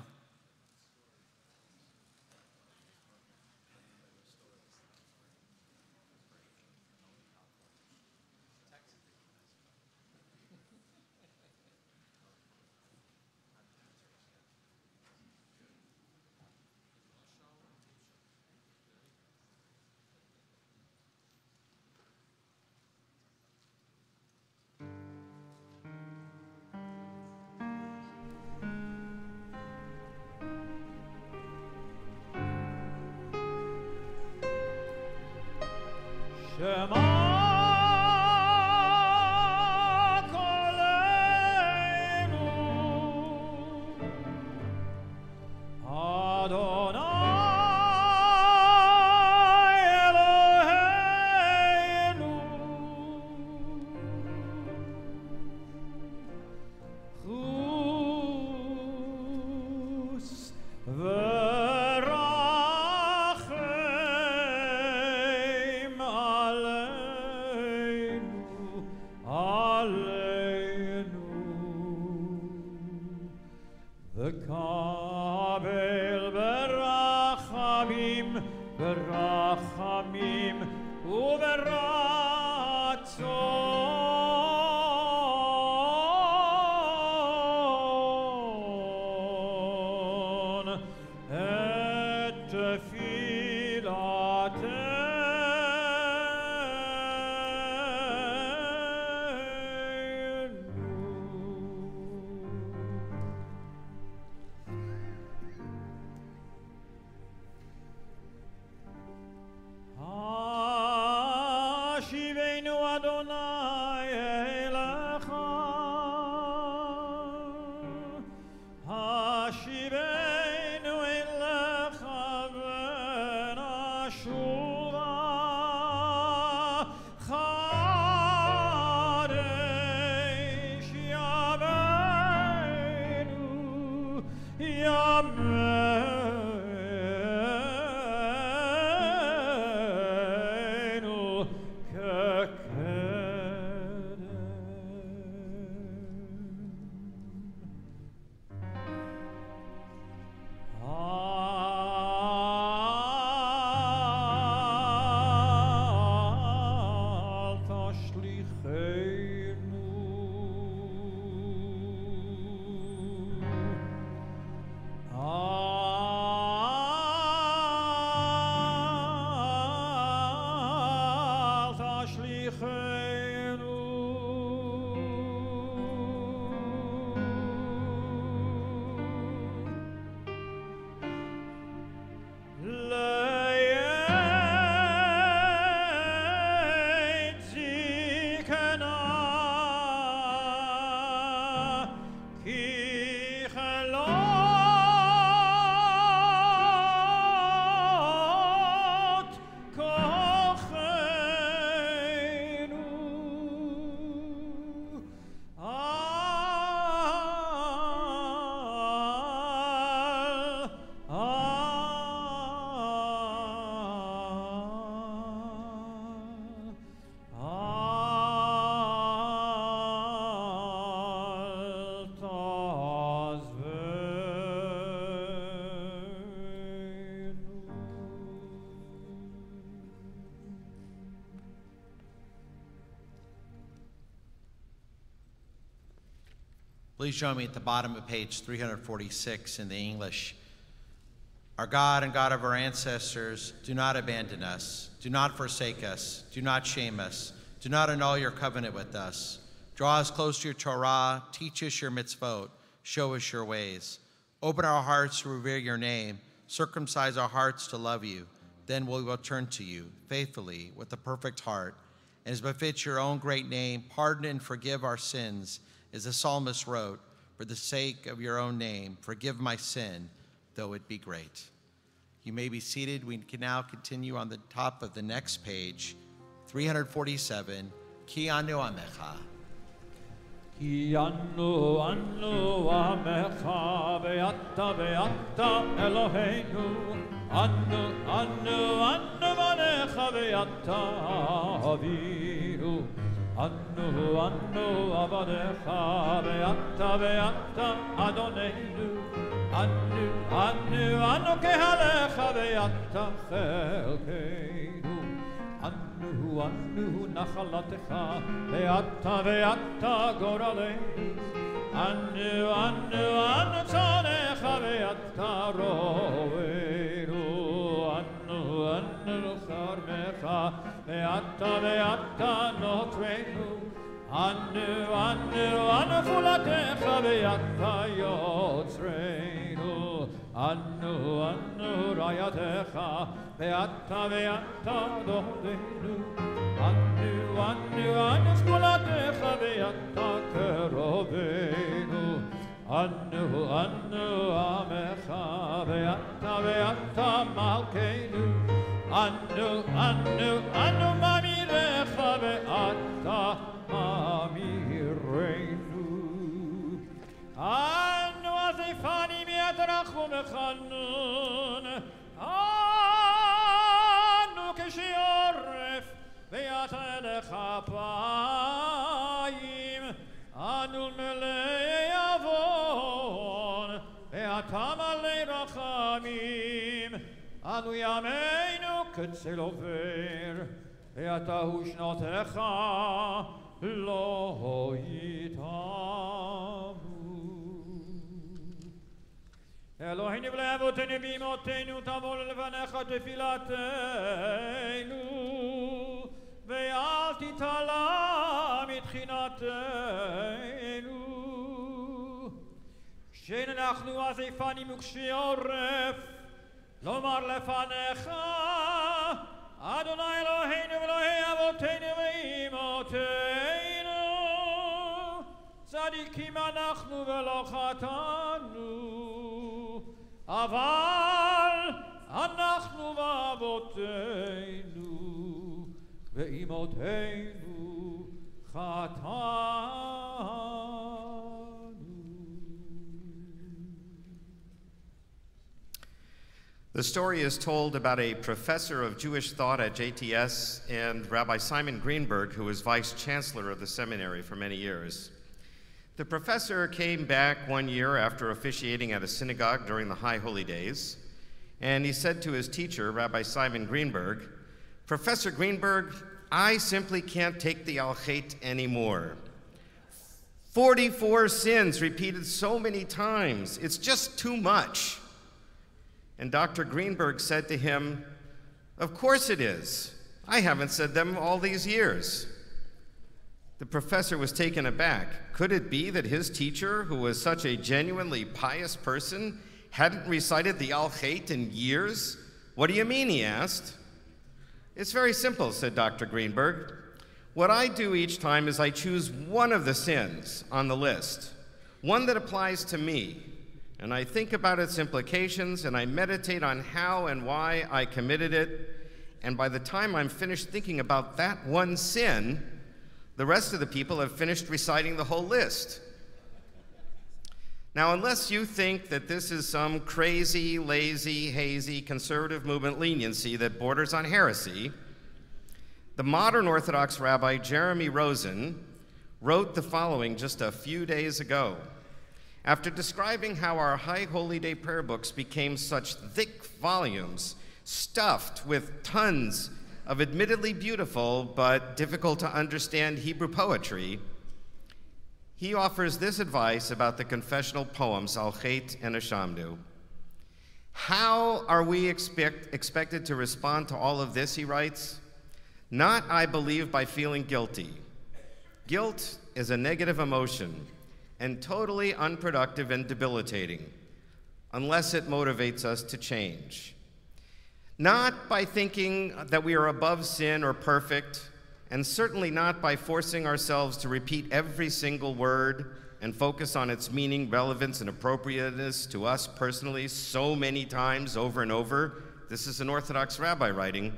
Please join me at the bottom of page 346 in the English. Our God and God of our ancestors, do not abandon us. Do not forsake us. Do not shame us. Do not annul your covenant with us. Draw us close to your Torah. Teach us your mitzvot. Show us your ways. Open our hearts to revere your name. Circumcise our hearts to love you. Then we will turn to you faithfully with a perfect heart. And as befits your own great name, pardon and forgive our sins, as the psalmist wrote, for the sake of your own name, forgive my sin, though it be great. You may be seated. We can now continue on the top of the next page, 347, Ki anu amecha. Ki anu amecha, ve'ata Eloheinu, anu vanecha ve'ata avinu. Anu avadecha ve'ata Adoneinu. Anu kehalecha ve'ata chelkeinu. Anu nachalatecha ve'ata goraleinu. Anu tzanecha ve'ata roveinu. Anu charmecha ve'ata notreinu. Anu fulatecha ve'ata yotzreinu. אנו אנו רעייתך, ואתה ואתה דודנו. אנו אנו אנו סגולתך, ואתה קרובנו. אנו אנו עמך, ואתה מלכנו. אנו אנו אנו ממירך, ואתה ממירנו. אנו עזיפנים יתרחו מחנון. אנו כשיורף ויתנך אפיים. אנו מלאי עוון ואתה מלא רחמים. אנו ימינו כצל עובר ואתה הוא שנותיך לא יתמו. אלוהינו ולאבותינו ואמותינו תבוא לפניך תפילתנו ואל תתעלה מתחינתנו. כשאנחנו עזיפנים וכשי עורף לומר לפניך אדוני אלוהינו ואלוהי אבותינו ואמותינו צדיקים אנחנו ולא חטאנו אבל אנחנו ואבותינו ואמותינו חטאנו. The story is told about a professor of Jewish thought at JTS and Rabbi Simon Greenberg, who was vice chancellor of the seminary for many years. The professor came back one year after officiating at a synagogue during the High Holy Days, and he said to his teacher, Rabbi Simon Greenberg, "Professor Greenberg, I simply can't take the al-Chet anymore. 44 sins repeated so many times, it's just too much." And Dr. Greenberg said to him, "Of course it is. I haven't said them all these years." The professor was taken aback. Could it be that his teacher, who was such a genuinely pious person, hadn't recited the al-Chet in years? "What do you mean?" he asked. "It's very simple," said Dr. Greenberg. "What I do each time is I choose one of the sins on the list, one that applies to me, and I think about its implications, and I meditate on how and why I committed it, and by the time I'm finished thinking about that one sin, the rest of the people have finished reciting the whole list." Now, unless you think that this is some crazy, lazy, hazy, conservative movement leniency that borders on heresy, the modern Orthodox rabbi Jeremy Rosen wrote the following just a few days ago. After describing how our High Holy Day prayer books became such thick volumes, stuffed with tons of admittedly beautiful but difficult to understand Hebrew poetry, he offers this advice about the confessional poems Al-Chet and Ashamnu. How are we expected to respond to all of this, he writes? Not, I believe, by feeling guilty. Guilt is a negative emotion and totally unproductive and debilitating, unless it motivates us to change. Not by thinking that we are above sin or perfect, and certainly not by forcing ourselves to repeat every single word and focus on its meaning, relevance, and appropriateness to us personally so many times over and over. This is an Orthodox rabbi writing.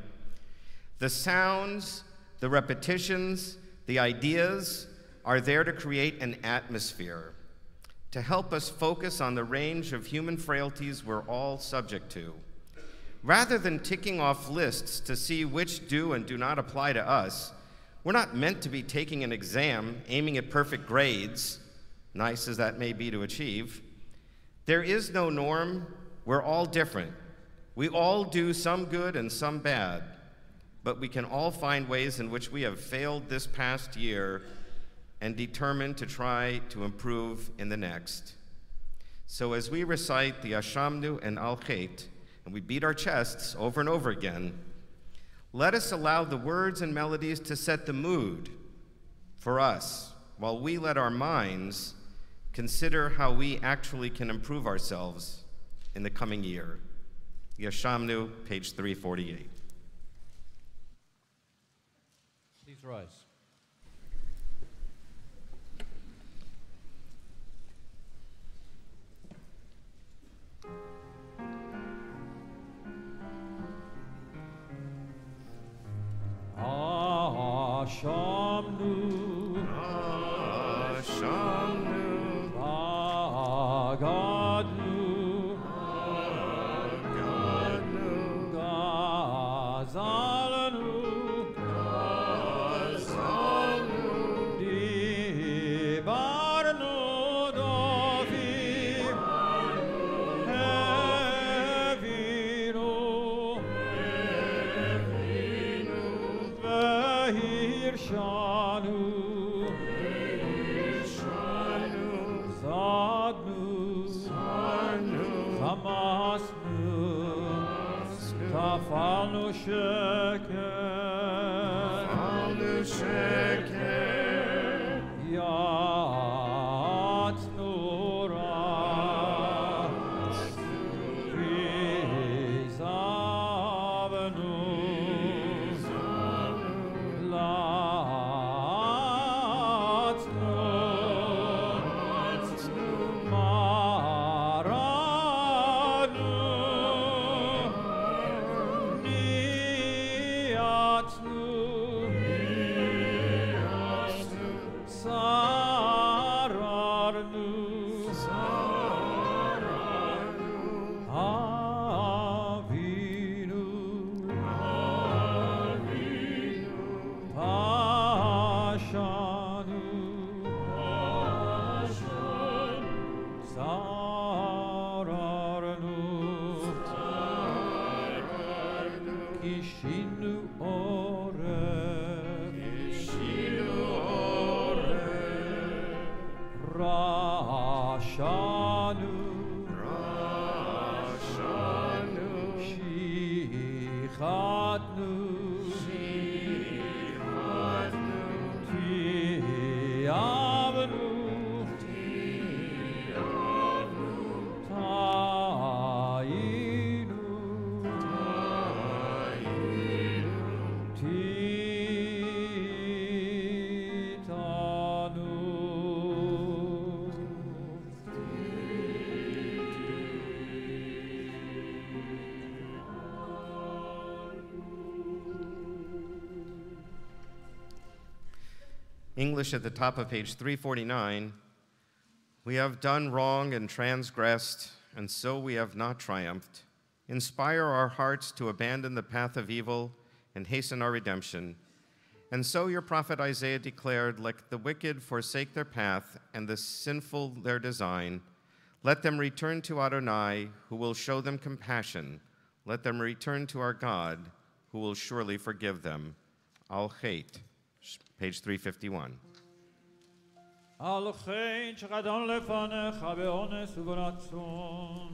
The sounds, the repetitions, the ideas are there to create an atmosphere, to help us focus on the range of human frailties we're all subject to. Rather than ticking off lists to see which do and do not apply to us, we're not meant to be taking an exam, aiming at perfect grades, nice as that may be to achieve. There is no norm. We're all different. We all do some good and some bad, but we can all find ways in which we have failed this past year and determined to try to improve in the next. So as we recite the Ashamnu and Al-Chet, and we beat our chests over and over again, let us allow the words and melodies to set the mood for us, while we let our minds consider how we actually can improve ourselves in the coming year. Yeshamnu, page 348. Please rise. Ashamnu, Ashamnu, Bagadnu, Bagadnu, Gazalanu, Gazalnu, Dibarnu, Dovi, Hevinu, Shanu, Zadnu, Zamasnu, Tafalnu Sheker, Yatznu Ra, Vizavnu, English at the top of page 349. We have done wrong and transgressed, and so we have not triumphed. Inspire our hearts to abandon the path of evil and hasten our redemption. And so your prophet Isaiah declared, let the wicked forsake their path and the sinful their design. Let them return to Adonai, who will show them compassion. Let them return to our God, who will surely forgive them. Al-Chait, page 351. Al-Chait shechadon lefanecha be'ones u'beratzon.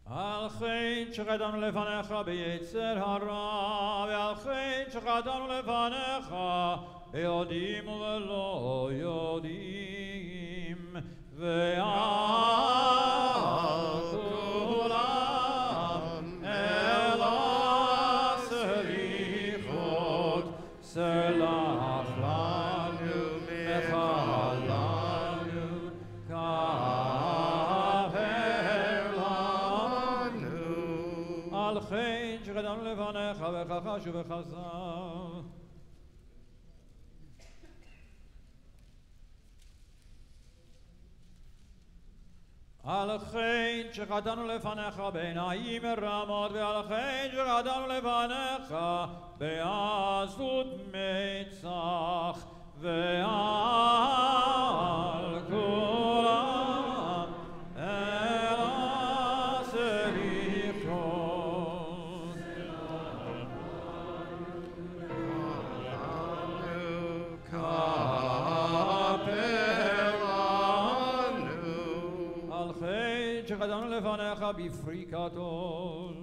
Al-Chait shechadon lefanecha b'yetzer hara, ve'al-Chait shechadon lefanecha be'yodim u've'lo yodim, ve'al kulam el ha'selichot selach lanu mechal lanu kaver lanu al-Chait shechadon lefanecha ve'chachashu ve'chazal. Al-Chait shechadanu lefanecha b'einayim ramot, ve'al-Chait shechadanu lefanecha be'azut metzach, ve'al kulam el ha'selichot kaper shechadanu lefanecha בפריקתו.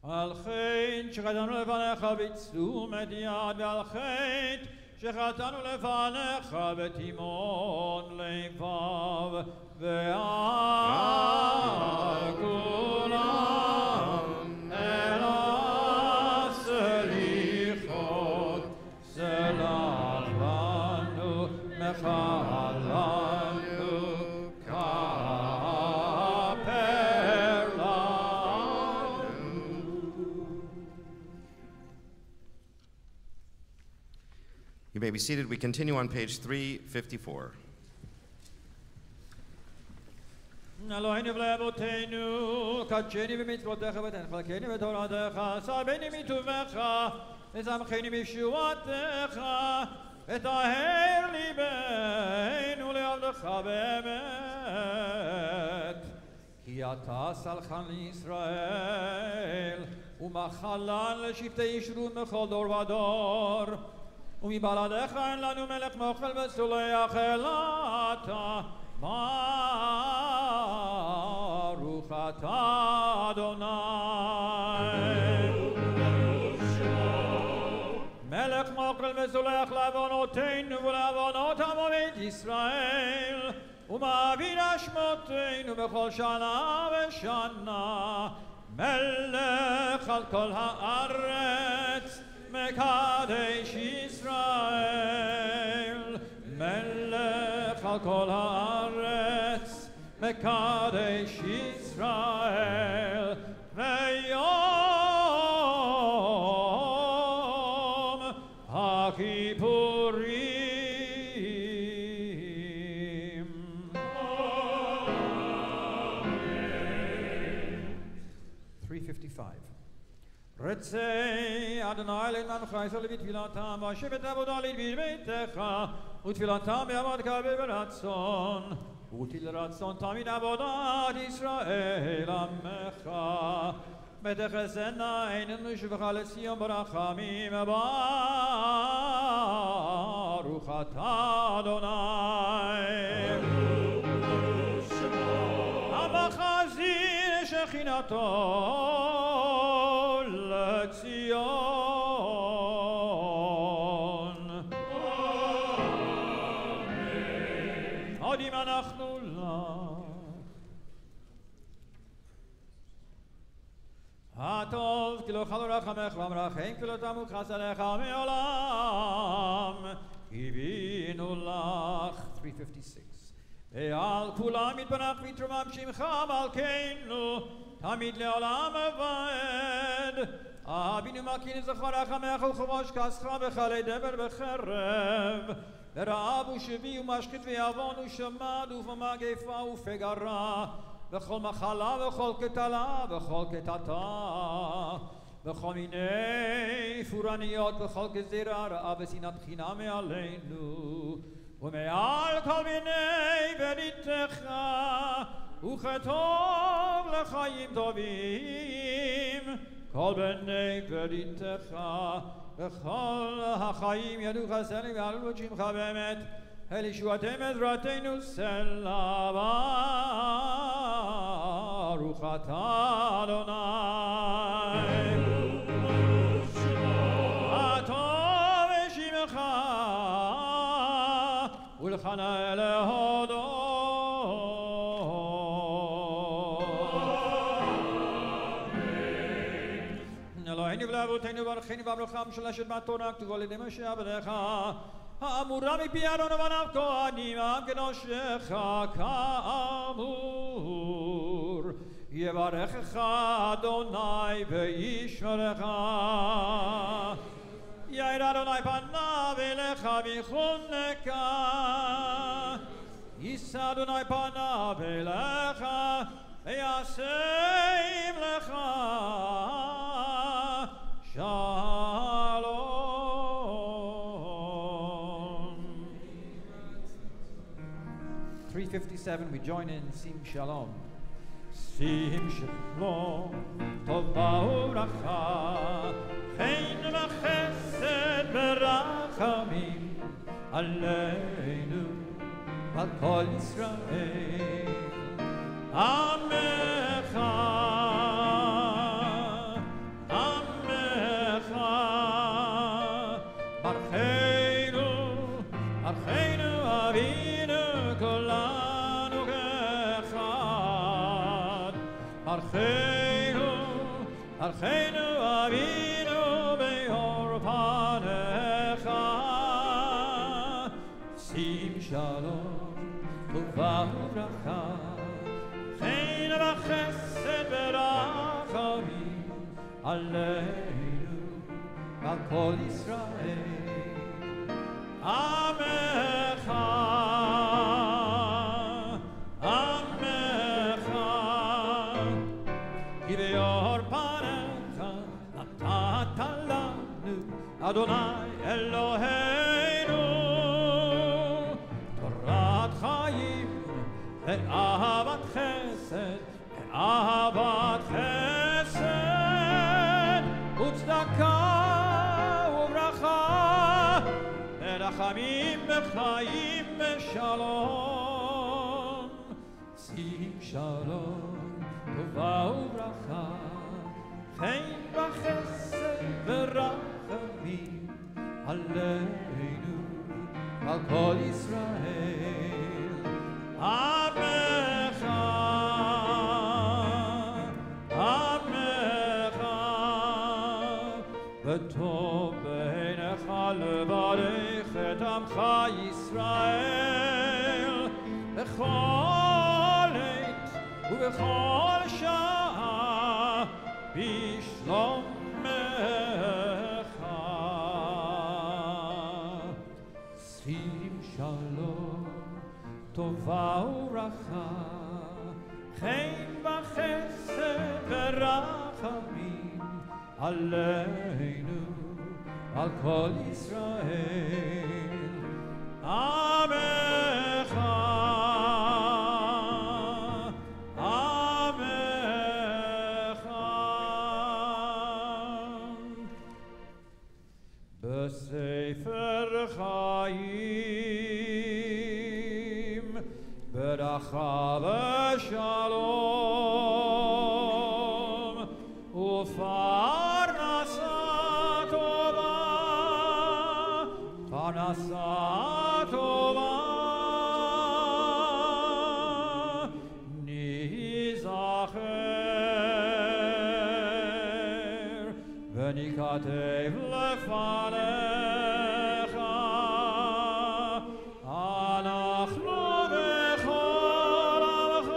על חטא שחטאנו לפניך בתשומת יד, ועל חטא שחטאנו לפניך בתימון לבב, ועל כולם אל הסליחות סלח לנו מחלנו כפר לנו. You may be seated. We continue on page 354. אלוהינו ולאבותינו, קדשני במצוותיך ותנחלקני בתורתך, סבני מטובך ושמחני בישועתך, וטהר ליבנו לעבדך באמת. כי אתה סלחן לישראל, ומחלן לשבטי ישורון בכל דור ודור. ומבלעדיך אין לנו מלך מוחל וסולח אלא אתה. ברוך אתה אדוני. מלך מוחל וסולח לעוונותינו ולעוונות עמו בית ישראל, ומעביר אשמותינו בכל שנה ושנה. מלך על כל הארץ, מקדש ישראל. מלך על כל הארץ, מקדש ישראל. ויום הכיפורים. 355. רצה אדוני למענך ישראל בתפילתם, והשבת עבודה לדביר ביתך, ותפילתם בעמדך ברצון, ותלרצון תמיד עבודת ישראל עמך. ותחסנה עינינו לשובך לציון ברחמים, ברוך אתה אדוני. המחזיר שכינתו לציון. מודים אנחנו לך. הטוב כי לא חלו רחמך ומרחם כלותם וחסדיך מעולם. קיווינו לך. 356. ועל כולם יתברך ויתרומם שמך מלכנו תמיד לעולם ועד. אבינו מכיר זכר רחמך וכבוש כסך בכלי דבר בחרב, ורעב ושבי ומשחית ויעוון ושמד ובמגפה ופגרה, וכל מחלה וכל קטלה וכל קטטה, וכל מיני פורעניות וכל גזירה רעה ושנאת חינם מעלינו, ומעל כל מיני בריתך, וכתוב לחיים טובים כל בני בריתך, וכל החיים ידעו חסני ועלו את שמך באמת, אל ישועתם עזרתנו סלע. ברוך אתה אדוני. הטוב שמך ולחנה להודות. אלוהינו ולאבותינו ברכנו והברכה המשולשת מהתורה הכתובה על ידי משה עבדך, האמורה מפי אהרון ובניו כהנים העם קדושך כאמור. יברכך אדוני וישמרך, יאיר אדוני פניו אליך ויחונך, יישא אדוני פניו אליך וישם לך שלום. 357, we join in Sim Shalom. Sim Shalom, Tov Ba'uracha, Chein v'chesed v'racham ורחמים עלינו ועל כל ישראל. עמך, עמך, ברכנו, ברכנו אבינו כולנו כאחד. ברכנו, ברכנו אבינו באור פניך. שים שלום טובה וברכה, חן וחסד ורחמים עלינו ועל כל ישראל. עמך, עמך, כי באור פניך נתת לנו, אדוני אלוהינו, תורת חיים ואהבת חסד, ואהבת חסד וצדקה וברכה, ורחמים וחיים ושלום. שים שלום טובה וברכה, חן וחסד ורחמים עלינו ועל כל ישראל. עמך, עמך, וטוב בעיניך לברך את עמך ישראל בכל עת ובכל שעה בשלומך. שים שלום טובה וברכה, חן וחסד ורחמים עלינו על כל ישראל. עמך, עמך. בספר חיים ברכה ושלום ופרנסה טובה, פרנסה טובה, ניזכר וניכתב לפניך, אנחנו וכל עמך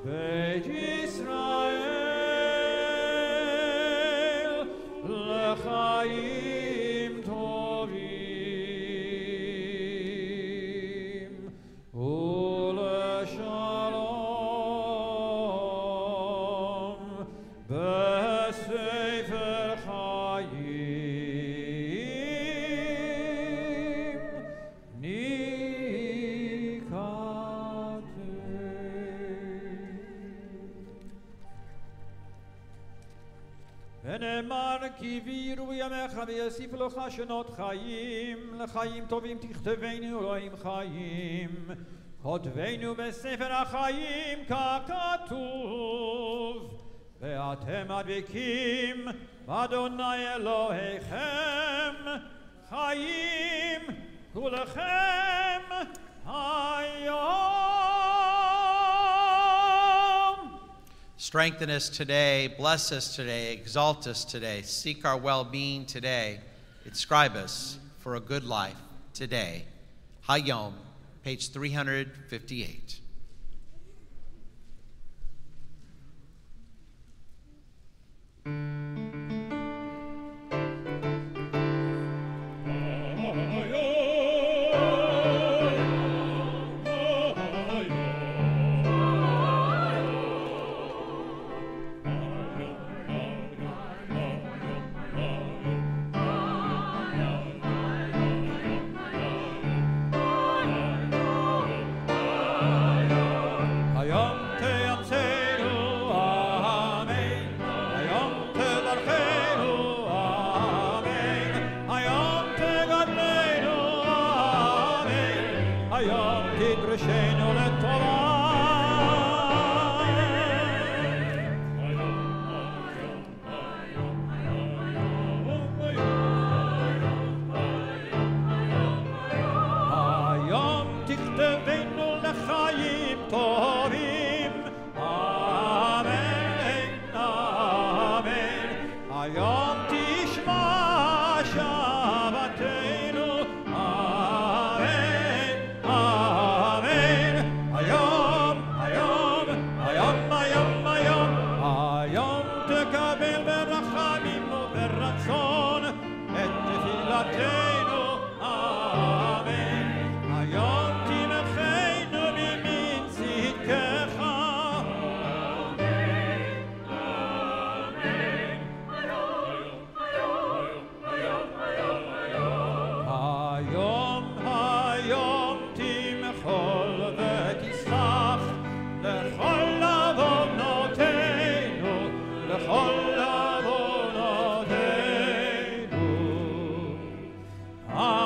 בית ישראל לחיים טובים ולשלום בספר חיים ניכתב. ונאמר כי ויראו ימיך ויוסיפו לך שנות חיים, לחיים טובים תכתבנו אלוהים חיים, כותבנו בספר החיים ככתוב, ואתם הדבקים באדוני אלוהיכם חיים כולכם היום. Strengthen us today, bless us today, exalt us today, seek our well-being today, inscribe us for a good life today. Hayom, page 358. היום תדרשנו לטובה. היום תכתבנו לחיים טובים. אמן, אמן. היום תשמע שבתנו. אמן, אמן. היום, היום, היום, היום, היום. היום תקבל ברחמים וברצון את תפילתנו. אמן. היום תמחנו ממין צדקך. היום, היום תמחול ותסלח לכל עוונותינו, לכל עוונותינו. אמן, אמן,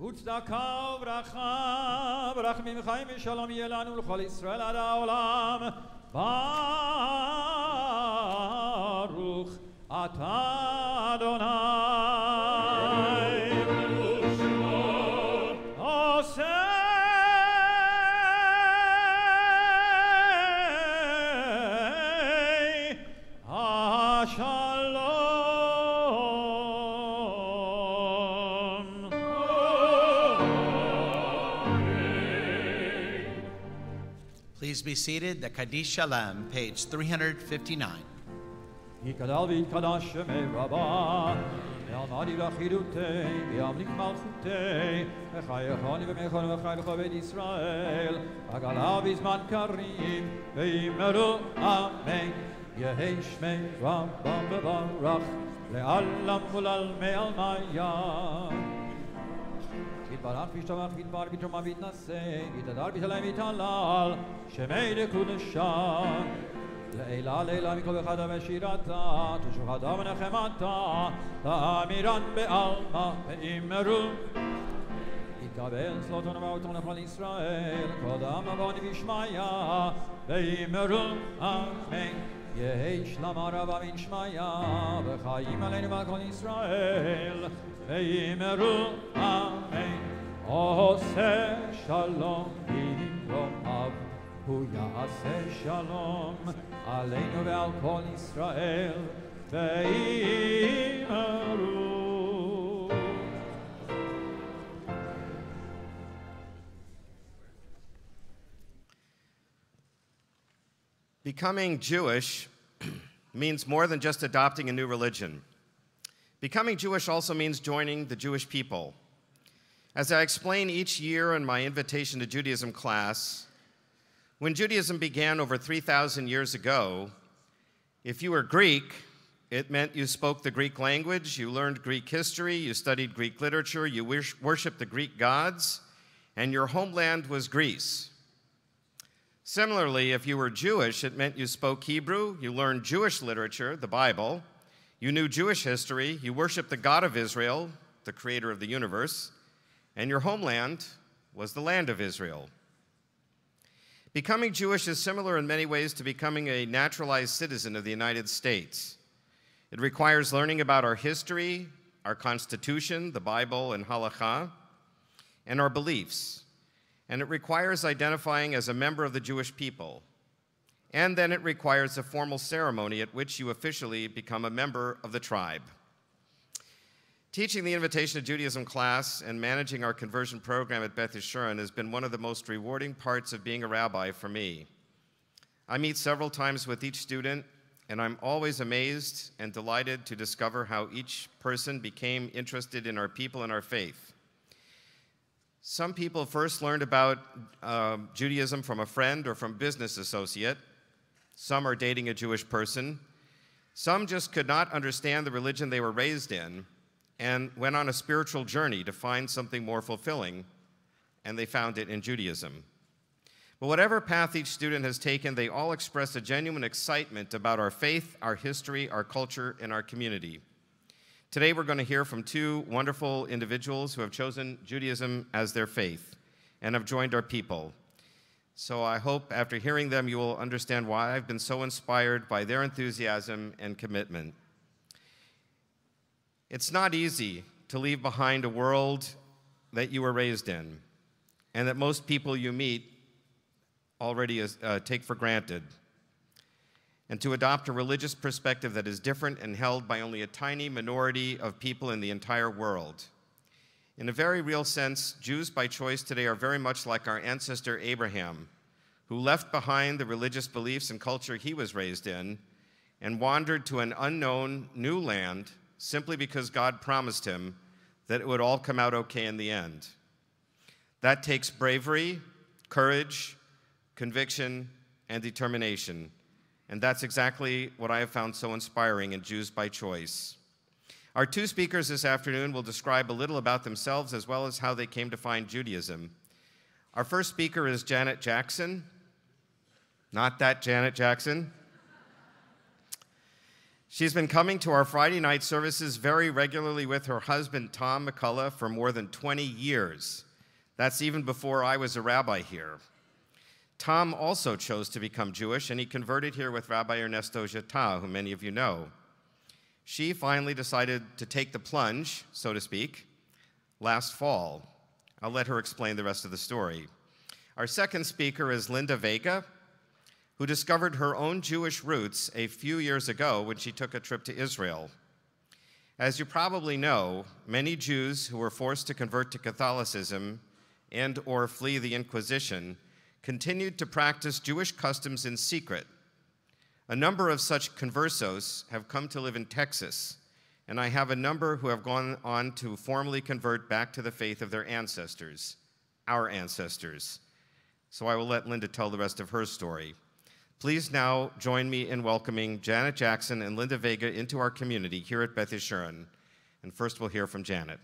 וצדקה וברכה, ברחמים וחיים ושלום יהיה לנו לכל ישראל עד העולם. ברוך אתה אדוני. עושה השלום. Please be seated. The Kaddish Shalom, page 359. יתגדל ויתקדש שמי רבה, ועמדי וחירותי, וימליך מלכותי, וחייכוני ומכוני וחי לכל בית ישראל, הגלה בזמן קריב, ואמרו אמן. יהי שמי רבם מברך, לעלם ולעלמי עלמיה. יתברך וישתבח ויתברך ויתרומם ויתנשא, יתהדר ויתעלה ויתהלל, שמי לקודשה. לעילה לעילה מכל אחד ושירתה, תשוחתה ונחמתה, תאמירן בעלמא ואמרו. יתקבל צלותון ובאותון לכל ישראל, קודם אבוני וישמעיה, ואמרו אמן. יהי שלמה רבה מן שמעיה, וחיים עלינו ועל כל ישראל, ואמרו אמן. עושה שלום במרומיו, הוא יעשה שלום עלינו ועל כל ישראל, ואמרו. Becoming Jewish means more than just adopting a new religion. Becoming Jewish also means joining the Jewish people. As I explain each year in my Invitation to Judaism class, when Judaism began over 3,000 years ago, if you were Greek, it meant you spoke the Greek language, you learned Greek history, you studied Greek literature, you worshiped the Greek gods, and your homeland was Greece. Similarly, if you were Jewish, it meant you spoke Hebrew, you learned Jewish literature, the Bible, you knew Jewish history, you worshiped the God of Israel, the creator of the universe, and your homeland was the land of Israel. Becoming Jewish is similar in many ways to becoming a naturalized citizen of the United States. It requires learning about our history, our Constitution, the Bible, and Halakha, and our beliefs. And it requires identifying as a member of the Jewish people. And then it requires a formal ceremony at which you officially become a member of the tribe. Teaching the Invitation to Judaism class and managing our conversion program at Beth Yeshurun has been one of the most rewarding parts of being a rabbi for me. I meet several times with each student, and I'm always amazed and delighted to discover how each person became interested in our people and our faith. Some people first learned about Judaism from a friend or from a business associate. Some are dating a Jewish person. Some just could not understand the religion they were raised in. and went on a spiritual journey to find something more fulfilling, and they found it in Judaism. But whatever path each student has taken, they all express a genuine excitement about our faith, our history, our culture, and our community. Today we're going to hear from two wonderful individuals who have chosen Judaism as their faith and have joined our people. So I hope after hearing them you will understand why I've been so inspired by their enthusiasm and commitment. It's not easy to leave behind a world that you were raised in and that most people you meet already take for granted, and to adopt a religious perspective that is different and held by only a tiny minority of people in the entire world. In a very real sense, Jews by choice today are very much like our ancestor Abraham, who left behind the religious beliefs and culture he was raised in and wandered to an unknown new land simply because God promised him that it would all come out okay in the end. That takes bravery, courage, conviction, and determination. And that's exactly what I have found so inspiring in Jews by Choice. Our two speakers this afternoon will describe a little about themselves as well as how they came to find Judaism. Our first speaker is Janet Jackson. Not that Janet Jackson. She's been coming to our Friday night services very regularly with her husband, Tom McCullough, for more than 20 years. That's even before I was a rabbi here. Tom also chose to become Jewish, and he converted here with Rabbi Ernesto Jata, who many of you know. She finally decided to take the plunge, so to speak, last fall. I'll let her explain the rest of the story. Our second speaker is Linda Vega, who discovered her own Jewish roots a few years ago when she took a trip to Israel. As you probably know, many Jews who were forced to convert to Catholicism and/or flee the Inquisition continued to practice Jewish customs in secret. A number of such conversos have come to live in Texas, and I have a number who have gone on to formally convert back to the faith of their ancestors, our ancestors. So I will let Linda tell the rest of her story. Please now join me in welcoming Janet Jackson and Linda Vega into our community here at Beth Yeshurun. And first we'll hear from Janet.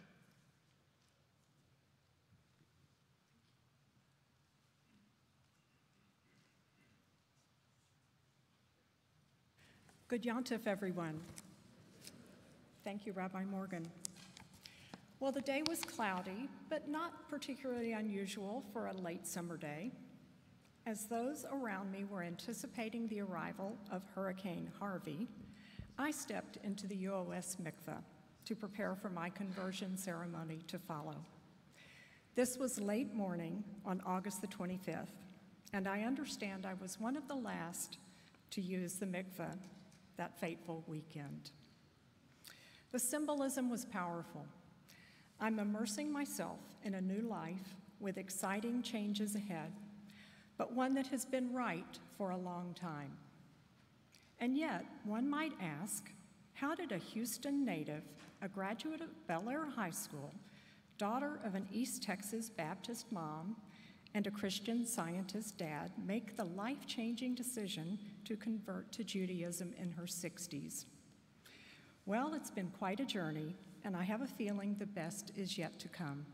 Good Yontif, everyone. Thank you, Rabbi Morgan. Well, the day was cloudy, but not particularly unusual for a late summer day. As those around me were anticipating the arrival of Hurricane Harvey, I stepped into the UOS mikveh to prepare for my conversion ceremony to follow. This was late morning on August the 25th, and I understand I was one of the last to use the mikveh that fateful weekend. The symbolism was powerful. I'm immersing myself in a new life with exciting changes ahead, but one that has been right for a long time. And yet, one might ask, how did a Houston native, a graduate of Bel Air High School, daughter of an East Texas Baptist mom, and a Christian Scientist dad make the life-changing decision to convert to Judaism in her 60s? Well, it's been quite a journey, and I have a feeling the best is yet to come.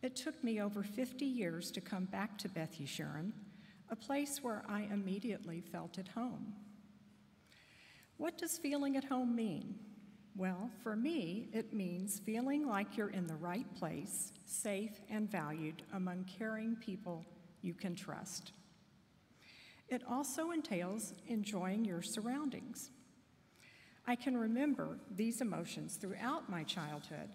It took me over 50 years to come back to Beth Yeshurun, a place where I immediately felt at home. What does feeling at home mean? Well, for me, it means feeling like you're in the right place, safe and valued among caring people you can trust. It also entails enjoying your surroundings. I can remember these emotions throughout my childhood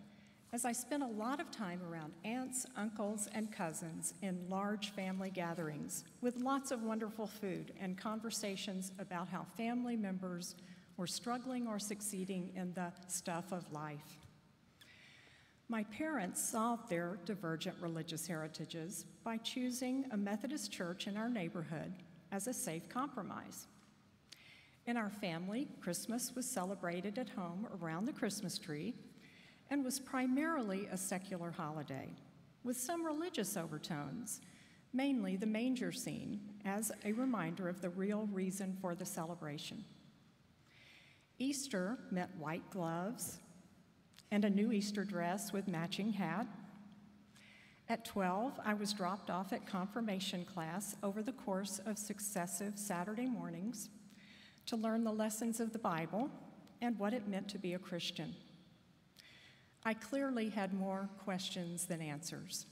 as I spent a lot of time around aunts, uncles, and cousins in large family gatherings with lots of wonderful food and conversations about how family members were struggling or succeeding in the stuff of life. My parents solved their divergent religious heritages by choosing a Methodist church in our neighborhood as a safe compromise. In our family, Christmas was celebrated at home around the Christmas tree and was primarily a secular holiday, with some religious overtones, mainly the manger scene, as a reminder of the real reason for the celebration. Easter meant white gloves, and a new Easter dress with matching hat. At 12, I was dropped off at confirmation class over the course of successive Saturday mornings to learn the lessons of the Bible and what it meant to be a Christian. I clearly had more questions than answers.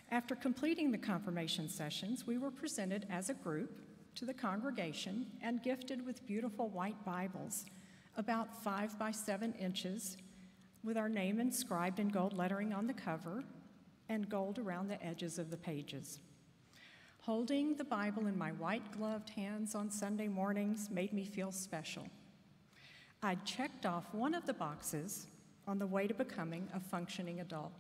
After completing the confirmation sessions, we were presented as a group to the congregation and gifted with beautiful white Bibles, about 5 by 7 inches, with our name inscribed in gold lettering on the cover and gold around the edges of the pages. Holding the Bible in my white-gloved hands on Sunday mornings made me feel special. I'd checked off one of the boxes on the way to becoming a functioning adult.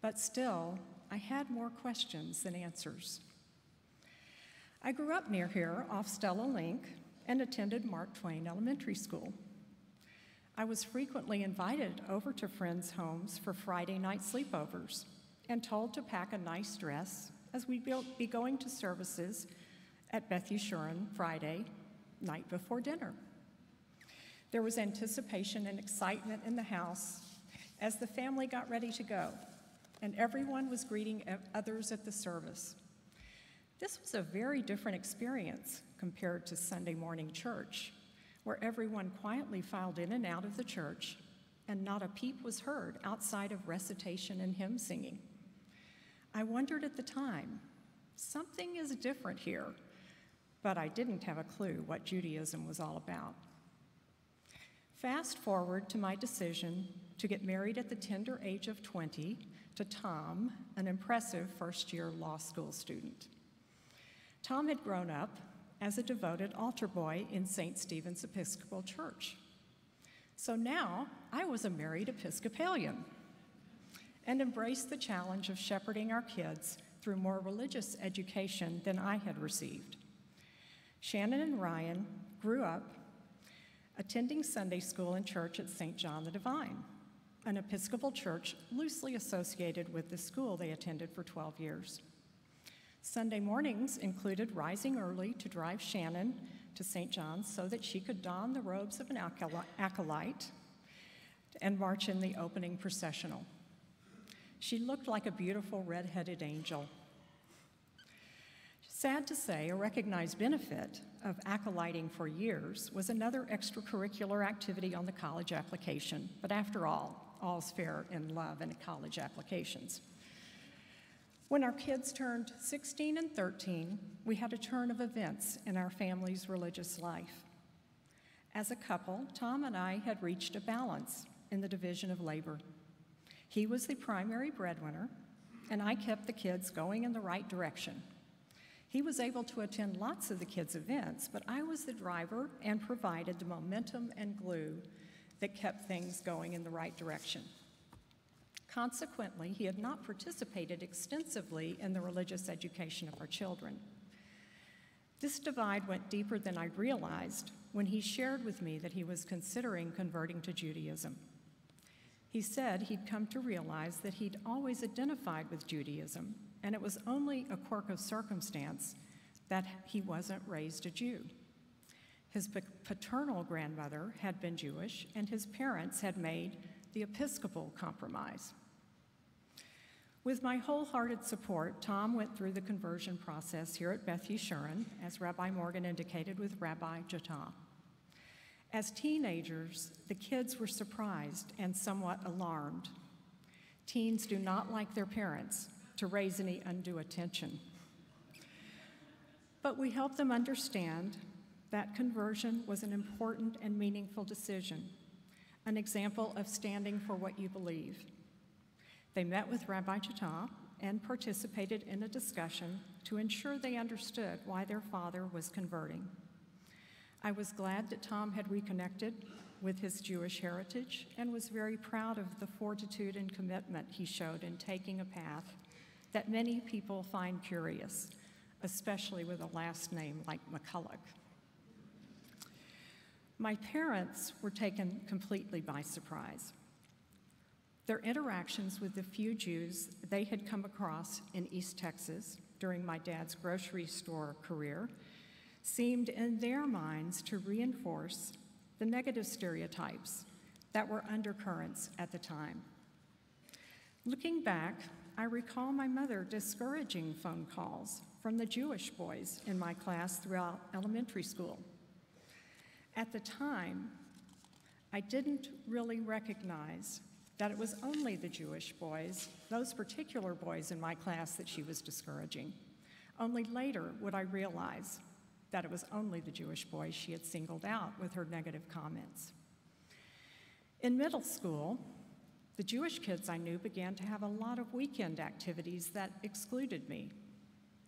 But still, I had more questions than answers. I grew up near here off Stella Link and attended Mark Twain Elementary School. I was frequently invited over to friends' homes for Friday night sleepovers and told to pack a nice dress as we'd be going to services at Beth Yeshurun Friday night before dinner. There was anticipation and excitement in the house as the family got ready to go, and everyone was greeting others at the service. This was a very different experience compared to Sunday morning church, where everyone quietly filed in and out of the church, and not a peep was heard outside of recitation and hymn singing. I wondered at the time, something is different here, but I didn't have a clue what Judaism was all about. Fast forward to my decision to get married at the tender age of 20 to Tom, an impressive first-year law school student. Tom had grown up as a devoted altar boy in St. Stephen's Episcopal Church. So now I was a married Episcopalian and embraced the challenge of shepherding our kids through more religious education than I had received. Shannon and Ryan grew up attending Sunday school and church at St. John the Divine, an Episcopal church loosely associated with the school they attended for 12 years. Sunday mornings included rising early to drive Shannon to St. John's so that she could don the robes of an acolyte and march in the opening processional. She looked like a beautiful red-headed angel. Sad to say, a recognized benefit of acolyting for years was another extracurricular activity on the college application. But after all, all's fair in love and college applications. When our kids turned 16 and 13, we had a turn of events in our family's religious life. As a couple, Tom and I had reached a balance in the division of labor. He was the primary breadwinner, and I kept the kids going in the right direction. He was able to attend lots of the kids' events, but I was the driver and provided the momentum and glue that kept things going in the right direction. Consequently, he had not participated extensively in the religious education of our children. This divide went deeper than I realized when he shared with me that he was considering converting to Judaism. He said he'd come to realize that he'd always identified with Judaism, and it was only a quirk of circumstance that he wasn't raised a Jew. His paternal grandmother had been Jewish, and his parents had made the Episcopal compromise. With my wholehearted support, Tom went through the conversion process here at Beth Yeshurun, as Rabbi Morgan indicated, with Rabbi Jatah. As teenagers, the kids were surprised and somewhat alarmed. Teens do not like their parents to raise any undue attention. But we helped them understand that conversion was an important and meaningful decision, an example of standing for what you believe. They met with Rabbi Jatah and participated in a discussion to ensure they understood why their father was converting. I was glad that Tom had reconnected with his Jewish heritage and was very proud of the fortitude and commitment he showed in taking a path that many people find curious, especially with a last name like McCulloch. My parents were taken completely by surprise. Their interactions with the few Jews they had come across in East Texas during my dad's grocery store career seemed in their minds to reinforce the negative stereotypes that were undercurrents at the time. Looking back, I recall my mother discouraging phone calls from the Jewish boys in my class throughout elementary school. At the time, I didn't really recognize that it was only the Jewish boys, those particular boys in my class, that she was discouraging. Only later would I realize that it was only the Jewish boys she had singled out with her negative comments. In middle school, the Jewish kids I knew began to have a lot of weekend activities that excluded me.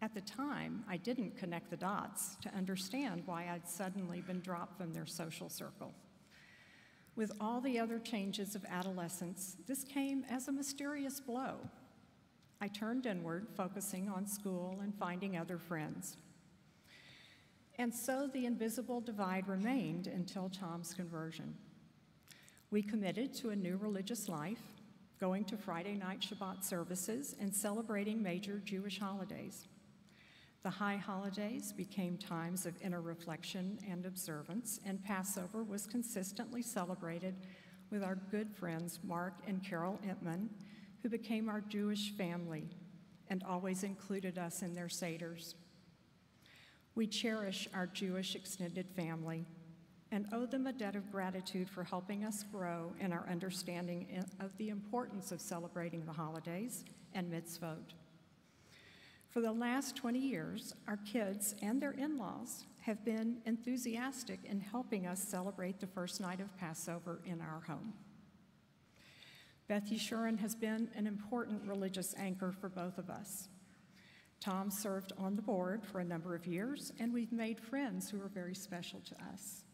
At the time, I didn't connect the dots to understand why I'd suddenly been dropped from their social circle. With all the other changes of adolescence, this came as a mysterious blow. I turned inward, focusing on school and finding other friends. And so the invisible divide remained until Tom's conversion. We committed to a new religious life, going to Friday night Shabbat services and celebrating major Jewish holidays. The high holidays became times of inner reflection and observance, and Passover was consistently celebrated with our good friends Mark and Carol Entman, who became our Jewish family and always included us in their seders. We cherish our Jewish extended family and owe them a debt of gratitude for helping us grow in our understanding of the importance of celebrating the holidays and mitzvot. For the last 20 years, our kids and their in-laws have been enthusiastic in helping us celebrate the first night of Passover in our home. Beth Yeshurun has been an important religious anchor for both of us. Tom served on the board for a number of years, and we've made friends who are very special to us.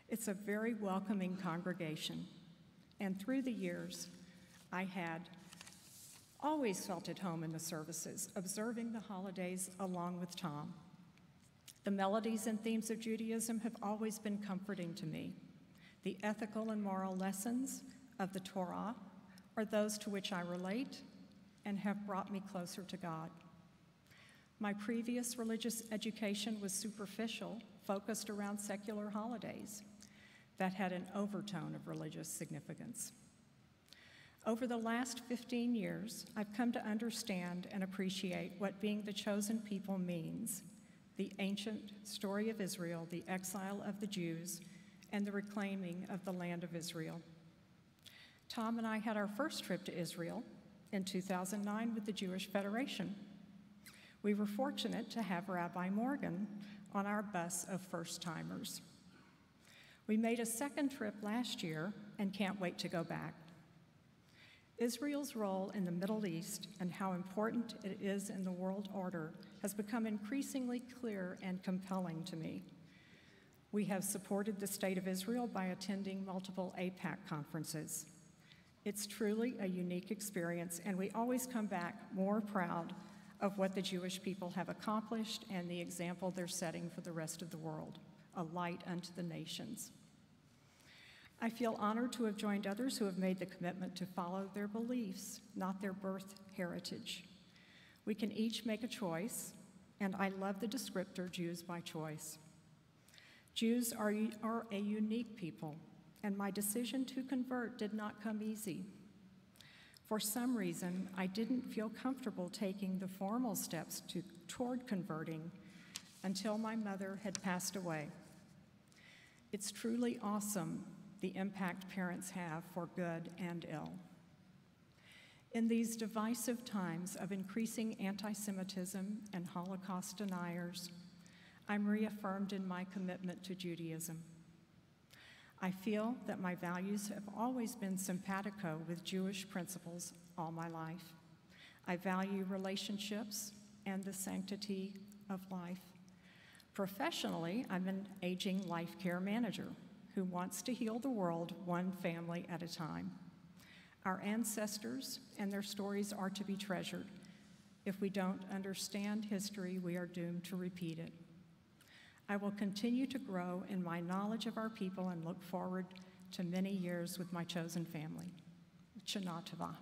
It's a very welcoming congregation, and through the years, I had always felt at home in the services, observing the holidays along with Tom. The melodies and themes of Judaism have always been comforting to me. The ethical and moral lessons of the Torah are those to which I relate and have brought me closer to God. My previous religious education was superficial, focused around secular holidays that had an overtone of religious significance. Over the last 15 years, I've come to understand and appreciate what being the chosen people means, the ancient story of Israel, the exile of the Jews, and the reclaiming of the land of Israel. Tom and I had our first trip to Israel in 2009 with the Jewish Federation. We were fortunate to have Rabbi Morgan on our bus of first-timers. We made a second trip last year and can't wait to go back. Israel's role in the Middle East and how important it is in the world order has become increasingly clear and compelling to me. We have supported the State of Israel by attending multiple AIPAC conferences. It's truly a unique experience, and we always come back more proud of what the Jewish people have accomplished and the example they're setting for the rest of the world, a light unto the nations. I feel honored to have joined others who have made the commitment to follow their beliefs, not their birth heritage. We can each make a choice, and I love the descriptor Jews by choice. Jews are a unique people, and my decision to convert did not come easy. For some reason, I didn't feel comfortable taking the formal steps toward converting until my mother had passed away. It's truly awesome the impact parents have for good and ill. In these divisive times of increasing anti-Semitism and Holocaust deniers, I'm reaffirmed in my commitment to Judaism. I feel that my values have always been simpatico with Jewish principles all my life. I value relationships and the sanctity of life. Professionally, I'm an aging life care manager who wants to heal the world one family at a time. Our ancestors and their stories are to be treasured. If we don't understand history, we are doomed to repeat it. I will continue to grow in my knowledge of our people and look forward to many years with my chosen family. Shana Tova.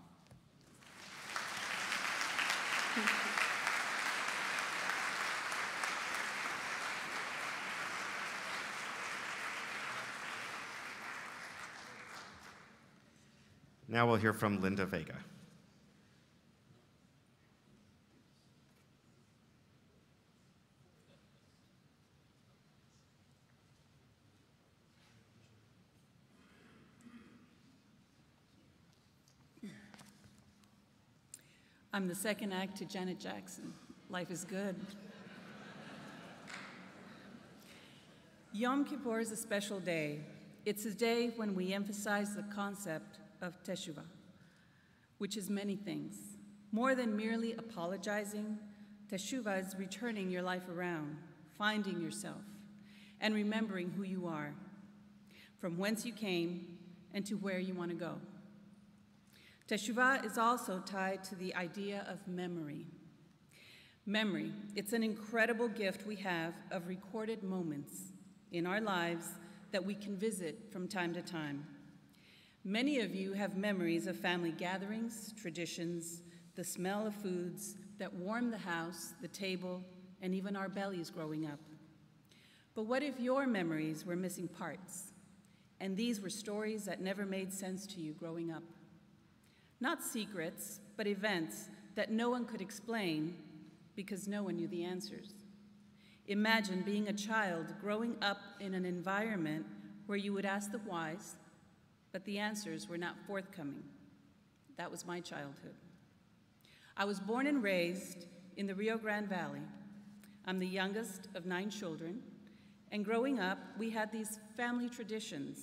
Now we'll hear from Linda Vega. I'm the second act to Janet Jackson. Life is good. Yom Kippur is a special day. It's a day when we emphasize the concept of teshuvah, which is many things. More than merely apologizing, teshuvah is returning your life around, finding yourself, and remembering who you are, from whence you came, and to where you want to go. Teshuvah is also tied to the idea of memory. Memory, it's an incredible gift we have of recorded moments in our lives that we can visit from time to time. Many of you have memories of family gatherings, traditions, the smell of foods that warm the house, the table, and even our bellies growing up. But what if your memories were missing parts, and these were stories that never made sense to you growing up? Not secrets, but events that no one could explain because no one knew the answers. Imagine being a child growing up in an environment where you would ask the whys, but the answers were not forthcoming. That was my childhood. I was born and raised in the Rio Grande Valley. I'm the youngest of 9 children, and growing up, we had these family traditions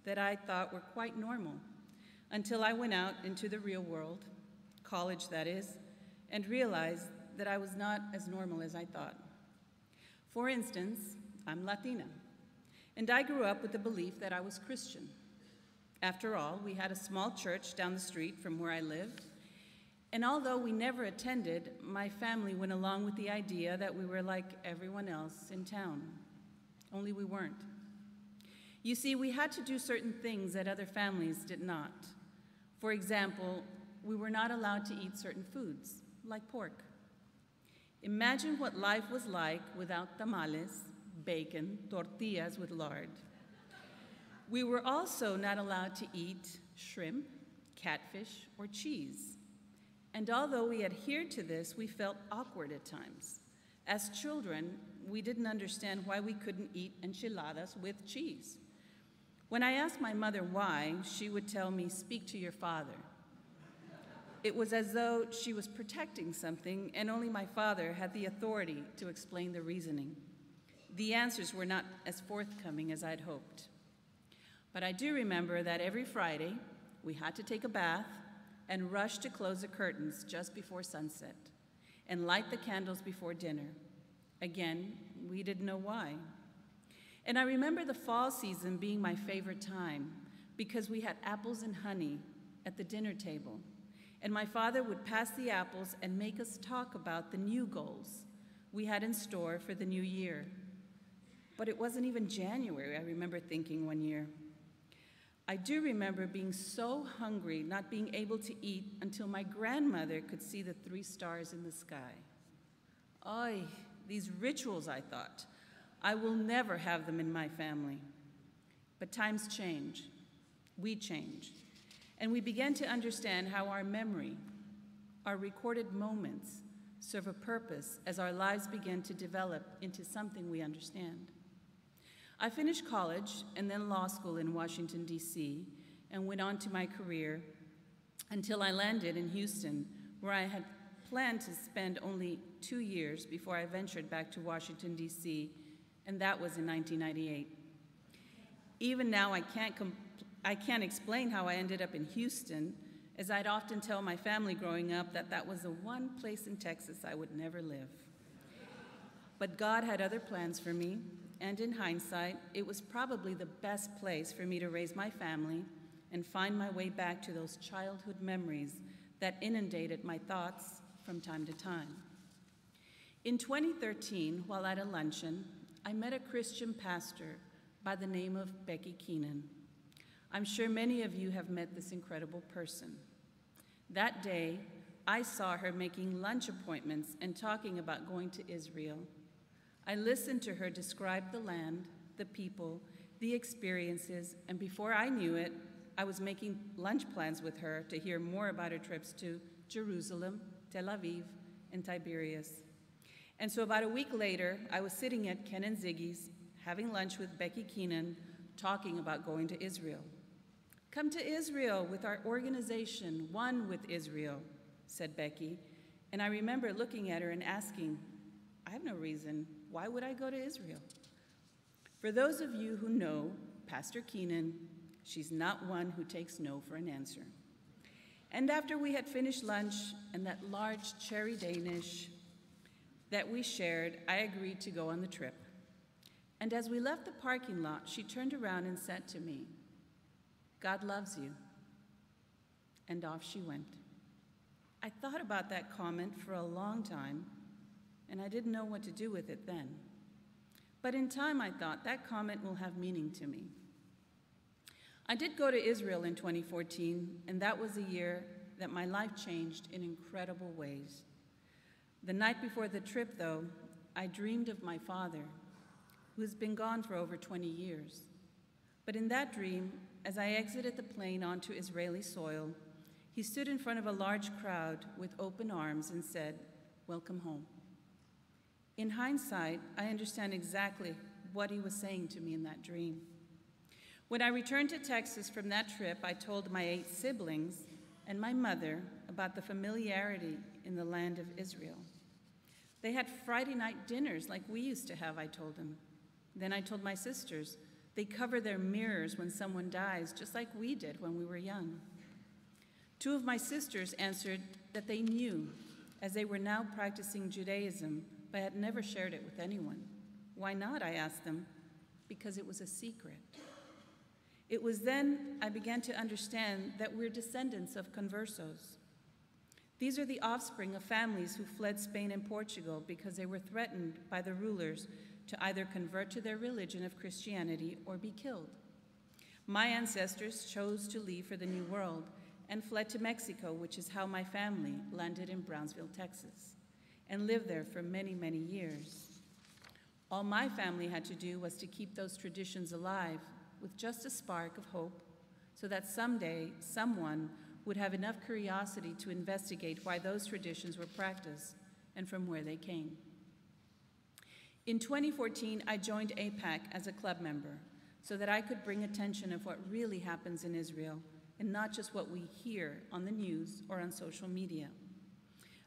that I thought were quite normal, until I went out into the real world, college that is, and realized that I was not as normal as I thought. For instance, I'm Latina, and I grew up with the belief that I was Christian. After all, we had a small church down the street from where I lived, and although we never attended, my family went along with the idea that we were like everyone else in town, only we weren't. You see, we had to do certain things that other families did not. For example, we were not allowed to eat certain foods, like pork. Imagine what life was like without tamales, bacon, tortillas with lard. We were also not allowed to eat shrimp, catfish, or cheese. And although we adhered to this, we felt awkward at times. As children, we didn't understand why we couldn't eat enchiladas with cheese. When I asked my mother why, she would tell me, "Speak to your father." It was as though she was protecting something, and only my father had the authority to explain the reasoning. The answers were not as forthcoming as I'd hoped. But I do remember that every Friday, we had to take a bath and rush to close the curtains just before sunset and light the candles before dinner. Again, we didn't know why. And I remember the fall season being my favorite time because we had apples and honey at the dinner table. And my father would pass the apples and make us talk about the new goals we had in store for the new year. But it wasn't even January, I remember thinking one year. I do remember being so hungry, not being able to eat until my grandmother could see the 3 stars in the sky. Oy, these rituals, I thought. I will never have them in my family. But times change. We change. And we begin to understand how our memory, our recorded moments, serve a purpose as our lives begin to develop into something we understand. I finished college and then law school in Washington, D.C., and went on to my career until I landed in Houston, where I had planned to spend only 2 years before I ventured back to Washington, D.C., and that was in 1998. Even now, I can't explain how I ended up in Houston, as I'd often tell my family growing up that that was the one place in Texas I would never live. But God had other plans for me, and in hindsight, it was probably the best place for me to raise my family and find my way back to those childhood memories that inundated my thoughts from time to time. In 2013, while at a luncheon, I met a Christian pastor by the name of Becky Keenan. I'm sure many of you have met this incredible person. That day, I saw her making lunch appointments and talking about going to Israel. I listened to her describe the land, the people, the experiences, and before I knew it, I was making lunch plans with her to hear more about her trips to Jerusalem, Tel Aviv, and Tiberias. And so about a week later, I was sitting at Ken and Ziggy's, having lunch with Becky Keenan, talking about going to Israel. Come to Israel with our organization, One with Israel, said Becky. And I remember looking at her and asking, I have no reason. Why would I go to Israel? For those of you who know Pastor Keenan, she's not one who takes no for an answer. And after we had finished lunch and that large cherry Danish that we shared, I agreed to go on the trip. And as we left the parking lot, she turned around and said to me, God loves you. And off she went. I thought about that comment for a long time, and I didn't know what to do with it then. But in time, I thought that comment will have meaning to me. I did go to Israel in 2014, and that was a year that my life changed in incredible ways. The night before the trip, though, I dreamed of my father, who has been gone for over 20 years. But in that dream, as I exited the plane onto Israeli soil, he stood in front of a large crowd with open arms and said, "Welcome home." In hindsight, I understand exactly what he was saying to me in that dream. When I returned to Texas from that trip, I told my 8 siblings and my mother about the familiarity in the land of Israel. They had Friday night dinners like we used to have, I told them. Then I told my sisters they cover their mirrors when someone dies, just like we did when we were young. 2 of my sisters answered that they knew, as they were now practicing Judaism, but had never shared it with anyone. Why not, I asked them. Because it was a secret. It was then I began to understand that we're descendants of conversos. These are the offspring of families who fled Spain and Portugal because they were threatened by the rulers to either convert to their religion of Christianity or be killed. My ancestors chose to leave for the New World and fled to Mexico, which is how my family landed in Brownsville, Texas, and lived there for many, many years. All my family had to do was to keep those traditions alive with just a spark of hope, so that someday someone would have enough curiosity to investigate why those traditions were practiced and from where they came. In 2014, I joined AIPAC as a club member so that I could bring attention of what really happens in Israel and not just what we hear on the news or on social media.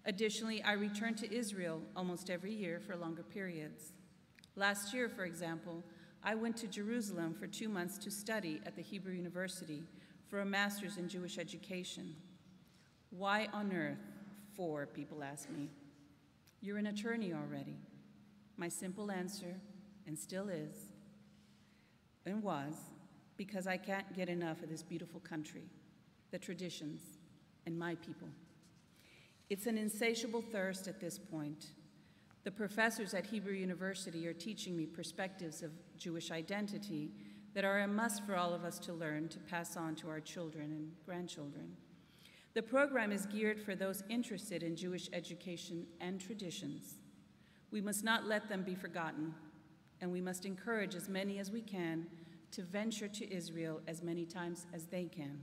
Additionally, I return to Israel almost every year for longer periods. Last year, for example, I went to Jerusalem for 2 months to study at the Hebrew University for a master's in Jewish education. Why on earth for, people ask me. You're an attorney already. My simple answer, and still is, and was, because I can't get enough of this beautiful country, the traditions, and my people. It's an insatiable thirst at this point. The professors at Hebrew University are teaching me perspectives of Jewish identity that are a must for all of us to learn to pass on to our children and grandchildren. The program is geared for those interested in Jewish education and traditions. We must not let them be forgotten, and we must encourage as many as we can to venture to Israel as many times as they can.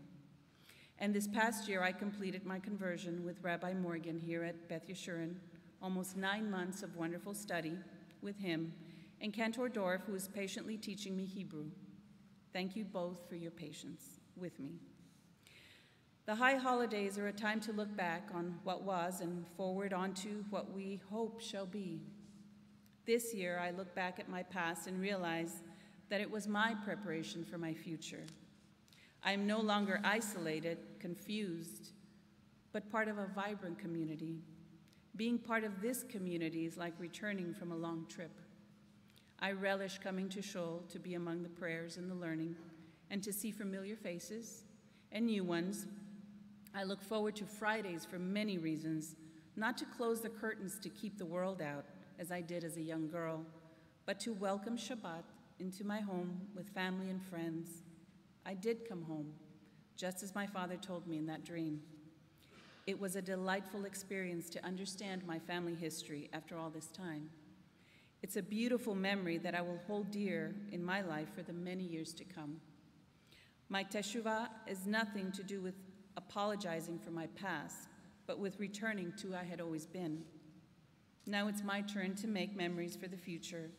And this past year, I completed my conversion with Rabbi Morgan here at Beth Yeshurun, almost 9 months of wonderful study with him, and Cantor Dorf, who is patiently teaching me Hebrew. Thank you both for your patience with me. The high holidays are a time to look back on what was and forward onto what we hope shall be. This year, I look back at my past and realize that it was my preparation for my future. I am no longer isolated, confused, but part of a vibrant community. Being part of this community is like returning from a long trip. I relish coming to Shul to be among the prayers and the learning, and to see familiar faces and new ones. I look forward to Fridays for many reasons, not to close the curtains to keep the world out, as I did as a young girl, but to welcome Shabbat into my home with family and friends. I did come home, just as my father told me in that dream. It was a delightful experience to understand my family history after all this time. It's a beautiful memory that I will hold dear in my life for the many years to come. My teshuvah is nothing to do with apologizing for my past, but with returning to who I had always been. Now it's my turn to make memories for the future,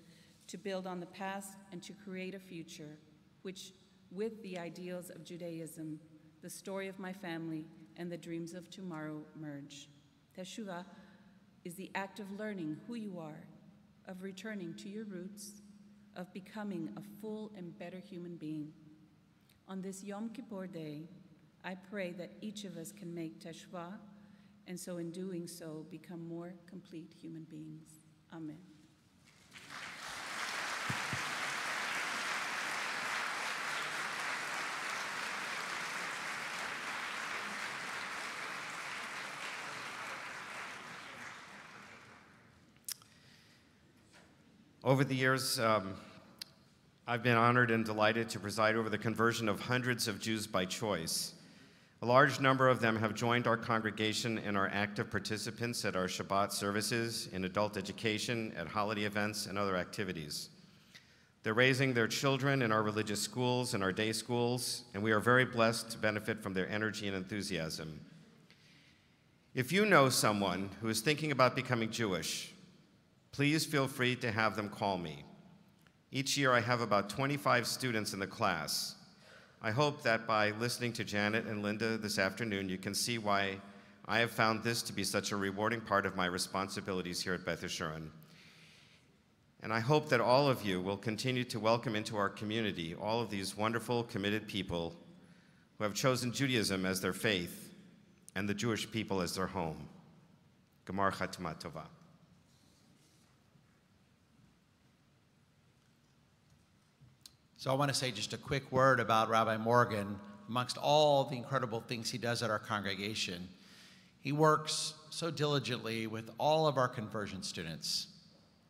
to build on the past and to create a future, which, with the ideals of Judaism, the story of my family, and the dreams of tomorrow merge. Teshuvah is the act of learning who you are, of returning to your roots, of becoming a full and better human being. On this Yom Kippur day, I pray that each of us can make teshuvah, and so in doing so, become more complete human beings. Amen. Over the years, I've been honored and delighted to preside over the conversion of hundreds of Jews by choice. A large number of them have joined our congregation and are active participants at our Shabbat services, in adult education, at holiday events, and other activities. They're raising their children in our religious schools and our day schools, and we are very blessed to benefit from their energy and enthusiasm. If you know someone who is thinking about becoming Jewish, please feel free to have them call me. Each year I have about 25 students in the class. I hope that by listening to Janet and Linda this afternoon, you can see why I have found this to be such a rewarding part of my responsibilities here at Beth Yeshurun. And I hope that all of you will continue to welcome into our community all of these wonderful, committed people who have chosen Judaism as their faith and the Jewish people as their home. Gemar Chatima Tova. So I want to say just a quick word about Rabbi Morgan. Amongst all the incredible things he does at our congregation, he works so diligently with all of our conversion students.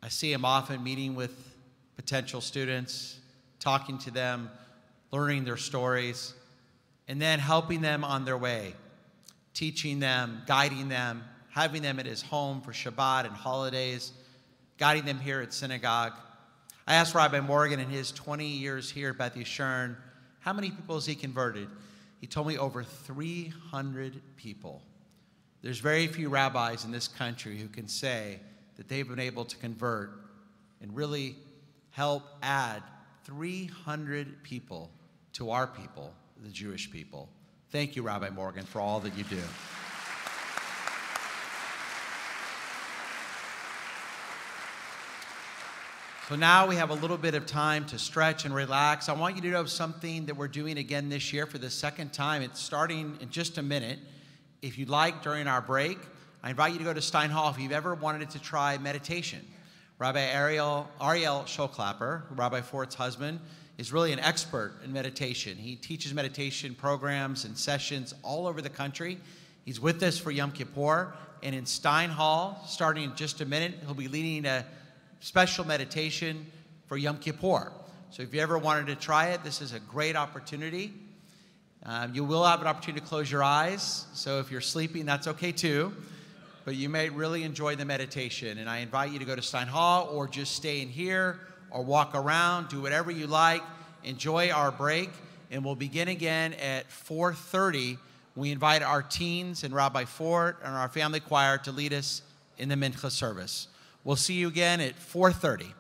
I see him often meeting with potential students, talking to them, learning their stories, and then helping them on their way, teaching them, guiding them, having them at his home for Shabbat and holidays, guiding them here at synagogue. I asked Rabbi Morgan in his 20 years here at Beth Yeshurun, how many people has he converted? He told me over 300 people. There's very few rabbis in this country who can say that they've been able to convert and really help add 300 people to our people, the Jewish people. Thank you, Rabbi Morgan, for all that you do. So now we have a little bit of time to stretch and relax. I want you to know something that we're doing again this year for the second time. It's starting in just a minute. If you'd like, during our break, I invite you to go to Stein Hall if you've ever wanted to try meditation. Rabbi Ariel Scholklapper, Rabbi Fort's husband, is really an expert in meditation. He teaches meditation programs and sessions all over the country. He's with us for Yom Kippur. And in Stein Hall, starting in just a minute, he'll be leading a special meditation for Yom Kippur. So if you ever wanted to try it, this is a great opportunity. You will have an opportunity to close your eyes. So if you're sleeping, that's okay too. But you may really enjoy the meditation. And I invite you to go to Stein Hall or just stay in here or walk around, do whatever you like. Enjoy our break. And we'll begin again at 4:30. We invite our teens and Rabbi Fort and our family choir to lead us in the Mincha service. We'll see you again at 4:30.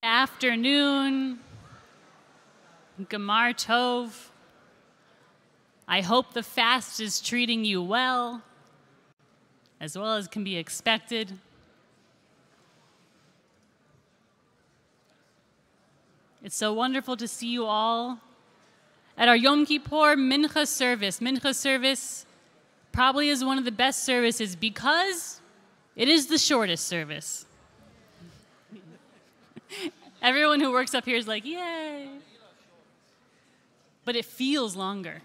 Afternoon. Gamar Tov. I hope the fast is treating you well as can be expected. It's so wonderful to see you all at our Yom Kippur Mincha service. Mincha service probably is one of the best services because it is the shortest service. Everyone who works up here is like, yay. But it feels longer.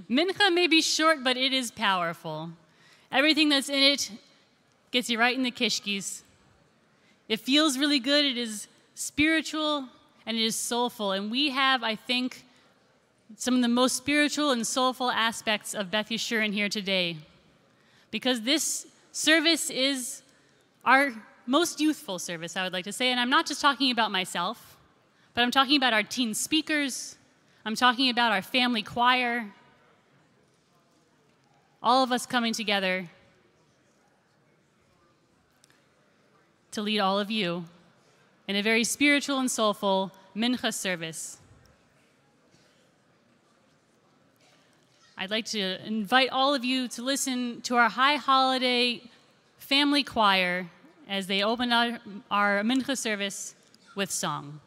Mincha may be short, but it is powerful. Everything that's in it gets you right in the kishkis. It feels really good. It is spiritual and it is soulful. And we have, I think, some of the most spiritual and soulful aspects of Beth Yeshurun here today. Because this service is our most youthful service, I would like to say. And I'm not just talking about myself, but I'm talking about our teen speakers. I'm talking about our family choir. All of us coming together to lead all of you in a very spiritual and soulful mincha service. I'd like to invite all of you to listen to our high holiday family choir as they open our mincha service with song.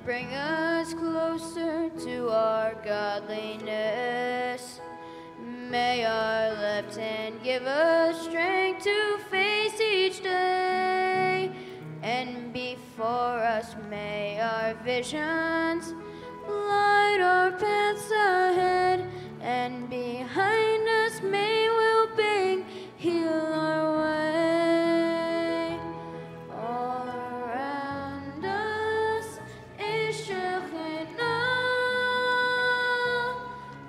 bring us closer to our godliness. May our left hand give us strength to face each day. And before us may our visions light our paths ahead. And behind us may well-being heal our way. All around us is Shekhinah.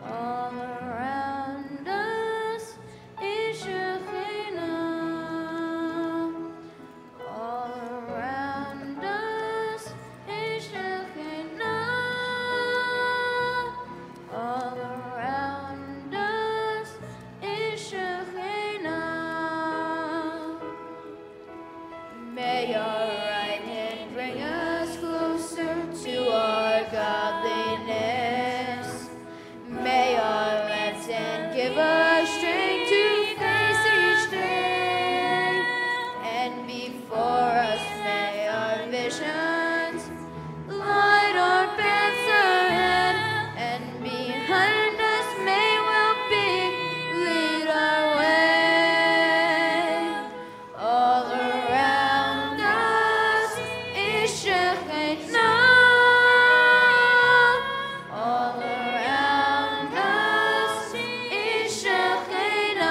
All around us is Shekhinah. All around us is Shekhinah. All around us is Shekhinah. May our right hand bring us closer to our godliness. May our left hand give us strength to face each day. And before us may our visions light our paths ahead. And behind us may well-being lead our way. All around us is Shekhinah. All around us is Shekhinah.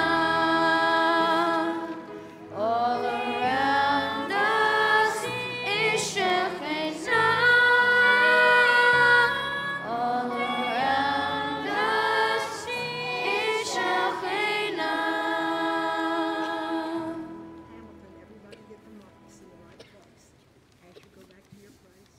All around us is Shekhinah. All around us is Shekhinah. Everybody get them up in the right place. As you go back to your place.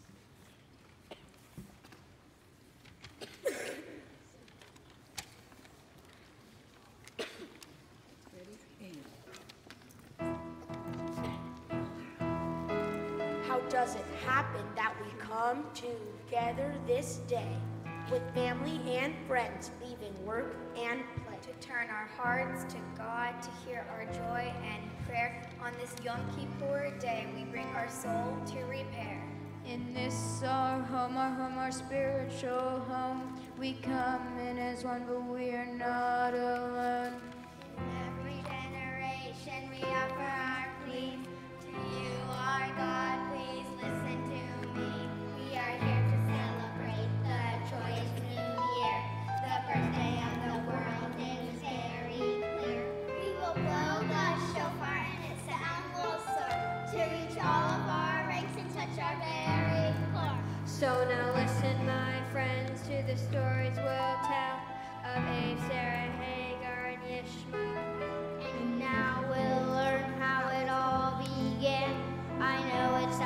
How does it happen that we come together this day with family and friends, leaving work and play? To turn our hearts to God, to hear our joy and prayer. On this Yom Kippur day, we bring our soul to repair. In this our home, our spiritual home, we come in as one, but we are not alone. Every generation we offer our pleas to you, our God. Please listen to me. We are here to celebrate the joyous new year. The birthday of the world is very clear. We will blow the shofar and its sound will soar to reach all of our ranks and touch our very core. So now listen, my friends, to the stories we'll tell of Abe, Sarah, Hagar, and Yeshurun. And now we'll learn how it all began. I know it's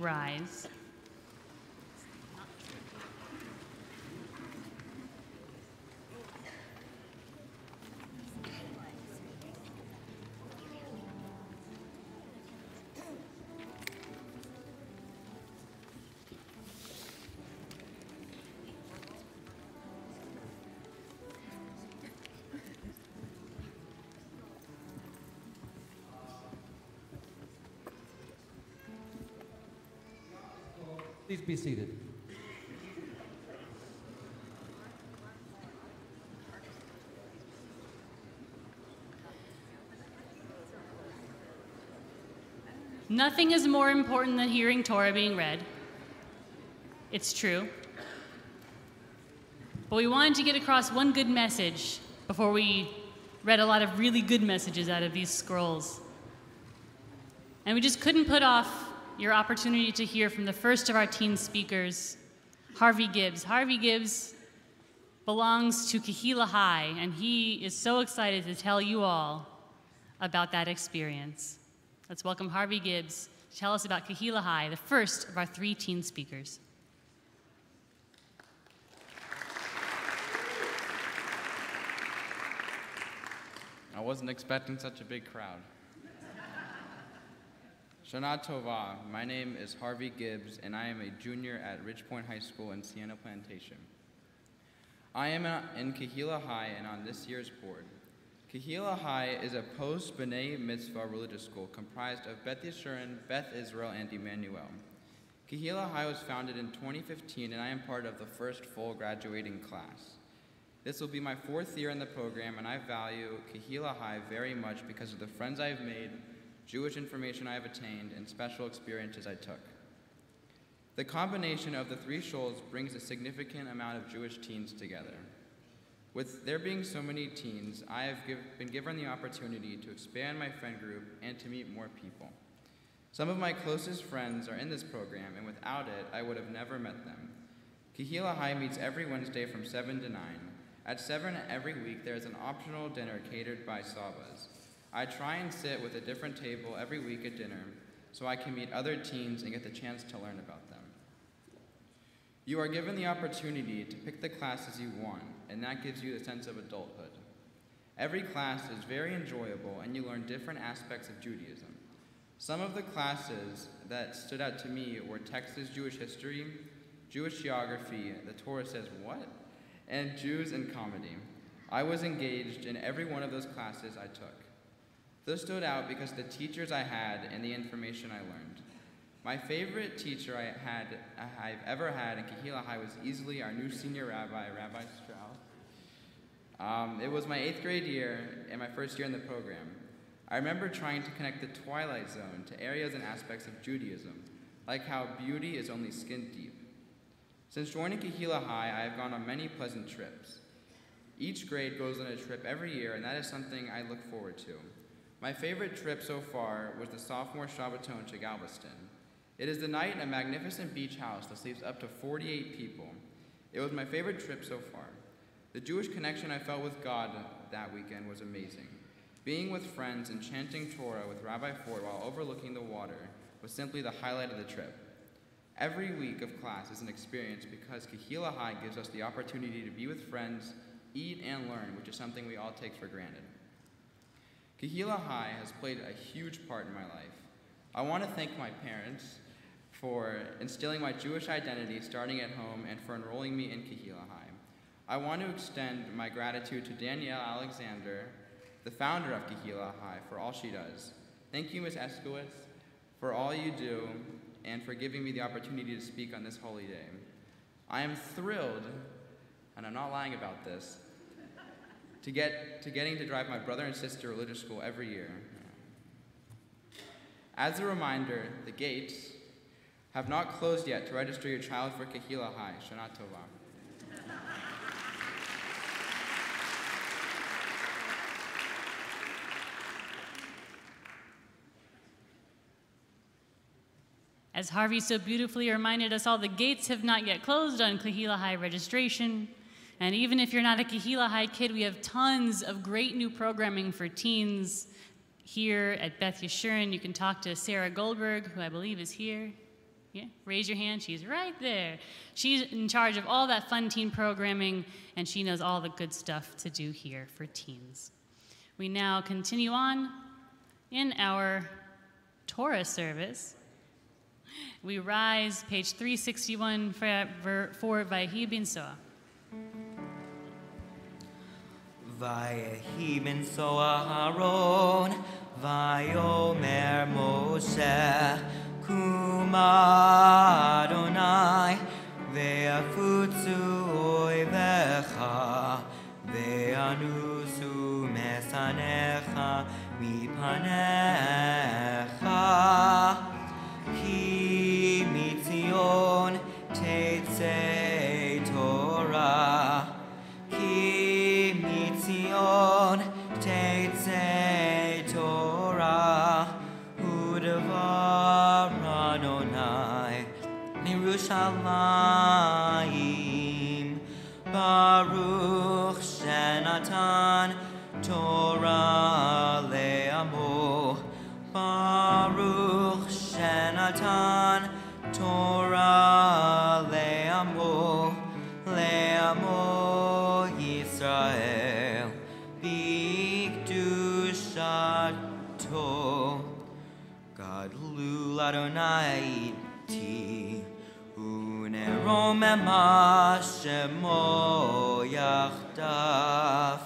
rise. Please be seated. Nothing is more important than hearing Torah being read. It's true. But we wanted to get across one good message before we read a lot of really good messages out of these scrolls. And we just couldn't put off your opportunity to hear from the first of our teen speakers, Harvey Gibbs. Harvey Gibbs belongs to Kehillah High, and he is so excited to tell you all about that experience. Let's welcome Harvey Gibbs to tell us about Kehillah High, the first of our 3 teen speakers. I wasn't expecting such a big crowd. Shana Tova, my name is Harvey Gibbs, and I am a junior at Ridgepoint High School in Sienna Plantation. I am in Kehillah High and on this year's board. Kehillah High is a post-B'nai Mitzvah religious school comprised of Beth Yeshurun, Beth Israel, and Emmanuel. Kehillah High was founded in 2015, and I am part of the first full graduating class. This will be my 4th year in the program, and I value Kehillah High very much because of the friends I have made, Jewish information I have attained, and special experiences I took. The combination of the 3 shuls brings a significant amount of Jewish teens together. With there being so many teens, I have been given the opportunity to expand my friend group and to meet more people. Some of my closest friends are in this program, and without it, I would have never met them. Kehillah High meets every Wednesday from 7 to 9. At 7 every week, there is an optional dinner catered by Sabas. I try and sit with a different table every week at dinner so I can meet other teens and get the chance to learn about them. You are given the opportunity to pick the classes you want, and that gives you a sense of adulthood. Every class is very enjoyable, and you learn different aspects of Judaism. Some of the classes that stood out to me were Texas Jewish history, Jewish geography, the Torah says what? And Jews and comedy. I was engaged in every one of those classes I took. Those stood out because the teachers I had and the information I learned. My favorite teacher I've ever had in Kehillah High was easily our new senior rabbi, Rabbi Strauss. It was my 8th grade year and my first year in the program. I remember trying to connect the Twilight Zone to areas and aspects of Judaism, like how beauty is only skin deep. Since joining Kehillah High, I have gone on many pleasant trips. Each grade goes on a trip every year, and that is something I look forward to. My favorite trip so far was the sophomore Shabbaton to Galveston. It is the night in a magnificent beach house that sleeps up to 48 people. It was my favorite trip so far. The Jewish connection I felt with God that weekend was amazing. Being with friends and chanting Torah with Rabbi Ford while overlooking the water was simply the highlight of the trip. Every week of class is an experience because Kehillah High gives us the opportunity to be with friends, eat, and learn, which is something we all take for granted. Kehillah High has played a huge part in my life. I want to thank my parents for instilling my Jewish identity starting at home and for enrolling me in Kehillah High. I want to extend my gratitude to Danielle Alexander, the founder of Kehillah High, for all she does. Thank you, Ms. Eskowitz, for all you do and for giving me the opportunity to speak on this holy day. I am thrilled, and I'm not lying about this, to getting to drive my brother and sister to religious school every year. As a reminder, the gates have not closed yet to register your child for Kehillah High. Shana Tova. As Harvey so beautifully reminded us all, the gates have not yet closed on Kehillah High registration. And even if you're not a Kehillah High kid, we have tons of great new programming for teens here at Beth Yeshurun. You can talk to Sarah Goldberg, who I believe is here. Yeah, raise your hand. She's right there. She's in charge of all that fun teen programming, and she knows all the good stuff to do here for teens. We now continue on in our Torah service. We rise, page 361 for Vayehi bin Soah. Vayehi bin Soah Haron, Vayomer Moshe, Kuma Adonai, Ve'afutzu oivecha, Ve'anusu mesanecha mipanecha, Ki mitzion tetzei Torah, Ki mitzion tetzei Torah, Udevar Adonai Yerushalayim, Baruch Shenatan Torah le'amo, Baruch Shenatan Torah le'amo, le'amo Yisrael b'kedushato, Gadlu Adonai ti, uneromema shemo yachdav.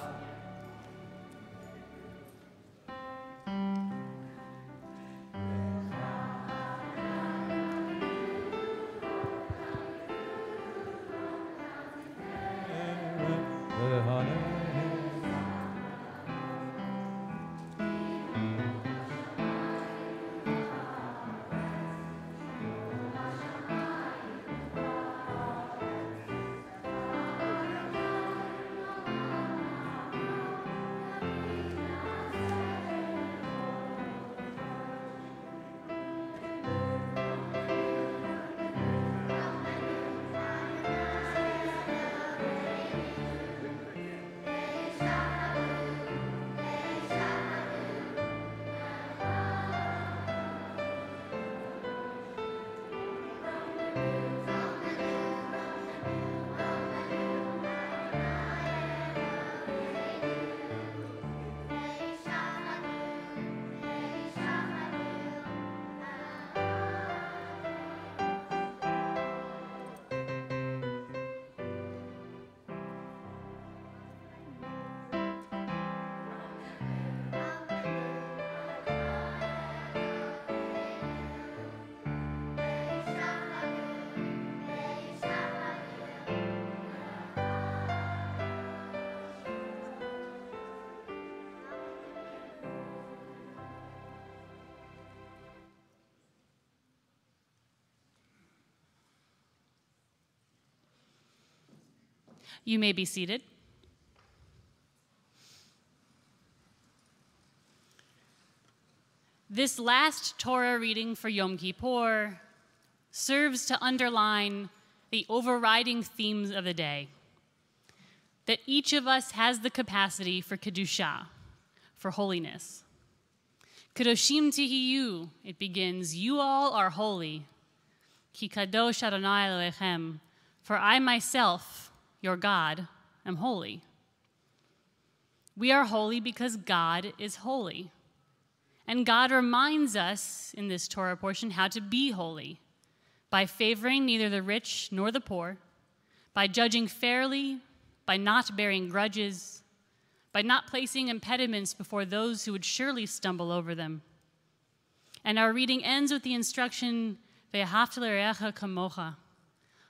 You may be seated. This last Torah reading for Yom Kippur serves to underline the overriding themes of the day, that each of us has the capacity for Kedusha, for holiness. Kadoshim tihiyu, it begins, you all are holy. Ki kadosh Adonai Elohechem, for I myself, your God, am holy. We are holy because God is holy. And God reminds us in this Torah portion how to be holy by favoring neither the rich nor the poor, by judging fairly, by not bearing grudges, by not placing impediments before those who would surely stumble over them. And our reading ends with the instruction, Ve'ahavta l'reacha kamocha,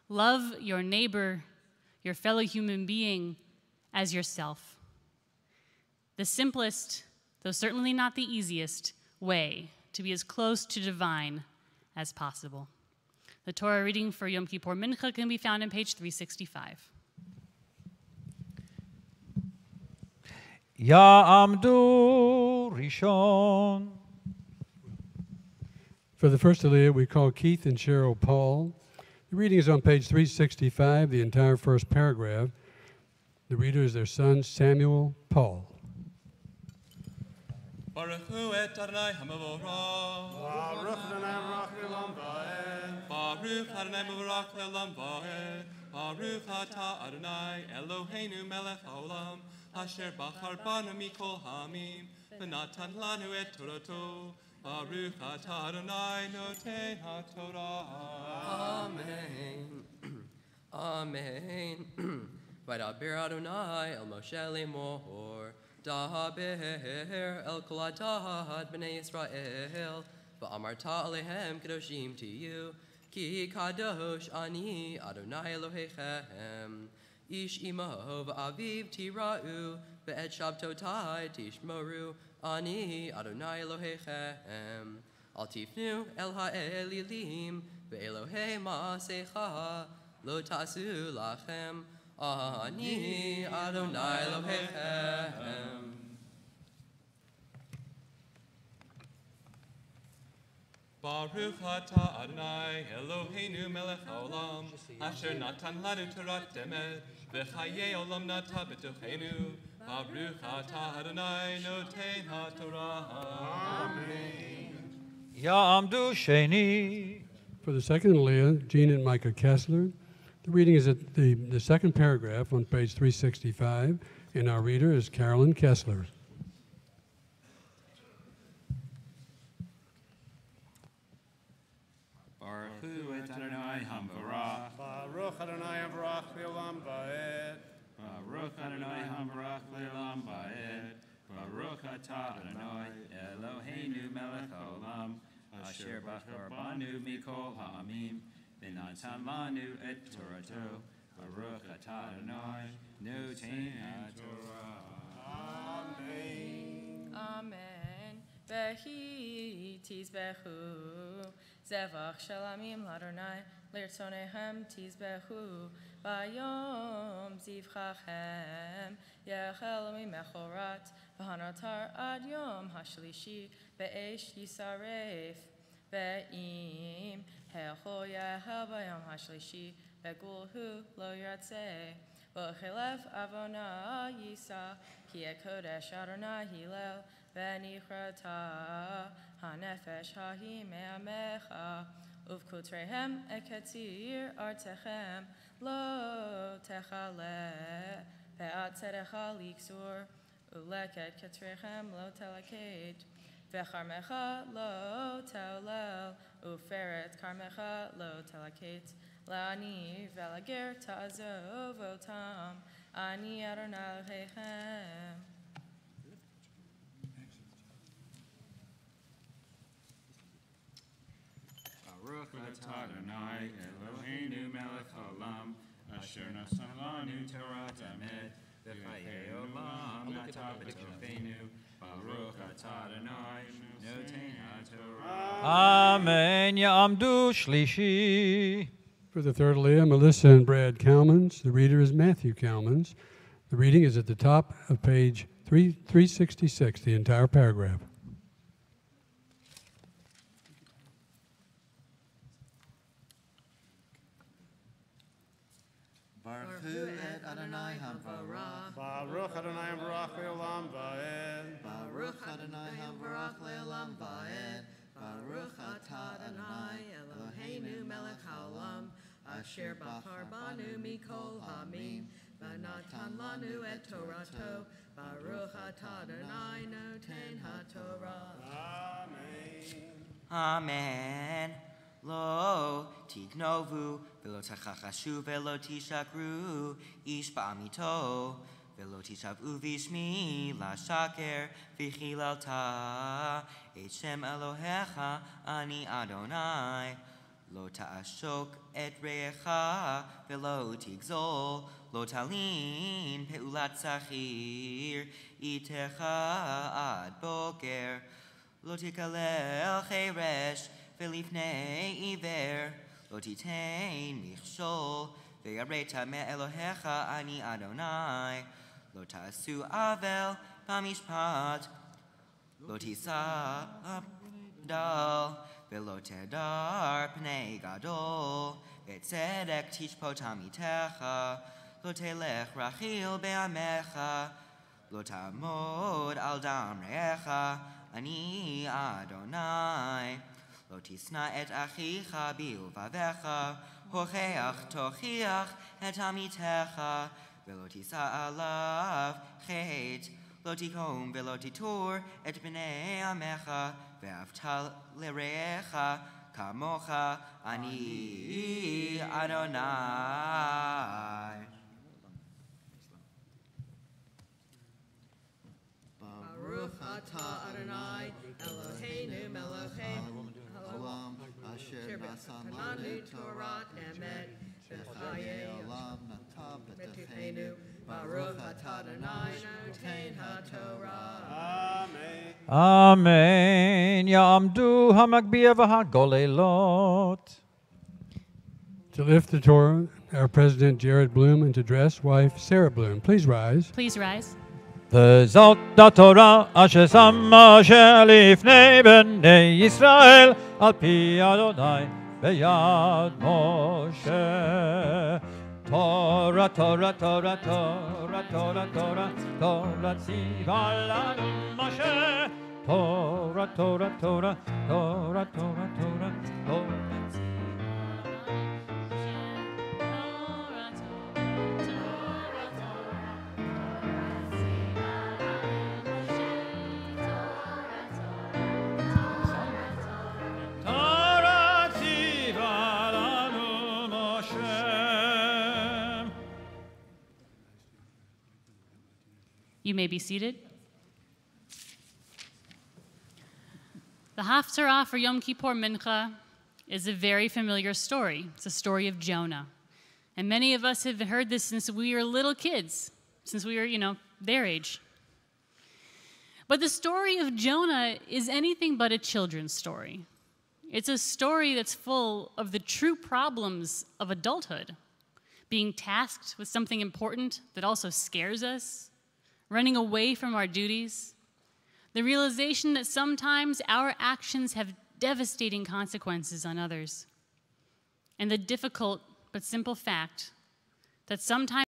love your neighbor, your fellow human being, as yourself. The simplest, though certainly not the easiest, way to be as close to divine as possible. The Torah reading for Yom Kippur Mincha can be found on page 365. Ya'amdu Rishon. For the first Aliyah, we call Keith and Cheryl Paul. The reading is on page 365, the entire first paragraph. The reader is their son, Samuel Paul. Baruch hu et Adonai hamavorah. Baruch Adonai Baruch Le'olam Va'ed. Baruch Adonai Baruch Le'olam Va'ed. Baruch Ata Adonai Eloheinu Melech Haolam Asher Bachar Banu Mikol Hamim V'natan Lanu Et Torato Baruch Ata Adonai Noten HaTorah. Amen. Amen. V'daber Adonai El Moshe Lemor Daber El Kol Adad B'nai Yisrael V'amarta Alehem Kedoshim to you Ki kadosh ani Adonai Elohechem Ish imo v'aviv tira'u Ve'et shabtotai tishmoru Ani Adonai Elohechem Al tifnu el ha'elilim Ve'elohei ma'asecha Lo ta'asu lachem Ani Adonai Elohechem. Baruch Ata Adonai Eloheinu Melech Haolam Asher Natan Lanu Torat Emet V'chayei Olam Nata B'tochenu Baruch Ata Adonai Noten HaTorah. Amen. Ya'amdu Sheni. For the second Aliyah, Jean and Micah Kessler. The reading is at the second paragraph on page 365, and our reader is Carolyn Kessler. Baruch Adonai Hamvarach. Baruch Adonai Hamvarach Le'olam Va'ed. Baruch Adonai Hamvarach Le'olam Va'ed. Baruch Atah Adonai Eloheinu Melech Haolam Asher Bachar Banu Mikol Ha'amim V'natan Lanu Et Torato Baruch Atah Adonai Noten HaTorah. Amen. Amen. Vehi tizbechu zevach shalamim ladonai lirtzonehem tizbechu bayom zivchachem yechel mimechorat v'hanatar ad yom hashlishi be'esh yisaref ve'im hecho yehel bayom hashlishi be'gulhu lo yatzeh v'chelev avona yisa ki ekodesh Adonai hilel V'nichrata hanefesh hahi me'amecha uvkutrehem eketir artechem lo techale ve'at tzerecha liksur uleket ketrechem lo telaked ve'charmecha lo teolel uferet karmecha lo telaked la'ani ve'lager ta'azov otam ani Adonai Elohechem. Baruch Atah Adonai Eloheinu Melech Haolam Asher Nasan Lanu Torat Emet V'chayei Olam Nata B'tochenu Baruch Atah Adonai Noten HaTorah. Amen. Ya'amdu Shlishi. For the third Aliyah, Melissa and Brad Kalmans. The reader is Matthew Kalmans. The reading is at the top of page 366, the entire paragraph. Baruch et Adonai Hamvarach. Baruch Adonai Hamvarach Le'olam Va'ed. Baruch Adonai Hamvarach Le'olam Va'ed. Baruch Atah Adonai Eloheinu Melech Haolam Asher Bachar Banu Mikol Hamim V'natan Lanu Et Torato Baruch Atah Adonai Noten HaTorah. Amen. Amen. Lo tignovu velo tachachashu velo tishakru ish ba'amito velo tishavu vishmi la shaker v'chilalta et shem Elohecha ani Adonai lo ta'ashok et re'echa velo tigzol lo talin peulat sachir itecha ad boker lo tikalel cheresh Velifnei iver, lo titain michshol, ve'areta me'elohecha ani Adonai, lo ta'asu avel b'mishpat, lo tisa dal, ve'lo tedar pnei gadol, ve'tzedek tishpot hamitecha, lo telech rachil be'amecha, lo ta'amod al damrecha, Ani Adonai. Lo tisna et achicha bi'uvavecha, hocheach tochiach et amitecha, velo tisa alav chet, lo tikom velo titur et bnei amecha, ve'avta l'recha, kamocha ani Adonai. Baruch atah Adonai, Eloheinu melech haolam, asher nasan lanu Torah emet, v'chayei olam natav b'tefenu. Baruch atah Adonai, noten haTorah. Amen. Ya'amdu hamagbiya v'hagolelot. To lift the Torah, our President Jared Bloom, and to dress wife Sarah Bloom. Please rise. Please rise. וזאת התורה אשר שמה שלפני בני ישראל על פי אדוני ביד משה. תורה, תורה, תורה, תורה, תורה, תורה, תורה ציווה לנו משה. תורה, תורה, תורה, תורה, תורה, תורה, תורה. You may be seated. The Haftarah for Yom Kippur Mincha is a very familiar story. It's a story of Jonah. And many of us have heard this since we were little kids, since we were, their age. But the story of Jonah is anything but a children's story. It's a story that's full of the true problems of adulthood, being tasked with something important that also scares us, running away from our duties, the realization that sometimes our actions have devastating consequences on others, and the difficult but simple fact that sometimes